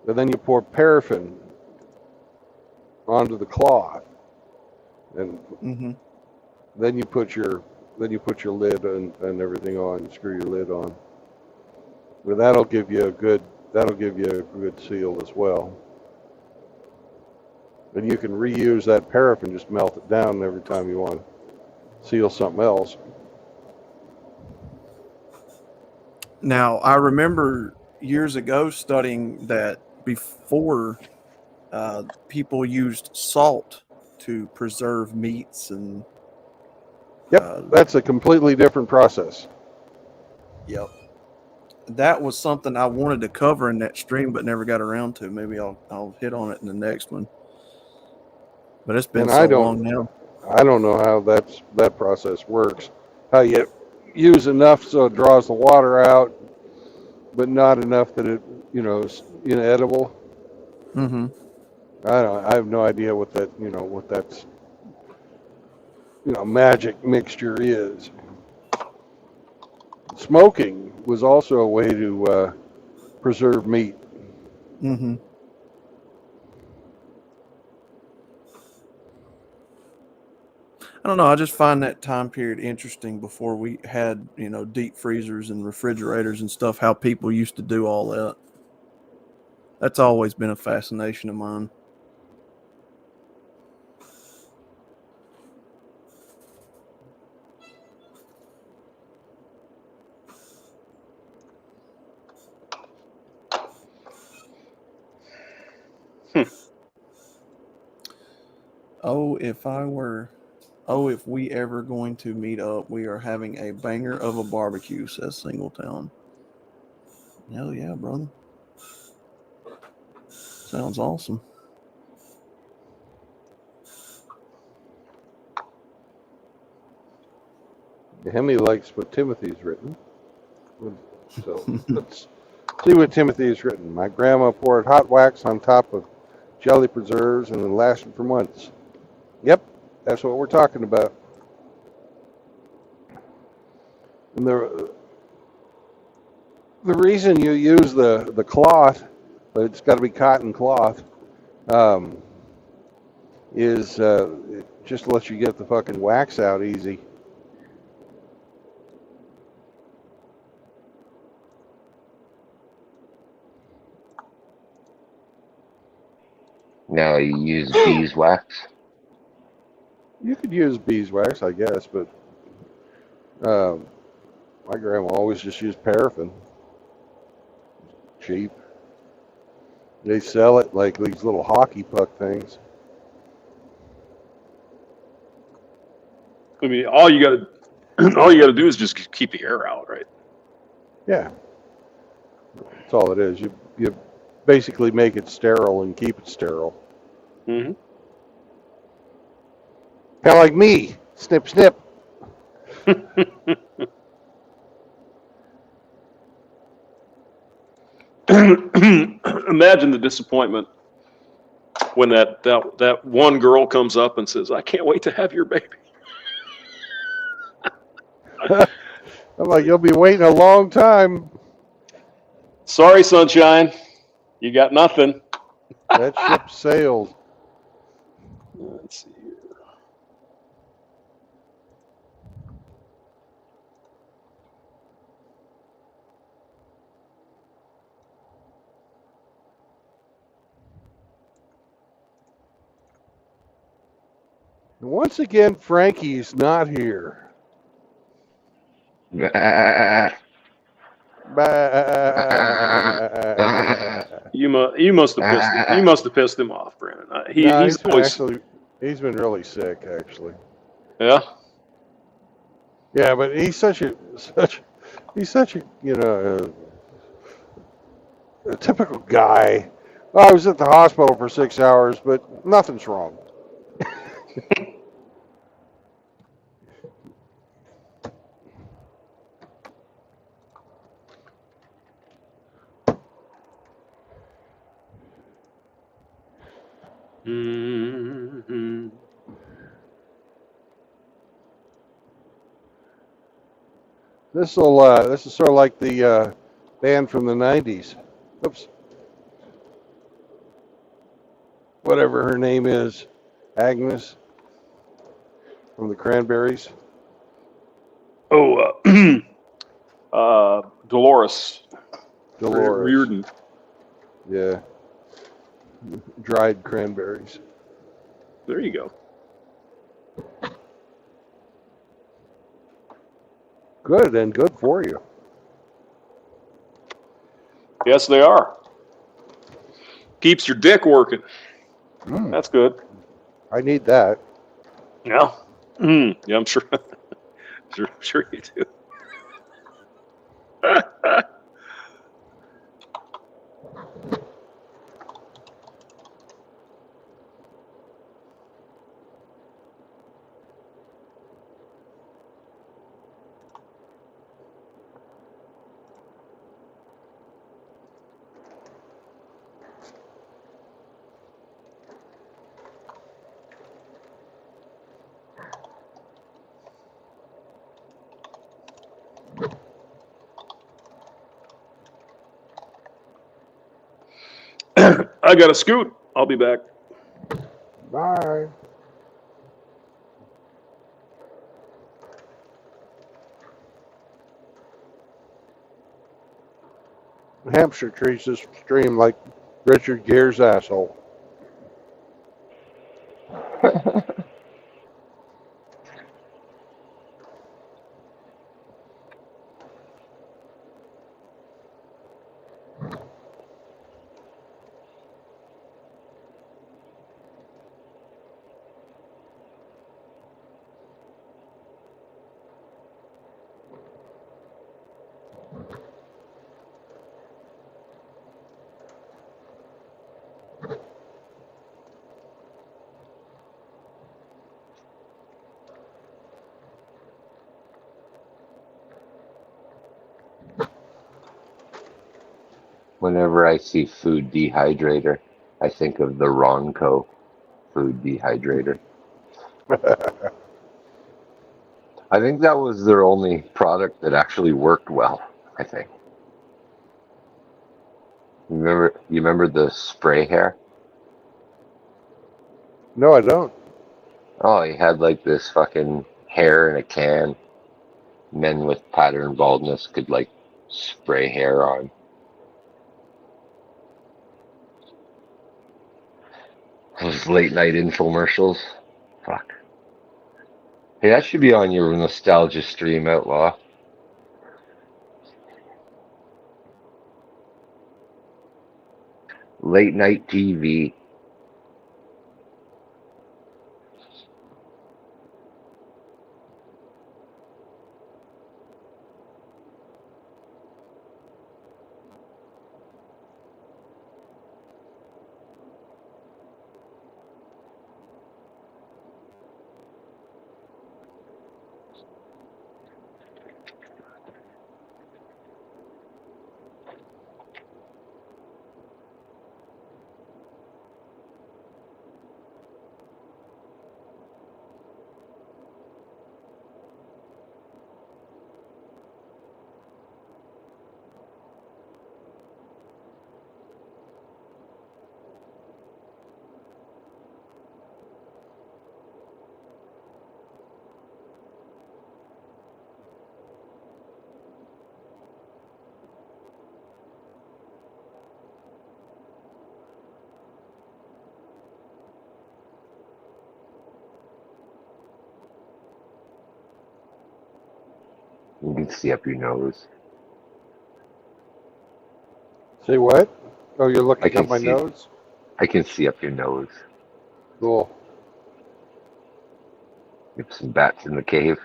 and then you pour paraffin onto the cloth, and Mm-hmm. then you put your lid and everything on, screw your lid on. But that'll give you a good seal as well. And you can reuse that paraffin, just melt it down every time you want to seal something else. Now, I remember years ago studying that before people used salt to preserve meats and. Yep, that's a completely different process. Yep. That was something I wanted to cover in that stream, but never got around to. Maybe I'll hit on it in the next one. But it's been And so long now. I don't know how that process works. How you use enough so it draws the water out, but not enough that it, is inedible. Mm-hmm. I have no idea what that's, magic mixture is. Smoking was also a way to preserve meat. Mm-hmm. I don't know. I just find that time period interesting before we had, deep freezers and refrigerators and stuff, how people used to do all that. That's always been a fascination of mine. Oh, if we ever going to meet up, we are having a banger of a barbecue, says Singletown. Hell yeah, brother. Sounds awesome. Hemi likes what Timothy's written. So let's see what Timothy's written. My grandma poured hot wax on top of jelly preserves and it lasted for months. Yep, that's what we're talking about. And the reason you use the cloth, but it's got to be cotton cloth, is it just lets you get the fucking wax out easy. Now you use beeswax. You could use beeswax, I guess, but my grandma always just used paraffin. Cheap. They sell it like these little hockey puck things. I mean, all you gotta do is just keep the hair out, right? Yeah, that's all it is. You basically make it sterile and keep it sterile. Mm-hmm. Kind of like me. Snip, snip. Imagine the disappointment when that one girl comes up and says, "I can't wait to have your baby." I'm like, you'll be waiting a long time. Sorry, sunshine, you got nothing. That ship sailed. Let's see here. Once again, Frankie's not here. You must have pissed him off, Brandon. No, He's always he's been really sick, actually. yeah. Yeah, but he's such a a typical guy. Well, I was at the hospital for 6 hours, but nothing's wrong. Mm-hmm. This is sort of like the band from the '90s. Oops. Whatever her name is, Agnes from the Cranberries. Oh, Dolores Reardon. Yeah. Dried cranberries. There you go. Good, and good for you. Yes, they are. Keeps your dick working. That's good. I need that. Yeah. Yeah, I'm sure. sure you do. I got to scoot. I'll be back. Bye. Hampshire treats this stream like Richard Gere's asshole. Whenever I see food dehydrator, I think of the Ronco food dehydrator. I think that was their only product that actually worked well. I think. You remember the spray hair? No, I don't. Oh, he had like this fucking hair in a can. Men with pattern baldness could like spray hair on. Those late night infomercials. Fuck. Hey, that should be on your nostalgia stream, Outlaw. Late night TV. You can see up your nose. Say what? Oh, you're I looking can up my see. nose? I can see up your nose. Cool. You have some bats in the cave.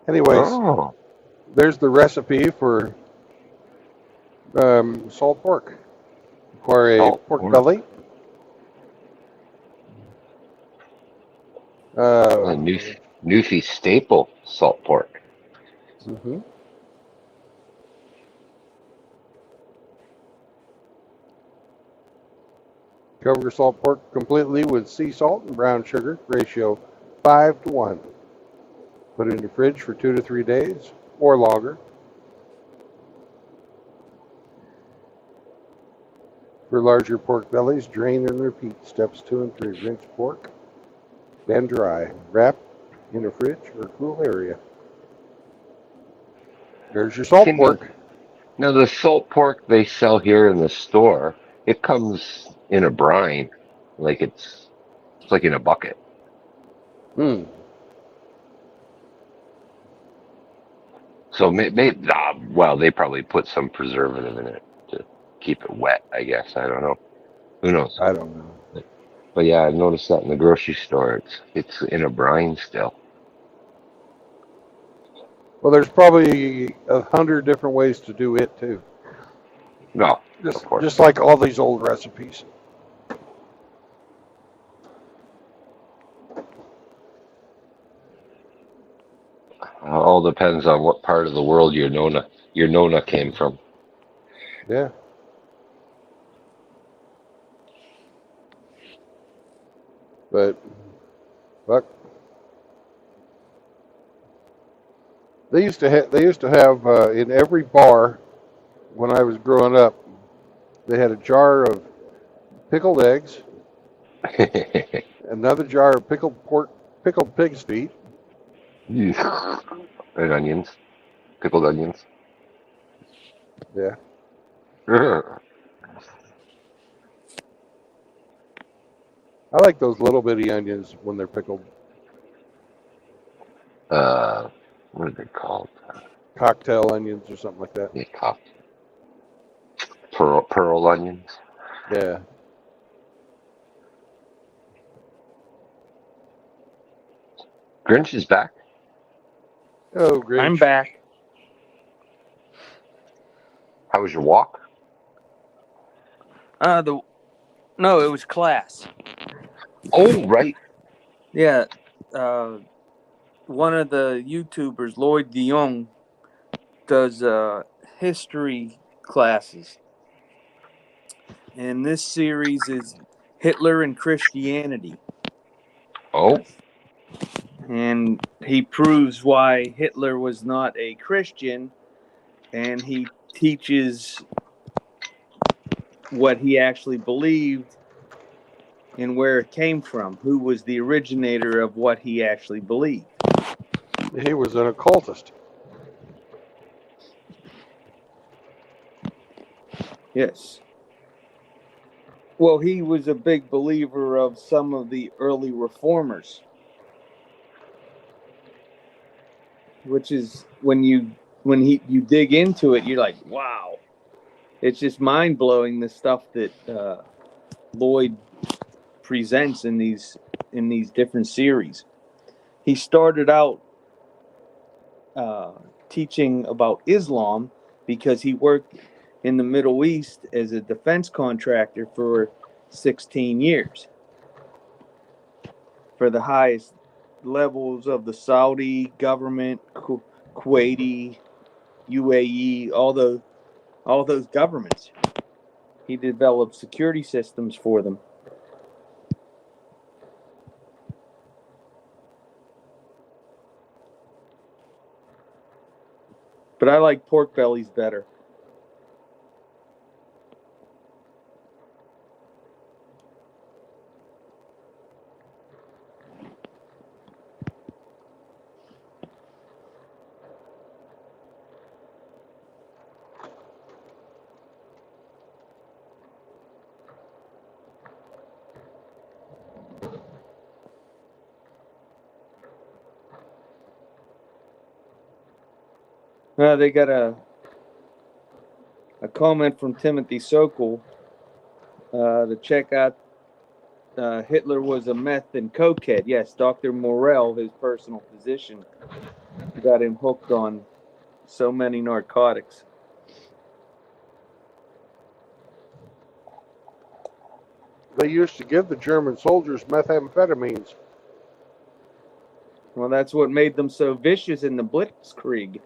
Anyways, Oh, there's the recipe for salt pork. Require a salt pork pork. belly, A Newfie staple, salt pork. mhm. Cover your salt pork completely with sea salt and brown sugar, ratio 5 to 1. Put it in your fridge for 2 to 3 days or longer. For larger pork bellies, drain and repeat steps 2 and 3. Rinse pork, then dry. Wrap in a fridge or cool area. There's your salt See, pork. now the salt pork they sell here in the store, it comes in a brine, like it's like in a bucket. Hmm. So well, they probably put some preservative in it to keep it wet. I guess I don't know. Who knows? I don't know. But yeah, I noticed that in the grocery store. It's in a brine still. Well, there's probably 100 different ways to do it too. No, of Just course. just like all these old recipes. All depends on what part of the world your Nona came from. Yeah. But fuck. They used to have in every bar when I was growing up. They had a jar of pickled eggs, another jar of pickled pork, pickled pig's feet. And onions, pickled onions. Yeah. I like those little bitty onions when they're pickled. What are they called? Cocktail onions or something like that. Yeah, pearl onions. Yeah. Grinch is back. Oh, Grinch. I'm back. How was your walk? No, it was class. Oh, right. Yeah. One of the YouTubers, Lloyd DeYoung, does history classes. And this series is Hitler and Christianity. Oh, And he proves why Hitler was not a Christian, and he teaches what he actually believed and where it came from, who was the originator of what he actually believed. He was an occultist. Yes. Well, he was a big believer of some of the early reformers, which is when you dig into it, you're like, wow. It's just mind blowing the stuff that Lloyd presents in these different series. He started out teaching about Islam because he worked in the Middle East as a defense contractor for 16 years for the highest levels of the Saudi government, Kuwaiti, UAE, all those governments. He developed security systems for them. But I like pork bellies better. They got a comment from Timothy Sokol to check out Hitler was a meth and cokehead. Yes, Dr. Morell, his personal physician, got him hooked on so many narcotics. They used to give the German soldiers methamphetamines. Well, that's what made them so vicious in the Blitzkrieg.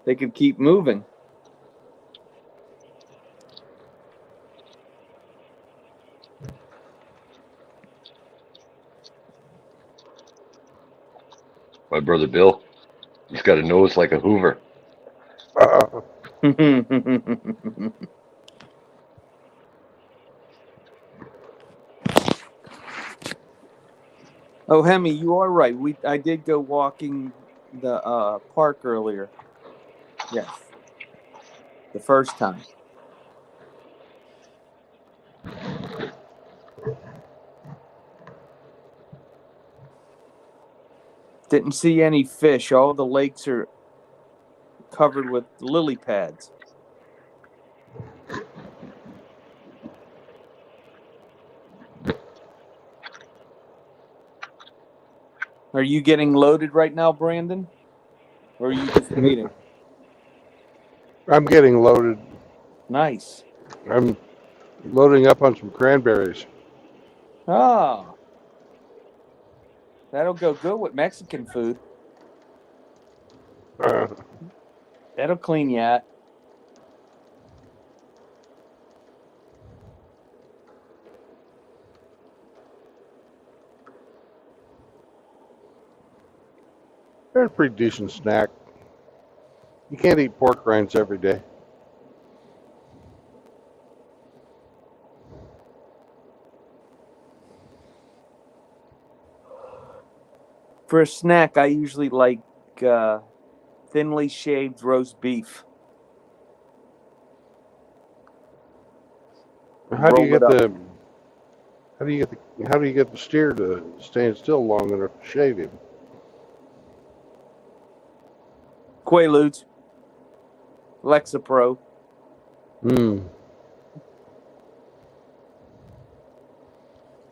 They could keep moving. my brother Bill. He's got a nose like a Hoover. Oh, Hemi, you are right. I did go walking the park earlier. Yes. The first time. Didn't see any fish. All the lakes are covered with lily pads. Are you getting loaded right now, Brandon? Or are you just waiting? I'm getting loaded. Nice. I'm loading up on some cranberries. Ah. That'll go good with Mexican food. That'll clean you out. They're a pretty decent snack. You can't eat pork rinds every day. For a snack, I usually like thinly shaved roast beef. How do you Roll it get up. the how do you get the steer to stand still long enough to shave him? Quaaludes. Lexapro. You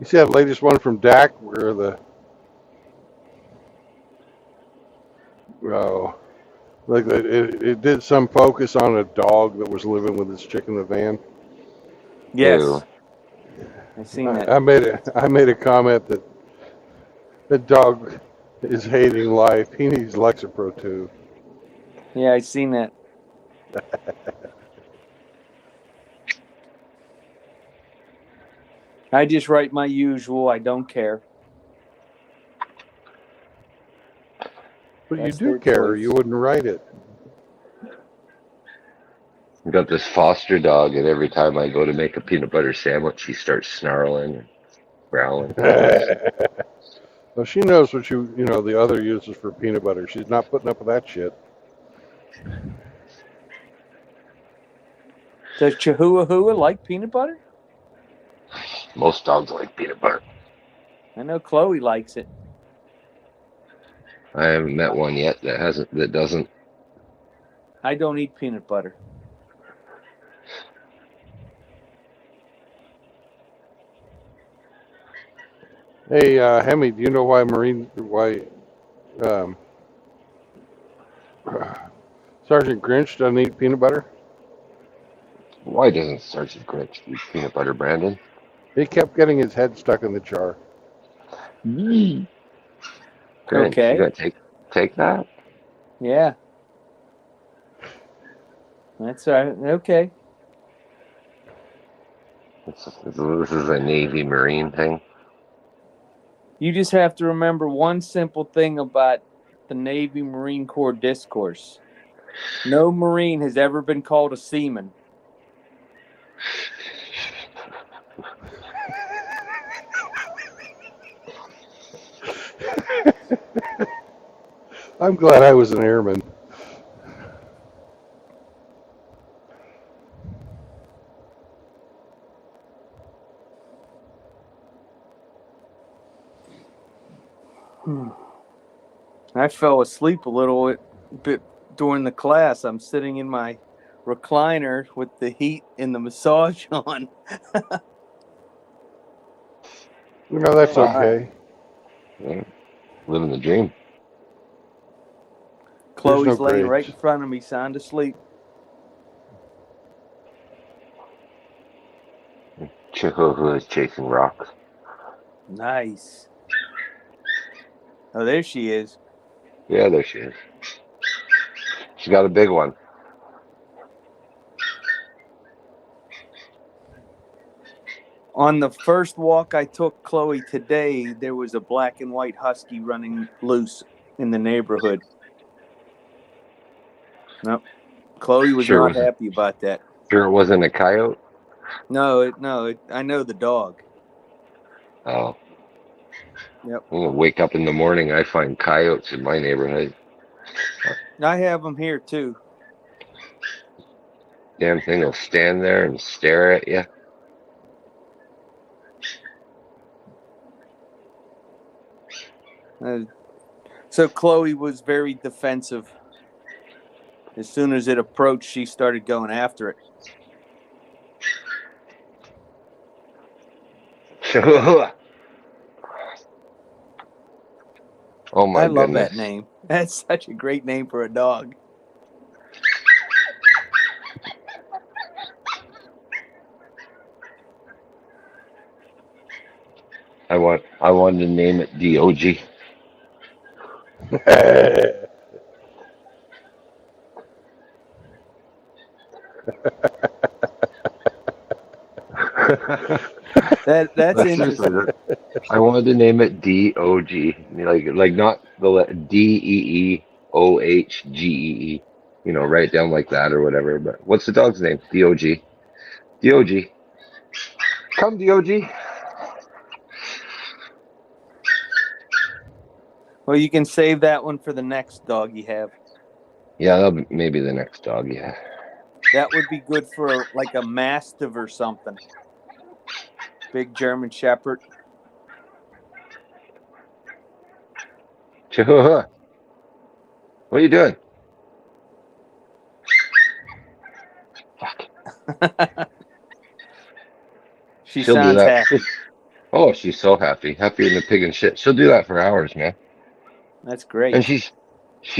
see that latest one from Dak where it did some focus on a dog that was living with his chick in the van. Yes. Ew. I seen that. I made a comment that The dog is hating life. He needs Lexapro too. Yeah, I seen that. I just write my usual. I don't care. But you That's do their care, or choice. you wouldn't write it. I've got this foster dog, and every time I go to make a peanut butter sandwich, he starts snarling and growling. Well, she knows what the other uses for peanut butter. She's not putting up with that shit. Does Chihuahua like peanut butter? Most dogs like peanut butter. I know Chloe likes it. I haven't met one yet that doesn't. I don't eat peanut butter. Hey, Hemi, do you know why Sergeant Grinch doesn't eat peanut butter? Why doesn't Sergeant Grinch eat peanut butter, Brandon? He kept getting his head stuck in the jar. Grinch, Okay. you gonna take that? Yeah. That's all right. Okay. This is a Navy Marine thing. You just have to remember one simple thing about the Navy Marine Corps discourse. No Marine has ever been called a seaman. I'm glad I was an airman. I fell asleep a little bit during the class. I'm sitting in my recliner with the heat and the massage on. No, that's okay. Yeah. Living the dream. Chloe's no laying right grades. in front of me, sound asleep. Chihuahua is chasing rocks. Nice. Oh, there she is. Yeah, there she is. She got a big one. On the first walk I took Chloe today, there was a black and white husky running loose in the neighborhood. Nope. Chloe was not happy about that. Sure, it wasn't a coyote. No, I know the dog. Oh. Yep. I'm gonna wake up in the morning. I find coyotes in my neighborhood. I have them here too. Damn thing will stand there and stare at you. So Chloe was very defensive. As soon as it approached, she started going after it. Oh my I love goodness. that name. That's such a great name for a dog. I wanted to name it DOG. That's interesting. I wanted to name it DOG, like not the DEEOHGEE. Write it down like that or whatever. But what's the dog's name? DOG. DOG. Come, DOG. Well, you can save that one for the next dog you have. Yeah, that'll be maybe the next dog. Yeah. That would be good for like a Mastiff or something. Big German Shepherd. Chihuahua. What are you doing? She sounds happy. Oh, she's so happy. Happier than a pig in shit. She'll do that for hours, man. That's great. And she's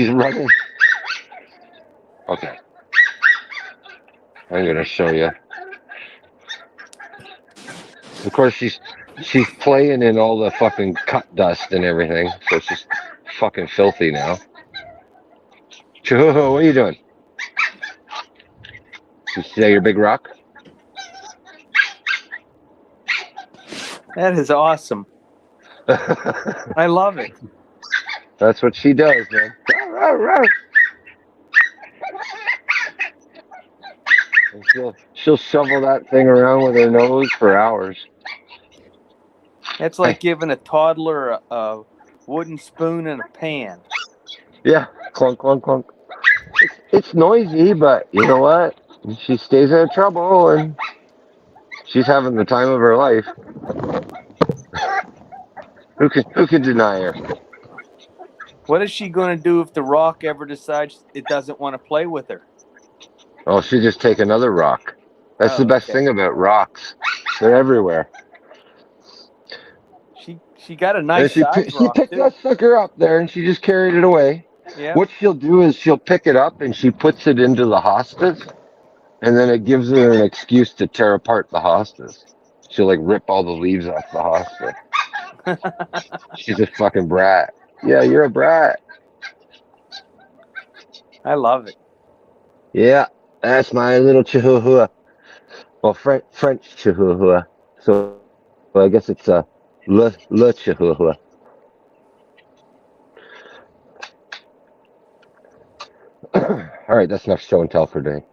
running. Okay. I'm gonna show you. Of course, she's She's playing in all the fucking cut dust and everything, so it's just fucking filthy now. Chihuahua, what are you doing? You see your big rock? That is awesome. I love it. That's what she does, man. And she'll shovel that thing around with her nose for hours. It's like giving a toddler a wooden spoon and a pan. Yeah, clunk, clunk, clunk. It's noisy, but you know what? She stays out of trouble, and she's having the time of her life. Who can deny her? What is she going to do if the rock ever decides it doesn't want to play with her? Oh, she'll just take another rock. That's the best thing about rocks. They're everywhere. She got a nice size She rock, picked too. that sucker up there, and she just carried it away. Yeah. What she'll do is she'll pick it up, and she puts it into the hostas, and then it gives her an excuse to tear apart the hostas. She'll, like, rip all the leaves off the hosta. She's a fucking brat. Yeah, you're a brat. I love it. Yeah, that's my little Chihuahua. Well, French Chihuahua. So I guess it's a Le Chihuahua. All right, that's enough show and tell for today.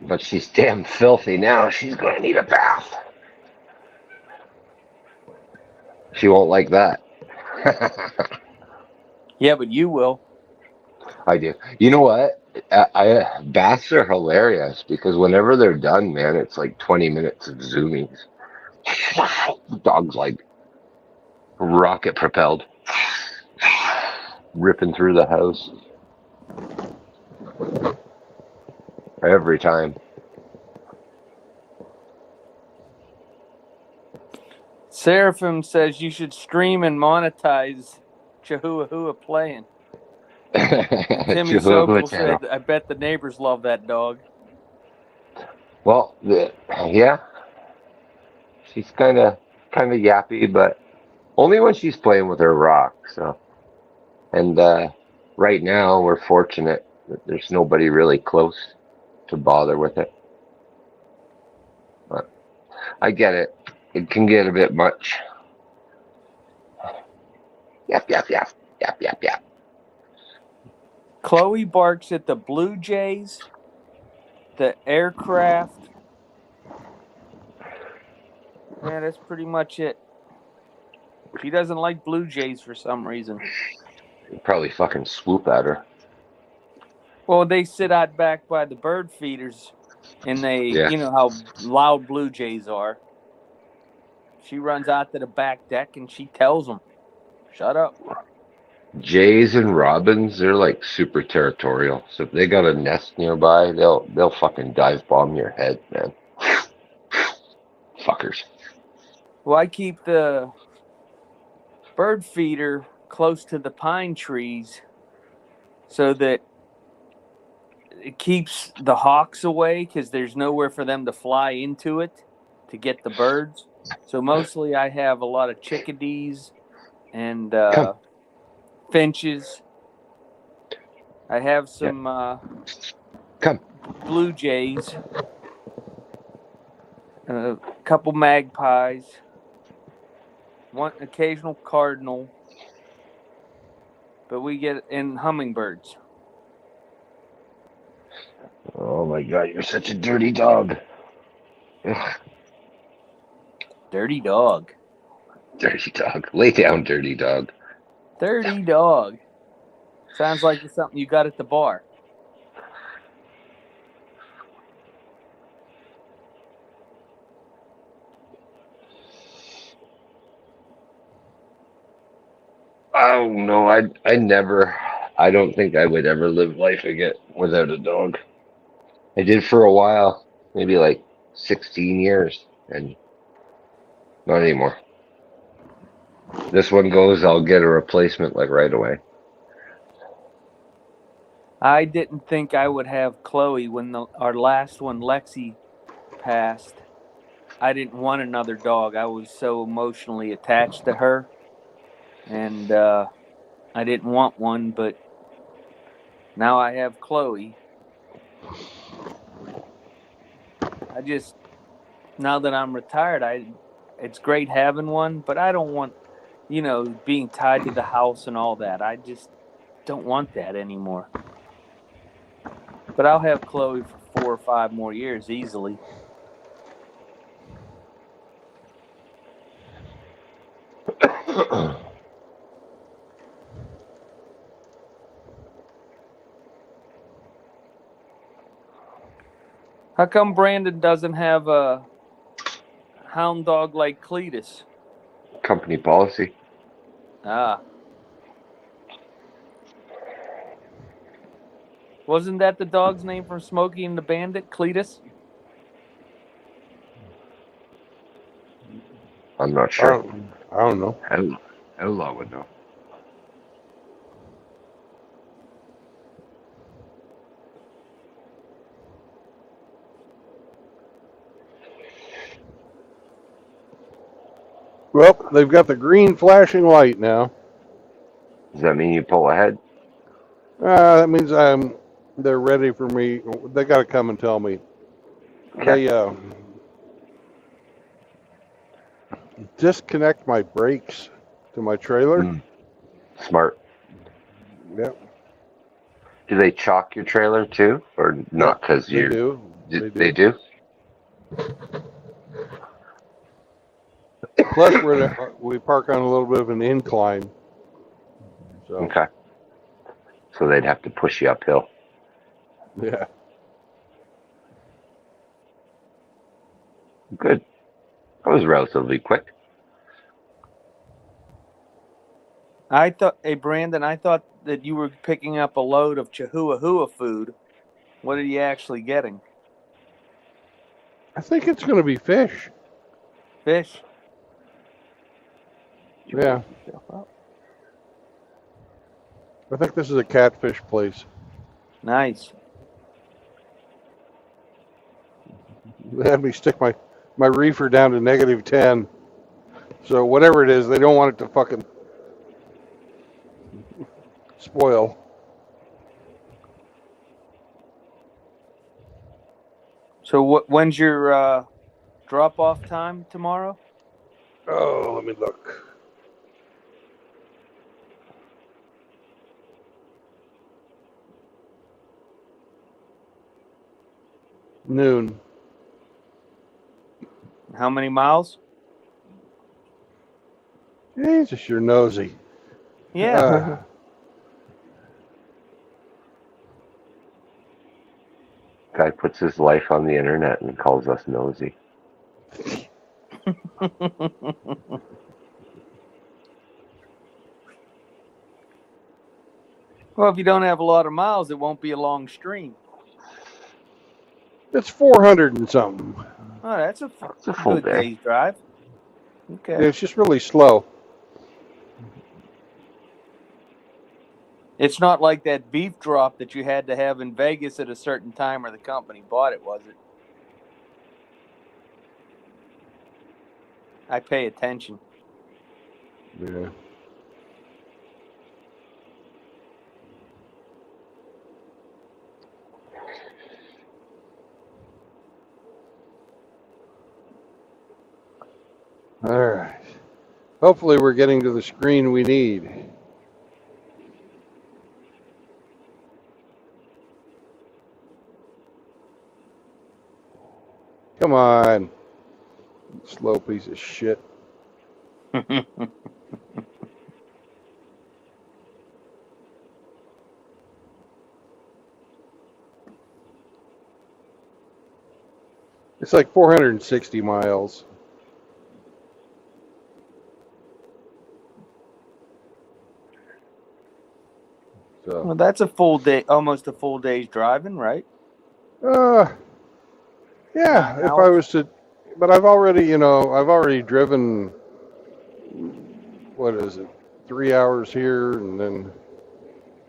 But she's damn filthy now. She's going to need a bath. She won't like that. Yeah, but you will. I do. You know what? Baths are hilarious because whenever they're done, man, it's like 20 minutes of zoomies. The dog's like rocket propelled, ripping through the house every time. Seraphim says you should stream and monetize Chihuahua playing. Timmy Sokol said, I bet the neighbors love that dog. Well, yeah. She's kind of yappy, but only when she's playing with her rock. So, and right now we're fortunate that there's nobody really close to bother with it. But I get it. It can get a bit much. Yap, yap, yap, yap, yap, yap. Chloe barks at the Blue Jays, the aircraft. Yeah, that's pretty much it. She doesn't like Blue Jays for some reason. You'd probably fucking swoop at her. Well, they sit out back by the bird feeders, and you know how loud Blue Jays are. She runs out to the back deck, and she tells them, shut up. Jays and robins, they're like super territorial. So if they got a nest nearby, they'll fucking dive bomb your head, man. Fuckers. Well, I keep the bird feeder close to the pine trees so that it keeps the hawks away because there's nowhere for them to fly into it to get the birds. So mostly I have a lot of chickadees and finches. I have some blue jays, a couple magpies, one occasional cardinal, but we get in hummingbirds. Oh my God, you're such a dirty dog. Ugh. Dirty dog. Dirty dog. Lay down, dirty dog. Dirty dog. Sounds like it's something you got at the bar. Oh no, I don't think I would ever live life again without a dog. I did for a while, maybe like 16 years, and not anymore. This one goes, I'll get a replacement like right away. I didn't think I would have Chloe when our last one, Lexi, passed. I didn't want another dog. I was so emotionally attached to her, and I didn't want one. But now I have Chloe. I just now that I'm retired, it's great having one, but I don't want, being tied to the house and all that. I just don't want that anymore. But I'll have Chloe for 4 or 5 more years easily. How come Brandon doesn't have a hound dog like Cletus? Company policy. Ah. Wasn't that the dog's name from Smokey and the Bandit, Cletus? I'm not sure. I don't know. Outlaw would know. Well, they've got the green flashing light now. Does that mean you pull ahead? That means they're ready for me. They got to come and tell me. Okay. They disconnect my brakes to my trailer. Smart. Yep. Do they chalk your trailer too, or not? Because They do. They do. Plus, we park on a little bit of an incline. So. Okay. So they'd have to push you uphill. Yeah. Good. That was relatively quick. Hey Brandon, I thought that you were picking up a load of Chihuahua food. What are you actually getting? I think it's going to be fish. Fish? Yeah. I think this is a catfish place. Nice. They had me stick my reefer down to -10. So whatever it is, they don't want it to fucking spoil. So when's your drop-off time tomorrow? Oh, let me look. Noon. How many miles? Jesus, you're nosy. Yeah. Guy puts his life on the internet and calls us nosy. Well, if you don't have a lot of miles, it won't be a long stream. It's 400 and something. Oh, that's a full good day. day's drive. Okay. Yeah, it's just really slow. It's not like that beef drop that you had to have in Vegas at a certain time or the company bought it, was it? I pay attention. Yeah. All right. Hopefully we're getting to the screen we need. Come on. Slow piece of shit. It's like 460 miles. So. Well, that's a full day, almost a full day's driving, right? Yeah. If I was to, but I've already driven. What is it? 3 hours here, and then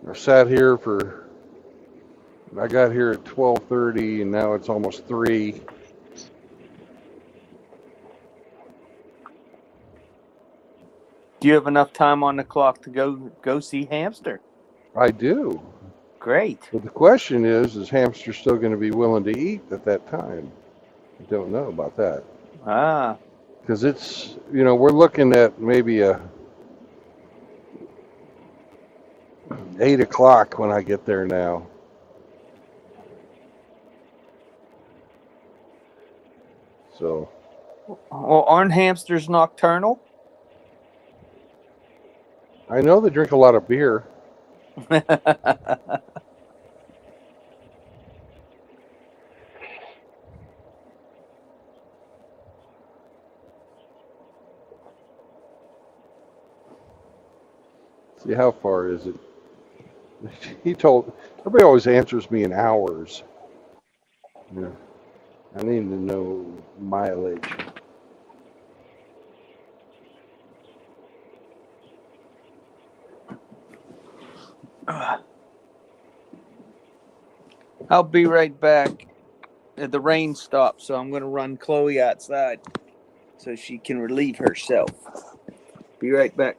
I sat here for I got here at 12:30, and now it's almost 3. Do you have enough time on the clock to go see Hamster? I do. Great. But the question is Hamster still going to be willing to eat at that time? I don't know about that. Ah. Because it's, we're looking at maybe a 8 o'clock when I get there now. So, Well, aren't hamsters nocturnal? I know they drink a lot of beer. See, how far is it? Everybody always answers me in hours. Yeah. I need to know mileage. I'll be right back. The rain stopped, so I'm going to run Chloe outside so she can relieve herself. Be right back.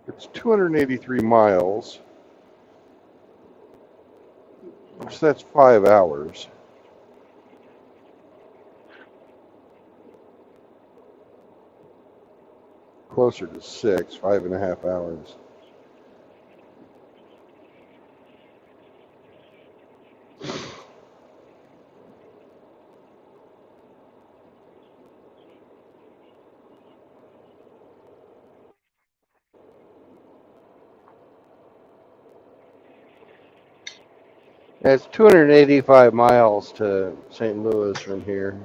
It's 283 miles. So that's 5 hours. Closer to 6, 5.5 hours. It's 285 miles to St. Louis from here.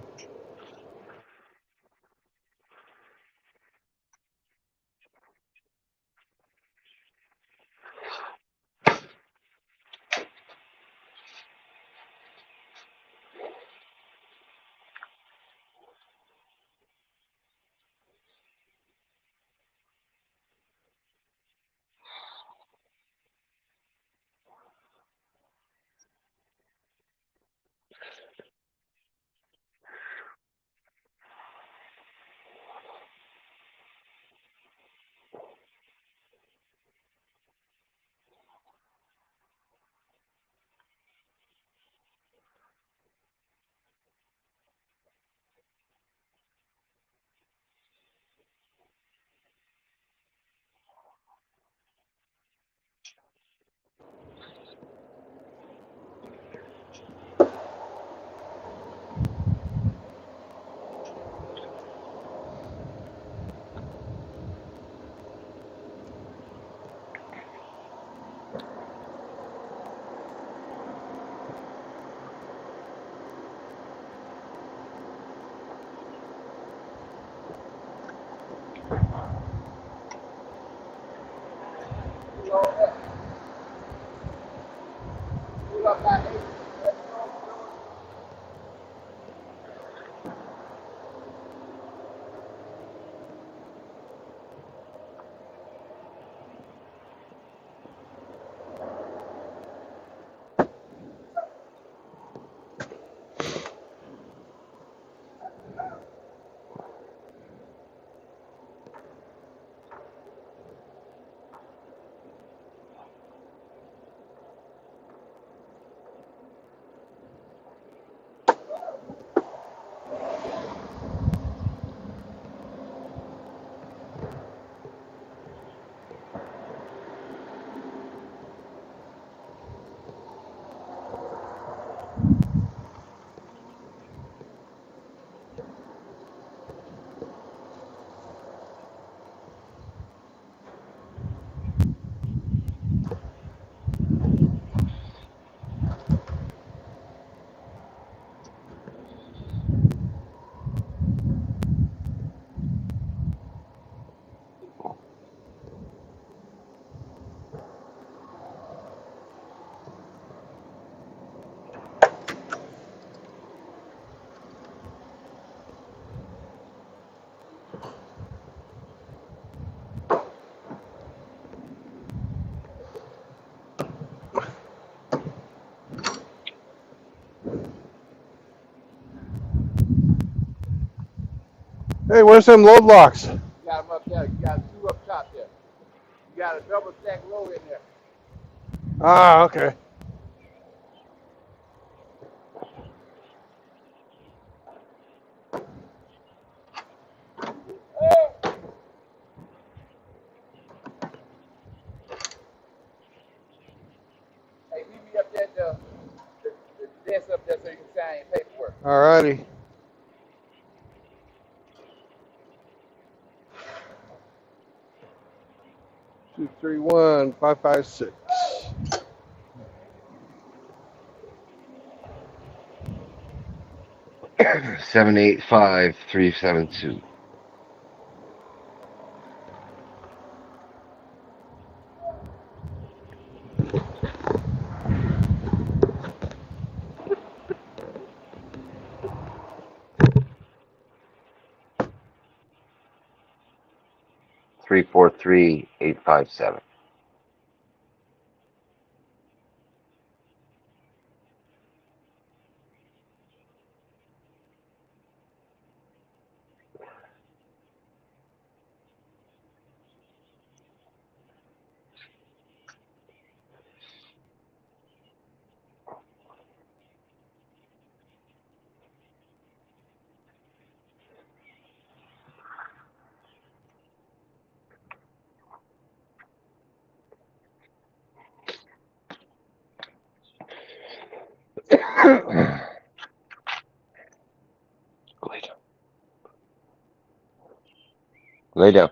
Hey, where's them load locks? Got them up there. You got two up top there. You got a double stack load in there. Ah, okay. Hey, meet me up there at the desk up there so you can sign your paperwork. Alrighty. Two, three, 1, 5, 5, 6. 785-372. Three four three 857. Lay down. Lay down.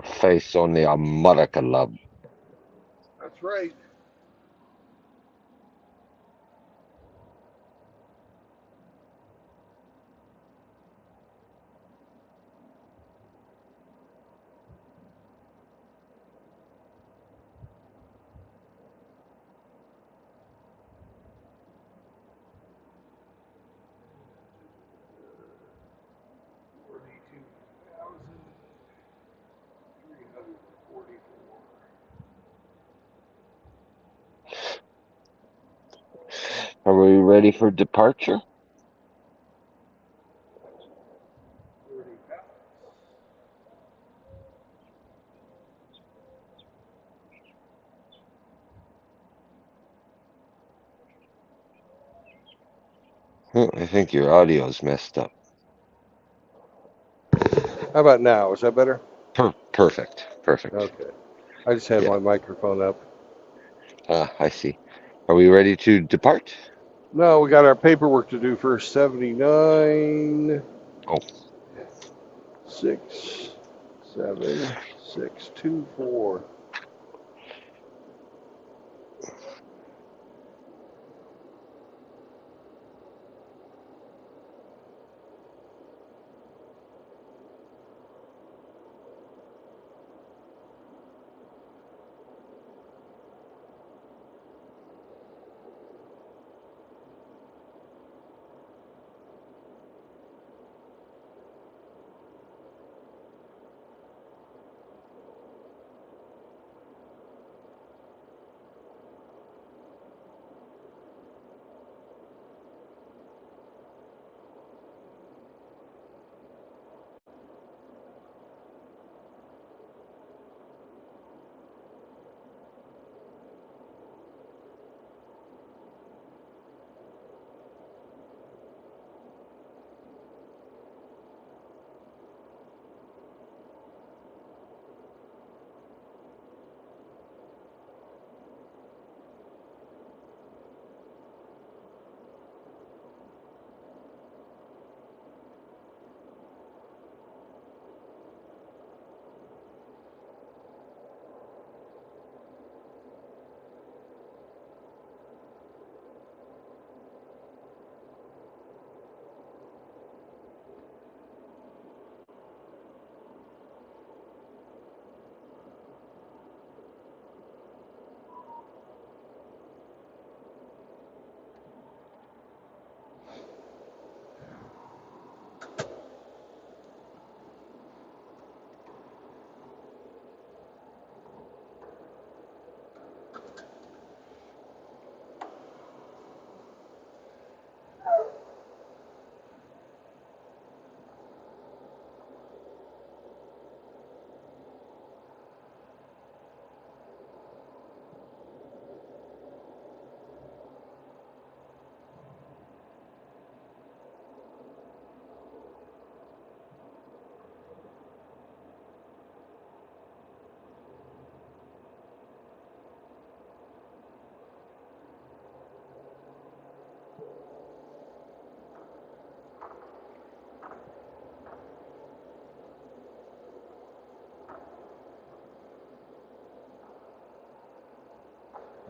face only America love. That's right. Are we ready for departure? I think your audio's messed up. How about now? Is that better? Perfect. Okay. I just had Yeah. my microphone up. I see. Are we ready to depart? No, we got our paperwork to do first. 79. Oh. 6, 7, 6, 2, 4.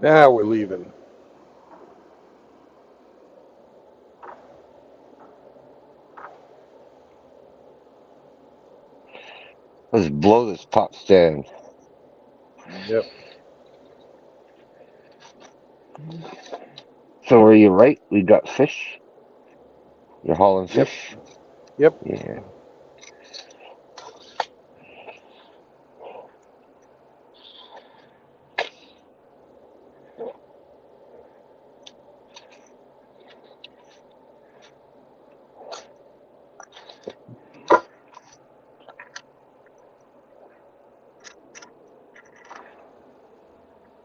Now we're leaving. Let's blow this pot stand. Yep. So are you right? We got fish? You're hauling Yep. fish? Yep. Yeah.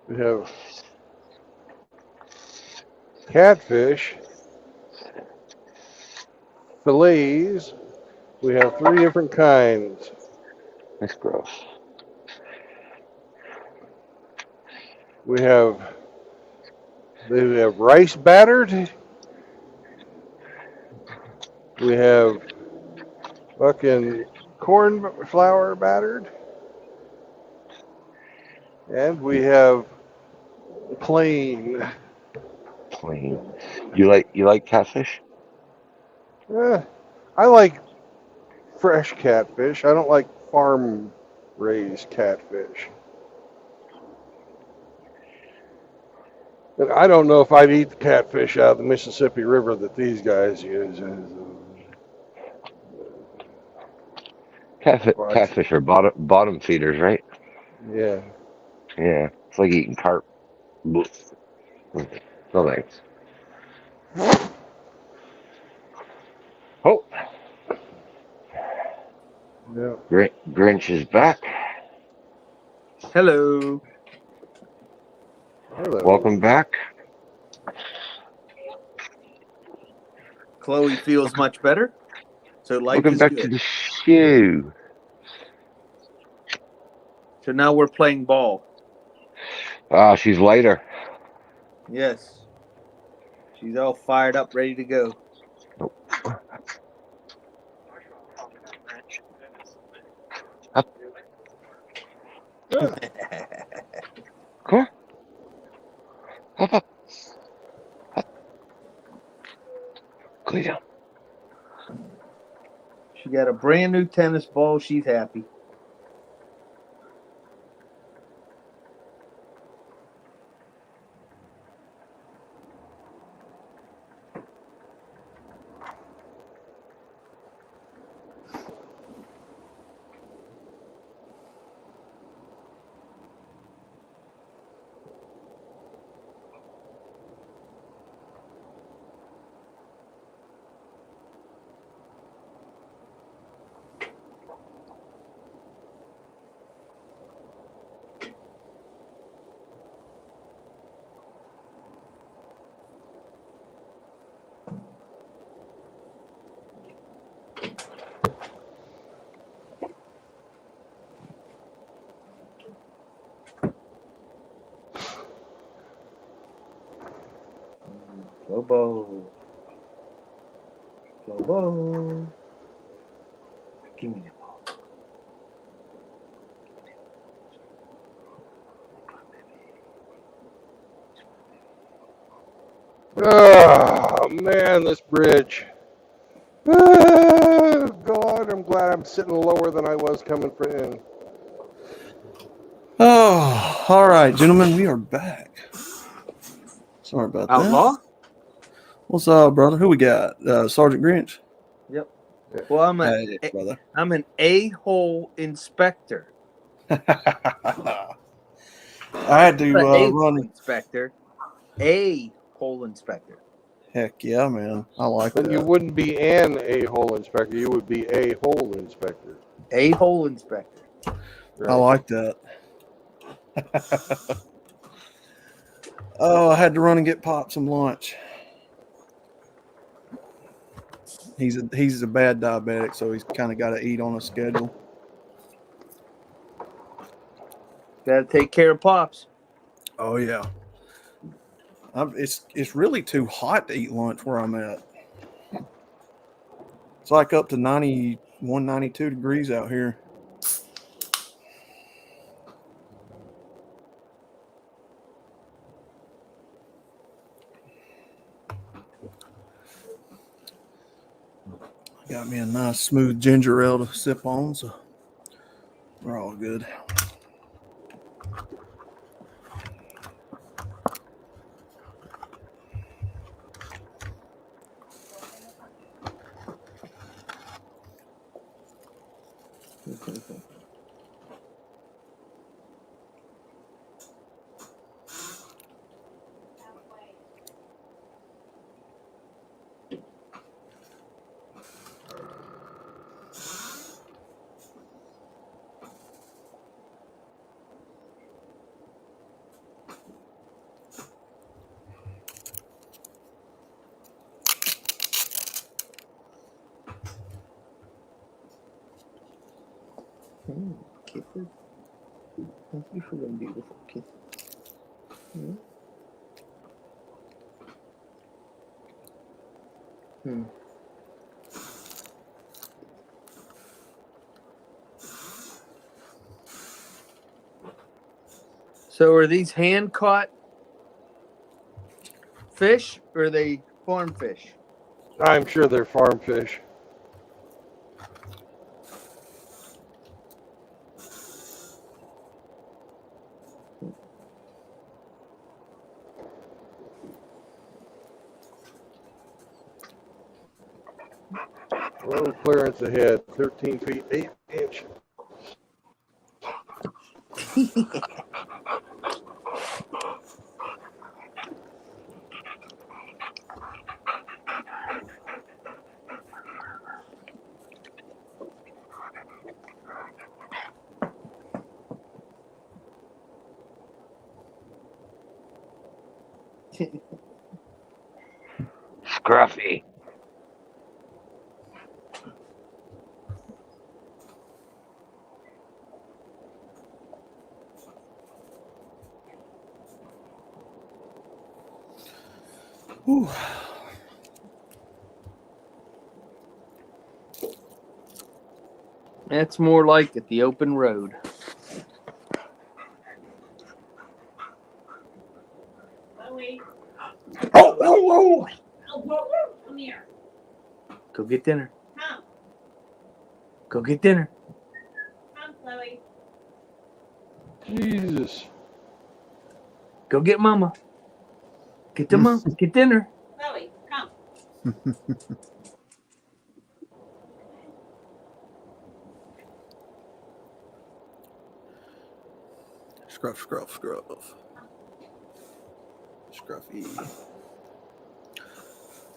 We have catfish, fillets. We have 3 different kinds. That's gross. We have rice battered. We have fucking corn flour battered. And we have plain. Plain. You like catfish? I like fresh catfish. I don't like farm raised catfish. And I don't know if I'd eat the catfish out of the Mississippi River that these guys use. Catfish are bottom feeders, right? Yeah. Yeah. It's like eating carp. Blech. No thanks. Oh, Yeah. Grinch is back. Hello. Welcome Hello. back. Chloe feels much better, so life Welcome is back to good. the show. So now we're playing ball. She's lighter. Yes. She's all fired up, ready to go. Come on. Up. Go down. She got a brand new tennis ball. She's happy. Slow ball. Slow ball. Give me the ball. Oh, man, this bridge. Oh, God, I'm glad I'm sitting lower than I was coming in. Oh, all right, gentlemen, we are back. Sorry about Outlaw? that. What's up, brother? Who we got? Sergeant Grinch. Yep. Well, Hey, brother. I'm an a-hole inspector. I had to Not a run. inspector. A-hole inspector. Heck yeah, man. I like Then you that. wouldn't be an a-hole inspector. You would be a hole inspector. A-hole inspector. I like that. Oh, I had to run and get Pop some lunch. He's a bad diabetic, so he's kind of got to eat on a schedule. Got to take care of Pops. Oh yeah. It's really too hot to eat lunch where I'm at. It's like up to 91, 92 degrees out here. Got me a nice smooth ginger ale to sip on, so we're all good. Kisses. Thank you for them beautiful kisses. Hmm. Hmm. So are these hand caught fish or are they farm fish? I'm sure they're farm fish. Road clearance ahead, 13 feet 8 inches. Scruffy. Whew. That's more like it, the open road. Chloe, Oh, come here. go get dinner. Come. Go get dinner. Come, Chloe. Jesus. Go get mama. Get the mama. Get dinner. Chloe, come. Scruff, scruff, scruff. Scruffy.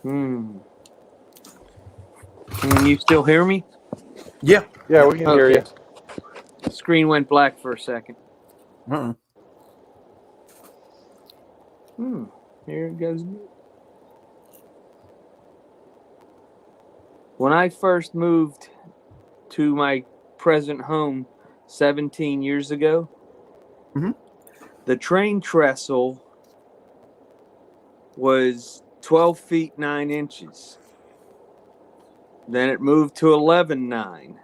Can you still hear me? Yeah. Yeah, we can hear you. The screen went black for a second. Uh-uh. Here it goes. When I first moved to my present home 17 years ago, Mhm. the train trestle was 12 feet 9 inches. Then it moved to 11.9,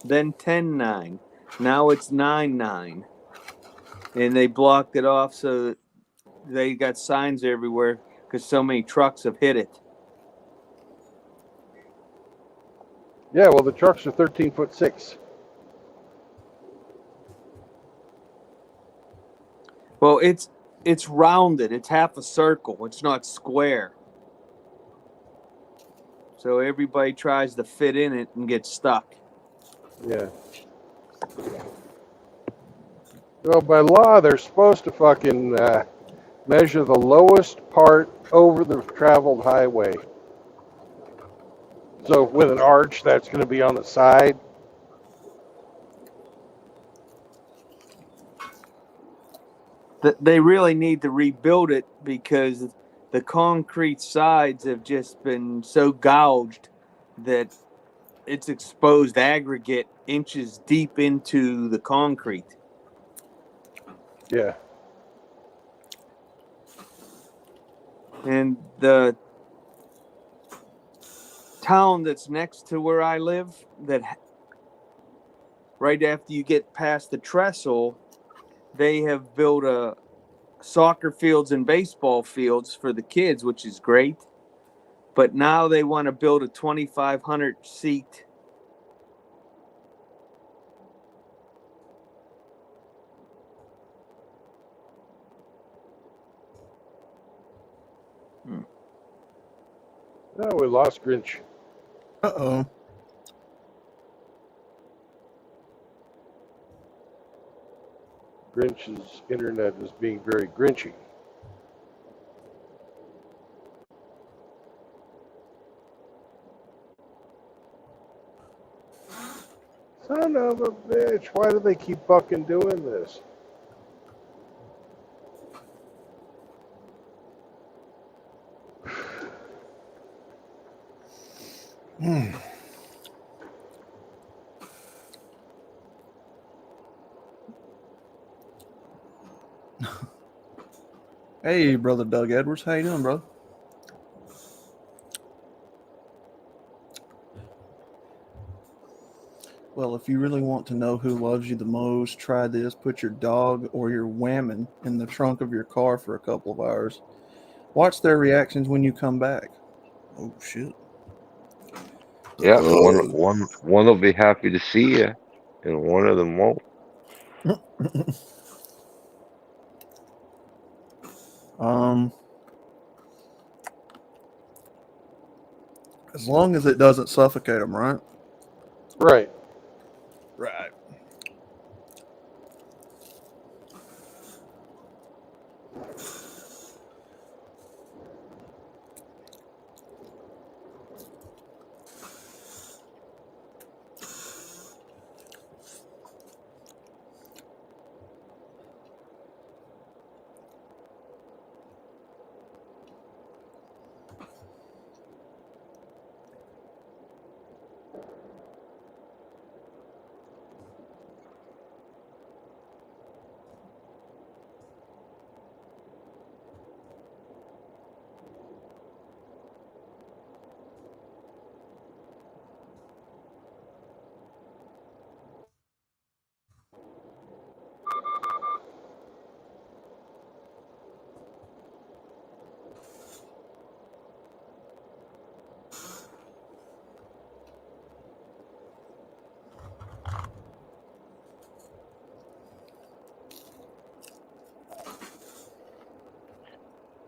then 10.9. Now it's 9.9. And they blocked it off so that they got signs everywhere because so many trucks have hit it. Yeah, well, the trucks are 13'6". Well, it's rounded. It's half a circle. It's not square. So everybody tries to fit in it and get stuck. Yeah. Well, by law, they're supposed to fucking measure the lowest part over the traveled highway. So with an arch, that's going to be on the side. They really need to rebuild it because the concrete sides have just been so gouged that it's exposed aggregate inches deep into the concrete. Yeah. And the town that's next to where I live, that right after you get past the trestle, they have built a soccer fields and baseball fields for the kids, which is great. But now they want to build a 2,500 seat Oh, we lost Grinch. Uh-oh. Grinch's internet is being very grinchy. Son of a bitch, why do they keep fucking doing this? Hey, brother Doug Edwards. How you doing, brother? Well, if you really want to know who loves you the most, try this. Put your dog or your whammon in the trunk of your car for a couple of hours. Watch their reactions when you come back. Oh, shit. Yeah, one will be happy to see you, and one of them won't. um, as long as it doesn't suffocate them, right? Right. Right.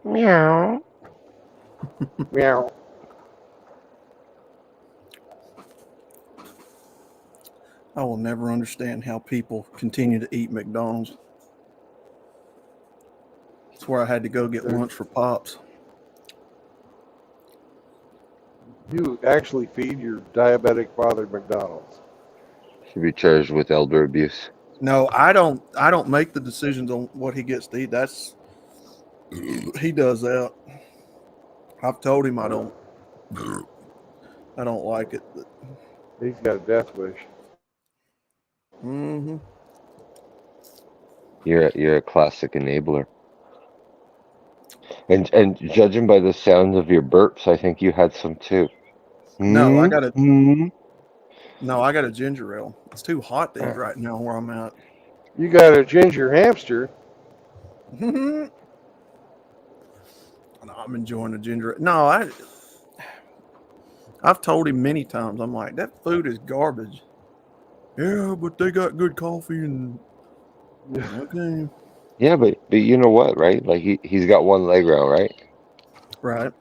Meow. Meow. I will never understand how people continue to eat McDonald's. That's where I had to go get lunch for Pops. You actually feed your diabetic father McDonald's. Should be charged with elder abuse. No, I don't. I don't make the decisions on what he gets to eat. That's he does that. I've told him I don't. I don't like it. But, He's got a death wish. mm-hmm. You're a classic enabler. And judging by the sound of your burps, I think you had some too. No, I got a Hmm. no. I got a ginger ale. It's too hot to eat Ah, right now where I'm at. You got a ginger hamster. No, I'm enjoying the ginger. No, I've told him many times. I'm like, that food is garbage. Yeah, but they got good coffee and okay, yeah, but you know what, right? Like he's got one leg round, right? right.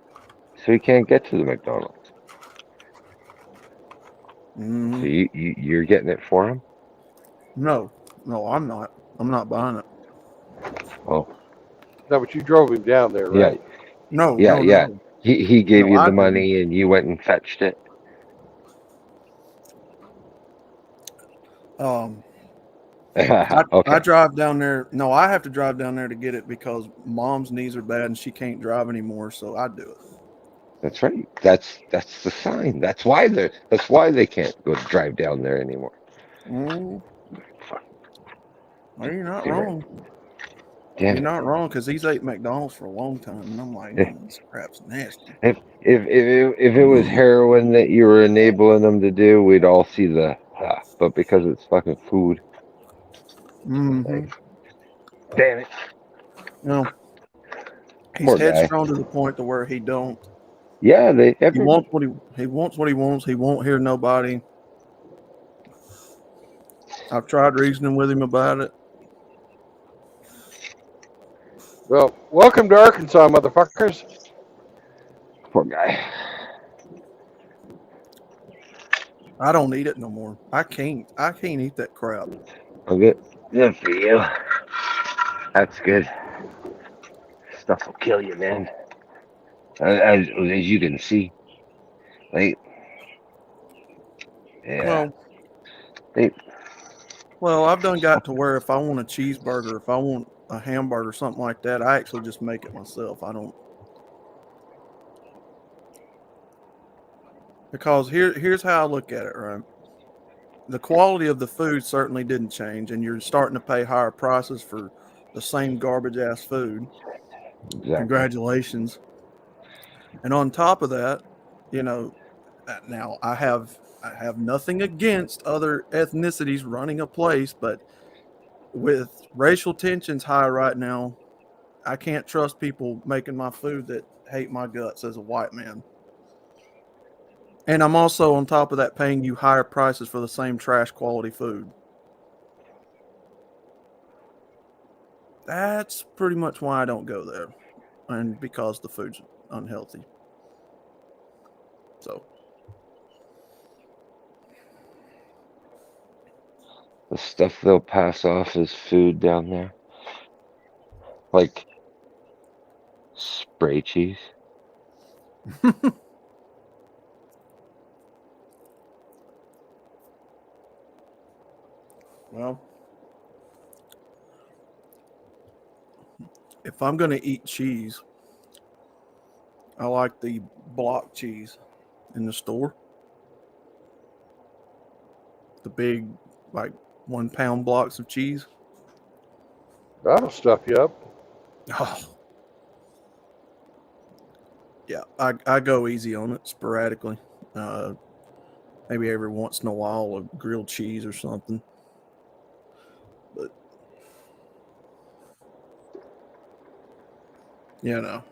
So he can't get to the McDonald's. Mm-hmm. So you're getting it for him? No, no, I'm not. I'm not buying it. Oh, No, but you drove him down there, yeah, right? No, yeah, no, yeah. no, He gave no. you I the didn't. money and you went and fetched it. Um, I Okay, drive down there. No, I have to drive down there to get it because Mom's knees are bad and she can't drive anymore. So I do it. that's right. That's the sign. That's why they can't go drive down there anymore. Mm, Fuck, you're not you're right. wrong. Damn You're it. not wrong because he's ate McDonald's for a long time, and I'm like, this crap's nasty. If it was heroin that you were enabling them to do, we'd all see the but because it's fucking food, Mm-hmm. like damn it, You know, he's poor guy. headstrong to the point to where he don't. Yeah, they He everybody. wants what he wants what he wants. He won't hear nobody. I've tried reasoning with him about it. Well, welcome to Arkansas, motherfuckers. Poor guy. I don't eat it no more. I can't. I can't eat that crap. Okay, good for you. That's good. Stuff will kill you, man. As you can see, like yeah, Well, they, I've done got to where if I want a cheeseburger, if I want a hamburger, something like that, I actually just make it myself. I don't because here's how I look at it. Right, the quality of the food certainly didn't change, and you're starting to pay higher prices for the same garbage ass food. exactly. Congratulations. And on top of that, you know, now I have I have nothing against other ethnicities running a place, but with racial tensions high right now, I can't trust people making my food that hate my guts as a white man. And I'm also, on top of that, paying you higher prices for the same trash quality food. That's pretty much why I don't go there. And because the food's unhealthy. So, The stuff they'll pass off as food down there, like spray cheese. well, if I'm going to eat cheese, I like the block cheese in the store. The big, like 1 pound blocks of cheese. That'll stuff you up. Oh. Yeah, I go easy on it sporadically. Maybe every once in a while a grilled cheese or something. But, you know.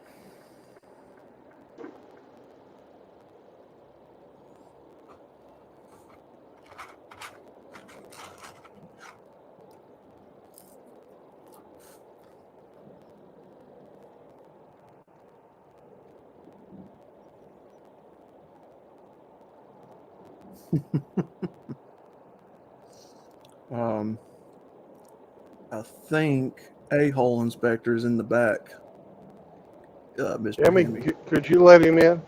I think A-hole inspector is in the back. Mr. Jimmy, Hemmy. could you let him in?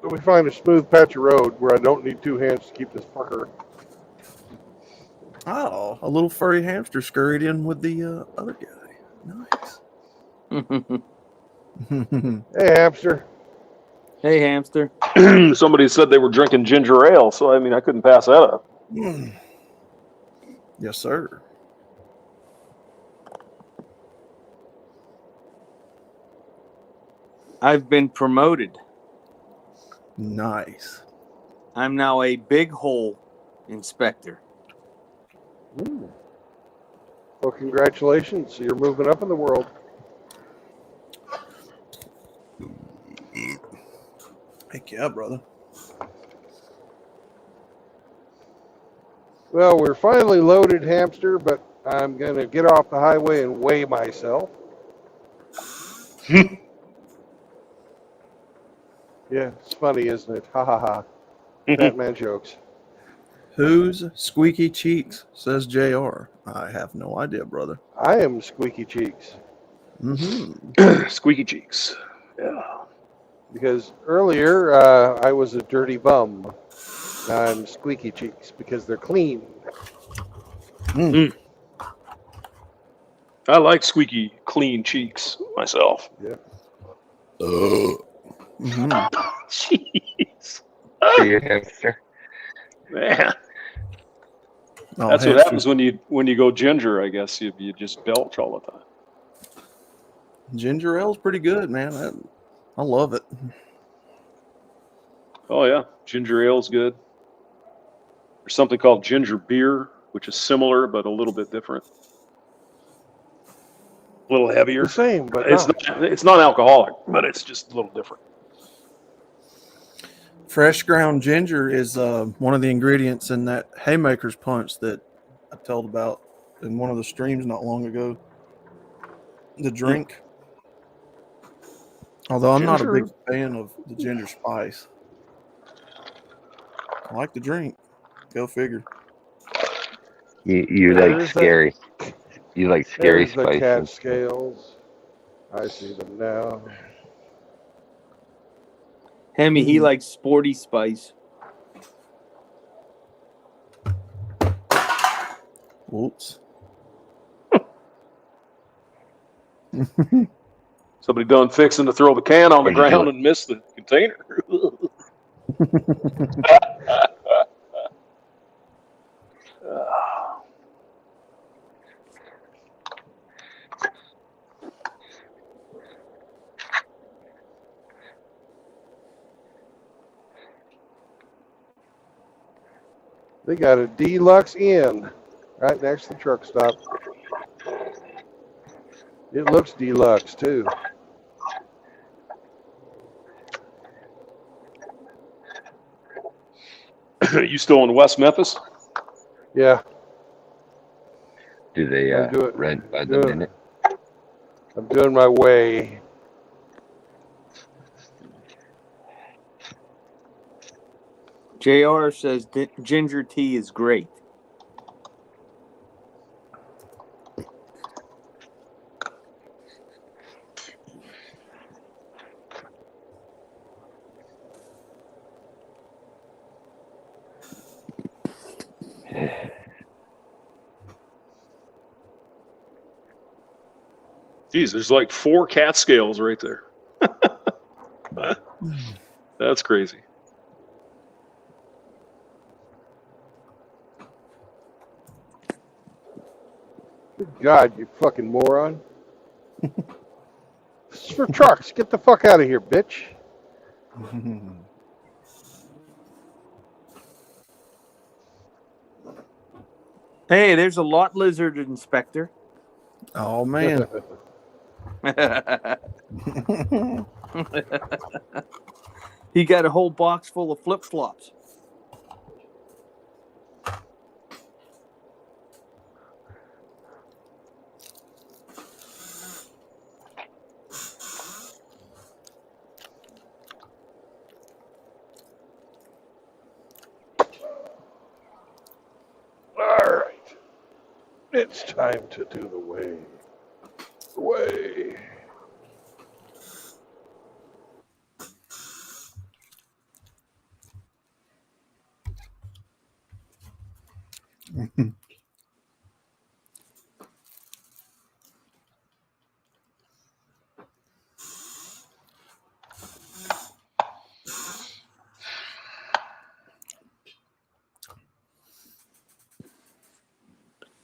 Let me find a smooth patch of road where I don't need 2 hands to keep this fucker. Oh, a little furry hamster scurried in with the other guy. Nice. Hey, hamster. Hey, hamster. Somebody said they were drinking ginger ale, so I mean, I couldn't pass that up. Yes, sir. I've been promoted. Nice. I'm now a big hole inspector. Ooh. Well, congratulations. You're moving up in the world. Heck yeah, brother. Well, we're finally loaded, hamster, but I'm going to get off the highway and weigh myself. Yeah, it's funny, isn't it? Ha ha ha. Batman jokes. Who's squeaky cheeks? Says JR. I have no idea, brother. I am Squeaky Cheeks. Mm-hmm. Squeaky cheeks. Yeah. Because earlier I was a dirty bum. Now I'm Squeaky Cheeks because they're clean. I like squeaky, clean cheeks myself. Yeah. Mm-hmm. Jeez. For your hamster. Man. Oh, That's what hamsters. happens when you go ginger, I guess. You just belch all the time. Ginger ale's pretty good, man. I love it. Oh, yeah. Ginger ale's good. There's something called ginger beer, which is similar but a little bit different. A little heavier. The same, but It's not alcoholic, but it's just a little different. Fresh ground ginger is one of the ingredients in that Haymaker's punch that I told about in one of the streams not long ago. The drink. Although I'm not a big fan of the ginger spice. I like the drink. Go figure. You like scary. You like scary There's the cat spices. scales. I see them now. Hemmy, he likes sporty spice. Whoops. Somebody done fixing to throw the can on the ground and miss the container. They got a deluxe inn right next to the truck stop. It looks deluxe too. You still in West Memphis? Yeah, Do they I'm doing. rent by the doing minute? I'm doing my way. JR says ginger tea is great. Geez, there's like 4 cat scales right there. That's crazy. Good God, you fucking moron! This is for trucks. Get the fuck out of here, bitch. Hey, there's a lot lizard inspector. Oh man. He got a whole box full of flip flops. All right, it's time to do the way. The way.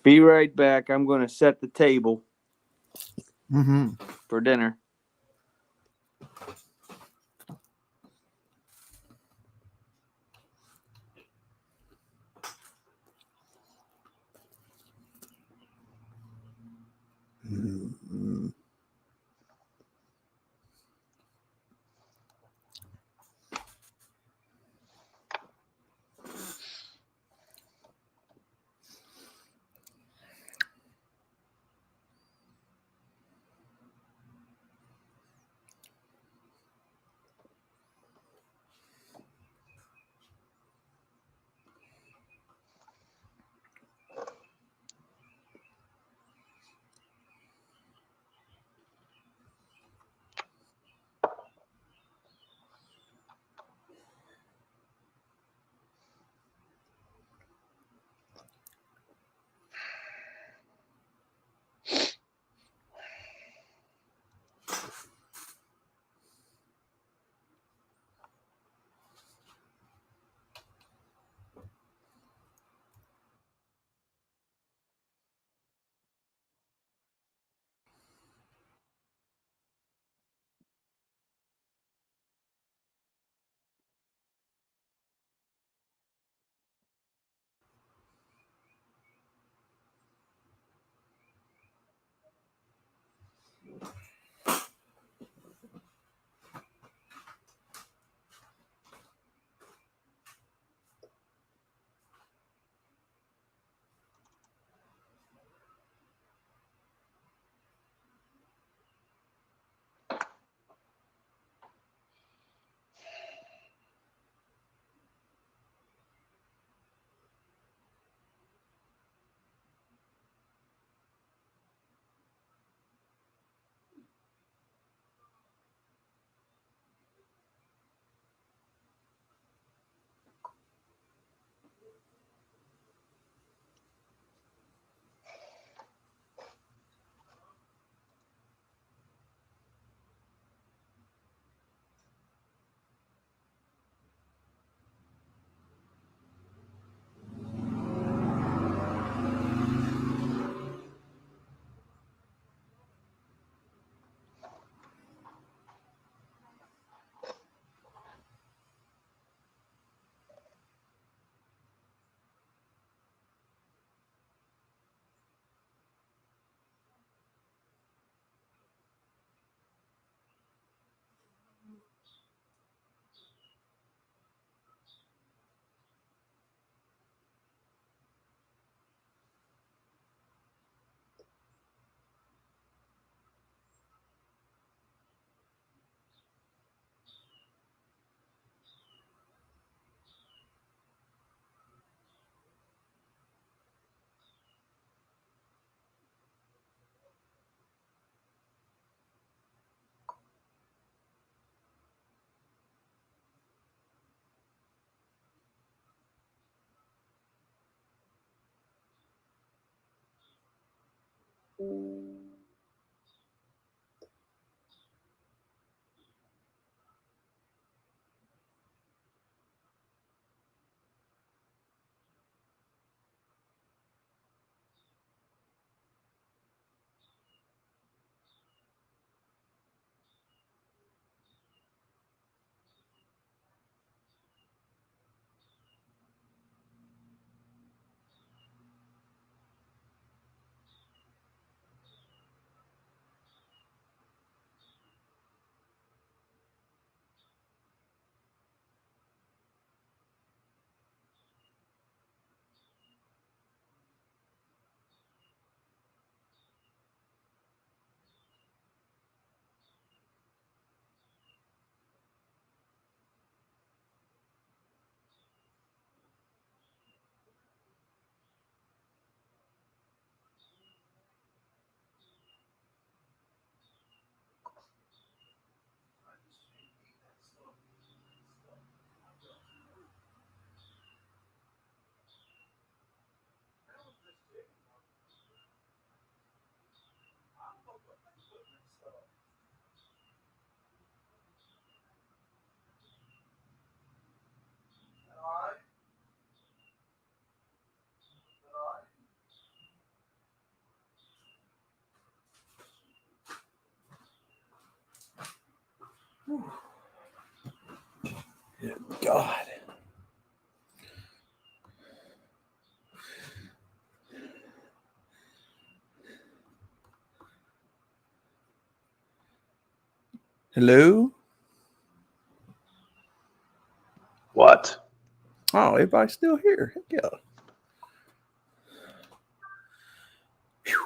Be right back. I'm going to set the table Mm-hmm. for dinner. Mm-hmm. God. Hello? What? Oh, everybody's still here. Heck yeah. Phew.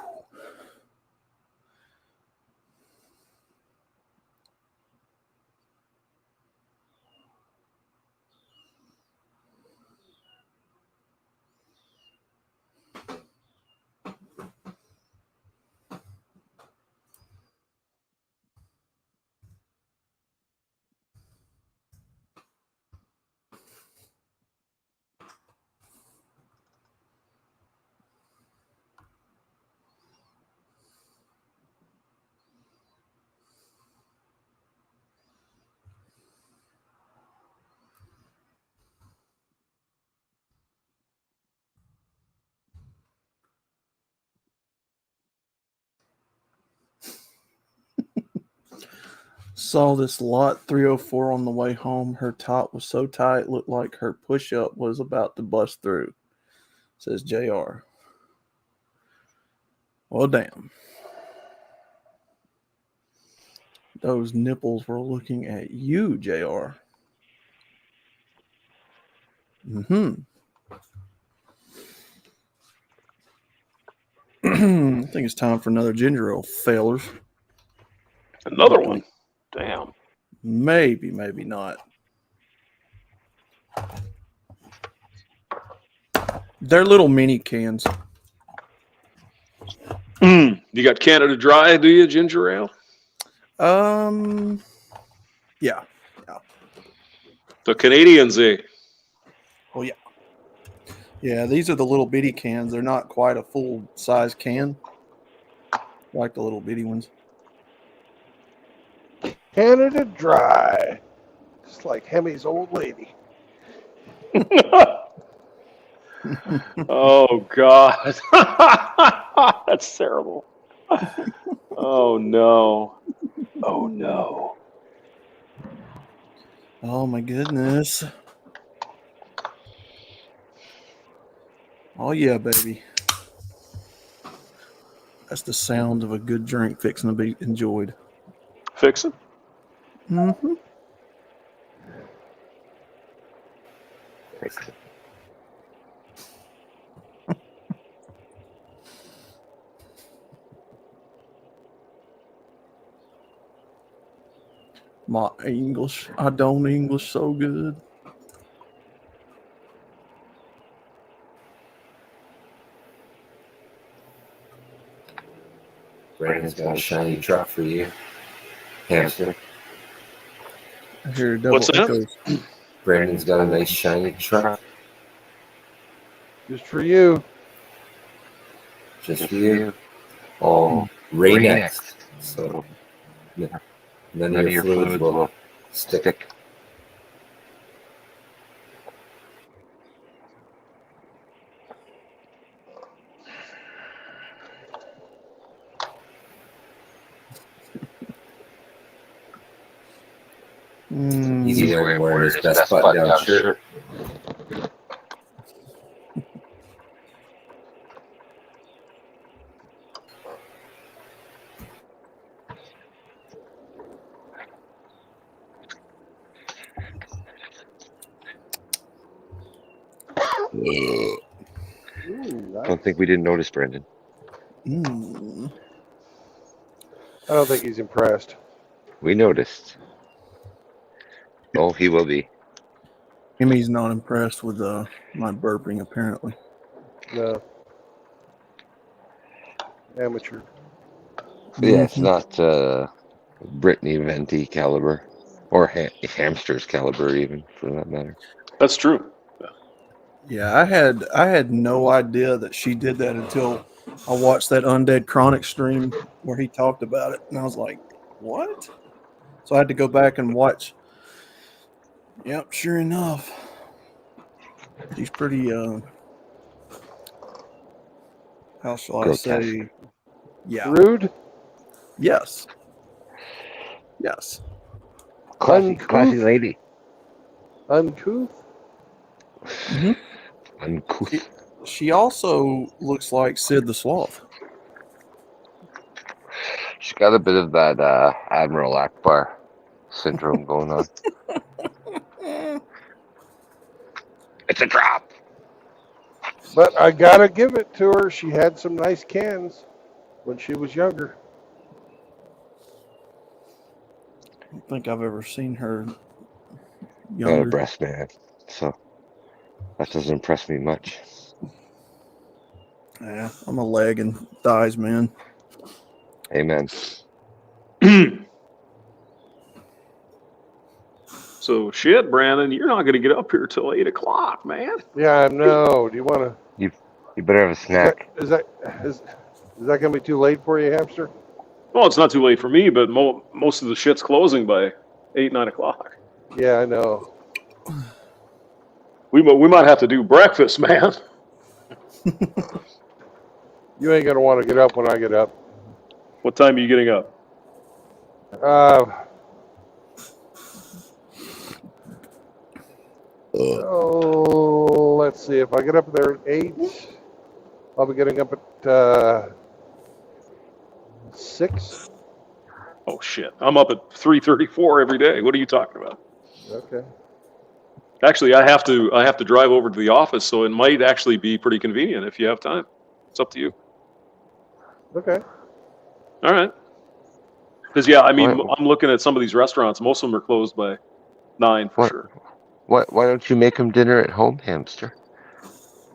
Saw this lot 304 on the way home. Her top was so tight, looked like her push up was about to bust through, says JR. Well, damn. Those nipples were looking at you, JR. Mm-hmm. I think it's time for another ginger ale, failers. Another one. Damn. Maybe, maybe not. They're little mini cans. You got Canada Dry, do you, ginger ale? Yeah. The Canadians, eh? Well, yeah. Yeah, these are the little bitty cans. They're not quite a full size can. Like the little bitty ones. Canada Dry. Just like Hemi's old lady. Oh, God. That's terrible. Oh, no. Oh, no. Oh, my goodness. Oh, yeah, baby. That's the sound of a good drink fixing to be enjoyed. Fix it? Mm-hmm. My English, I don't English so good. Brandon's got a shiny truck for you, hamster. I hear double What's that? echoes. Brandon's got a nice shiny truck Just for you. just for you. Oh, Rain-X. So yeah, none of your fluids will stick. Easy way of wearing his best button-down shirt. Ooh, I don't think we didn't notice, Brandon. Mm. I don't think he's impressed. We noticed. Oh, he will be. Emmy's not impressed with my burping, apparently. No. Amateur. Yeah, it's Mhm. not Brittany Venti caliber or hamsters caliber, even for that matter. That's true. Yeah, I had no idea that she did that until I watched that Undead Chronic stream where he talked about it, and I was like, "What?" So I had to go back and watch. Yep, sure enough, she's pretty. How shall I Grotesque. say? Yeah. Rude. Yes. Yes. Classy lady. Uncouth. hmm Uncouth. She also looks like Sid the Sloth. She's got a bit of that Admiral Akbar syndrome going on. It's a drop. But I gotta give it to her. She had some nice cans when she was younger. I don't think I've ever seen her Not a younger. breast man, so that doesn't impress me much. Yeah, I'm a leg and thighs man. Amen. So shit, Brandon, you're not going to get up here till 8 o'clock, man. Yeah, I know. Do you want to? You better have a snack. Is that gonna be too late for you, hamster? Well, it's not too late for me, but most of the shit's closing by 8, 9 o'clock. Yeah, I know. We might have to do breakfast, man. You ain't gonna want to get up when I get up. What time are you getting up? Oh, let's see. If I get up there at 8, I'll be getting up at 6. Oh shit, I'm up at 3:34 every day. What are you talking about? Okay. Actually, I have to drive over to the office, so it might actually be pretty convenient if you have time. It's up to you. Okay. All right. Because yeah, I mean, What? I'm looking at some of these restaurants. Most of them are closed by 9 for What? sure. Why don't you make him dinner at home, hamster?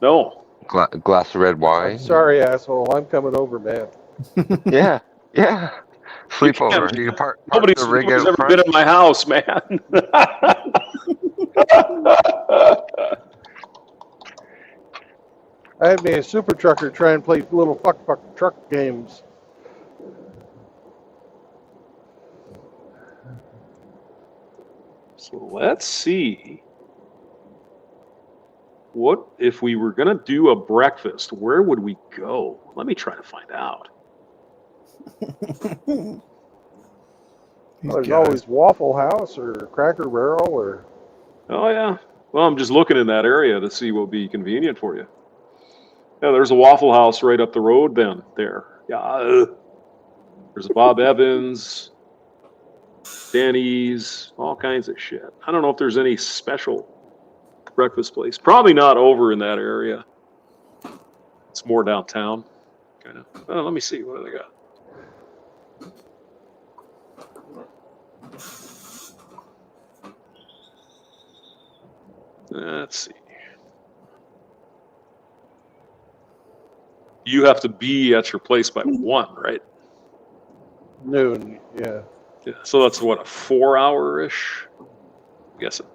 No. Glass of red I'm wine. sorry, asshole. I'm coming over, man. Yeah. Sleepover. can't- You can park Nobody's the rig out ever front. been in my house, man. I had me a super trucker try and play little fuck truck games. So let's see. What if we were gonna do a breakfast? Where would we go? Let me try to find out. Well, there's always Waffle House or Cracker Barrel or. Oh yeah. Well, I'm just looking in that area to see what would be convenient for you. Yeah, there's a Waffle House right up the road. Then there. Yeah. There's a Bob Evans, Denny's, all kinds of shit. I don't know if there's any special breakfast place. Probably not over in that area. It's more downtown, kind of. Oh, let me see. What do they got? Let's see. You have to be at your place by 1, right? Noon, yeah. Yeah. So that's what, a 4-hour-ish? I'm guessing.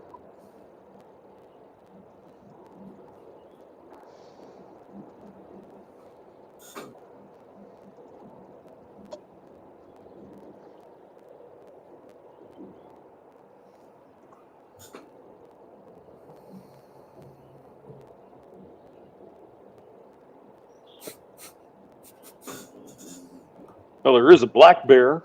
Well, there is a black bear.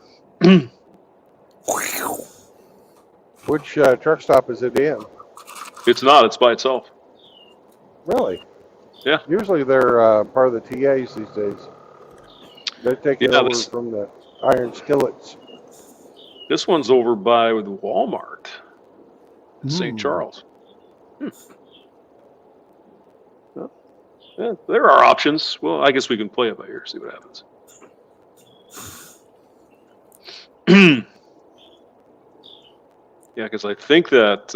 Which truck stop is it in? It's not. It's by itself. Really? Yeah. Usually they're part of the TAs these days. They take it Yeah, over from the iron skillets. This one's over by the Walmart, St. Charles. Well, yeah, there are options. Well, I guess we can play it by ear, see what happens. Yeah, because I think that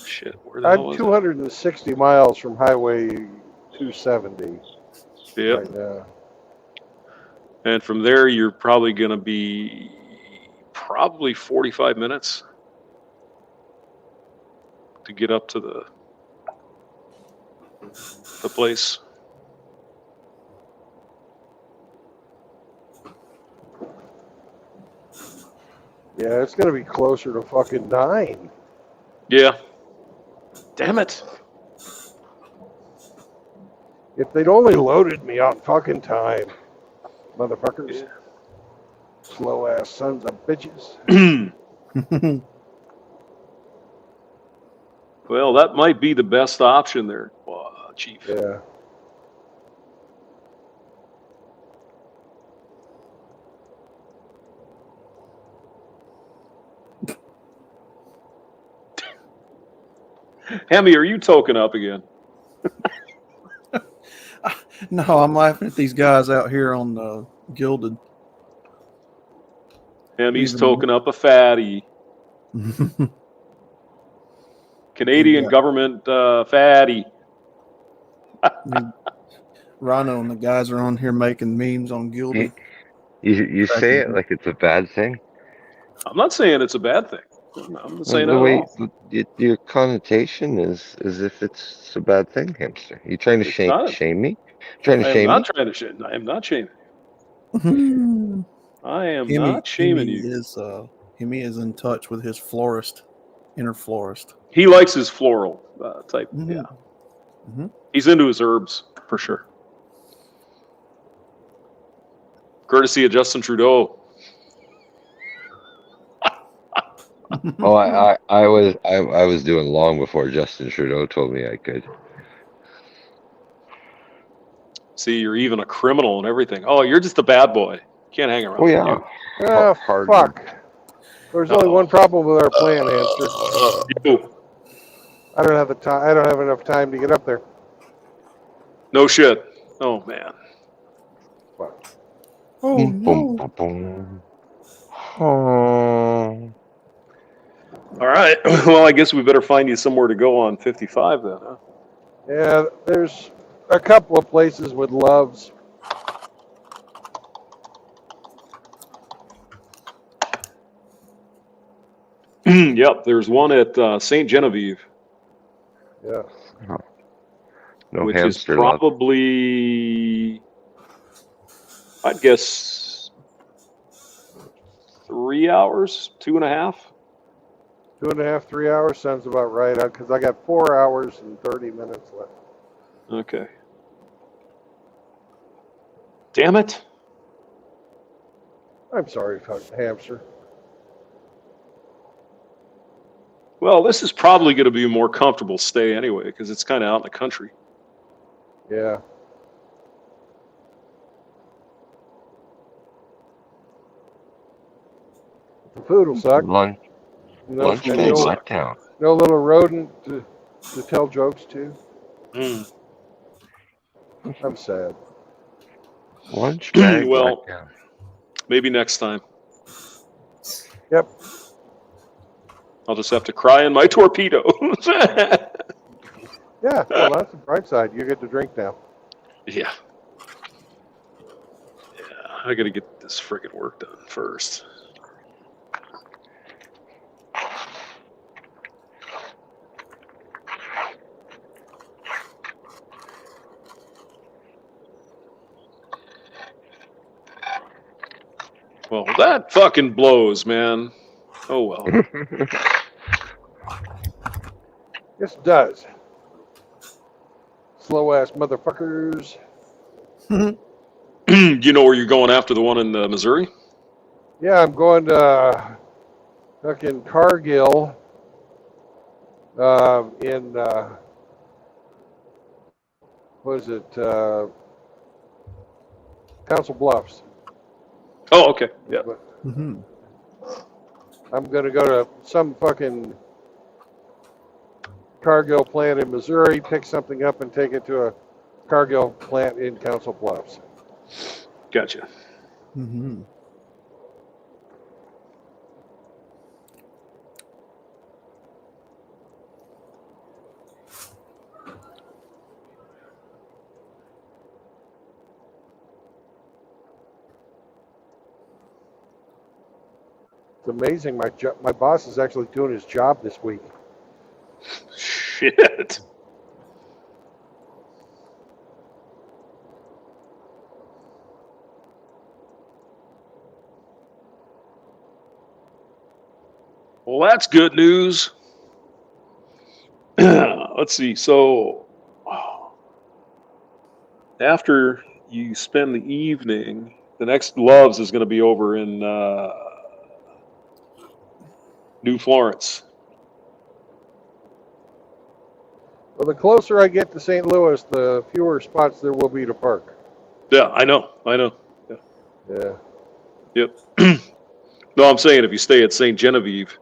shit. Where the hell I'm was 260 miles from Highway 270 it? Yep. right now. And from there, you're probably going to be 45 minutes to get up to the place. Yeah, it's going to be closer to fucking 9. Yeah. Damn it. If they'd only loaded me on fucking time, motherfuckers. Yeah. Slow ass sons of bitches. Well, that might be the best option there, Chief. Yeah. Hemi, are you token up again? No, I'm laughing at these guys out here on the Gilded. Hemi's token up a fatty. Canadian government fatty. Rhino and the guys are on here making memes on Gilded. You say it like it's a bad thing. I'm not saying it's a bad thing. I'm not saying the that way at all. your connotation is as if it's a bad thing, hamster. You trying to shame me? Trying to shame me? I am not shaming you. I am not shaming you. Hemi is in touch with his florist, inner florist. He likes his floral type. Yeah. Mm-hmm. He's into his herbs for sure. Courtesy of Justin Trudeau. Oh, I was doing long before Justin Trudeau told me I could. See, you're even a criminal and everything. Oh, you're just a bad boy. Can't hang around. Oh yeah. Fuck. There's only one problem with our plan, hamster. I don't have the time. I don't have enough time to get up there. No shit. Oh man. Fuck. Oh no. Oh. All right. Well, I guess we better find you somewhere to go on 55 then, huh? Yeah, there's a couple of places with loves. Yep, there's one at St. Genevieve. Yeah. No which is hamster probably, I'd guess, 3 hours, 2.5. 2.5, 3 hours sounds about right. Because I got 4 hours and 30 minutes left. Okay. Damn it. I'm sorry, hamster. Well, this is probably going to be a more comfortable stay anyway, because it's kind of out in the country. Yeah. The food will suck. Lunch bag letdown. No little rodent to tell jokes to. I'm sad. Lunch bag well, letdown. Maybe next time. Yep. I'll just have to cry in my torpedo. Yeah, well, that's the bright side. You get to drink now. Yeah. Yeah, I got to get this friggin' work done first. Well, that fucking blows, man. Oh, well. Yes, it does. Slow ass motherfuckers. You know where you're going after the one in Missouri? Yeah, I'm going to fucking Cargill in, what is it, Council Bluffs. Oh, okay. Yeah. But Mm-hmm. I'm going to go to some fucking Cargill plant in Missouri, pick something up and take it to a Cargill plant in Council Bluffs. Gotcha. Mm-hmm. It's amazing. My boss is actually doing his job this week. Shit. Well, that's good news. Let's see. So, after you spend the evening, the next Loves is going to be over in New Florence. Well, the closer I get to St. Louis, the fewer spots there will be to park. Yeah, I know. Yeah. Yeah. Yep. No, I'm saying if you stay at St. Genevieve,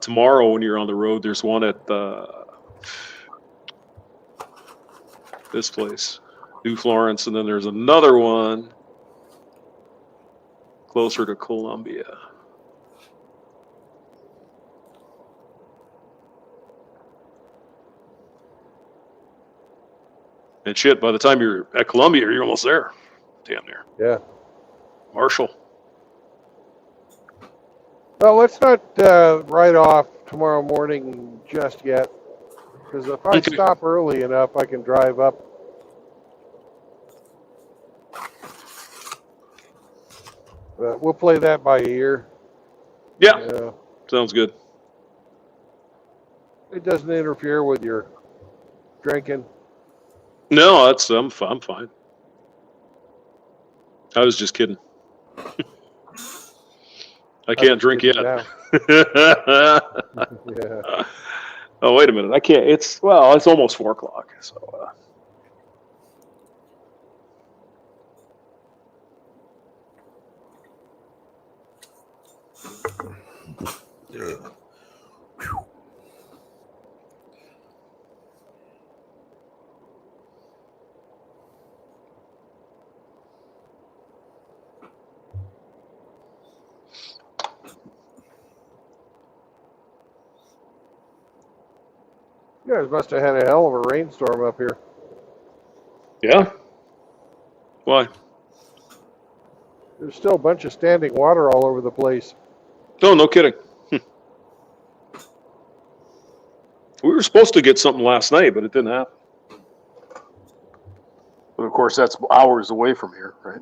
tomorrow when you're on the road, there's one at this place, New Florence, and then there's another one closer to Columbia. And shit, by the time you're at Columbia, you're almost there. Damn near. Yeah. Marshall. Well, let's not write off tomorrow morning just yet, because if I Okay. stop early enough, I can drive up. We'll play that by ear. Yeah. Sounds good. It doesn't interfere with your drinking. No, I'm fine. I was just kidding. I can't drink yet. Now. Yeah. Oh, wait a minute. I can't. It's almost 4:00. So. Yeah. You guys must have had a hell of a rainstorm up here. Yeah. Why? There's still a bunch of standing water all over the place. Oh, no kidding. We were supposed to get something last night, but it didn't happen. But of course, that's hours away from here, right?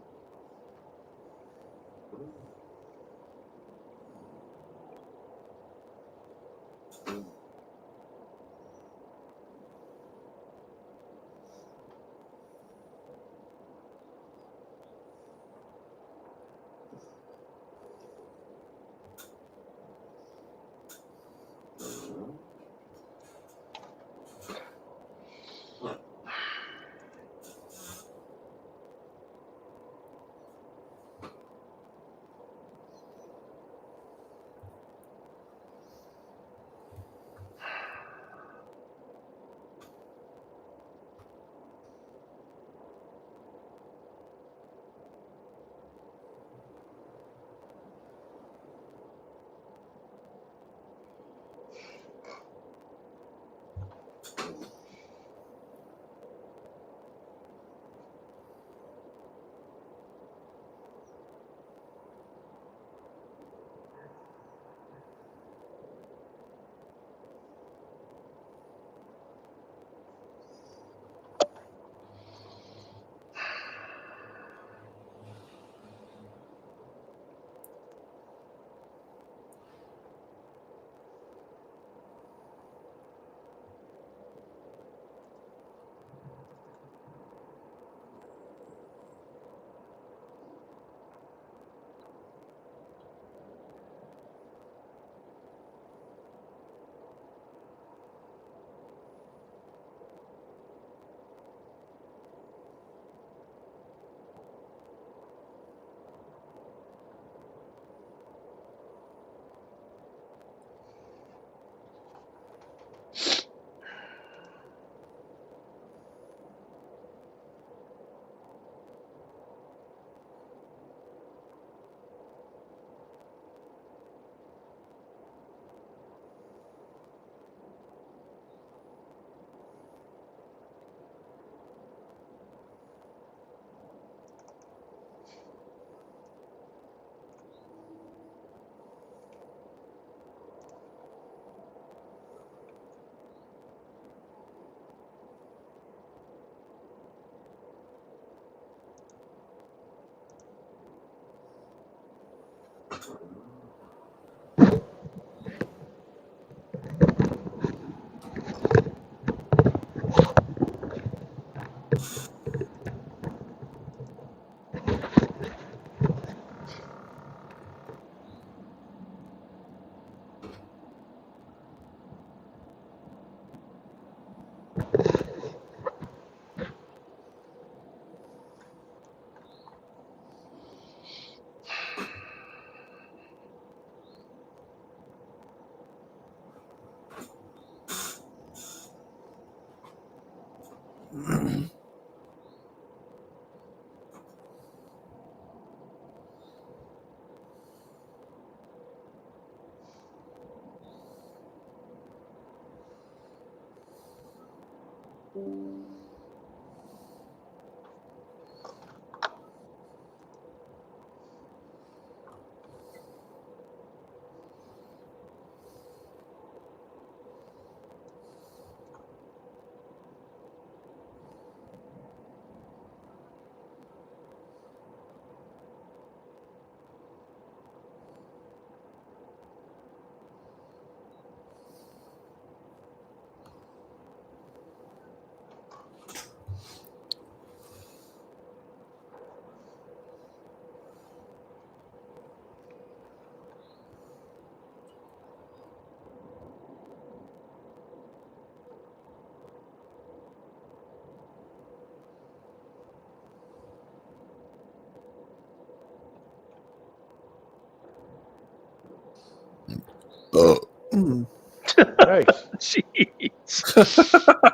Nice. Jeez.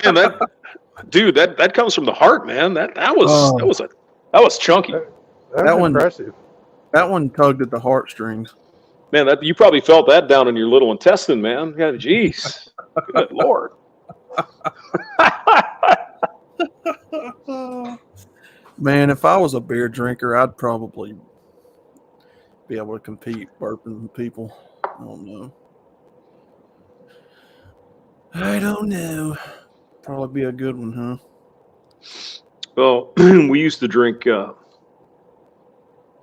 Man, that comes from the heart, man. That was chunky. That's That one- impressive. That one tugged at the heartstrings. Man, that you probably felt that down in your little intestine, man. Yeah, jeez. Good Lord. Man, if I was a beer drinker, I'd probably be able to compete burping people. I don't know. I don't know. Probably be a good one, huh? Well, we used to drink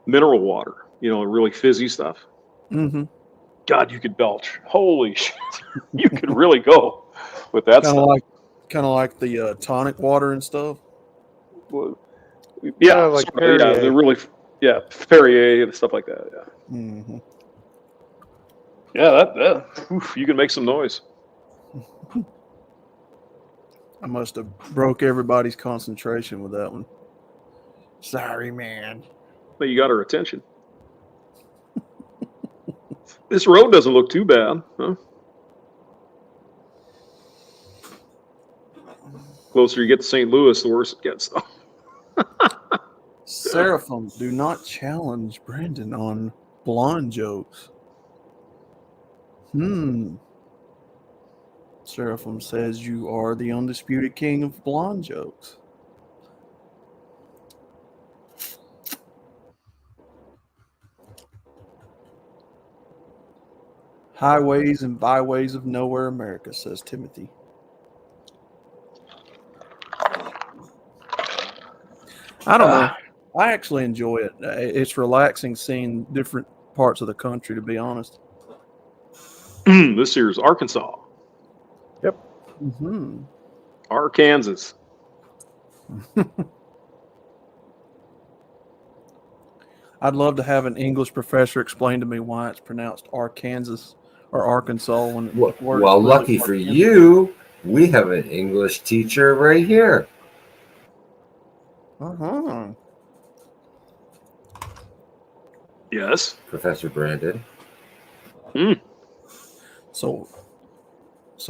mineral water, really fizzy stuff. Mm-hmm. God, you could belch. Holy shit. You could really go with that stuff. Kind of like the tonic water and stuff. Well, yeah, like sort of, yeah, Perrier. they're really, Perrier and stuff like that. Yeah, Mm-hmm. yeah, that you can make some noise. I must have broke everybody's concentration with that one. Sorry, man. But you got her attention. This road doesn't look too bad, huh? Closer you get to St. Louis, the worse it gets, though. Seraphim, do not challenge Brandon on blonde jokes. Seraphim says you are the undisputed king of blonde jokes. Highways and byways of nowhere, America, says Timothy. I don't know. I actually enjoy it. It's relaxing seeing different parts of the country, to be honest. This here's Arkansas. Yep. Mm-hmm. Arkansas. I'd love to have an English professor explain to me why it's pronounced Arkansas or Arkansas when it works. Well, lucky for you, we have an English teacher right here. Uh-huh. Yes. Professor Brandon. So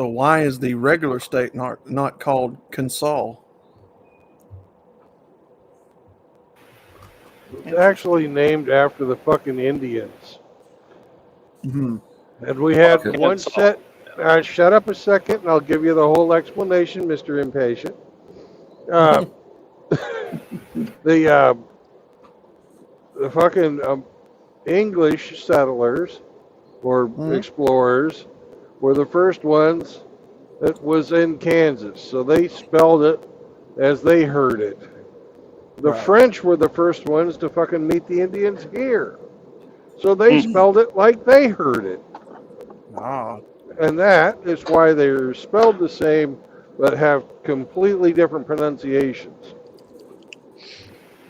why is the regular state not called Consol? It's actually named after the fucking Indians. Mm-hmm. And we had Okay. one set. Shut up a second, and I'll give you the whole explanation, Mr. Impatient. The fucking English settlers or explorers were the first ones that was in Kansas, so they spelled it as they heard it. The French were the first ones to fucking meet the Indians here. So they spelled it like they heard it. Ah, And that is why they're spelled the same but have completely different pronunciations.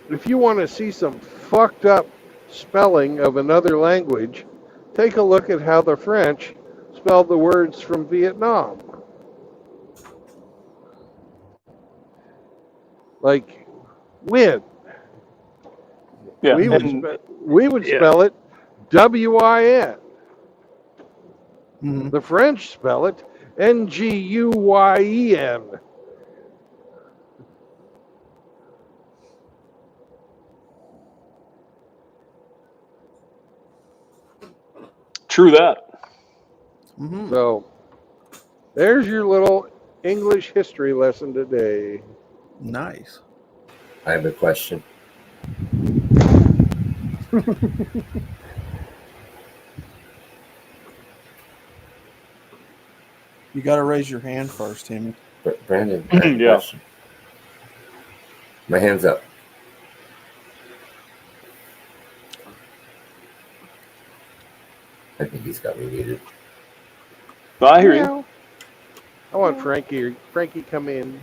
If you want to see some fucked up spelling of another language, take a look at how the French spelled the words from Vietnam. Like win. Yeah, We would and we would yeah. spell it WIN. mhm. The French spell it NGUYEN. True that. Mhm. So there's your little English history lesson today. Nice. I have a question. You got to raise your hand first, Timmy. Brandon, I have a Yeah. question. My hand's up. I think he's got me muted. I hear you. Meow. I want Frankie. Frankie, come in.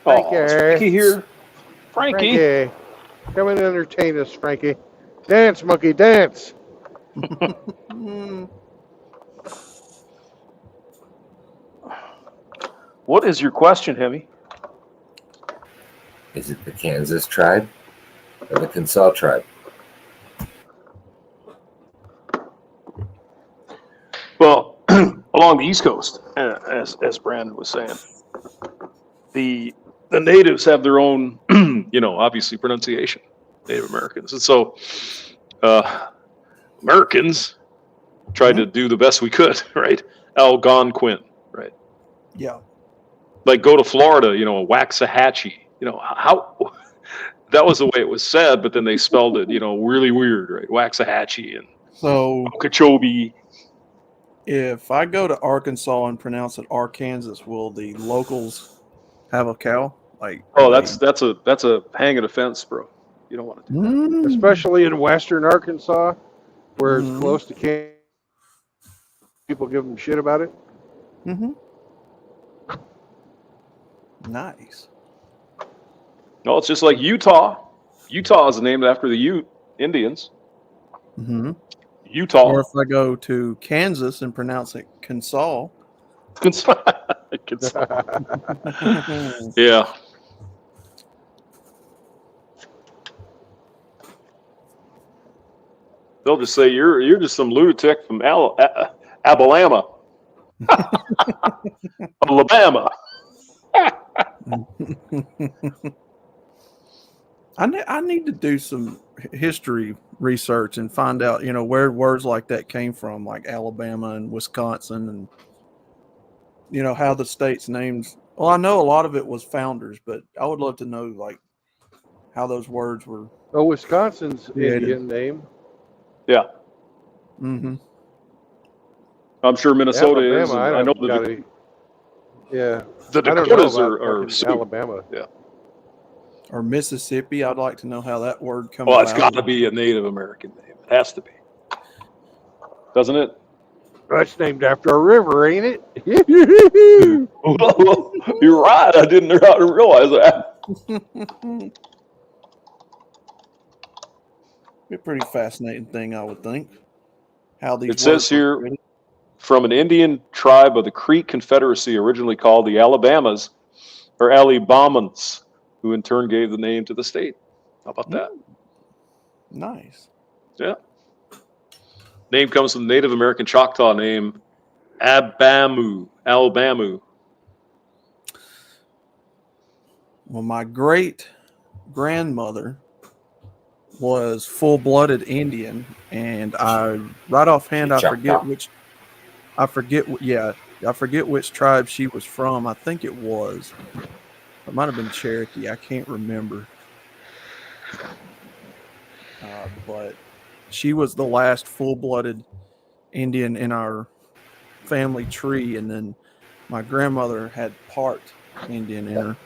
Oh, is Frankie here? Frankie. Frankie, come and entertain us, Frankie. Dance, monkey, dance. Mm, What is your question, Hemi? Is it the Kansas tribe or the Consol tribe? Well, along the East Coast, as Brandon was saying, the natives have their own, obviously pronunciation. Native Americans, and so Americans tried to do the best we could, right? Algonquin, right? yeah. Like go to Florida, Waxahachie. How that was the way it was said, but then they spelled it, really weird, right? Waxahachie and So Okeechobee. if I go to Arkansas and pronounce it Arkansas, will the locals have a cow? Like, Oh, that's a hanging offense, bro. You don't want to do that. Mm. Especially in western Arkansas, where it's Mhm. close to Kansas. People give them shit about it. Mhm. Nice. No, it's just like Utah. Utah is named after the Ute Indians. Mm-hmm. Utah. Or if I go to Kansas and pronounce it Consol. Yeah. They'll just say you're just some lunatic from Alabama. Alabama. I need to do some history research and find out, where words like that came from, like Alabama and Wisconsin, and how the states names. Well, I know a lot of it was founders, but I would love to know like how those words were. Oh, Wisconsin's created. Indian name. Yeah. Mm-hmm. I'm sure Minnesota Alabama, is. And I I know don't got it. Yeah. the I don't know Dakotas about are fucking Sioux. Alabama. Yeah. Or Mississippi. I'd like to know how that word comes Well, about. it's got to be a Native American name. It has to be. Doesn't it? That's named after a river, ain't it? Well, you're right. I didn't realize that. Be a pretty fascinating thing, I would think. How these It says words were here, created. from an Indian tribe of the Creek Confederacy, originally called the Alabamas, or Alabamans, who in turn gave the name to the state. How about that? Nice. Yeah. Name comes from the Native American Choctaw name Abamu. Alabama. Well, my great grandmother was full-blooded Indian, and right offhand I forget which tribe she was from. I think it might have been Cherokee. I can't remember. But she was the last full-blooded Indian in our family tree, and then my grandmother had part Indian in her.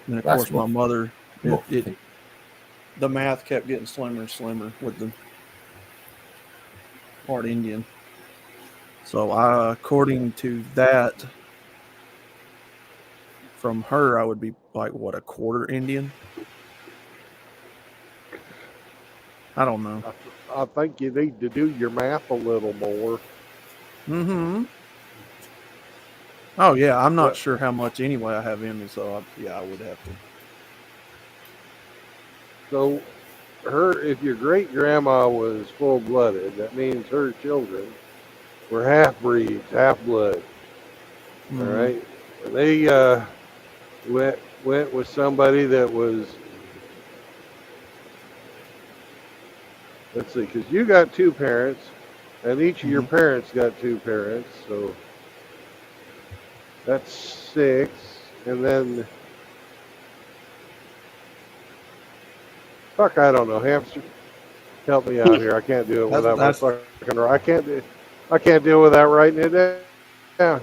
And of course, my mother, the math kept getting slimmer and slimmer with the part Indian. So according to that, from her, I would be like what, a quarter Indian? I don't know. I think you need to do your math a little more. Mm-hmm. Oh yeah, I'm not But sure how much anyway I have in me, so I would have to. so if your great grandma was full blooded, that means her children were half breeds, half blood. All Mm-hmm. right, and they went with somebody that was. Let's see, because you got two parents, and each of your Mm-hmm. parents got two parents, so that's six. And then, fuck, I don't know, hamster. Help me out here. I can't do it without my That's fucking. I can't deal with that writing it down.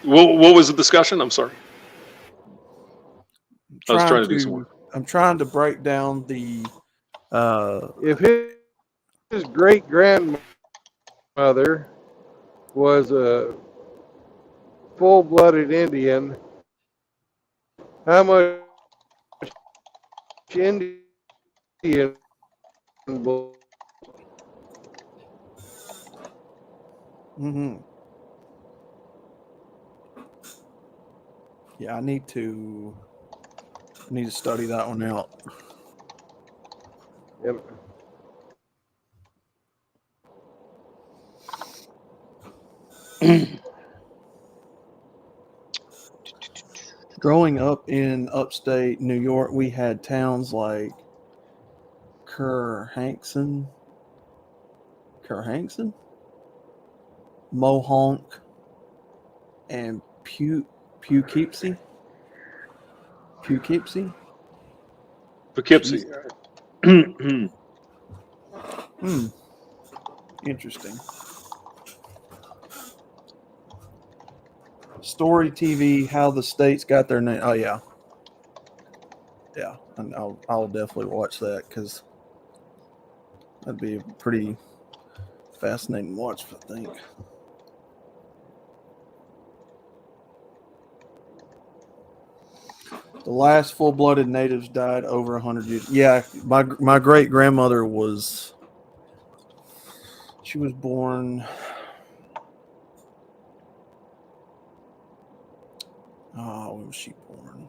What was the discussion? I'm sorry. I was trying trying to do some to work. I'm trying to break down the If his great grandmother was a full blooded Indian, how much Indian blood? mm-hmm. Yeah, I need to study that one out. Growing up in upstate New York, we had towns like Kerhankson, Mohonk, and Poughkeepsie. Poughkeepsie. Poughkeepsie. Hmm. Interesting. Story TV, how the states got their name. Oh yeah, yeah. And I'll definitely watch that because that'd be a pretty fascinating watch, I think. The last full-blooded natives died over 100 years. Yeah, my great grandmother was. She was born. Oh, when was she born?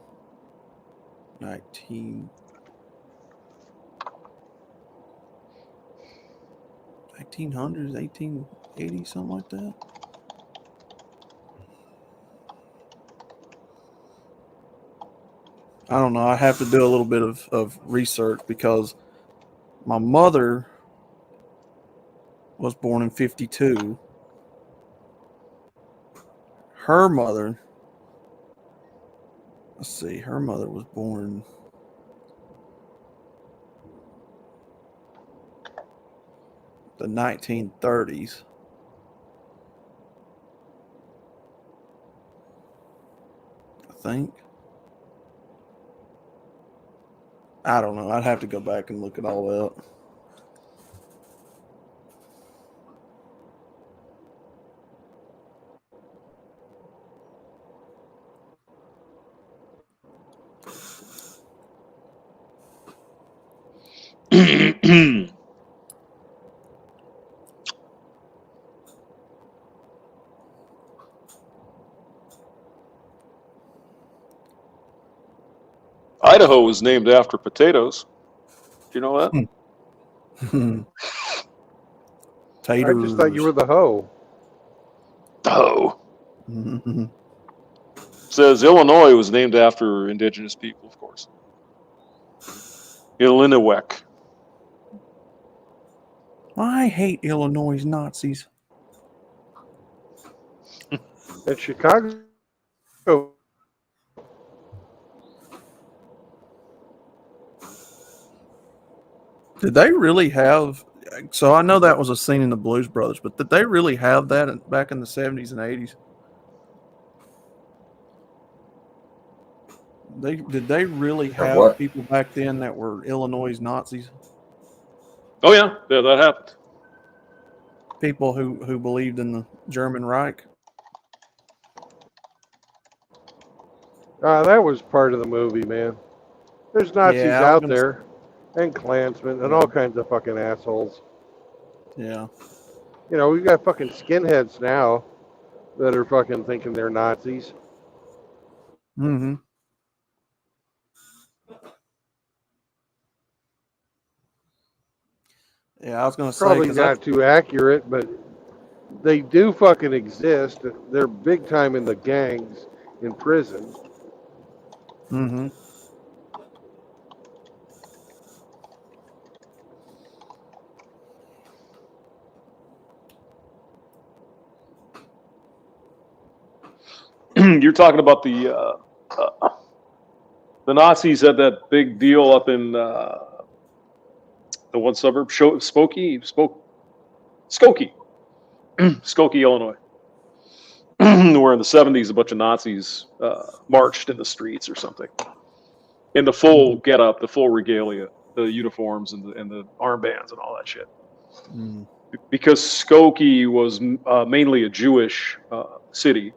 1980, something like that. I don't know. I have to do a little bit of research because my mother was born in 52. Her mother, let's see, her mother was born the 1930s. I think. I don't know. I'd have to go back and look it all up. Idaho was named after potatoes. Do you know that? I just thought you were the hoe. Oh. Says Illinois was named after indigenous people, of course. Illinois. I hate Illinois Nazis. In Chicago, Did they really have? So I know that was a scene in the Blues Brothers, but did they really have that back in the 70s and 80s? Did they really have what? people back then that were Illinois Nazis? Oh yeah, that happened. People who believed in the German Reich. That was part of the movie, man. There's Nazis Yeah, I was out gonna. there, and Klansmen, and Yeah, all kinds of fucking assholes. yeah. You know, we've got fucking skinheads now that are fucking thinking they're Nazis. Mm-hmm. Yeah, I was gonna say Probably because I. not too accurate, but they do fucking exist. They're big time in the gangs in prison. Mm-hmm. You're talking about the Nazis had that big deal up in the one suburb, Skokie, Skokie, Illinois, where in the 70s a bunch of Nazis marched in the streets or something in the full getup, the full regalia, the uniforms and the armbands and all that shit. Mm-hmm. Because Skokie was mainly a Jewish city,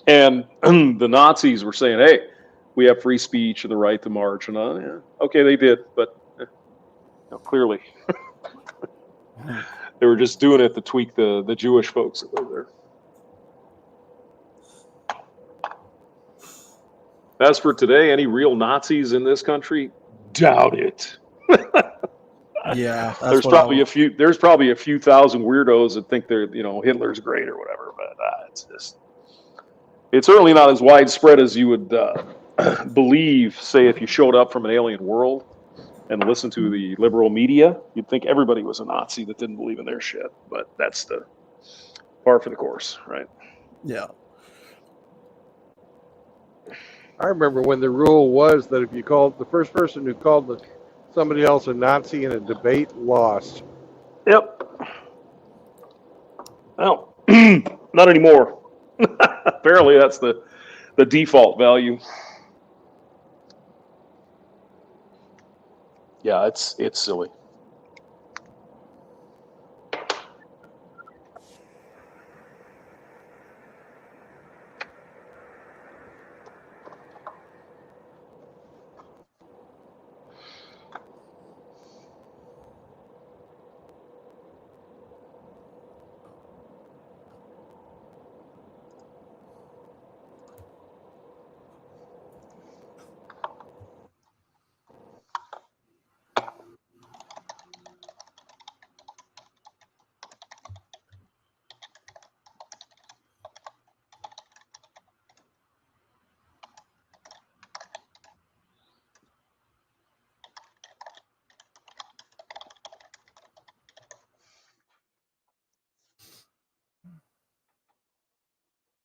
and the Nazis were saying, "Hey, we have free speech and the right to march." And yeah, okay, they did, but clearly they were just doing it to tweak the Jewish folks that live there. As for today, any real Nazis in this country? Doubt it. Yeah, that's There's what I probably was. a few. There's probably a few thousand weirdos that think they're, Hitler's great or whatever. But it's certainly not as widespread as you would believe. Say, if you showed up from an alien world and listened to the liberal media, you'd think everybody was a Nazi that didn't believe in their shit. But that's the par for the course, right? Yeah. I remember when the rule was that if you called the first person who called somebody else a Nazi in a debate lost. Yep. Well, not anymore. Apparently, that's the default value. Yeah, it's silly.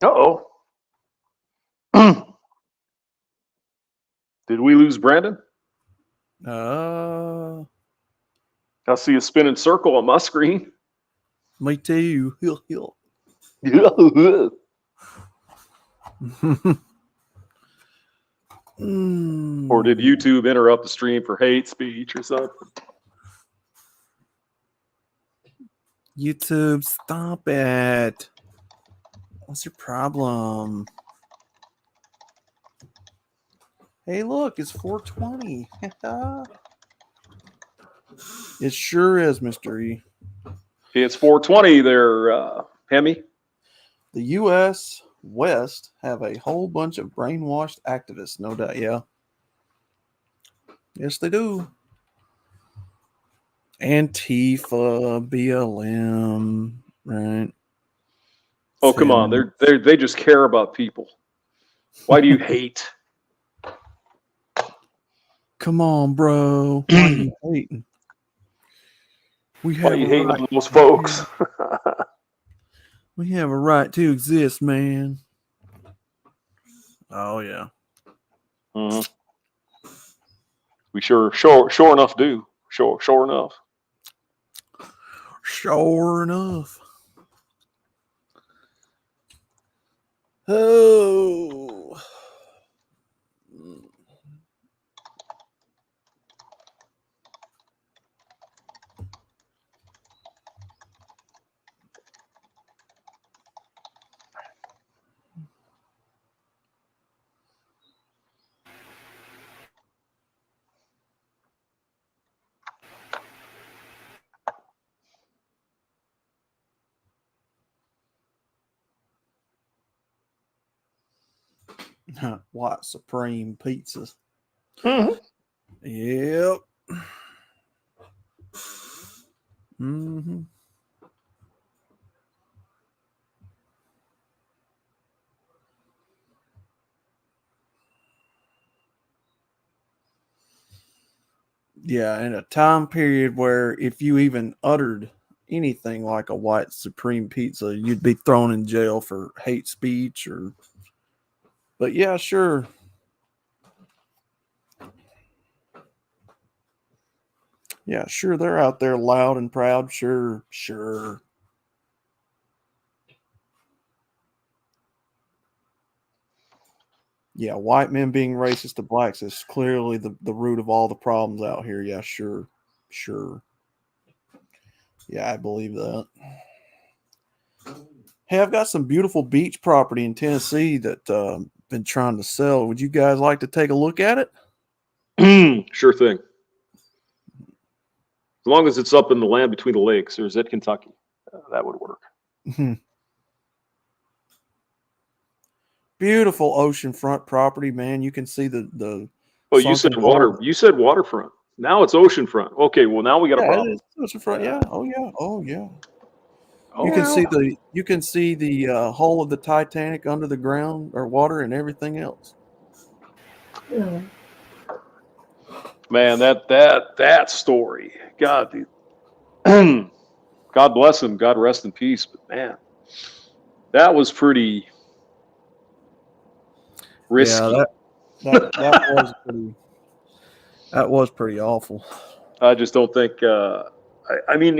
Uh-oh. Did we lose Brandon? Uh, I see a spinning circle on my screen. Me too. Hill. Or did YouTube interrupt the stream for hate speech or something? YouTube, stop it. What's your problem? Hey, look, it's 420. It sure is, Mr. E. It's 420 there, Hemi. The U.S. West have a whole bunch of brainwashed activists, no doubt. Yeah. Yes, they do. Antifa, BLM, right? Oh, come on. They just care about people. Why do you hate? Come on, bro. Why are you hating? We Why have are you a hating right. on those folks? We have a right to exist, man. Oh yeah. Mm-hmm. We sure enough do. Sure enough. Sure enough. Oh. White Supreme pizzas. Mhm. Yep. Mm-hmm. Yeah, in a time period where if you even uttered anything like a White Supreme pizza, you'd be thrown in jail for hate speech or. But yeah, sure. Yeah, sure. They're out there loud and proud. Sure, sure. Yeah, white men being racist to blacks is clearly the root of all the problems out here. Yeah, sure, sure. Yeah, I believe that. Hey, I've got some beautiful beach property in Tennessee that been trying to sell. Would you guys like to take a look at it? Sure thing. As long as it's up in the land between the lakes, or is it Kentucky? That would work. Beautiful oceanfront property, man. You can see the Oh, you said sunken water. hull. You said waterfront. Now it's oceanfront. Okay, well now we got a Yeah, it problem. is oceanfront. Yeah. Oh yeah. Oh yeah. Oh well. You can see the hull of the Titanic under the ground or water and everything else. Man, that story. God, dude. God bless him. God rest in peace. But man, that was pretty Yeah, risky. that was pretty awful. I just don't think. I mean,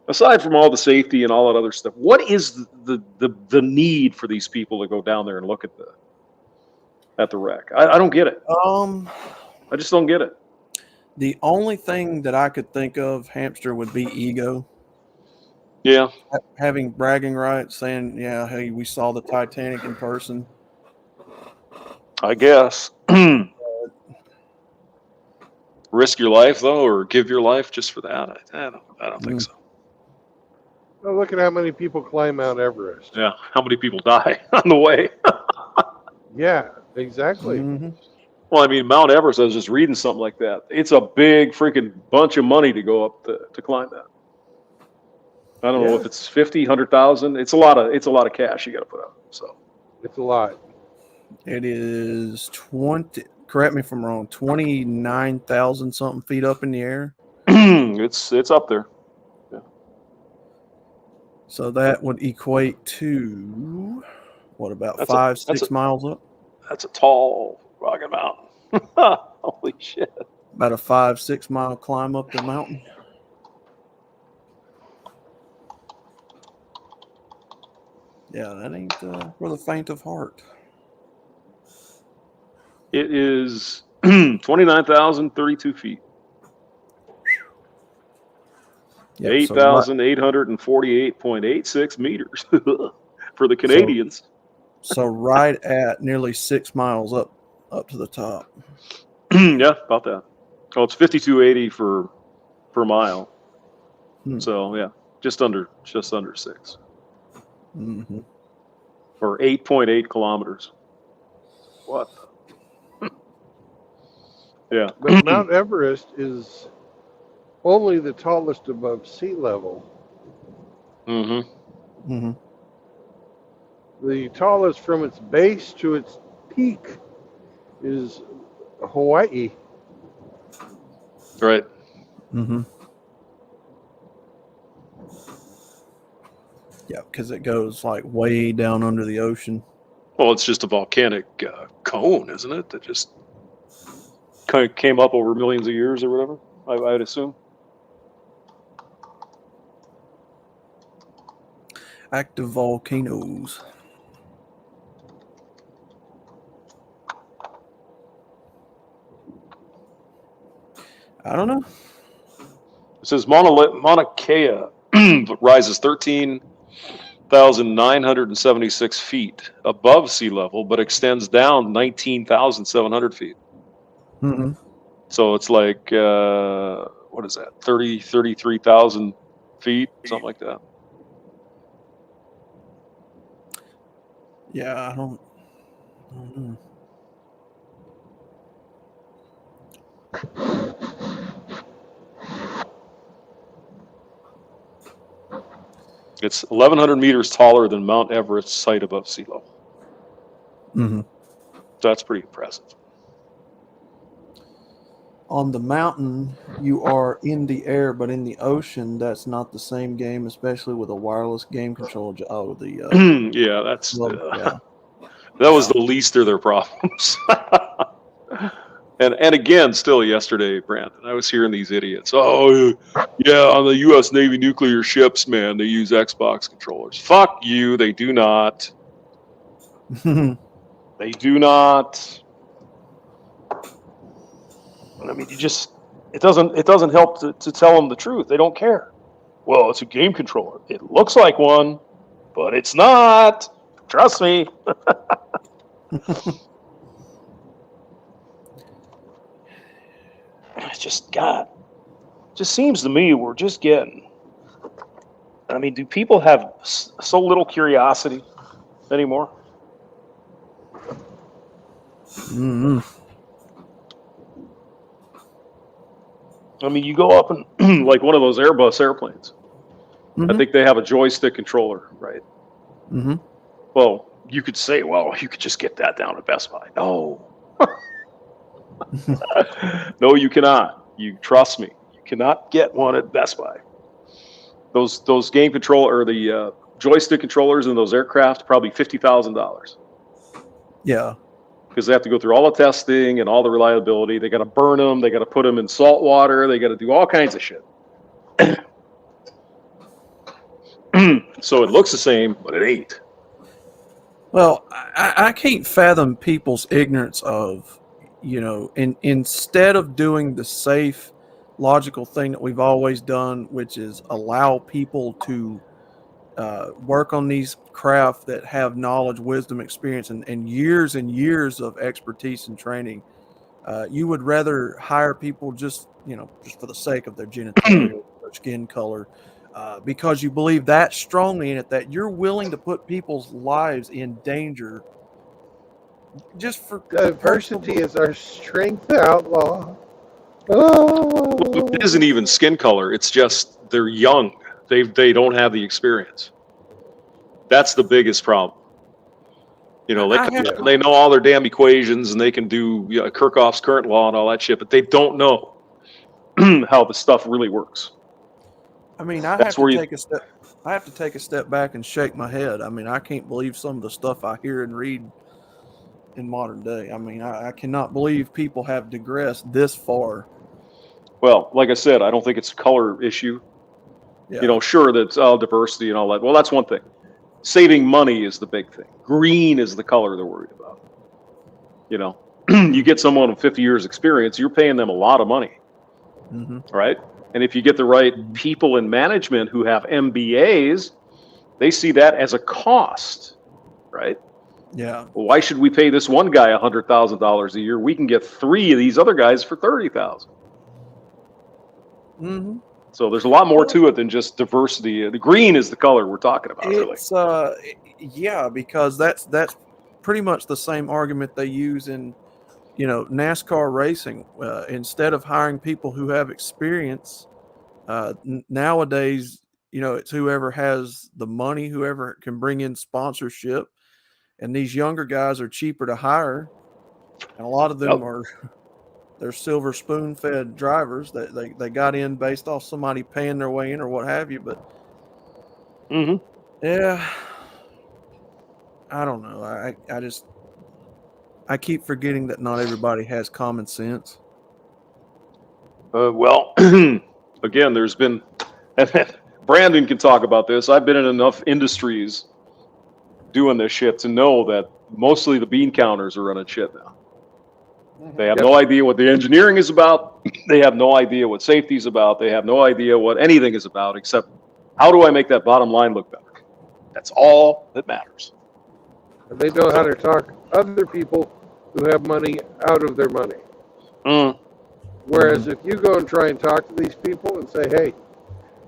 aside from all the safety and all that other stuff, what is the need for these people to go down there and look at the wreck? I don't get it. I just don't get it. The only thing that I could think of, Hamster, would be ego. Yeah, Having bragging rights, saying, "Yeah, hey, we saw the Titanic in person." I guess. Risk your life though, or give your life just for that? I don't think Mm. so. Well, look at how many people climb Mount Everest. Yeah, how many people die on the way? Yeah, exactly. Mm-hmm. Well, I mean, Mount Everest. I was just reading something like that. It's a big freaking bunch of money to go up to climb that. I don't know Yeah, if it's 50, 100,000. It's a lot of cash you got to put up. So it's a lot. It is 20. Correct me if I'm wrong. 29,000 something feet up in the air. it's up there. Yeah. So that would equate to what about That's a five, that's a 6 miles up? that's a tall rocket mountain. Holy shit! About a 5, 6 mile climb up the mountain. Yeah, that ain't for the faint of heart. It is 29,032 feet. Yep. 8,848.86 meters for the So Canadians. so right at nearly 6 miles up to the top. Yeah, about that. Oh, it's 5280 per mile. So yeah, just under 6. Mm-hmm. Or 8.8 kilometers. What? Yeah. But Mount Everest is only the tallest above sea level. Mm-hmm. Mm-hmm. The tallest from its base to its peak is Hawaii. Right. Mm-hmm. Yeah, because it goes like way down under the ocean. Well, it's just a volcanic cone, isn't it? That just kind of came up over millions of years or whatever, I'd assume. Active volcanoes. I don't know. It says Mauna Kea rises 13,976 feet above sea level, but extends down 19,700 feet. Mm-hmm. So it's like, what is that, 33,000 feet, something like that. Yeah, I don't. Mhm. It's 1,100 meters taller than Mount Everest's site above sea level. Mhm. That's pretty impressive. On the mountain, you are in the air, but in the ocean, that's not the same game, especially with a wireless game controller. Oh, Yeah, that's yeah. that was the least of their problems. And again, still yesterday, Brandon, I was hearing these idiots. Oh, yeah, on the U.S. Navy nuclear ships, man, they use Xbox controllers. Fuck you, they do not. They do not. I mean, it doesn't help to tell them the truth. They don't care. Well, it's a game controller. It looks like one, but it's not. Trust me. It's just, God, just seems to me we're just getting. I mean, do people have so little curiosity anymore? Mhm. I mean, you go up and like one of those Airbus airplanes. I Mhm. think they have a joystick controller, right? Mhm. Well, you could say, well, you could just get that down at Best Buy. No. No, you cannot. You trust me. You cannot get one at Best Buy. Those game controller or the joystick controllers in those aircraft probably $50,000 Yeah. because they have to go through all the testing and all the reliability. They got to burn them. They got to put them in salt water. They got to do all kinds of shit. So it looks the same, but it ain't. Well, I can't fathom people's ignorance of, instead of doing the safe, logical thing that we've always done, which is allow people to work on these craft that have knowledge, wisdom, experience, and years of expertise and training. You would rather hire people just for the sake of their genitalia, their skin color, because you believe that strongly in it that you're willing to put people's lives in danger just for Diversity is our strength, outlaw. Oh. Well, it isn't even skin color. It's just they're young. They don't have the experience. That's the biggest problem. You know, they know all their damn equations and they can do Kirchhoff's current law and all that shit, but they don't know how the stuff really works. I mean, I have to take a step back and shake my head. I mean, I can't believe some of the stuff I hear and read in modern day. I mean, I cannot believe people have digressed this far. Well, like I said, I don't think it's a color issue. Yeah. You know, sure, that's all diversity and all that. Well, that's one thing. Saving money is the big thing. Green is the color they're worried about. You know, you get someone with 50 years experience, you're paying them a lot of money, right? And if you get the right people in management who have MBAs, they see that as a cost, right? Yeah. Well, why should we pay this one guy $100,000 a year? We can get 3 of these other guys for $30,000. Mm-hmm. So there's a lot more to it than just diversity. The green is the color we're talking about, really. Yeah, because that's pretty much the same argument they use in, NASCAR racing. Instead of hiring people who have experience, nowadays, it's whoever has the money, whoever can bring in sponsorship, and these younger guys are cheaper to hire, and a lot of them they're silver spoon-fed drivers that they got in based off somebody paying their way in or what have you. But yeah, I don't know. I keep forgetting that not everybody has common sense. Well, again, there's been, and Brandon can talk about this. I've been in enough industries doing this shit to know that mostly the bean counters are running shit now. They have no idea what the engineering is about. They have no idea what safety is about. They have no idea what anything is about except how do I make that bottom line look better? That's all that matters. And they know how to talk other people who have money out of their money. Whereas if you go and try and talk to these people and say, hey,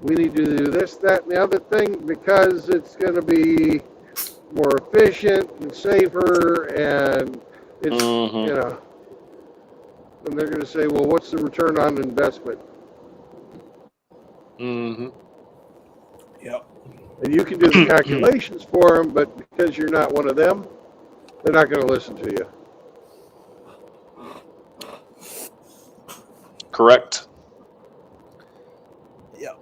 we need to do this, that, and the other thing because it's going to be more efficient and safer, and it's Mhm. you know, and they're going to say, well, what's the return on investment? Mhm. Yep. And you can do the calculations for them, but because you're not one of them, they're not going to listen to you. Correct. Yep.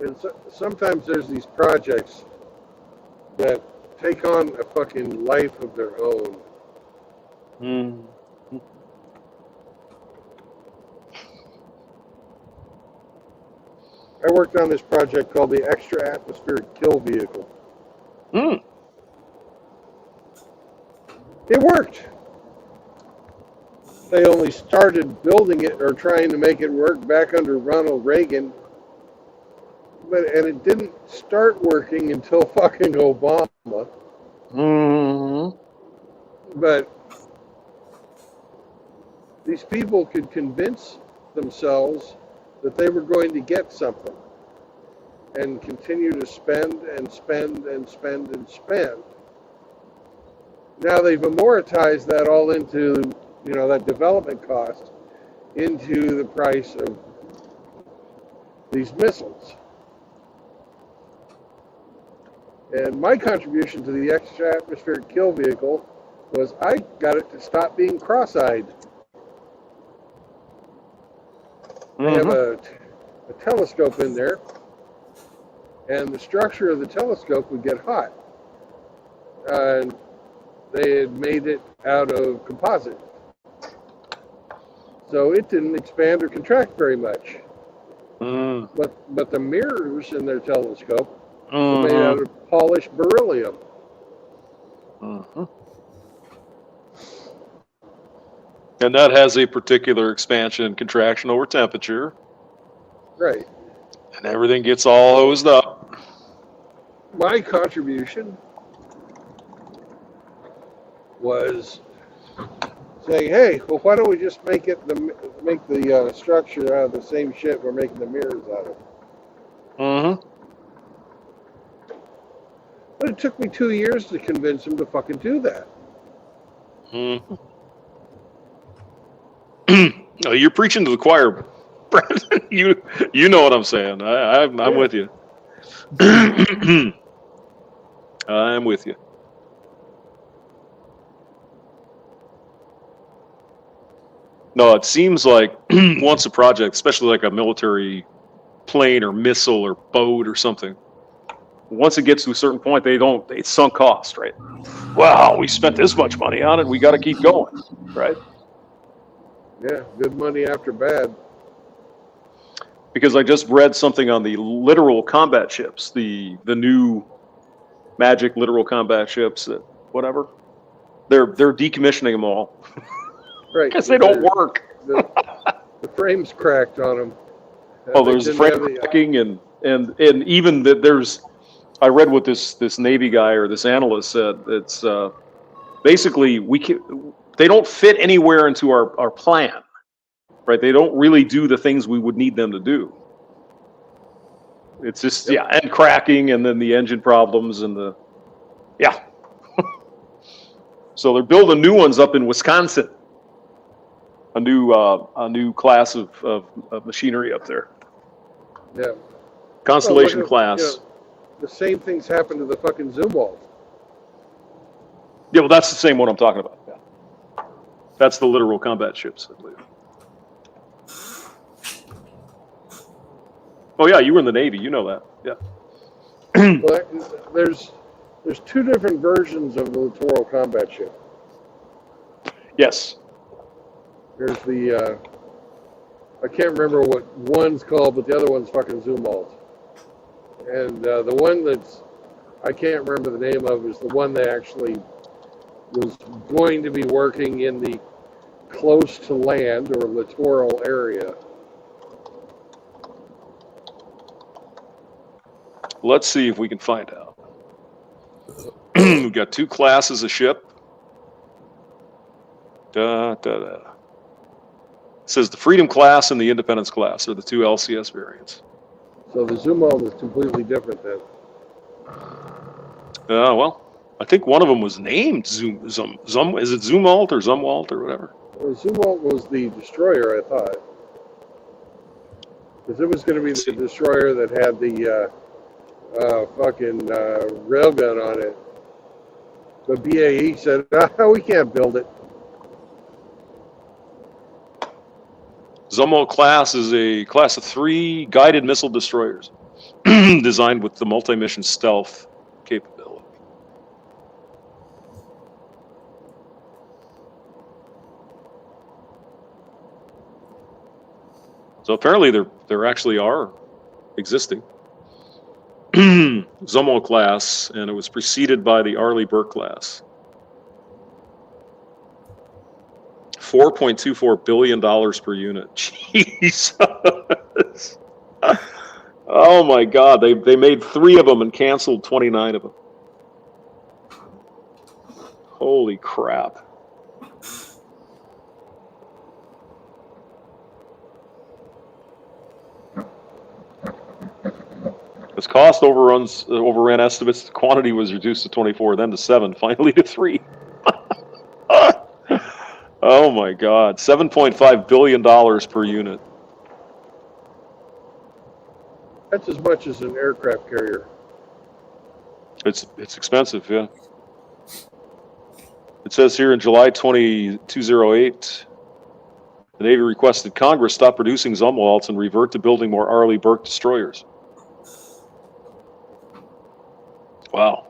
And so, sometimes there's these projects that take on a fucking life of their own. Mm. I worked on this project called the Extra Atmospheric Kill Vehicle. Mm. It worked. They only started building it or trying to make it work back under Ronald Reagan, and it didn't start working until fucking Obama. Mhm. But these people could convince themselves that they were going to get something and continue to spend and spend and spend and spend. Now they've amortized that all into, that development cost into the price of these missiles. And my contribution to the extra atmospheric kill vehicle was I got it to stop being cross-eyed. They have Mhm. a telescope in there, and the structure of the telescope would get hot. And they had made it out of composite. So it didn't expand or contract very much. Mm. But the mirrors in their telescope were made Mhm. out of polished beryllium. Mhm. And that has a particular expansion and contraction over temperature, Right. and everything gets all hosed up. My contribution was saying, hey, well, why don't we just make the structure out of the same shit we're making the mirrors out of? Mhm. But it took me 2 years to convince them to fucking do that. Mhm. Oh, you're preaching to the choir, Brandon. You know what I'm saying. I'm Yeah. with you. I'm with you. No, it seems like once a project, especially like a military plane or missile or boat or something, once it gets to a certain point, it's sunk cost, right? Wow, we spent this much money on it, we got to keep going, right? Yeah, good money after bad. Because I just read something on the literal combat ships, the new Magic literal combat ships, that whatever. They're decommissioning them all. Right. Because they don't work. The frame's cracked on them. Oh, there's frame cracking and even that there's. I read what this Navy guy or this analyst said. It's basically they don't fit anywhere into our plan, right? They don't really do the things we would need them to do. It's just and cracking, and then the engine problems and the So they're building new ones up in Wisconsin. A new class of machinery up there. Yeah. Constellation class. You know, the same things happen to the fucking Zumwalt. Yeah, well, that's the same one I'm talking about. Yeah. That's the literal combat ships, I believe. Oh yeah, you were in the Navy. You know that. Yeah. But there's two different versions of the littoral combat ship. Yes. There's the I can't remember what one's called, but the other one's fucking Zumwalt. And the one that's I can't remember the name of is the one that actually was going to be working in the close to land or littoral area. Let's see if we can find out. We've got two classes of ship. It says the Freedom class and the Independence class are the two LCS variants. So the Zumwalt is completely different then. Well, I think one of them was named Zum. Is it Zumwalt or Zumwalt or whatever? Well, Zumwalt was the destroyer, I thought. Because it was going to be the destroyer that had the fucking railgun on it. But BAE said, we can't build it. Zumwalt class is a class of 3 guided missile destroyers designed with the multi-mission stealth capability. So apparently there actually are existing. Zumwalt class, and it was preceded by the Arleigh Burke class. $4.24 billion per unit. Jesus. Oh my God. They made 3 of them and canceled 29 of them. Holy crap. As cost overran estimates, the quantity was reduced to 24, then to 7, finally to 3. Oh my God, $7.5 billion per unit. That's as much as an aircraft carrier. It's expensive, yeah. It says here in July 2008, the Navy requested Congress stop producing Zumwalts and revert to building more Arleigh Burke destroyers. Wow.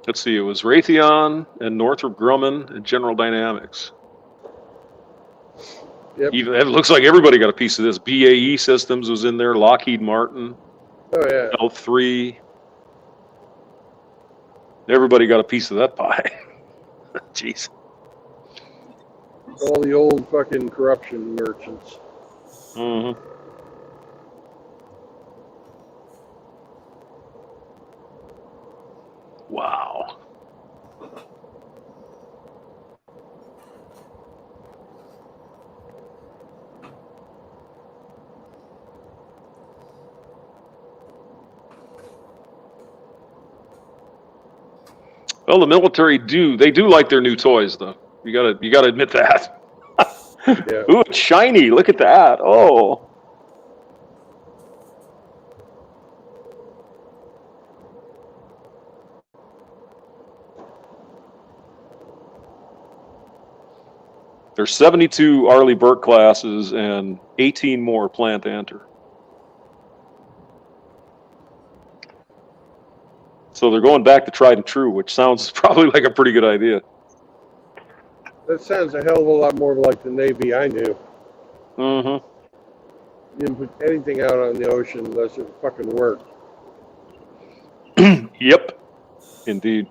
Let's see, it was Raytheon and Northrop Grumman and General Dynamics. Yep. Even, it looks like everybody got a piece of this. BAE Systems was in there, Lockheed Martin, Oh yeah. L3. Everybody got a piece of that pie. Jeez. All the old fucking corruption merchants. Mm-hmm. Wow. Well, the military do like their new toys, though. You gotta admit that. Yeah. Ooh, it's shiny. Look at that. Oh. There's 72 Arleigh Burke classes and 18 more planned to enter. So they're going back to tried and true, which sounds probably like a pretty good idea. That sounds a hell of a lot more like the Navy I knew. Mm-hmm. You didn't put anything out on the ocean unless it fucking worked. Yep. Indeed.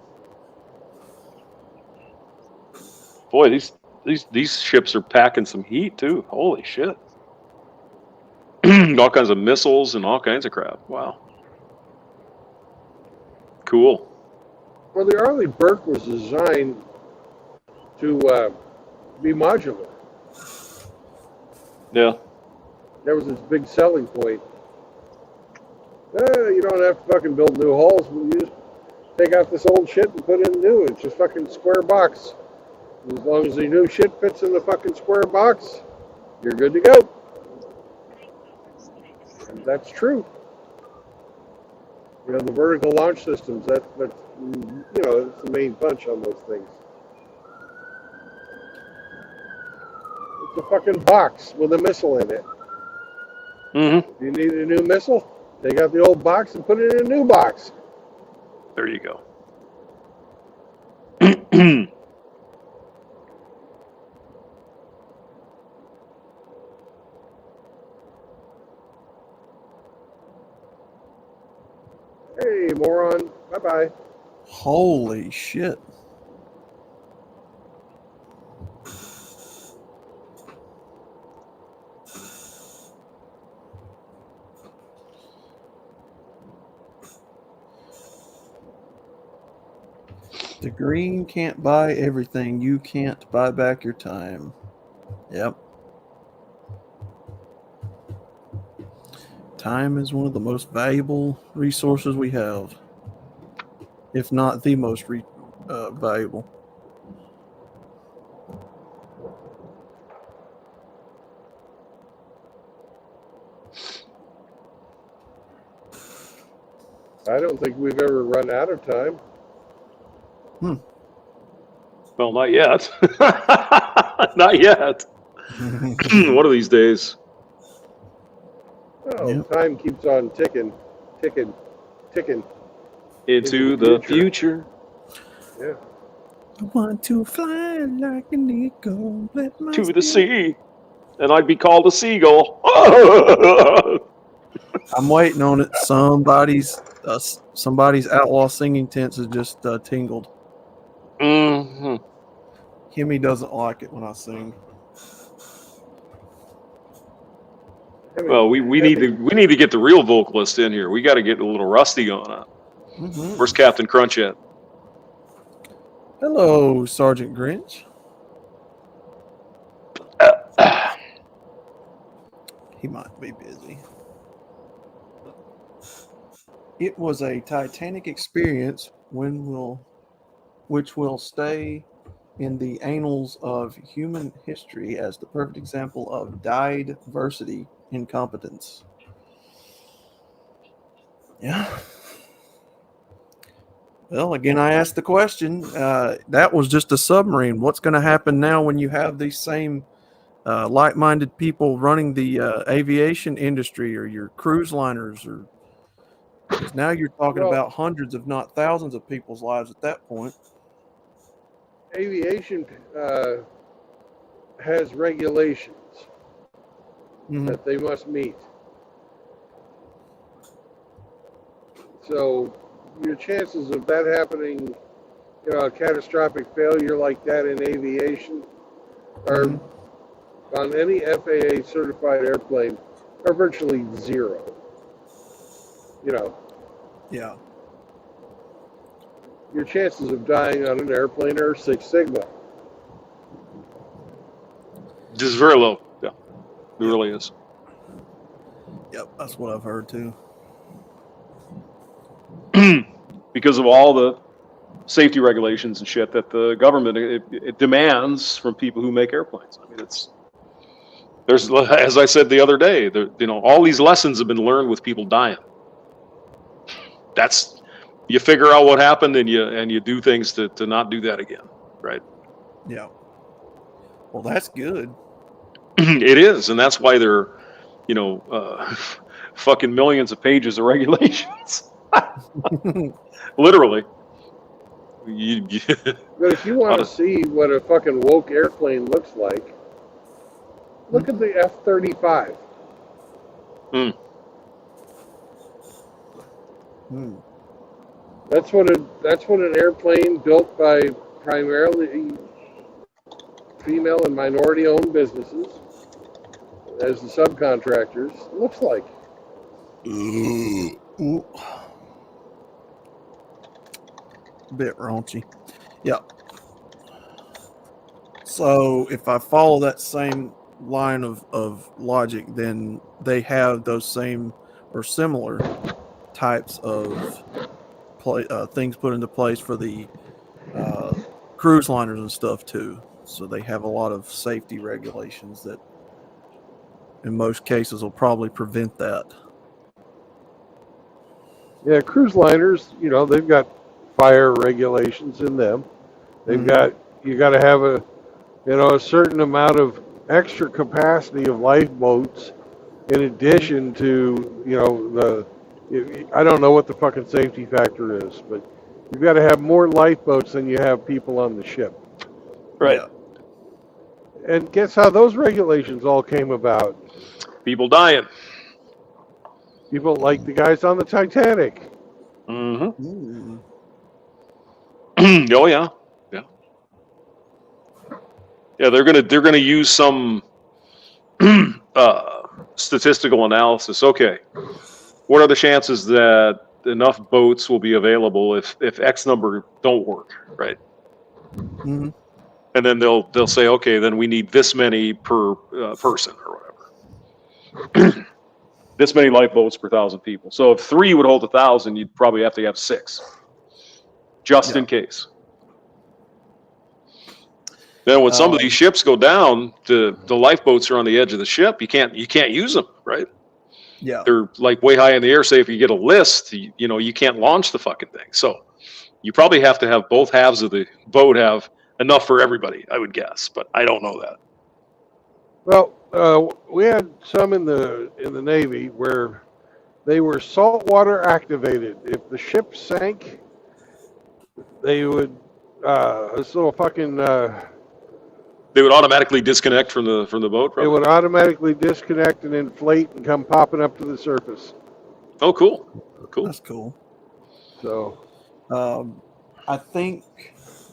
Boy, these ships are packing some heat too. Holy shit. All kinds of missiles and all kinds of crap. Wow. Cool. Well, the Arleigh Burke was designed to be modular. Yeah. That was its big selling point. You don't have to fucking build new hulls. You just take out this old shit and put in new. It's just fucking square box. As long as the new shit fits in the fucking square box, you're good to go. And that's true. You know, the vertical launch systems, that's it's the main punch on those things. It's a fucking box with a missile in it. Mm-hmm. If you need a new missile, take out the old box and put it in a new box. There you go. Hey, moron. Bye-bye. Holy shit. The green can't buy everything. You can't buy back your time. Yep. Time is one of the most valuable resources we have, if not the most valuable. I don't think we've ever run out of time. Well, not yet. Not yet. One of these days. Oh, Yep. time keeps on ticking. Into the future. Yeah. I want to fly like an eagle. Let my To the spirit- sea. And I'd be called a seagull. I'm waiting on it. Somebody's outlaw singing tents has just tingled. Mm-hmm. Kimmy doesn't like it when I sing. Well, we need to get the real vocalist in here. We got to get a little Rusty going on. Mm-hmm. Where's Captain Crunch at? Hello, Sergeant Grinch. He might be busy. It was a titanic experience which will stay in the annals of human history as the perfect example of diversity incompetence. Yeah. Well, again, I asked the question. That was just a submarine. What's going to happen now when you have these same like-minded people running the aviation industry or your cruise liners? Because now you're talking about hundreds, if not thousands, of people's lives at that point. Aviation has regulations that they must meet. So your chances of that happening, a catastrophic failure like that in aviation are on any FAA certified airplane are virtually zero. Yeah. Your chances of dying on an airplane are 6 sigma. Just very low. Yeah, it really is. Yep, that's what I've heard too. Because of all the safety regulations and shit that the government it demands from people who make airplanes. I mean, it's There's, as I said the other day, all these lessons have been learned with people dying. That's, you figure out what happened and you do things to not do that again, right? Yeah. Well, that's good. It is, and that's why there are, fucking millions of pages of regulations. Literally. But if you want to see what a fucking woke airplane looks like, look at the F-35. That's what an airplane built by primarily female and minority-owned businesses as the subcontractors looks like. Ooh. Bit raunchy. Yep. So if I follow that same line of logic, then they have those same or similar types of things put into place for the cruise liners and stuff too. So they have a lot of safety regulations that in most cases will probably prevent that. Yeah, cruise liners, they've got fire regulations in them. They've got, you got to have a certain amount of extra capacity of lifeboats in addition to, I don't know what the fucking safety factor is, but you've got to have more lifeboats than you have people on the ship. Right. Yeah. And guess how those regulations all came about? People dying. People like the guys on the Titanic. Mm-hmm. Oh yeah. Yeah, they're gonna use some statistical analysis. Okay, what are the chances that enough boats will be available if X number don't work, right? Mm-hmm. And then they'll say, okay, then we need this many per person or whatever. This many lifeboats per 1,000 people. So if 3 would hold 1,000, you'd probably have to have 6, just in case. Then when some of these ships go down, the lifeboats are on the edge of the ship. You can't use them, right? Yeah. They're like way high in the air. Say if you get a list, you can't launch the fucking thing. So you probably have to have both halves of the boat have enough for everybody, I would guess, but I don't know that. Well, we had some in the Navy where they were saltwater activated. If the ship sank, they would this little fucking they would automatically disconnect from the boat. Probably. It would automatically disconnect and inflate and come popping up to the surface. Oh, cool. That's cool. So, I think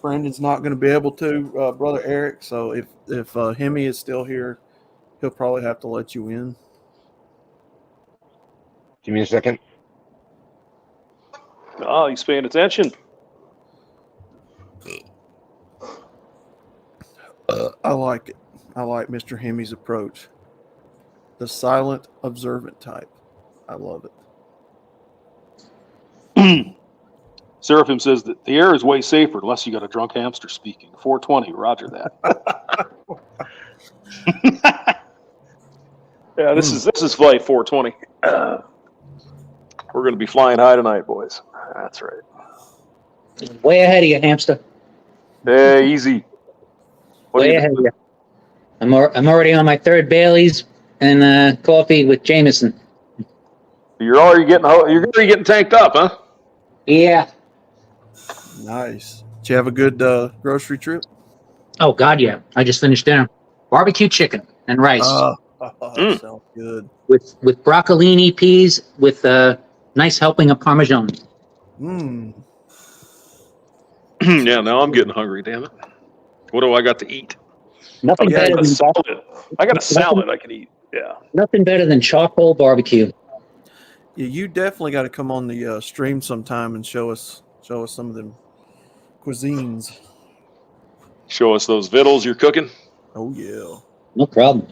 Brandon's not going to be able to, Brother Eric. So if Hemi is still here, he'll probably have to let you in. Give me a second. Oh, he's paying attention. I like it. I like Mr. Hemi's approach. The silent, observant type. I love it. Seraphim says that the air is way safer unless you got a drunk hamster speaking. 420, roger that. Yeah, this is flight 420. We're going to be flying high tonight, boys. That's right. Way ahead of you, hamster. Hey, easy. Way ahead of you. I'm already on my 3rd Bailey's and coffee with Jameson. You're already getting tanked up, huh? Yeah. Nice. Did you have a good grocery trip? Oh God, yeah. I just finished dinner. Barbecue chicken and rice. That sounds good. With broccolini peas with a nice helping of Parmesan. Yeah, now I'm getting hungry, damn it. What do I got to eat? Nothing better than salad. I got a salad I can eat. Yeah. Nothing better than charcoal barbecue. Yeah, you definitely got to come on the stream sometime and show us some of them cuisines. Show us those vittles you're cooking. Oh yeah. No problem.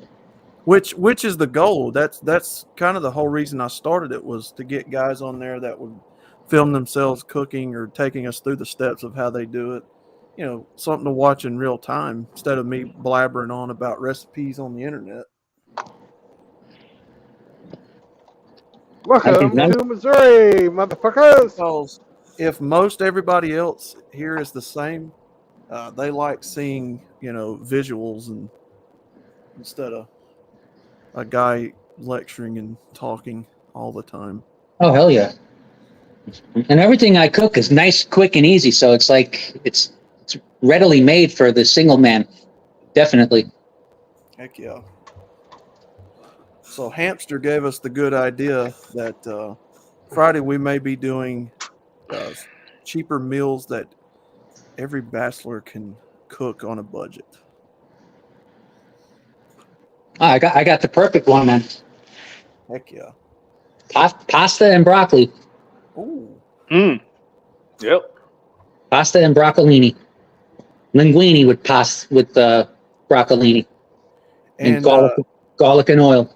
Which is the goal. That's kind of the whole reason I started it, was to get guys on there that would film themselves cooking or taking us through the steps of how they do it. You know, something to watch in real time instead of me blabbering on about recipes on the internet. Welcome nice. to Missouri, motherfuckers. Because if most everybody else here is the same, they like seeing, visuals and instead of a guy lecturing and talking all the time. Oh, hell yeah. And everything I cook is nice, quick, and easy. So it's like it's readily made for the single man. Definitely. Heck yeah. So Hamster gave us the good idea that Friday we may be doing cheaper meals that every bachelor can cook on a budget. Oh, I got the perfect one, man. Heck yeah. Pasta and broccoli. Ooh. Yep. Pasta and broccolini. Linguine with broccolini and garlic and oil.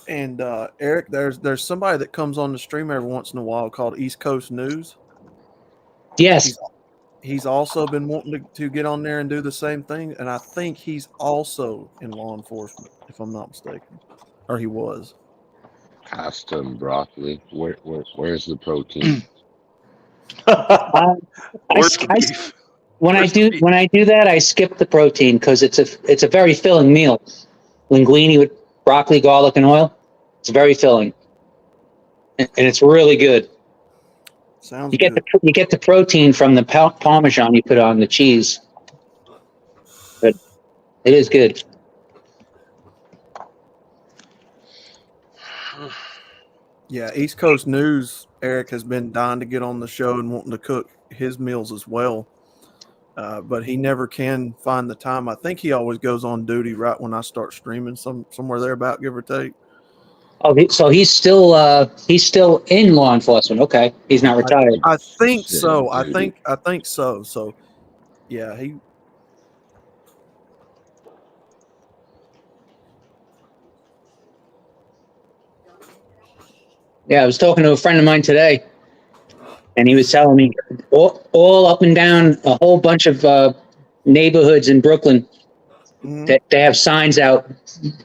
And Eric, there's somebody that comes on the stream every once in a while called East Coast News. Yes. He's also been wanting to get on there and do the same thing, and I think he's also in law enforcement, if I'm not mistaken, or he was. Pasta and broccoli. Where's the protein? When I do that, I skip the protein because it's a very filling meal. Linguine with broccoli, garlic, and oil. It's very filling, and it's really good. Sounds you get good. You get the protein from the Parmesan you put on the cheese, but it is good. Yeah, East Coast News. Eric has been dying to get on the show and wanting to cook his meals as well, but he never can find the time. I think he always goes on duty right when I start streaming, somewhere there about, give or take. Oh, so he's still in law enforcement. Okay, he's not retired. I think so. I think so. So, yeah, he. Yeah, I was talking to a friend of mine today, and he was telling me all up and down a whole bunch of neighborhoods in Brooklyn that they have signs out,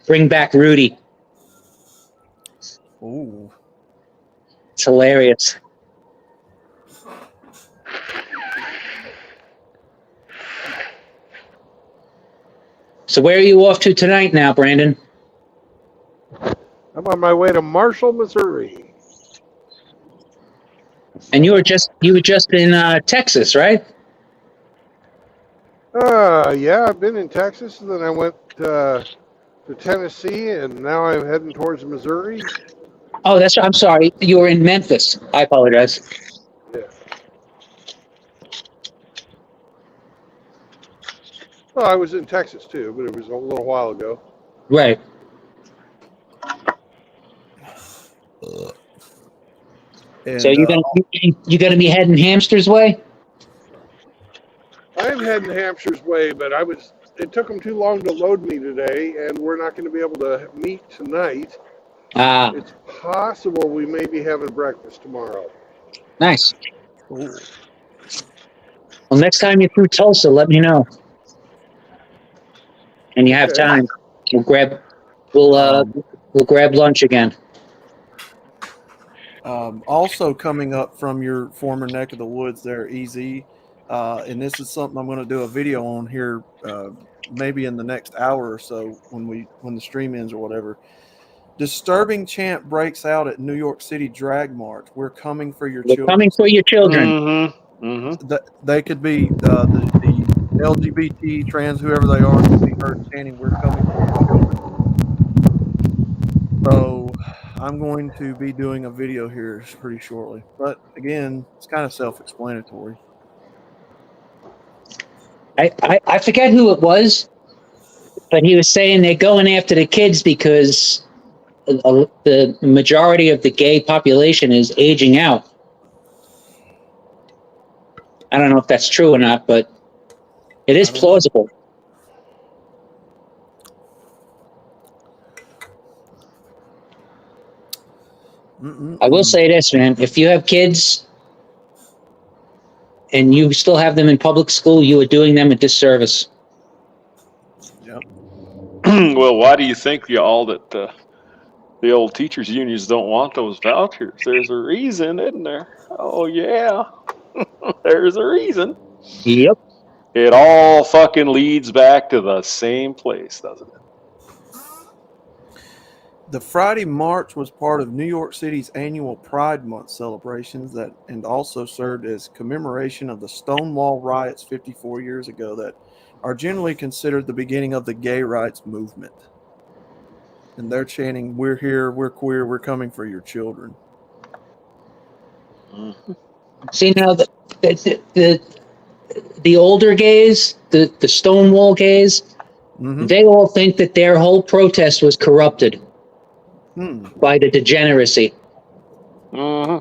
"Bring back Rudy." Ooh. It's hilarious. So where are you off to tonight now, Brandon? I'm on my way to Marshall, Missouri. And you were just in Texas, right? Yeah, I've been in Texas, and then I went to Tennessee, and now I'm heading towards Missouri. Oh, I'm sorry. You were in Memphis. I apologize. Yeah. Well, I was in Texas too, but it was a little while ago. Right. And, so you gonna be heading Hamster's way? I'm heading Hampshire's way, but it took them too long to load me today, and we're not going to be able to meet tonight. It's possible we may be having breakfast tomorrow. Nice. Ooh. Well, next time you're through Tulsa, let me know. And you have time. We'll grab lunch again. Also coming up from your former neck of the woods there, EZ, and this is something I'm going to do a video on here maybe in the next hour or so when the stream ends or whatever. Disturbing chant breaks out at New York City Drag March. We're coming for your children. Coming for your children. Mm-hmm. Mm-hmm. They could be the LGBT, trans, whoever they are, could be heard chanting, "We're coming for your children." So I'm going to be doing a video here pretty shortly. But again, it's kind of self-explanatory. I forget who it was, but he was saying they're going after the kids because the majority of the gay population is aging out. I don't know if that's true or not, but it is plausible. I will say this, man. If you have kids and you still have them in public school, you are doing them a disservice. Yep. Well, why do you think, y'all, that The old teachers' unions don't want those vouchers. There's a reason, isn't there? Oh, yeah. There's a reason. Yep. It all fucking leads back to the same place, doesn't it? The Friday March was part of New York City's annual Pride Month celebrations and also served as commemoration of the Stonewall riots 54 years ago that are generally considered the beginning of the gay rights movement. And they're chanting, "We're here, we're queer, we're coming for your children." Mm-hmm. See now the older gays, the Stonewall gays, Mm-hmm. they all think that their whole protest was corrupted by the degeneracy. Mm-hmm.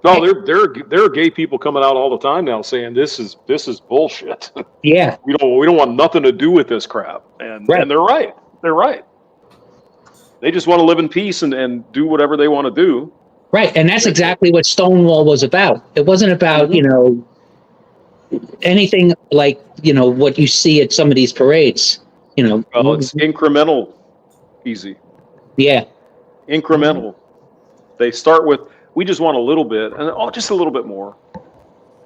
No, there are gay people coming out all the time now saying this is bullshit. Yeah. we don't want nothing to do with this crap, and they're right. They're right. They just want to live in peace and do whatever they want to do. Right, and that's exactly what Stonewall was about. It wasn't about, anything like, what you see at some of these parades, Well, it's incremental, easy. Yeah. Incremental. They start with, we just want a little bit, and just a little bit more.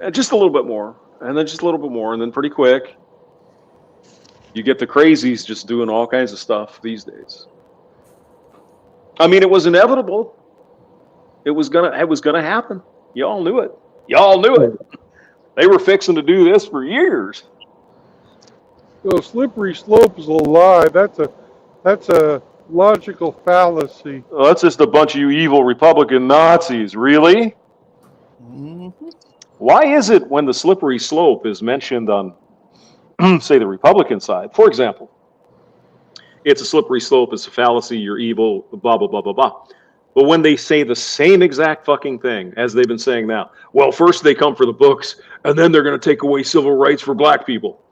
And just a little bit more, and then just a little bit more, and then pretty quick, you get the crazies just doing all kinds of stuff these days. I mean, it was inevitable. It was gonna happen. Y'all knew it. Y'all knew it. They were fixing to do this for years. So slippery slope is a lie. That's a logical fallacy. Well, that's just a bunch of you evil Republican Nazis, really? Mm-hmm. Why is it when the slippery slope is mentioned on, say, the Republican side, for example, it's a slippery slope, it's a fallacy, you're evil, blah, blah, blah, blah, blah. But when they say the same exact fucking thing as they've been saying now, well, first they come for the books, and then they're going to take away civil rights for black people.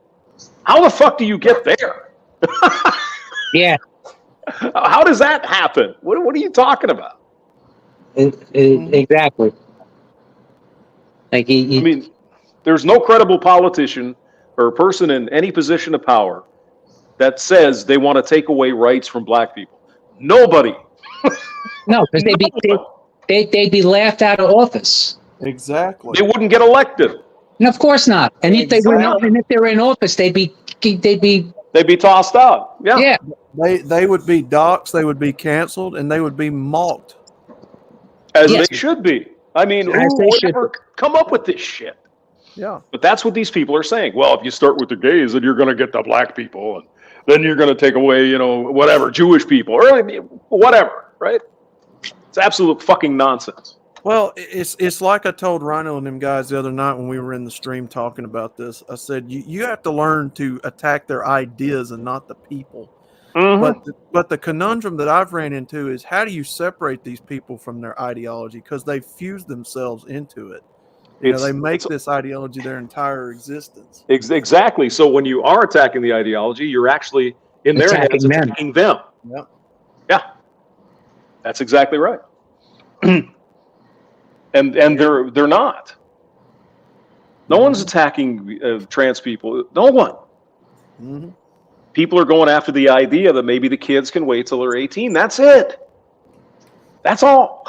How the fuck do you get there? Yeah. How does that happen? What are you talking about? Exactly. Like I mean, there's no credible politician or person in any position of power that says they want to take away rights from black people. Nobody. No, because they'd be laughed out of office. Exactly. They wouldn't get elected. And of course not. And if they were in office, they'd be tossed out. Yeah. Yeah. They would be doxxed, they would be canceled, and they would be mocked. As they should be. I mean, who would ever come up with this shit? Yeah. But that's what these people are saying. Well, if you start with the gays, then you're going to get the black people, and then you're going to take away, whatever, Jewish people, or whatever, right? It's absolute fucking nonsense. Well, it's like I told Rhino and them guys the other night when we were in the stream talking about this. I said, you have to learn to attack their ideas and not the people. Mm-hmm. But the conundrum that I've ran into is how do you separate these people from their ideology? Because they fuse themselves into it. They make this ideology their entire existence. Exactly. So when you are attacking the ideology, you're actually in their heads attacking them. Yep. Yeah. That's exactly right. and they're not. No one's attacking trans people. No one. Mm-hmm. People are going after the idea that maybe the kids can wait till they're 18. That's it. That's all.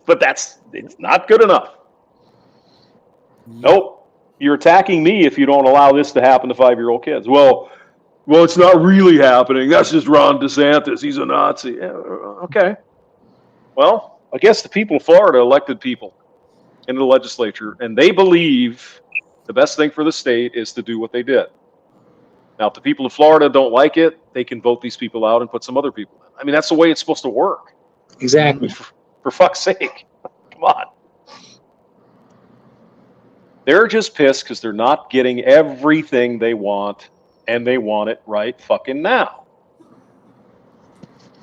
But it's not good enough. Nope. You're attacking me if you don't allow this to happen to 5-year-old kids. Well, it's not really happening. That's just Ron DeSantis. He's a Nazi. Yeah, okay. Well, I guess the people of Florida elected people into the legislature, and they believe the best thing for the state is to do what they did. Now, if the people of Florida don't like it, they can vote these people out and put some other people in. I mean, that's the way it's supposed to work. Exactly. For fuck's sake. Come on. They're just pissed because they're not getting everything they want, and they want it right fucking now.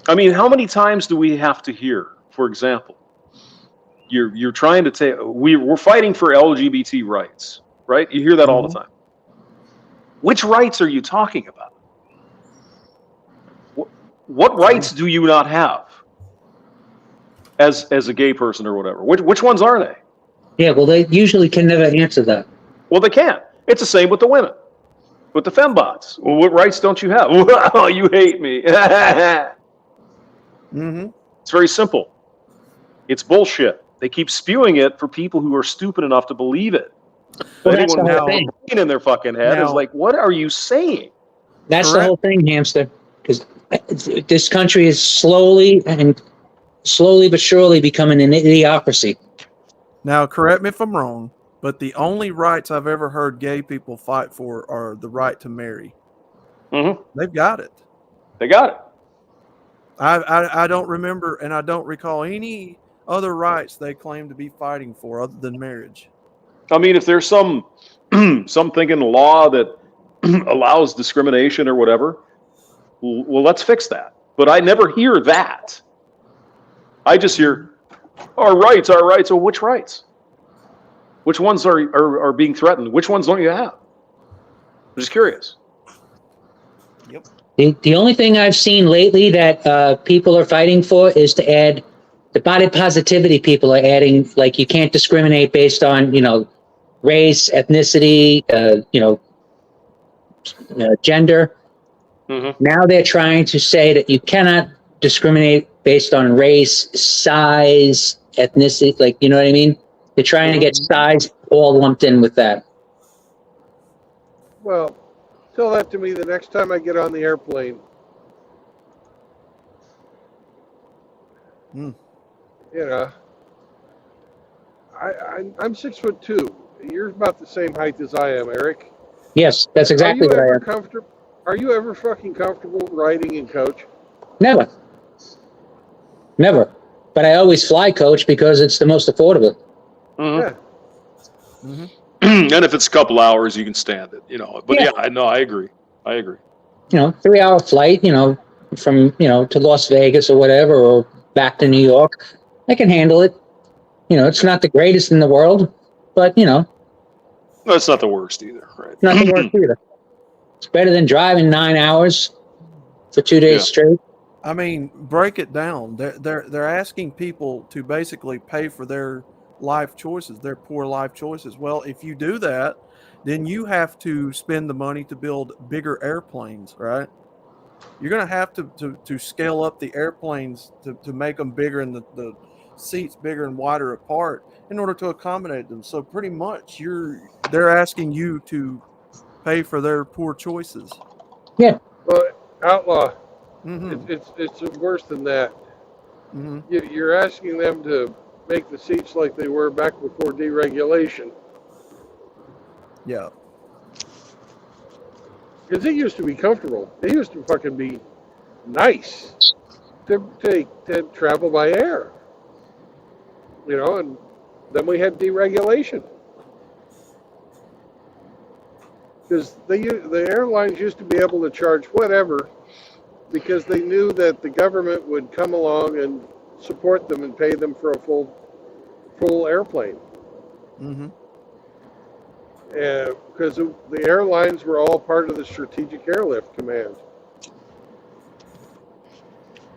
I mean, how many times do we have to hear, for example, you're trying to take, we're fighting for LGBT rights, right? You hear that all the time. Which rights are you talking about? What rights do you not have as a gay person or whatever? Which ones are they? Yeah, well, they usually can never answer that. Well, they can't. It's the same with the women, with the fembots. Well, what rights don't you have? Well, you hate me. Mm-hmm. It's very simple. It's bullshit. They keep spewing it for people who are stupid enough to believe it. Well, But that's the anyone with whole a thing. brain in their fucking head is Now- like, what are you saying? That's the Correct. whole thing, hamster. Because this country is slowly but surely becoming an idiocracy. Now, correct me if I'm wrong, but the only rights I've ever heard gay people fight for are the right to marry. Mm-hmm. They've got it. They got it. I don't remember, and I don't recall any other rights they claim to be fighting for other than marriage. I mean, if there's some something in the law that allows discrimination or whatever, well, let's fix that. But I never hear that. I just hear our rights. Well, which rights? Which ones are being threatened? Which ones don't you have? I'm just curious. The only thing I've seen lately that people are fighting for is to add the body positivity. People are adding, like, you can't discriminate based on, race, ethnicity, gender. Mm-hmm. Now they're trying to say that you cannot discriminate based on race, size, ethnicity. Like, you know what I mean? They're trying to get size all lumped in with that. Well, tell that to me the next time I get on the airplane. Hmm. You know, I'm 6'2". You're about the same height as I am, Eric. Yes, that's exactly what I am. Are you ever fucking comfortable riding in coach? Never. But I always fly coach because it's the most affordable. Mm-hmm. Yeah. Mm-hmm. And if it's a couple hours, you can stand it. But Yeah. I know, I agree. 3-hour flight, from, to Las Vegas or whatever, or back to New York. I can handle it. It's not the greatest in the world, but, That's not the worst either, right? not the worst either. It's better than driving 9 hours for 2 days straight. I mean, break it down. They're asking people to basically pay for their life choices, their poor life choices. Well, if you do that, then you have to spend the money to build bigger airplanes, right? You're going to have to scale up the airplanes to make them bigger and the seats bigger and wider apart in order to accommodate them. So pretty much they're asking you to pay for their poor choices. Yeah. But Outlaw, Mm-hmm. it's worse than that. Mm-hmm. You're asking them to make the seats like they were back before deregulation. Yeah. Because they used to be comfortable. They used to fucking be nice to travel by air. And then we had deregulation. Because the airlines used to be able to charge whatever because they knew that the government would come along and support them and pay them for a full airplane. Mm-hmm. Because the airlines were all part of the Strategic Airlift Command.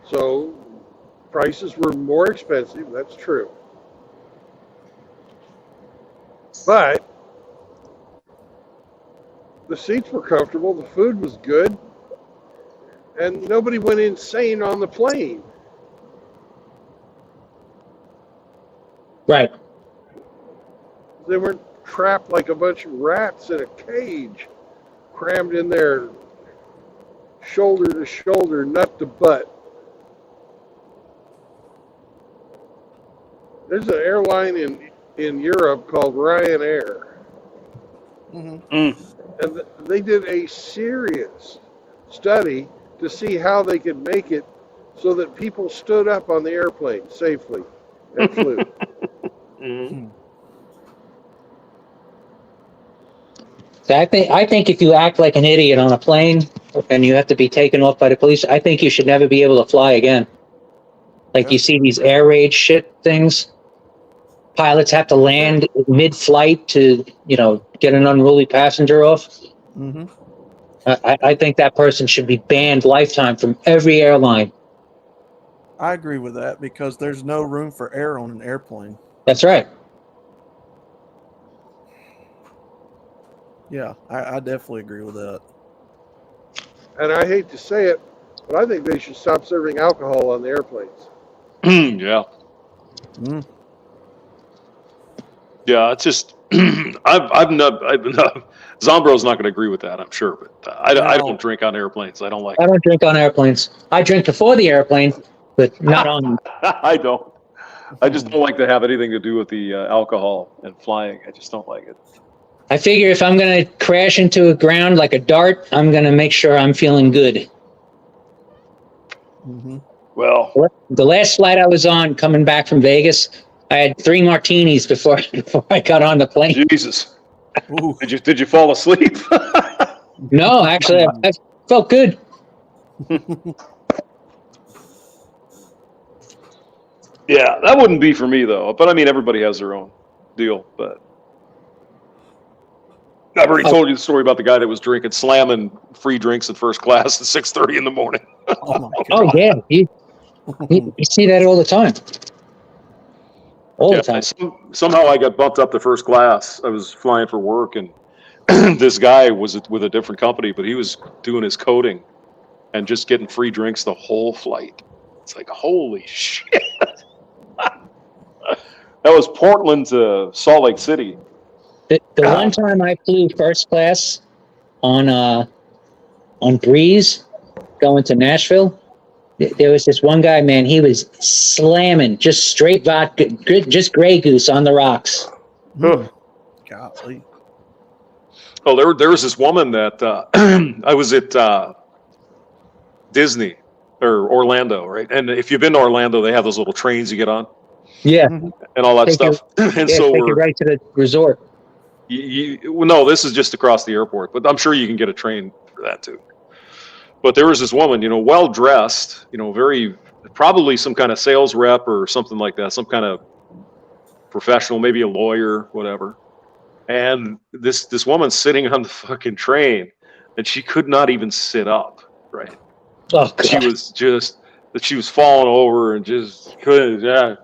So prices were more expensive, that's true. But the seats were comfortable, the food was good, and nobody went insane on the plane. Right. They weren't trapped like a bunch of rats in a cage, crammed in there shoulder to shoulder, nut to butt. There's an airline in Europe called Ryanair. Mm-hmm. And they did a serious study to see how they could make it so that people stood up on the airplane safely and flew. Mm-hmm. So I think if you act like an idiot on a plane and you have to be taken off by the police, I think you should never be able to fly again. Like, you see these air raid shit things. Pilots have to land mid-flight to, get an unruly passenger off. Mm-hmm. I think that person should be banned lifetime from every airline. I agree with that because there's no room for air on an airplane. That's right. Yeah, I definitely agree with that. And I hate to say it, But I think they should stop serving alcohol on the airplanes. Yeah. Mm. Yeah, it's just I've not Zombro's not going to agree with that, I'm sure, but I Now, don't drink on airplanes. I don't like I it. don't drink on airplanes. I drink before the airplane, but not on them. I don't. I just don't like to have anything to do with the alcohol and flying. I just don't like it. I figure if I'm going to crash into a ground like a dart, I'm going to make sure I'm feeling good. Mm-hmm. Well, The last flight I was on coming back from Vegas, I had 3 martinis before I got on the plane. Jesus, Ooh. did you fall asleep? No, actually, I felt good. Yeah, that wouldn't be for me though. But I mean, everybody has their own deal. But I've already told you the story about the guy that was drinking, slamming free drinks in first class at 6:30 in the morning. Oh my Oh, God. yeah. You see that all the time. All Yeah, the time. somehow I got bumped up to first class. I was flying for work, and this guy was with a different company, but he was doing his coding and just getting free drinks the whole flight. It's like, holy shit. That was Portland to Salt Lake City. The one time I flew first class on Breeze going to Nashville, there was this one guy, man, he was slamming just straight vodka, just Grey Goose on the rocks. Mm. Golly. Oh, there was this woman that I was at Disney or Orlando, right? And if you've been to Orlando, they have those little trains you get on Yeah. Mhm. and all that Take stuff. And Yeah, so take you right to the resort. well, no, this is just across the airport, but I'm sure you can get a train for that too. But there was this woman, well dressed, very probably some kind of sales rep or something like that, some kind of professional, maybe a lawyer, whatever. And this woman sitting on the fucking train, and she could not even sit up, right? Oh, God. She was falling over and just couldn't. Yeah.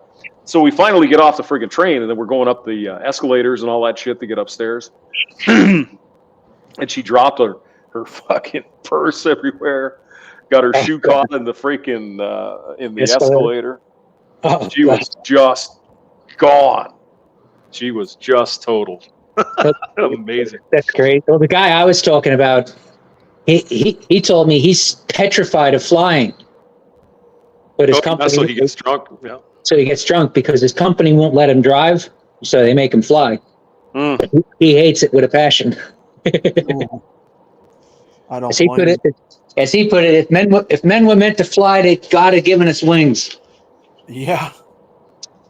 So we finally get off the friggin' train, and then we're going up the escalators and all that shit to get upstairs. And she dropped her fucking purse everywhere. Got her shoe caught in the freaking in the escalator. Oh, She God. was just gone. She was just totaled. Amazing. That's great. Well, the guy I was talking about, he told me he's petrified of flying. But his company, So he gets drunk. Yeah. So he gets drunk because his company won't let him drive, so they make him fly. Mm. But he hates it with a passion. Ooh. I don't As he blame put it, if men were meant to fly, God had given us wings. you. Yeah.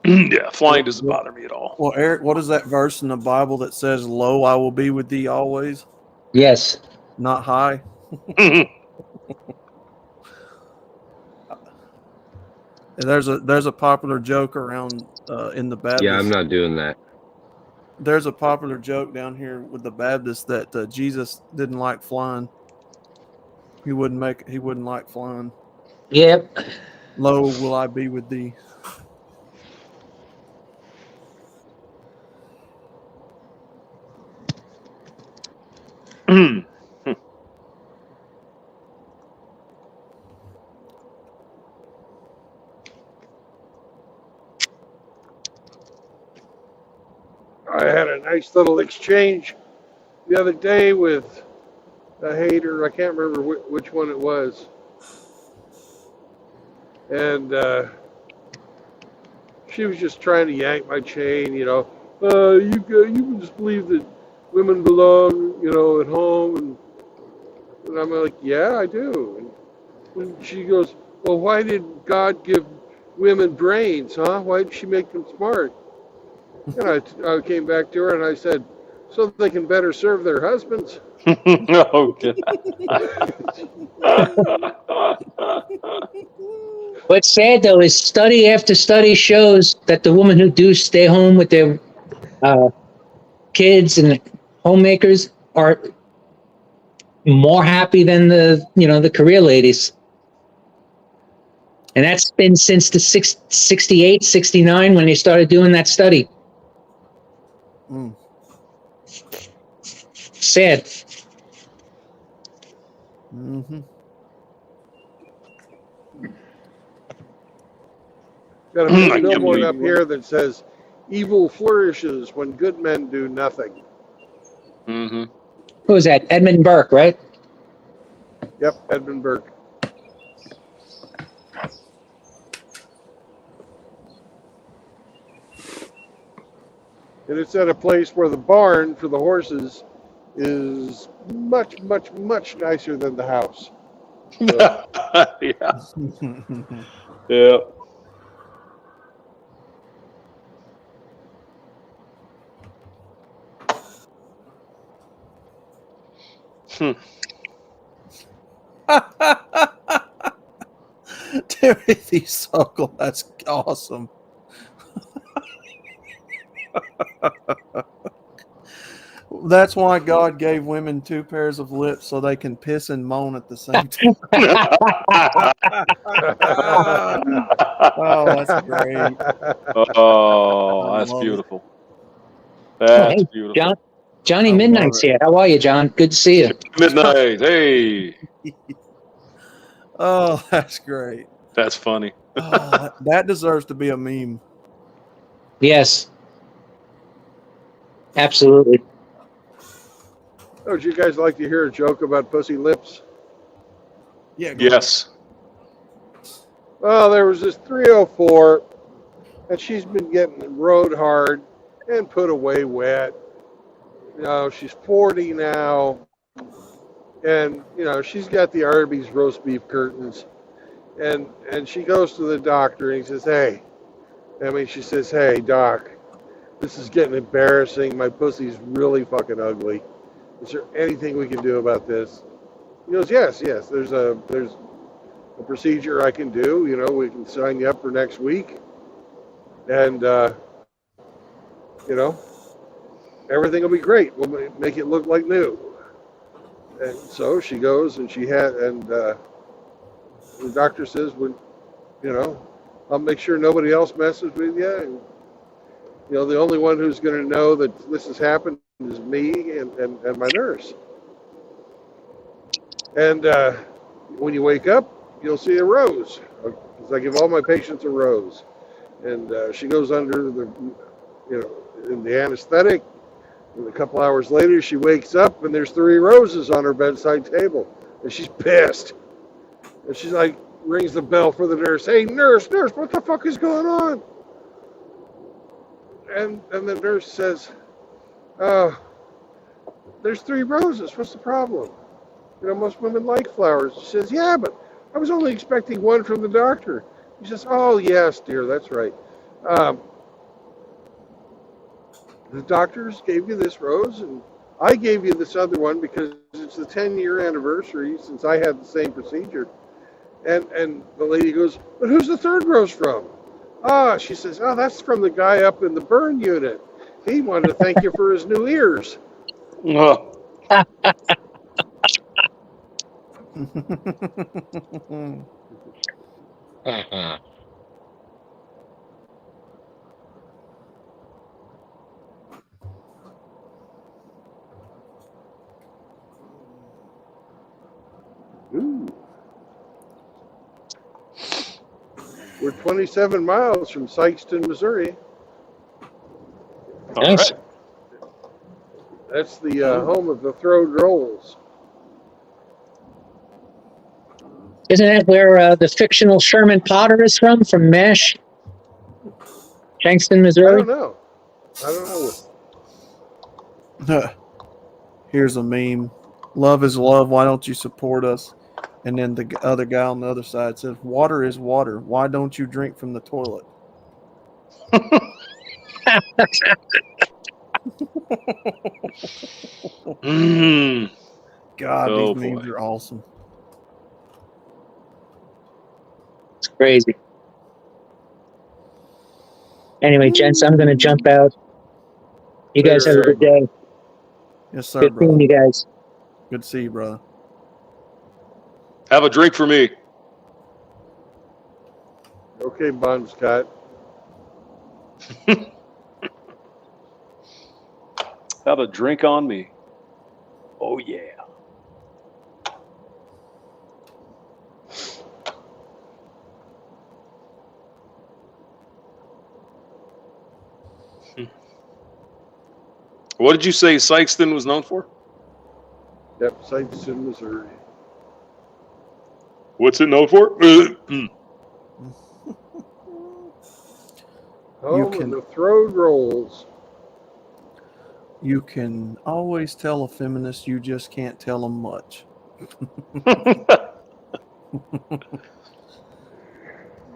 Yeah, flying doesn't bother me at all. Well, Eric, what is that verse in the Bible that says, "Lo, I will be with thee always"? Yes. Not high. There's a popular joke around in the Baptist. Yeah, I'm not doing that. There's a popular joke down here with the Baptists that Jesus didn't like flying. He wouldn't like flying. Yep. Lo, will I be with thee. I had a nice little exchange the other day with a hater. I can't remember which one it was. And she was just trying to yank my chain, you can just believe that women belong, at home. And I'm like, yeah, I do. And she goes, well, why did God give women brains, huh? Why did she make them smart? And I came back to her and I said, so they can better serve their husbands. Okay. What's sad though is study after study shows that the women who do stay home with their kids and homemakers are more happy than the career ladies. And that's been since the 68, 69 when they started doing that study. Mm. Sad. Mm-hmm. Got a I big can't billboard believe up here that says, "Evil flourishes when good men do nothing." Mm-hmm. Who is that? Edmund Burke, right? Yep, Edmund Burke. And it's at a place where the barn for the horses is much, much, much nicer than the house. So, Yeah. Yeah. Hmm. Timothy's uncle, that's awesome. That's why God gave women 2 pairs of lips so they can piss and moan at the same time. Oh, that's great. Oh, I that's love it. beautiful. Oh, That's hey, John. beautiful. Johnny I love Midnight's here. How are you, John? Good to see you. Midnight. Hey, it. Oh, that's great. that's funny. Oh, that deserves to be a meme. Yes, absolutely. oh, would you guys like to hear a joke about pussy lips? Yeah, go ahead. Yes. Well, there was this 304, and she's been getting rode hard and put away wet. She's 40 now, and she's got the Arby's roast beef curtains, and she goes to the doctor, and he says, she says, "Hey, doc, this is getting embarrassing. My pussy's really fucking ugly. Is there anything we can do about this?" He goes, "Yes. There's a procedure I can do. We can sign you up for next week, and everything will be great. We'll make it look like new." And so she goes, and the doctor says, "Well, I'll make sure nobody else messes with you. And the only one who's going to know that this has happened is me and my nurse. And when you wake up, you'll see a rose, because I give all my patients a rose." And she goes under in the anesthetic. And a couple hours later, she wakes up, and there's 3 roses on her bedside table, and she's pissed. And she's like, rings the bell for the nurse. "Hey, nurse, what the fuck is going on?" And the nurse says, "Oh, there's 3 roses. What's the problem? Most women like flowers." She says, "Yeah, but I was only expecting one from the doctor." He says, "Oh, yes, dear, that's right. The doctors gave you this rose, and I gave you this other one because it's the 10-year anniversary since I had the same procedure." And the lady goes, "But who's the 3rd rose from?" She says, "Oh, that's from the guy up in the burn unit. He wanted to thank you for his new ears." Oh, Ooh. We're 27 miles from Sykeston, Missouri. all Nice. right. That's the home of the Throwed Rolls. Isn't that where the fictional Sherman Potter is from MASH? Shankston, I Missouri? don't know. Here's a meme. Love is love. Why don't you support us? And then the other guy on the other side says, "Water is water. Why don't you drink from the toilet?" Mm. God, Oh, these boy. memes are awesome. It's crazy. Anyway, gents, I'm going to jump out. You guys have a good day. Yes, sir, Good seeing brother. you guys. Good to see you, brother. Have a drink for me. Okay, Bon Scott. Have a drink on me. Oh, yeah. What did you say Sykeston was known for? Yep, Sykeston, Missouri. What's it known for? Home can- of the throwed rolls. You can always tell a feminist, you just can't tell them much.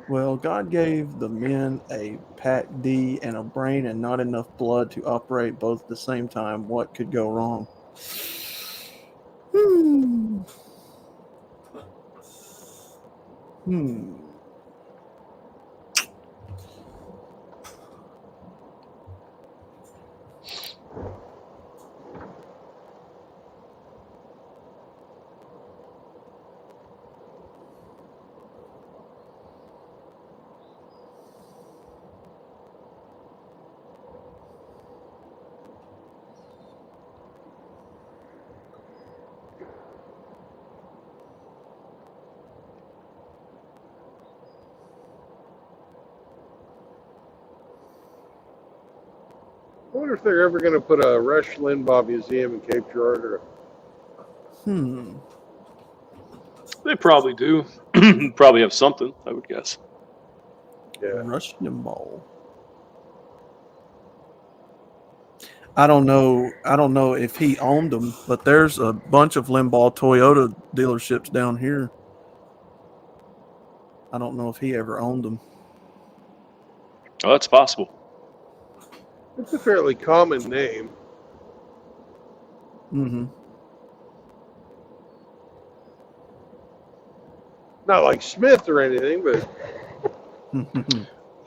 Well, God gave the men a Pac D and a brain and not enough blood to operate both at the same time. What could go wrong? Hmm. I wonder if they're ever going to put a Rush Limbaugh museum in Cape Girardeau. They probably do. Probably have something, I would guess. Yeah. Rush Limbaugh. I don't know if he owned them, but there's a bunch of Limbaugh Toyota dealerships down here. I don't know if he ever owned them. Oh, that's possible. It's a fairly common name. Mm-hmm. Not like Smith or anything, but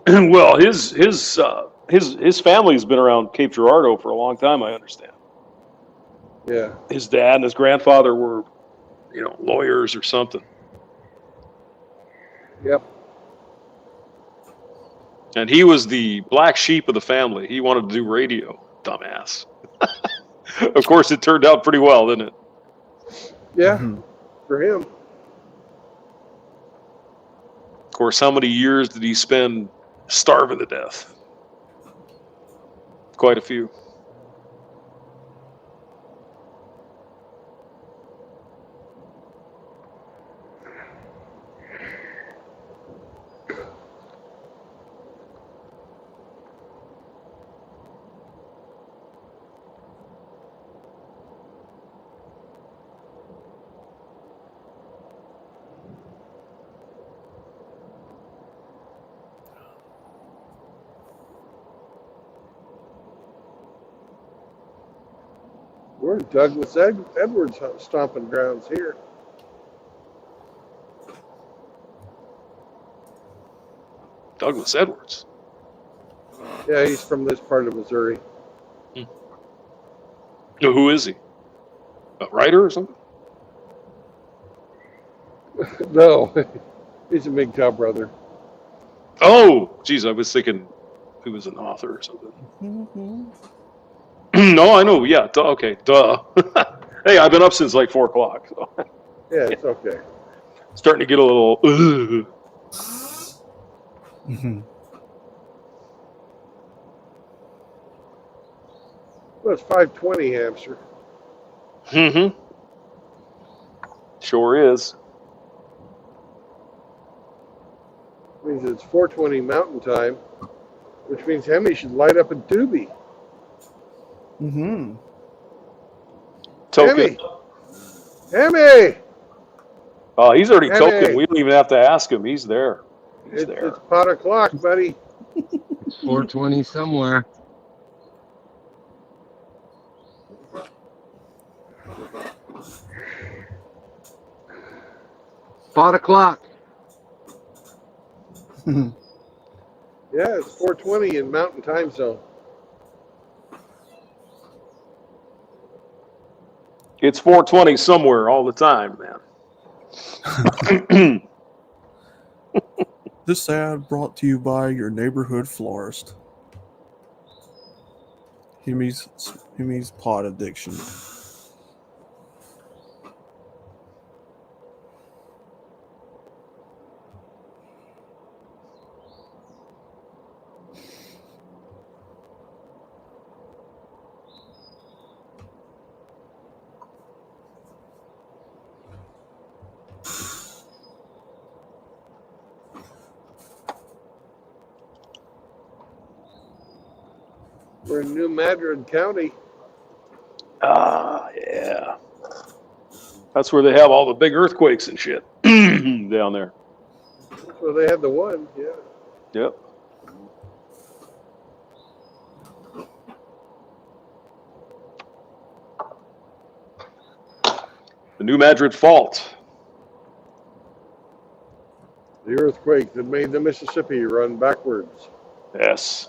Well, his family's been around Cape Girardeau for a long time, I understand. yeah. His dad and his grandfather were, lawyers or something. Yep. And he was the black sheep of the family. He wanted to do radio, dumbass. Of course, it turned out pretty well, didn't it? Yeah. Mhm. For him. Of course, how many years did he spend starving to death? Quite a few. We're in Douglas Edwards stomping grounds here. Douglas Edwards. Yeah, he's from this part of Missouri. Who is he? A writer or something? No, he's a MGTOW brother. Oh, geez, I was thinking he was an author or something. No, I know. Yeah, okay, duh. Hey, I've been up since like 4 o'clock. So. Yeah, it's okay. Starting to get a little. Well, it's 5:20, Hamster. Mm-hmm. Sure is. Means it's 4:20 Mountain Time, which means Hemi should light up a doobie. Mm-hmm. Token. Hemi! Oh, he's already Hey, token. hey. We don't even have to ask him. He's there. He's there. It's pot o'clock, buddy. It's 420 somewhere. Pot o'clock. Yeah, it's 4:20 in Mountain Time Zone. It's 420 somewhere all the time, man. This ad brought to you by your neighborhood florist. Hemi's pot addiction. We're in New Madrid County. Ah, yeah. That's where they have all the big earthquakes and shit down there. That's where they had the one. Yeah. Yep. The New Madrid Fault. The earthquake that made the Mississippi run backwards. Yes.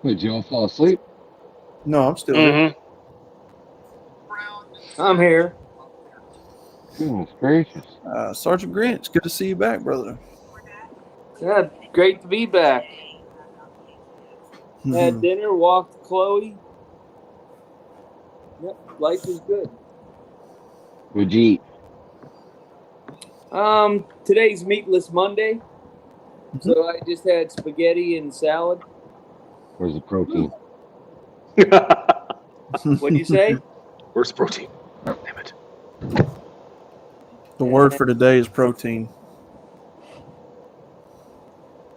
Did you all fall asleep? No, I'm still here. I'm here. Goodness gracious. Sergeant Grant, it's good to see you back, brother. Yeah, great to be back. Had dinner, walked Chloe. Yep, life is good. What'd you eat? Today's meatless Monday, so I just had spaghetti and salad. Where's the protein? What'd you say? Where's the protein? Damn it. The word for today is protein.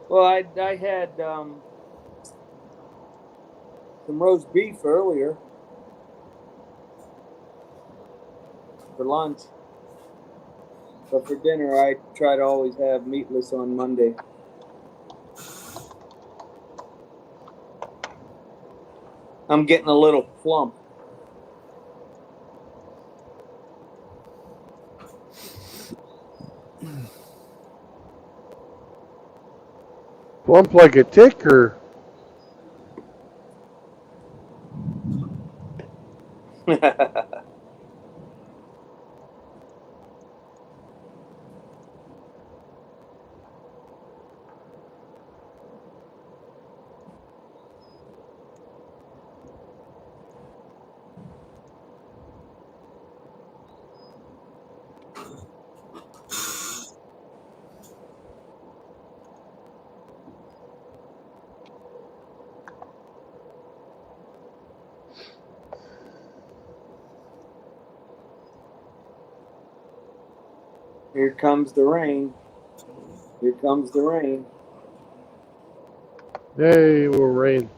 Well, I had some roast beef earlier for lunch, but for dinner I try to always have meatless on Monday. I'm getting a little plump. Plump like a tick, or Here comes the rain. Here comes the rain. Yay, more rain.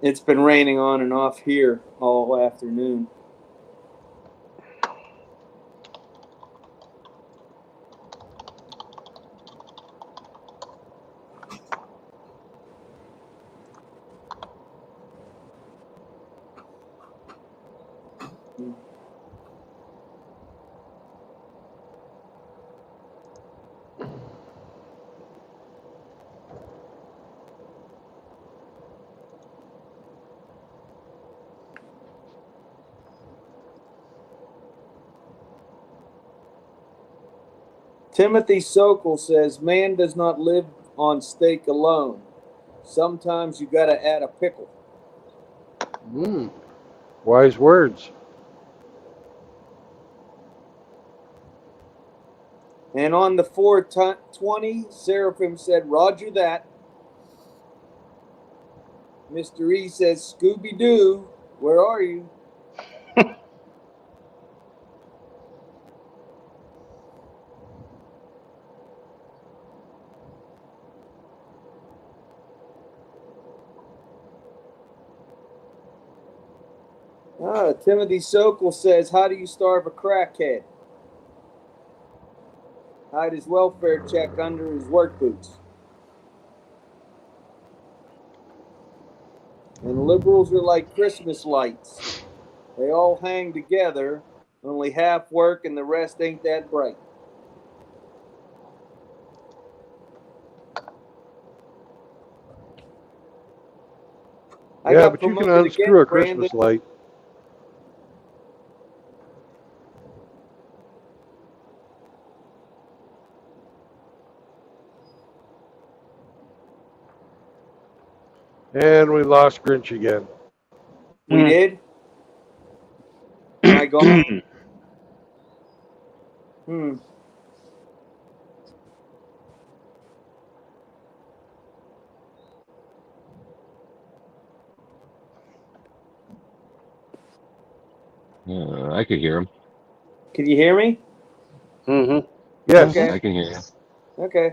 It's been raining on and off here all afternoon. Timothy Sokol says, man does not live on steak alone. Sometimes you got to add a pickle. Wise words. And on the 420, Seraphim said, Roger that. Mr. E says, Scooby-Doo, where are you? Timothy Sokol says, how do you starve a crackhead? Hide his welfare check under his work boots. And liberals are like Christmas lights. They all hang together, only half work and the rest ain't that bright. Yeah, but you can unscrew a Christmas light. And we lost Grinch again. We did? Am I gone? I could hear him. Can you hear me? Mm-hmm. Yes. Okay. I can hear you. Okay.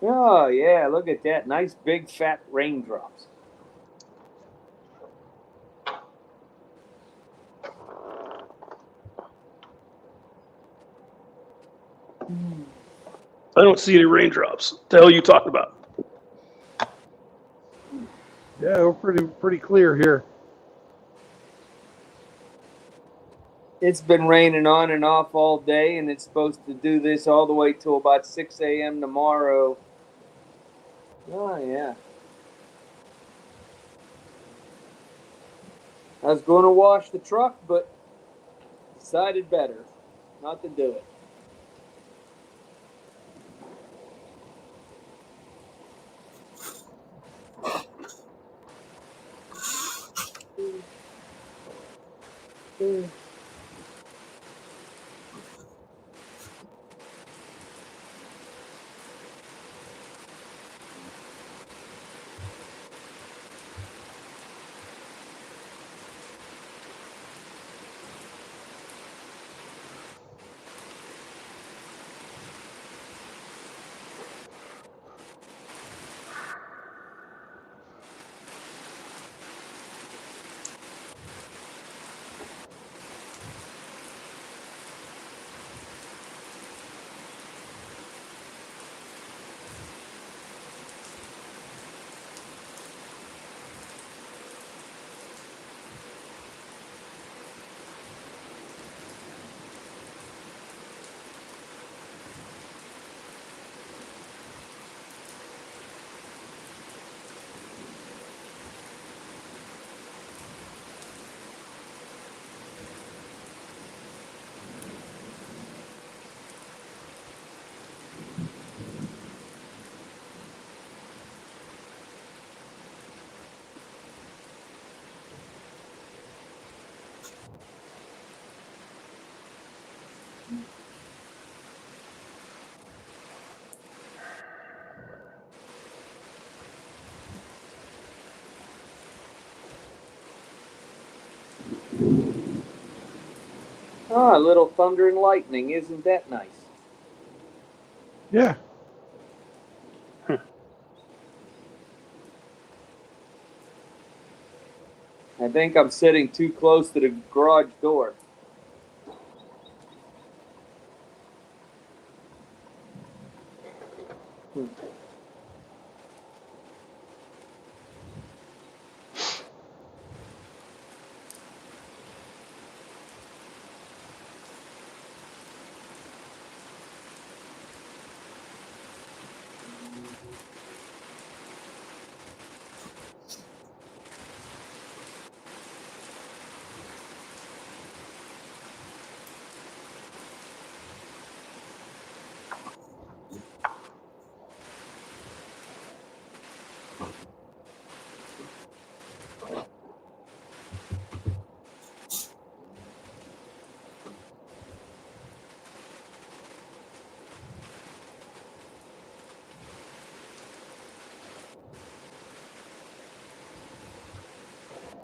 Oh, yeah, look at that. Nice big fat raindrops. I don't see any raindrops. What the hell are you talking about? Yeah, we're pretty clear here. It's been raining on and off all day, and it's supposed to do this all the way till about 6 a.m. tomorrow. Oh, yeah. I was going to wash the truck, but decided better not to do it. Ah, a little thunder and lightning. Isn't that nice? Yeah. I think I'm sitting too close to the garage door.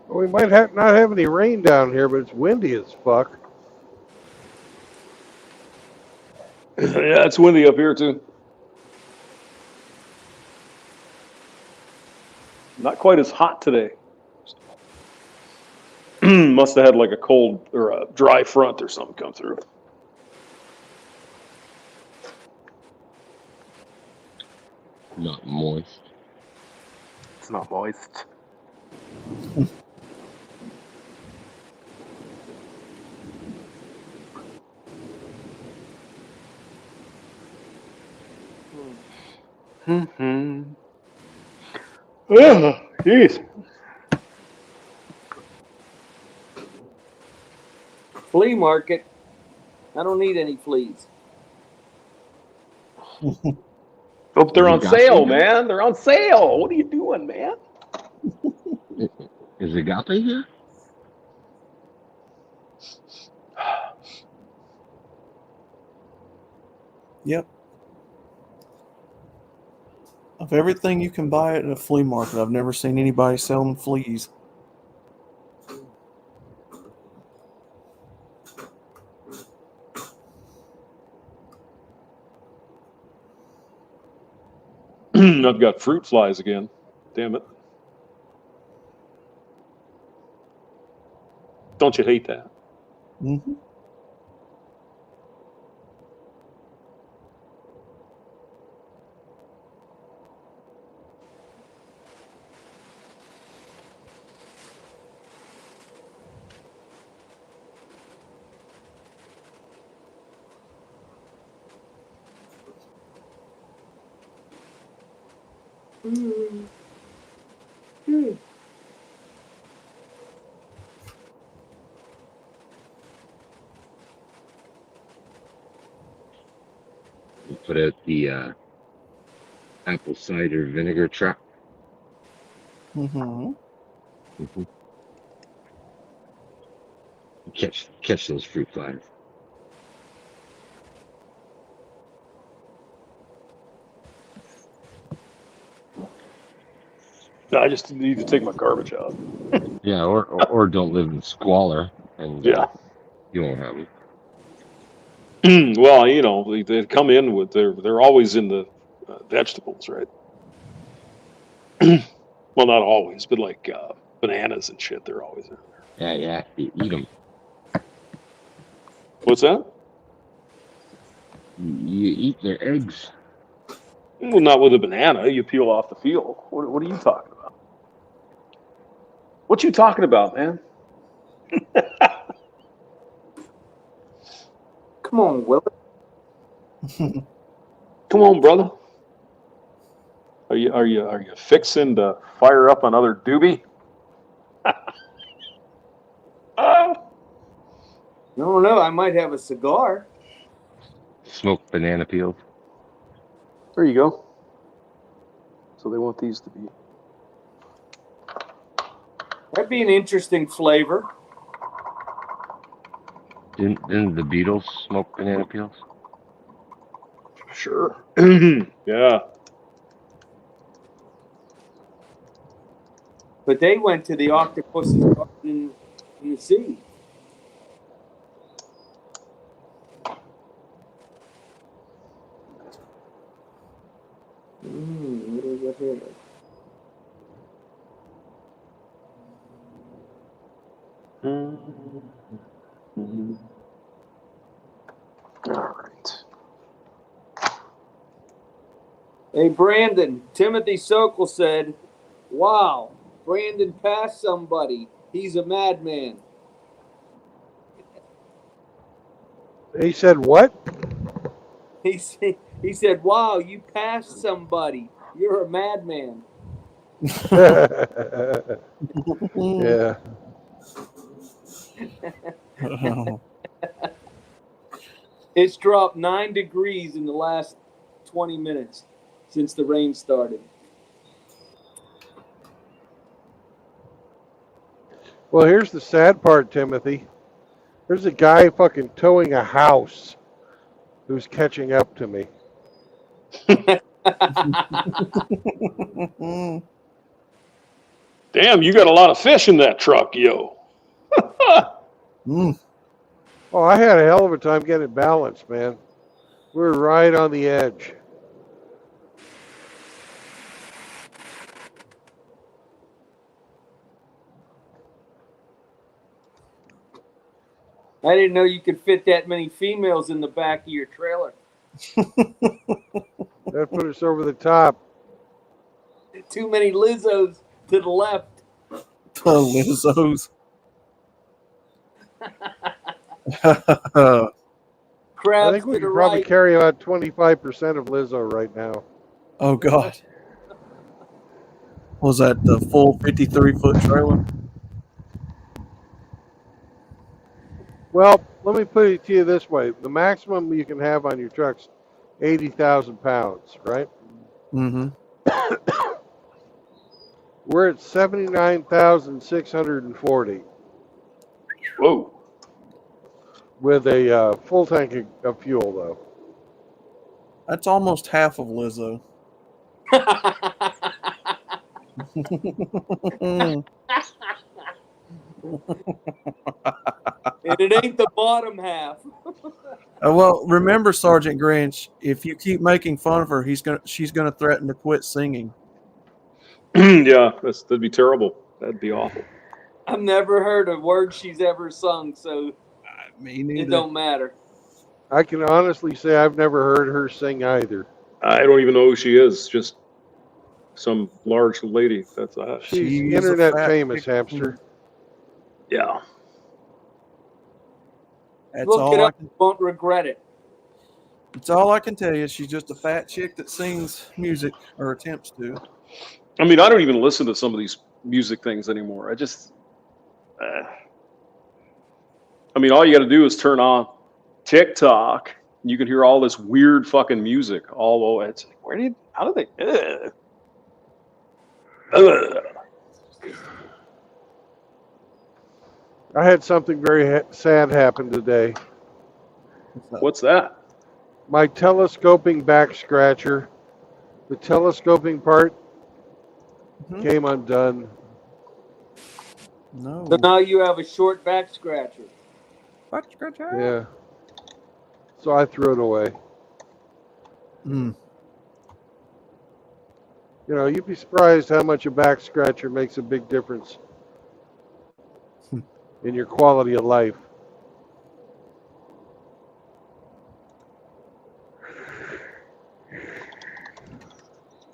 We might not have any rain down here, but it's windy as fuck. Yeah, it's windy up here too. Not quite as hot today. Must have had like a cold or a dry front or something come through. Not moist. It's not moist. Oh, jeez. Flea market. I don't need any fleas. Hope they're You on got sale, them? man. They're on sale. What are you doing, man? Is Agape here? Yep. Of everything you can buy at a flea market, I've never seen anybody selling fleas. I've got fruit flies again. Damn it. Don't you hate that? Mm-hmm. We put out the apple cider vinegar trap. Mm-hmm. Mm-hmm. Catch those fruit flies. I just need to take my garbage out. Yeah, or don't live in squalor, and Yeah. you won't have them. Well, you know, they come in with they're always in the vegetables, right? Well, not always, but like bananas and shit, they're always in there. Yeah, you eat them. What's that? You eat their eggs. Well, not with a banana. You peel off the peel. What are you talking about? What you talking about, man? Come on, Willie. Come on, brother. Are you fixing to fire up another doobie? I don't know. I might have a cigar. Smoked banana peels. There you go. So they want these to be. That'd be an interesting flavor. Didn't the Beatles smoke banana peels? Sure. Yeah. But they went to the octopus's garden in the sea. What is that here? All right. Hey, Brandon, Timothy Sokol said, wow, Brandon passed somebody. He's a madman. He said what? He said, wow, you passed somebody. You're a madman. Yeah. It's dropped 9 degrees in the last 20 minutes since the rain started. Well, here's the sad part, Timothy. There's a guy fucking towing a house who's catching up to me. Damn, you got a lot of fish in that truck, yo. Oh, I had a hell of a time getting it balanced, man. We're right on the edge. I didn't know you could fit that many females in the back of your trailer. That put us over the top. Too many Lizzos to the left. Lizzos. I Crabs think we to could the probably right. carry about 25% of Lizzo right now. Oh, God. Was that the full 53-foot trailer? Well, let me put it to you this way. The maximum you can have on your truck's 80,000 pounds, right? Mm-hmm. We're at 79,640 Whoa. with a full tank of fuel, though. That's almost half of Lizzo. And it ain't the bottom half. Well, remember, Sergeant Grinch, if you keep making fun of her, she's gonna threaten to quit singing. Yeah, that'd be terrible. That'd be awful. I've never heard a word she's ever sung, so Me neither. it don't matter. I can honestly say I've never heard her sing either. I don't even know who she is. Just some large lady. That's She's She's a internet fat famous, chick. hamster. yeah. That's Look all it I up. can. Won't regret it. It's all I can tell you. She's just a fat chick that sings music or attempts to. I mean, I don't even listen to some of these music things anymore. I just, I mean, all you got to do is turn on TikTok. And you can hear all this weird fucking music. Although it's like, how do they? I had something very sad happen today. What's that? My telescoping back scratcher, the telescoping part came undone. No. So now you have a short back scratcher. Back scratcher. Yeah. So I threw it away. Mm. You know, you'd be surprised how much a back scratcher makes a big difference in your quality of life.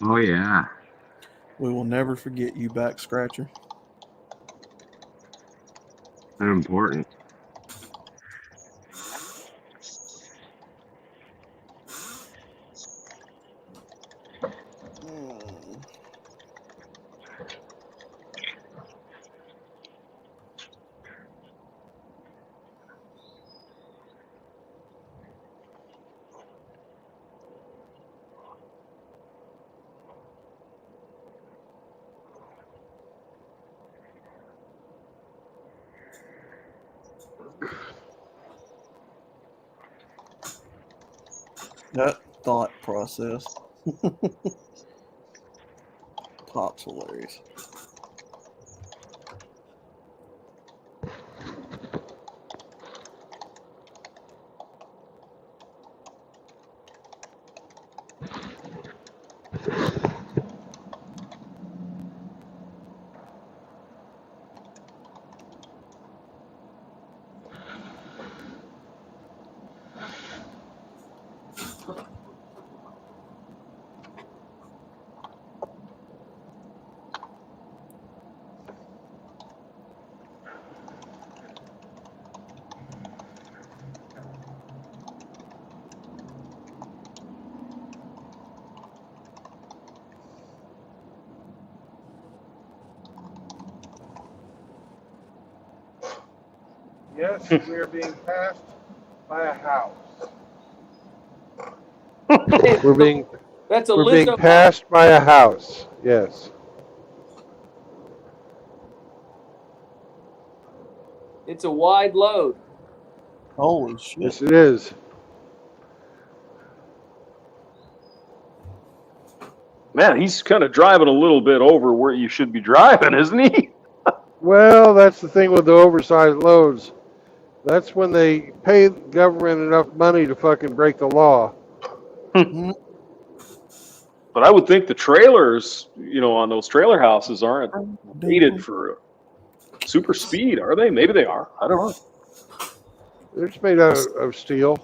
Oh, yeah. We will never forget you, back scratcher. They're important. That thought process. Pop's hilarious. Yes, we are being passed by a house. We're being That's a we're being Lizzo. passed by a house. Yes. It's a wide load. Holy shit. Yes, it is. Man, he's kind of driving a little bit over where you should be driving, isn't he? Well, that's the thing with the oversized loads. That's when they pay the government enough money to fucking break the law. Mm, But I would think the trailers, on those trailer houses aren't rated for super speed, are they? Maybe they are. I don't know. They're just made out of steel.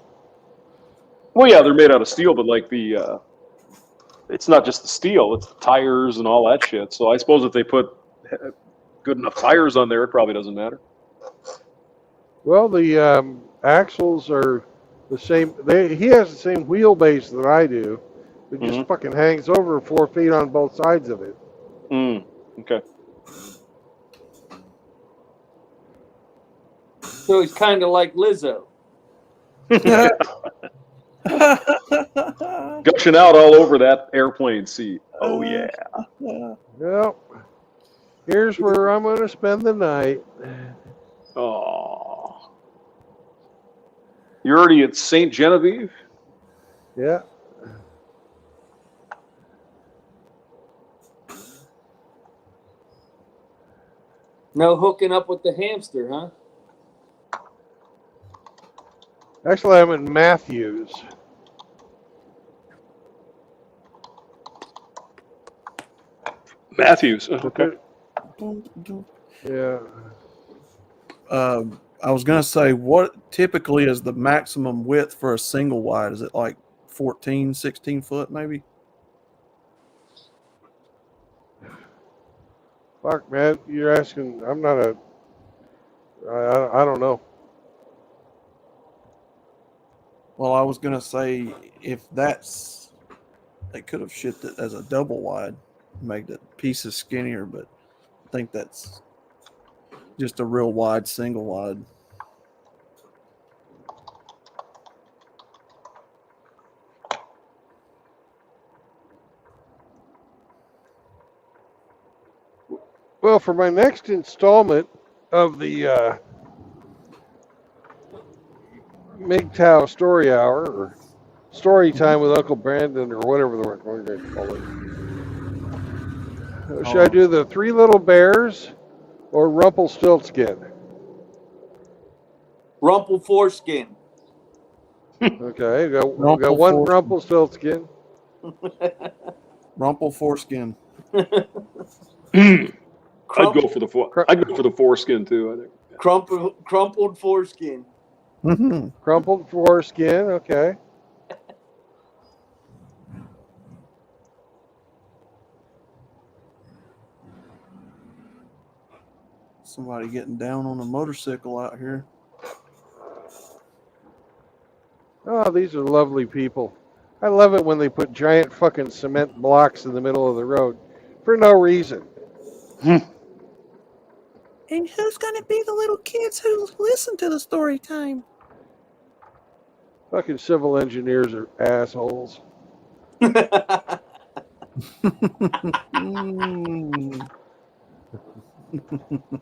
Well, yeah, they're made out of steel, but like it's not just the steel; it's the tires and all that shit. So I suppose if they put good enough tires on there, it probably doesn't matter. Well, the axles are the same. He has the same wheelbase that I do. It just fucking hangs over 4 feet on both sides of it. Okay. So he's kind of like Lizzo. Gushing out all over that airplane seat. Oh yeah. Well, here's where I'm going to spend the night. Oh. You're already at St. Genevieve? Yeah. No hooking up with the hamster, huh? Actually, I'm in Matthews. Matthews. Okay. Yeah. I was gonna say, what typically is the maximum width for a single wide? Is it like 14, 16 foot maybe? Fuck, man, you're asking. I'm not a. I don't know. Well, I was gonna say if that's, they could have shipped it as a double wide, made the pieces skinnier, but I think that's just a real wide single wide. Well, for my next installment of the MGTOW story hour, or story time with Uncle Brandon, or whatever we're going to call it, should I do the Three Little Bears or Rumpelstiltskin? Rumple foreskin. Okay, we got one Rumpelstiltskin. Rumple foreskin. I'd go for the foreskin too, I think. Crumpled foreskin. Crumpled foreskin, okay. Somebody getting down on a motorcycle out here. Oh, these are lovely people. I love it when they put giant fucking cement blocks in the middle of the road for no reason. And who's going to be the little kids who listen to the story time? Fucking civil engineers are assholes.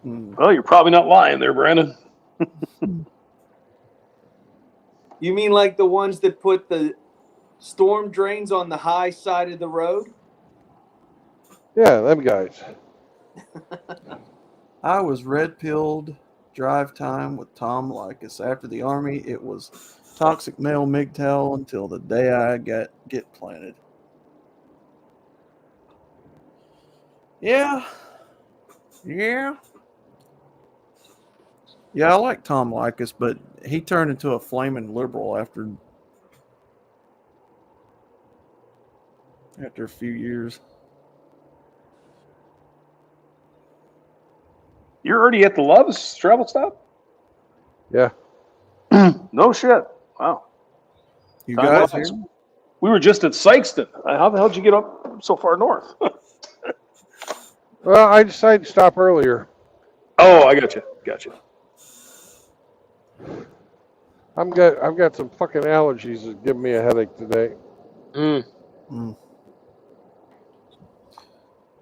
Well, you're probably not lying there, Brandon. You mean like the ones that put the storm drains on the high side of the road? Yeah, them guys. I was red-pilled drive time with Tom Likas. After the Army, it was toxic male MGTOW until the day I get planted. Yeah. Yeah, I like Tom Likas, but he turned into a flaming liberal after a few years. You're already at the Loves travel stop? Yeah. No shit. Wow. You guys here? We were just at Sykeston. How the hell did you get up so far north? Well, I decided to stop earlier. Oh, I got you. I've got some fucking allergies that give me a headache today. Mm.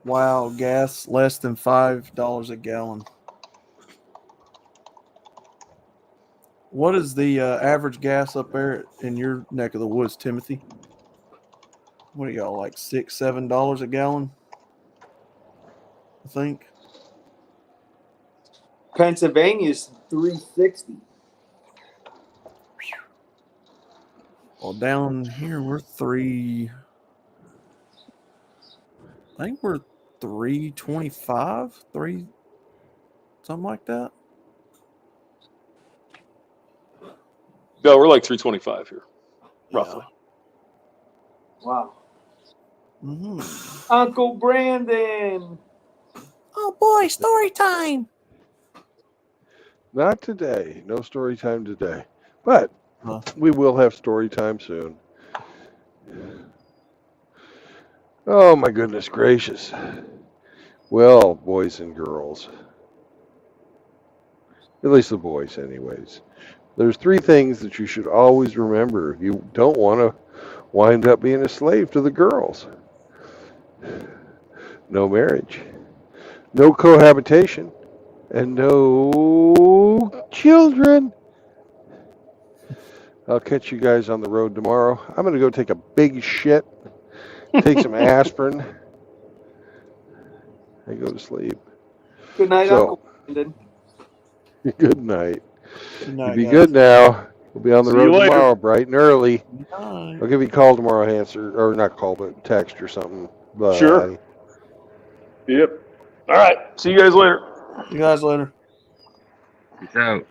Wow, gas less than $5 a gallon. What is the average gas up there in your neck of the woods, Timothy? What are y'all like $6, $7 a gallon? I think. Pennsylvania's $3.60. Well, down here we're I think we're 3.25, something like that. No, we're like 325 here, roughly. Wow. Mm-hmm. Uncle Brandon. Oh boy, story time. Not today. No story time today. But Huh. we will have story time soon. Oh my goodness gracious. Well, boys and girls. At least the boys, anyways. There's 3 things that you should always remember if you don't want to wind up being a slave to the girls. No marriage, no cohabitation, and no children. I'll catch you guys on the road tomorrow. I'm going to go take a big shit, take some aspirin, and go to sleep. Good night, So, Uncle Brandon. good night. Good You night, be guys. good now. We'll be on the See you road later. tomorrow, bright and early. Good night. I'll give you a call tomorrow, answer, or not call, but text or something. Bye. Sure. Yep. All right. See you guys later. See you guys later. Peace out.